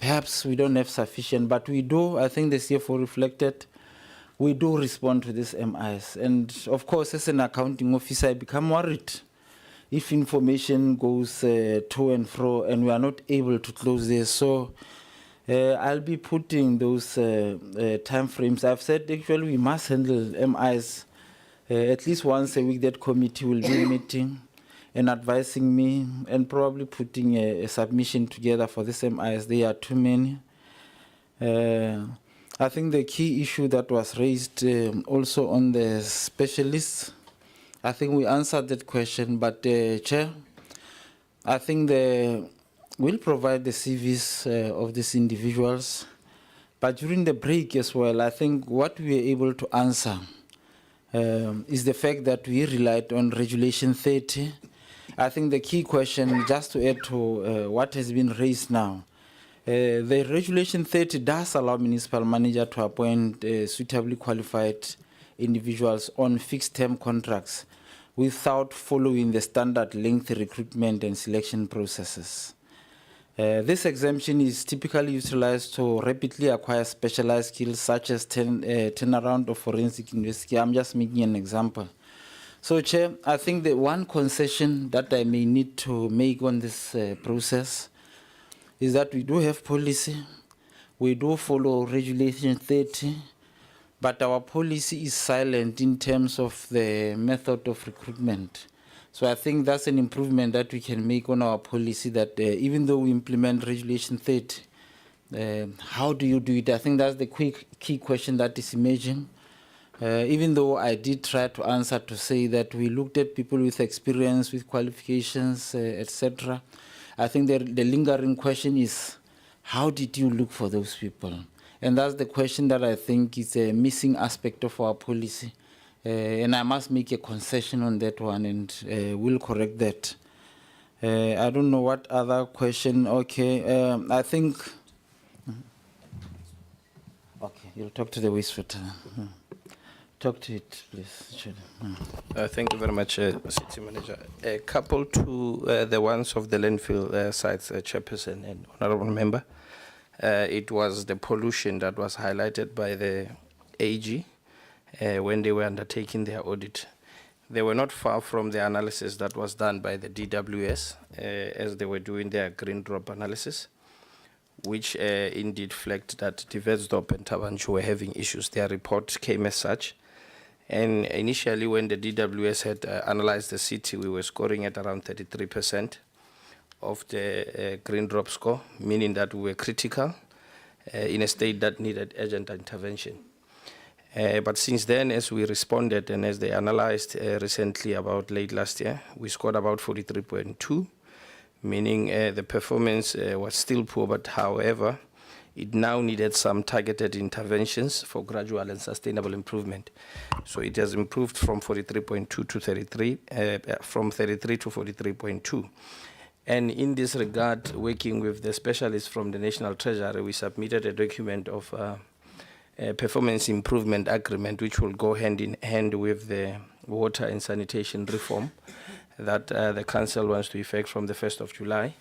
perhaps we don't have sufficient, but we do, I think the CFO reflected, we do respond to these MIs. And of course, as an accounting officer, I become worried if information goes to and fro and we are not able to close this. So I'll be putting those time frames. I've said actually we must handle MIs at least once a week. That committee will be meeting and advising me and probably putting a submission together for this MIs. They are too many. I think the key issue that was raised also on the specialists, I think we answered that question, but Chair, I think we'll provide the CVs of these individuals, but during the break as well, I think what we were able to answer is the fact that we relied on Regulation 30. I think the key question, just to add to what has been raised now, the Regulation 30 does allow municipal manager to appoint suitably qualified individuals on fixed-term contracts without following the standard lengthy recruitment and selection processes. This exemption is typically utilized to rapidly acquire specialized skills such as turnaround of forensic investigation. I'm just making an example. So, Chair, I think the one concession that I may need to make on this process is that we do have policy, we do follow Regulation 30, but our policy is silent in terms of the method of recruitment. So I think that's an improvement that we can make on our policy, that even though we implement Regulation 30, how do you do it? I think that's the key question that is emerging. Even though I did try to answer to say that we looked at people with experience, with qualifications, etc., I think the lingering question is, how did you look for those people? And that's the question that I think is a missing aspect of our policy. And I must make a concession on that one, and we'll correct that. I don't know what other question. Okay, I think. Okay, you'll talk to the wastewater. Talk to it, please. Thank you very much, City Manager. A couple to the ones of the landfill sites, Chairperson and Honourable Member. It was the pollution that was highlighted by the AG when they were undertaking their audit. They were not far from the analysis that was done by the DWS as they were doing their green drop analysis, which indeed flagged that Diversdorp and Tabanchu were having issues. Their report came as such. And initially, when the DWS had analyzed the city, we were scoring at around 33% of the green drop score, meaning that we were critical in a state that needed urgent intervention. But since then, as we responded and as they analyzed recently about late last year, we scored about 43.2, meaning the performance was still poor, but however, it now needed some targeted interventions for gradual and sustainable improvement. So it has improved from 43.2 to 33, from 33 to 43.2. And in this regard, working with the specialists from the National Treasury, we submitted a document of a performance improvement agreement, which will go hand in hand with the water and sanitation reform that the Council wants to effect from the 1st of July.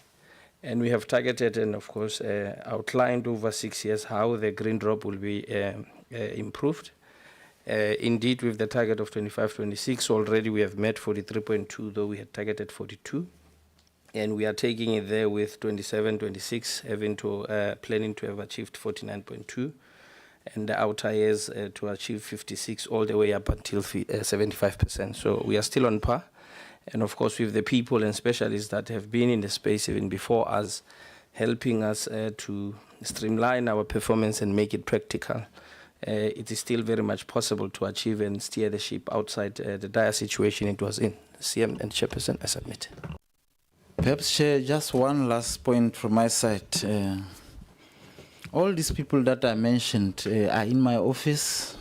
And we have targeted and, of course, outlined over 6 years how the green drop will be improved. Indeed, with the target of 25-26, already we have met 43.2, though we had targeted 42. And we are taking it there with 27-26, having to planning to have achieved 49.2, and the outer years to achieve 56, all the way up until 75%. So we are still on par. And of course, with the people and specialists that have been in the space even before us, helping us to streamline our performance and make it practical, it is still very much possible to achieve and steer the ship outside the dire situation it was in. CM and Chairperson, I submit. Perhaps, Chair, just one last point from my side. All these people that I mentioned are in my office,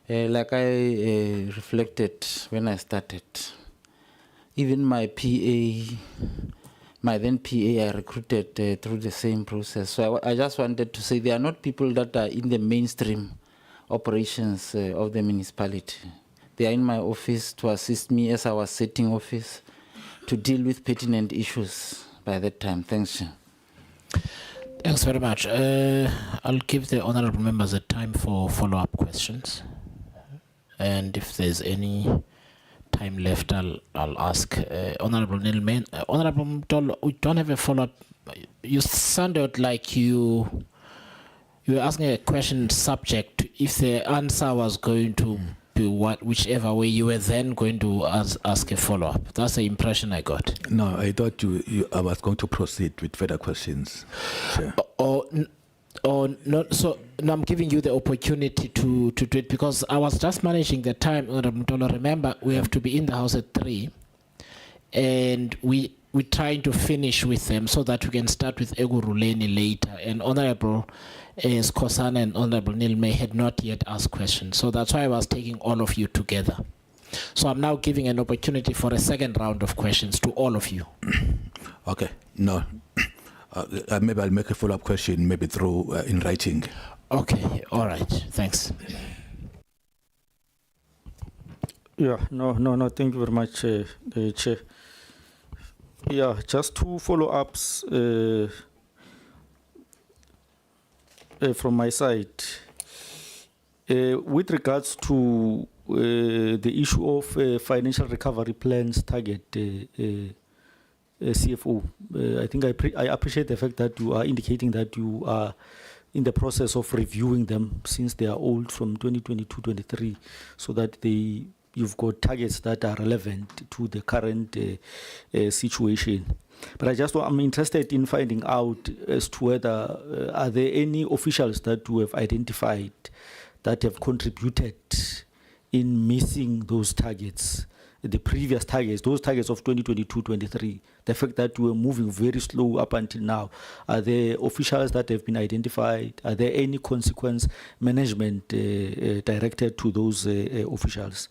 like I reflected when I started. Even my PA, my then PA, I recruited through the same process. So I just wanted to say they are not people that are in the mainstream operations of the municipality. They are in my office to assist me as I was setting office to deal with pertinent issues by that time. Thanks, Chair. Thanks very much. I'll give the honourable members a time for follow-up questions. And if there's any time left, I'll ask Honourable Nilman. Honourable Mtolo, we don't have a follow-up you sounded like you were asking a question subject to if the answer was going to be whichever way you were then going to ask a follow-up. That's the impression I got. No, I thought I was going to proceed with further questions. Chair. Or not, so now I'm giving you the opportunity to do it because I was just managing the time. Remember, we have to be in the house at 3, and we're trying to finish with them so that we can start with Ekurhuleni later. And Honorable Skosana and Honorable Nilme had not yet asked questions, so that's why I was taking all of you together. So I'm now giving an opportunity for a second round of questions to all of you. Okay, no. Maybe I'll make a follow-up question, maybe through in writing. Okay, all right, thanks. Yeah, no, thank you very much, Chair. Yeah, just 2 follow-ups from my side. With regards to the issue of financial recovery plans target, CFO, I think I appreciate the fact that you are indicating that you are in the process of reviewing them since they are old from 2022-23, so that you've got targets that are relevant to the current situation. But I'm interested in finding out as to whether are there any officials that you have identified that have contributed in missing those targets, the previous targets, those targets of 2022-23, the fact that we were moving very slow up until now. Are there officials that have been identified? Are there any consequence management directed to those officials?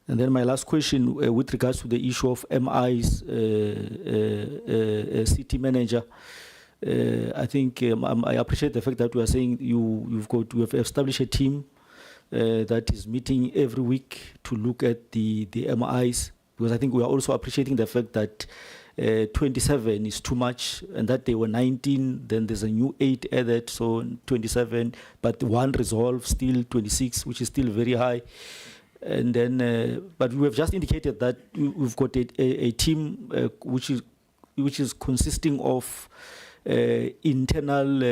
And then my last question with regards to the issue of MI's city manager. I think I appreciate the fact that you are saying you have established a team that is meeting every week to look at the MIs, because I think we are also appreciating the fact that 27 is too much, and that they were 19, then there's a new 8 added, so 27, but 1 resolved, still 26, which is still very high. And then, but we have just indicated that we've got a team which is consisting of internal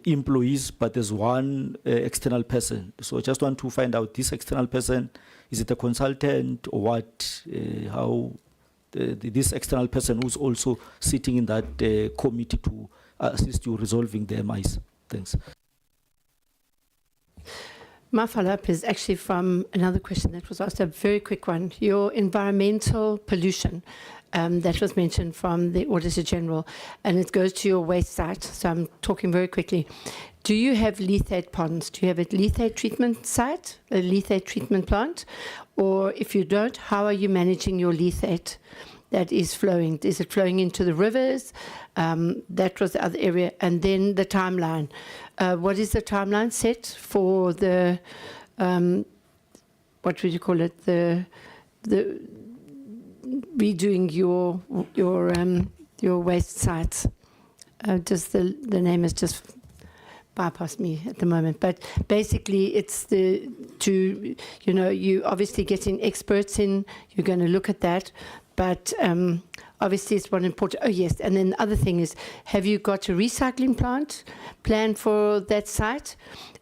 employees, but there's 1 external person. So I just want to find out, this external person, is it a consultant or what? How this external person who's also sitting in that committee to assist you resolving the MIs. Thanks. My follow-up is actually from another question that was asked, a very quick one. Your environmental pollution that was mentioned from the Auditor General, and it goes to your waste site, so I'm talking very quickly. Do you have lethate ponds? Do you have a lethate treatment site, a lethate treatment plant? Or if you don't, how are you managing your lethate that is flowing? Is it flowing into the rivers? That was the other area. And then the timeline. What is the timeline set for the, what would you call it, the redoing your waste sites? Just the name has just bypassed me at the moment, but basically it's you obviously getting experts in, you're going to look at that, but obviously it's one important, oh yes, and then the other thing is, have you got a recycling plant planned for that site?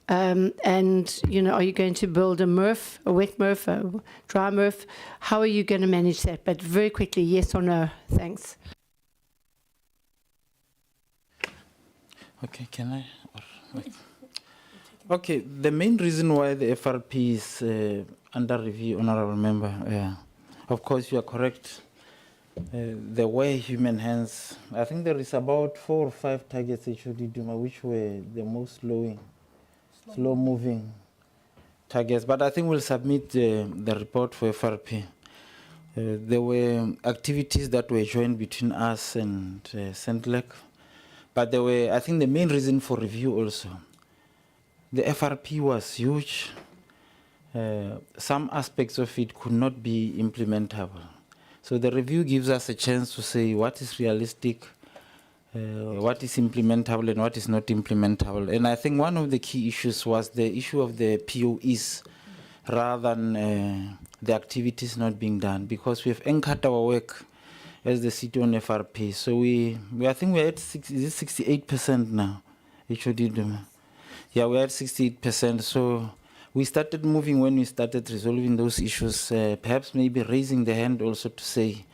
And are you going to build a MRF, a wet MRF, a dry MRF? How are you going to manage that? But very quickly, yes or no? Thanks. Okay, can I? Wait. Okay, the main reason why the FRP is under review, Honorable Member, of course you are correct. The way human hands, I think there is about 4 or 5 targets actually, which were the most slow-moving targets. But I think we'll submit the report for FRP. There were activities that were joined between us and Sentlec. But there were, I think the main reason for review also, the FRP was huge. Some aspects of it could not be implementable. So the review gives us a chance to say what is realistic, what is implementable and what is not implementable. And I think one of the key issues was the issue of the POEs rather than the activities not being done, because we have anchored our work as the city on FRP. So we I think we're at 68% now. Yeah, we're at 68%. So we started moving when we started resolving those issues, perhaps maybe raising the hand also to say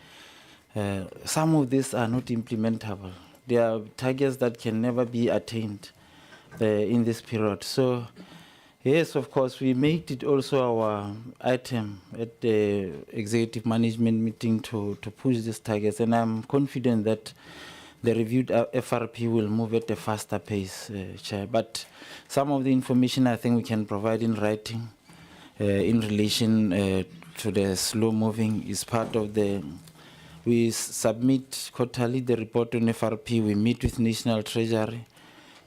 some of these are not implementable. There are targets that can never be attained in this period. So yes, of course, we made it also our item at the executive management meeting to push these targets, and I'm confident that the reviewed FRP will move at a faster pace, Chair. But some of the information I think we can provide in writing in relation to the slow moving is part of the, we submit quarterly the report on FRP, we meet with National Treasury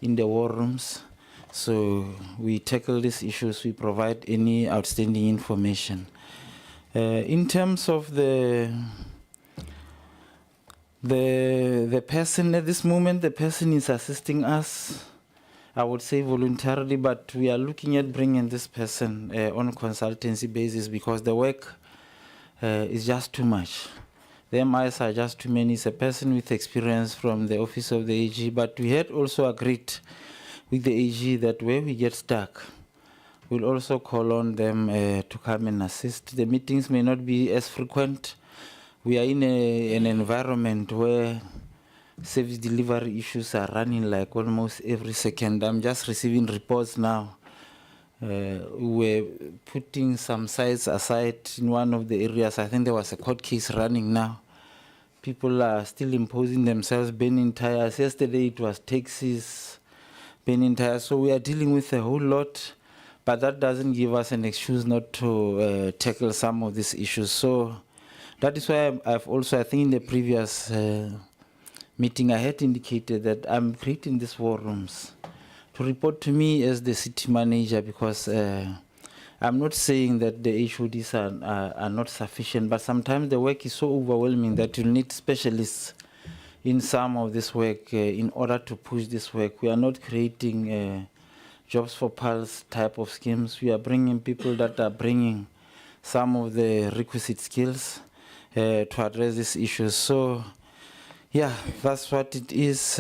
in the war rooms. So we tackle these issues, we provide any outstanding information. In terms of the person at this moment, the person is assisting us, I would say voluntarily, but we are looking at bringing this person on a consultancy basis because the work is just too much. The MIs are just too many. It's a person with experience from the office of the AG, but we had also agreed with the AG that where we get stuck, we'll also call on them to come and assist. The meetings may not be as frequent. We are in an environment where service delivery issues are running like almost every second. I'm just receiving reports now. We're putting some sites aside in one of the areas. I think there was a court case running now. People are still imposing themselves, burning tires. Yesterday it was taxis, burning tires. So we are dealing with a whole lot, but that doesn't give us an excuse not to tackle some of these issues. So that is why I've also, I think in the previous meeting, I had indicated that I'm creating these war rooms to report to me as the city manager, because I'm not saying that the HODs are not sufficient, but sometimes the work is so overwhelming that you need specialists in some of this work in order to push this work. We are not creating jobs for pulse type of schemes. We are bringing people that are bringing some of the requisite skills to address these issues. So, yeah, that's what it is.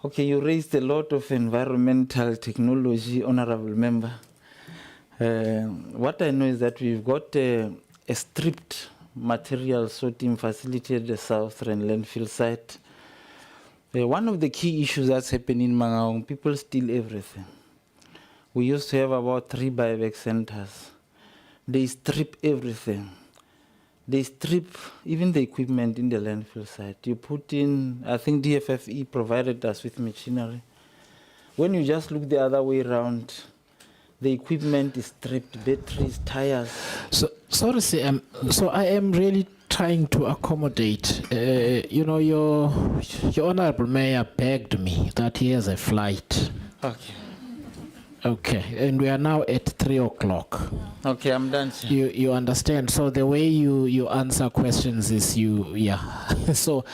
Okay, you raised a lot of environmental technology, Honorable Member. What I know is that we've got a stripped material sorting facility at the southern landfill site. One of the key issues that's happening in Mangaung, people steal everything. We used to have about 3 buyback centers. They strip everything. They strip even the equipment in the landfill site. You put in, I think DFFE provided us with machinery. When you just look the other way around, the equipment is stripped, batteries, tires. So, sorry, so I am really trying to accommodate. You know, your Honorable Mayor begged me that he has a flight. Okay. Okay, and we are now at 3 o'clock. Okay, I'm done. Sir. You understand? So the way you answer questions is So,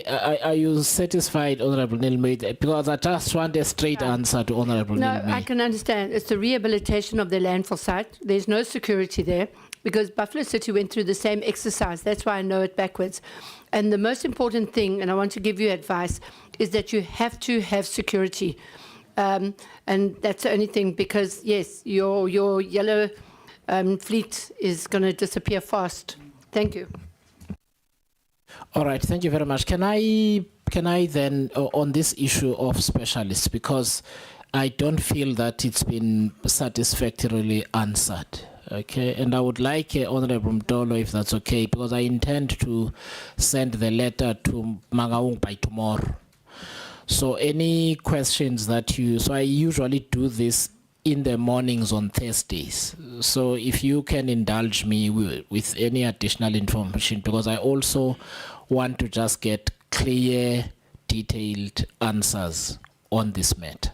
are you satisfied, Honorable Nilmade? Because I just want a straight answer to Honorable Nilmade. No, I can understand. It's the rehabilitation of the landfill site. There's no security there because Buffalo City went through the same exercise. That's why I know it backwards. And the most important thing, and I want to give you advice, is that you have to have security. And that's the only thing, because yes, your yellow fleet is going to disappear fast. Thank you. All right, thank you very much. Can I then on this issue of specialists, because I don't feel that it's been satisfactorily answered. Okay, and I would like Honorable Mdolo, if that's okay, because I intend to send the letter to Mangaung by tomorrow. So any questions that so I usually do this in the mornings on Thursdays. So if you can indulge me with any additional information, because I also want to just get clear, detailed answers on this matter.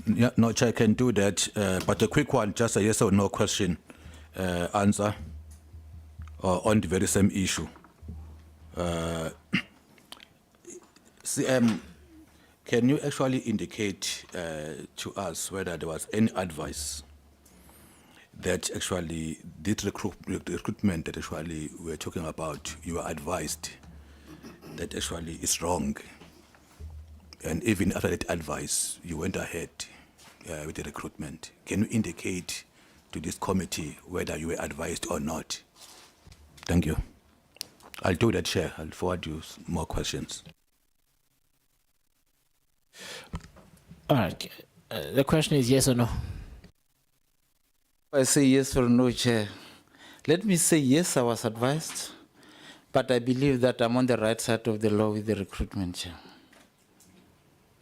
Yeah, no, Chair, I can do that, but a quick one, just a yes or no question answer on the very same issue. Can you actually indicate to us whether there was any advice that actually this recruitment that actually we're talking about, you were advised that actually is wrong. And even after that advice, you went ahead with the recruitment. Can you indicate to this committee whether you were advised or not? Thank you. I'll do that, Chair. I'll forward you more questions. All right. The question is yes or no? I say yes or no, Chair. Let me say yes, I was advised, but I believe that I'm on the right side of the law with the recruitment, Chair.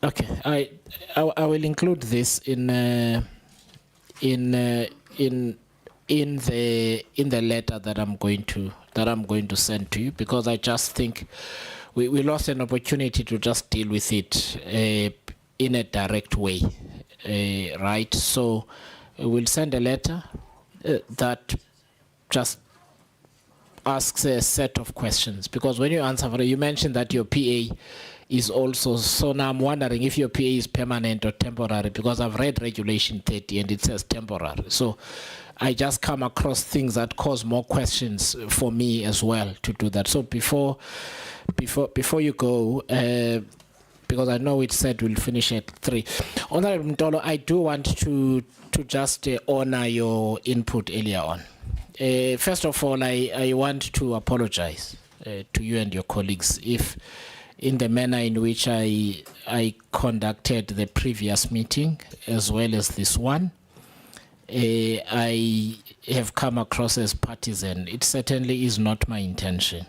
Okay, I will include this in the letter that I'm going to send to you, because I just think we lost an opportunity to just deal with it in a direct way, right? So we'll send a letter that just asks a set of questions, because when you answer for it, you mentioned that your PA is also, so now I'm wondering if your PA is permanent or temporary, because I've read Regulation 30 and it says temporary. So I just come across things that cause more questions for me as well to do that. So before you go, because I know it said we'll finish at 3. Honorable Mtolo, I do want to just honor your input earlier on. First of all, I want to apologize to you and your colleagues if in the manner in which I conducted the previous meeting as well as this one, I have come across as partisan. It certainly is not my intention.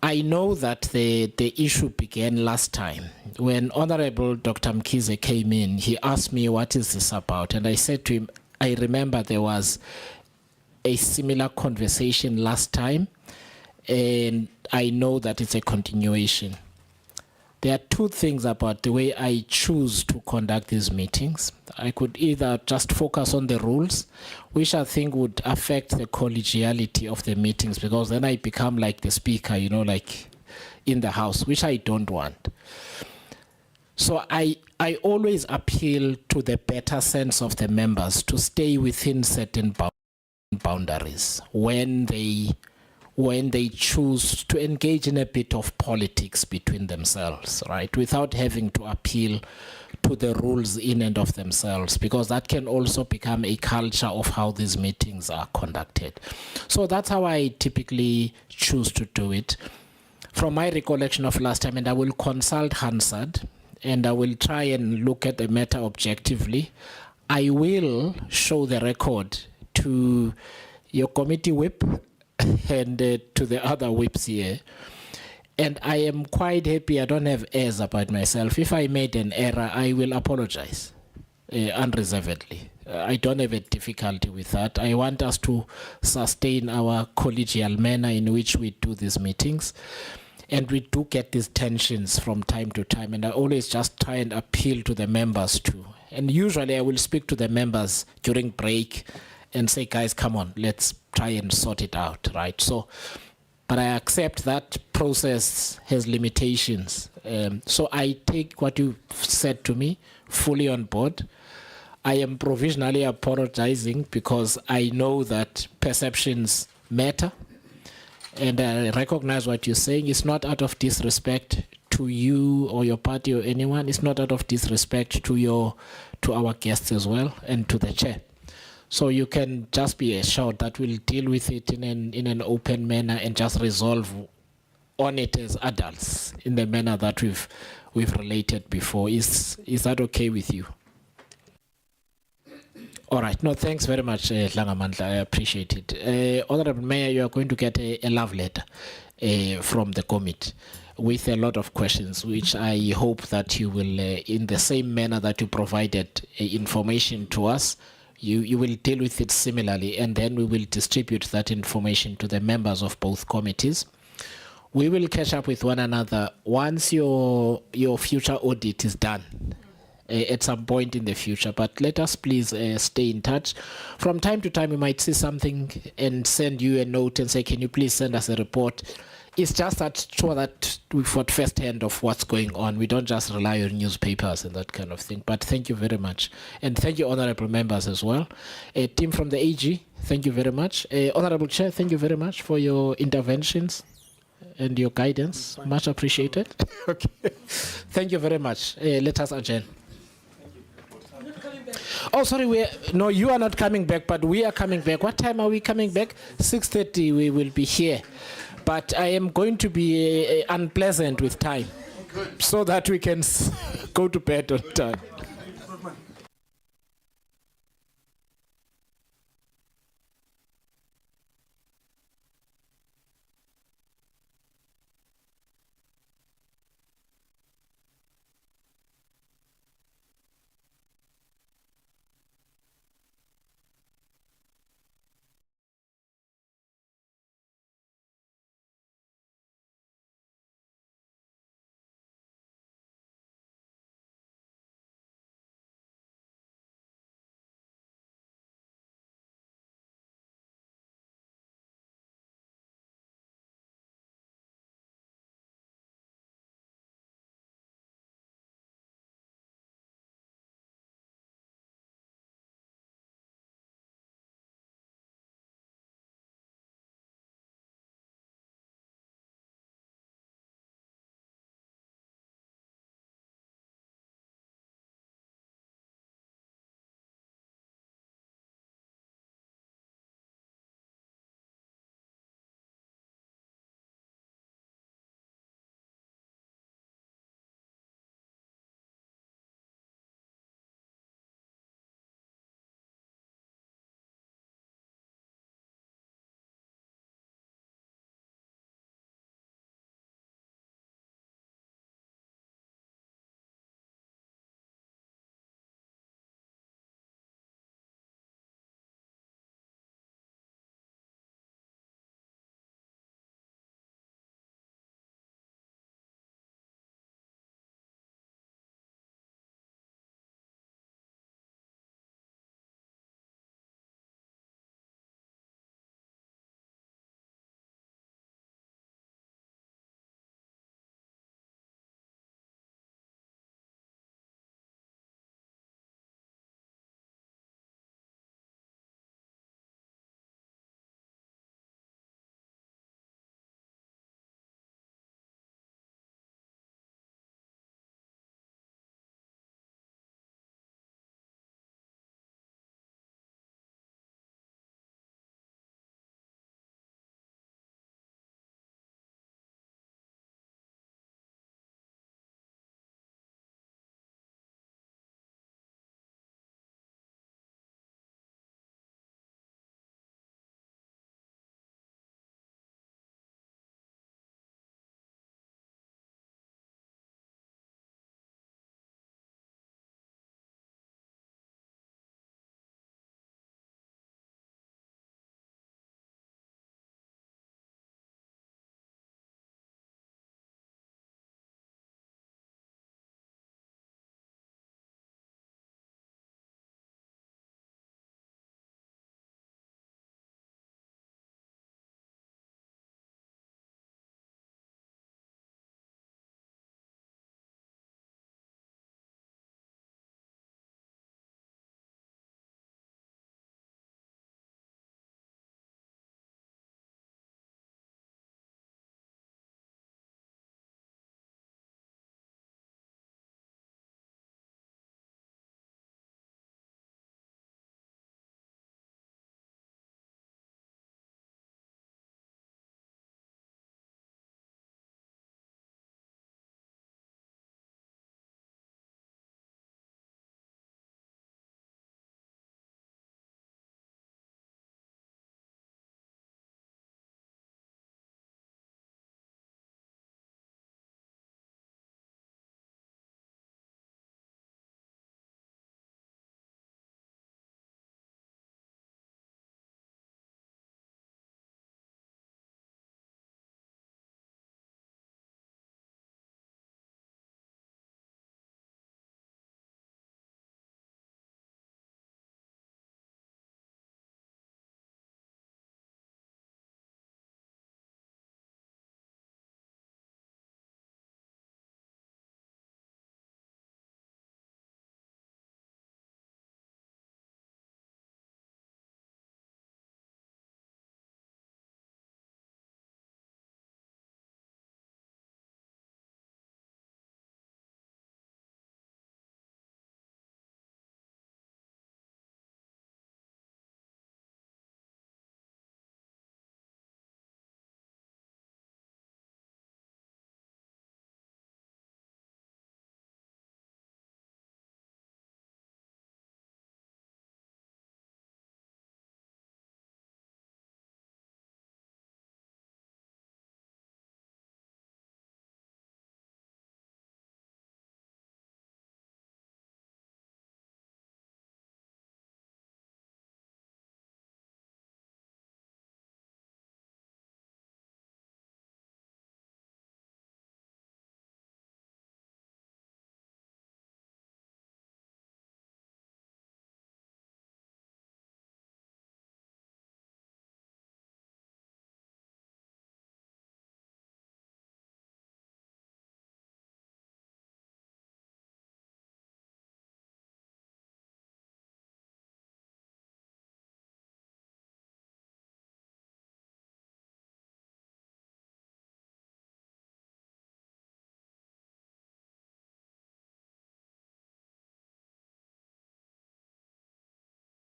I know that the issue began last time. When Honorable Dr. Mkhize came in, he asked me, what is this about? And I said to him, I remember there was a similar conversation last time, and I know that it's a continuation. There are two things about the way I choose to conduct these meetings. I could either just focus on the rules, which I think would affect the collegiality of the meetings, because then I become like the speaker, you know, like in the House, which I don't want. So I always appeal to the better sense of the members to stay within certain boundaries when they choose to engage in a bit of politics between themselves, right, without having to appeal to the rules in and of themselves, because that can also become a culture of how these meetings are conducted. So that's how I typically choose to do it. From my recollection of last time, and I will consult Hansard, and I will try and look at the matter objectively, I will show the record to your committee whip and to the other whips here. And I am quite happy, I don't have airs about myself. If I made an error, I will apologize unreservedly. I don't have a difficulty with that. I want us to sustain our collegial manner in which we do these meetings. And we do get these tensions from time to time. And I always just try and appeal to the members too. And usually I will speak to the members during break and say, guys, come on, let's try and sort it out, right? So, but I accept that process has limitations. So I take what you said to me fully on board. I am provisionally apologizing because I know that perceptions matter. And I recognize what you're saying. It's not out of disrespect to you or your party or anyone. It's not out of disrespect to our guests as well and to the chair. So you can just be assured that we'll deal with it in an open manner and just resolve on it as adults in the manner that we've related before. Is that okay with you? All right. No, thanks very much, Langamandla. I appreciate it. Honorable Mayor, you are going to get a love letter from the committee with a lot of questions, which I hope that you will, in the same manner that you provided information to us, you will deal with it similarly, and then we will distribute that information to the members of both committees. We will catch up with one another once your future audit is done at some point in the future. But let us please stay in touch. From time to time, we might see something and send you a note and say, can you please send us a report? it's just that so that we've got first hand of what's going on. We don't just rely on newspapers and that kind of thing. But thank you very much. And thank you, honorable members as well. Team from the AG, thank you very much. Honorable Chair, thank you very much for your interventions and your guidance. Much appreciated. Okay. Thank you very much. Let us adjourn. Oh, sorry, no, you are not coming back, but we are coming back. What time are we coming back? 6:30 we will be here. But I am going to be unpleasant with time so that we can go to bed on time.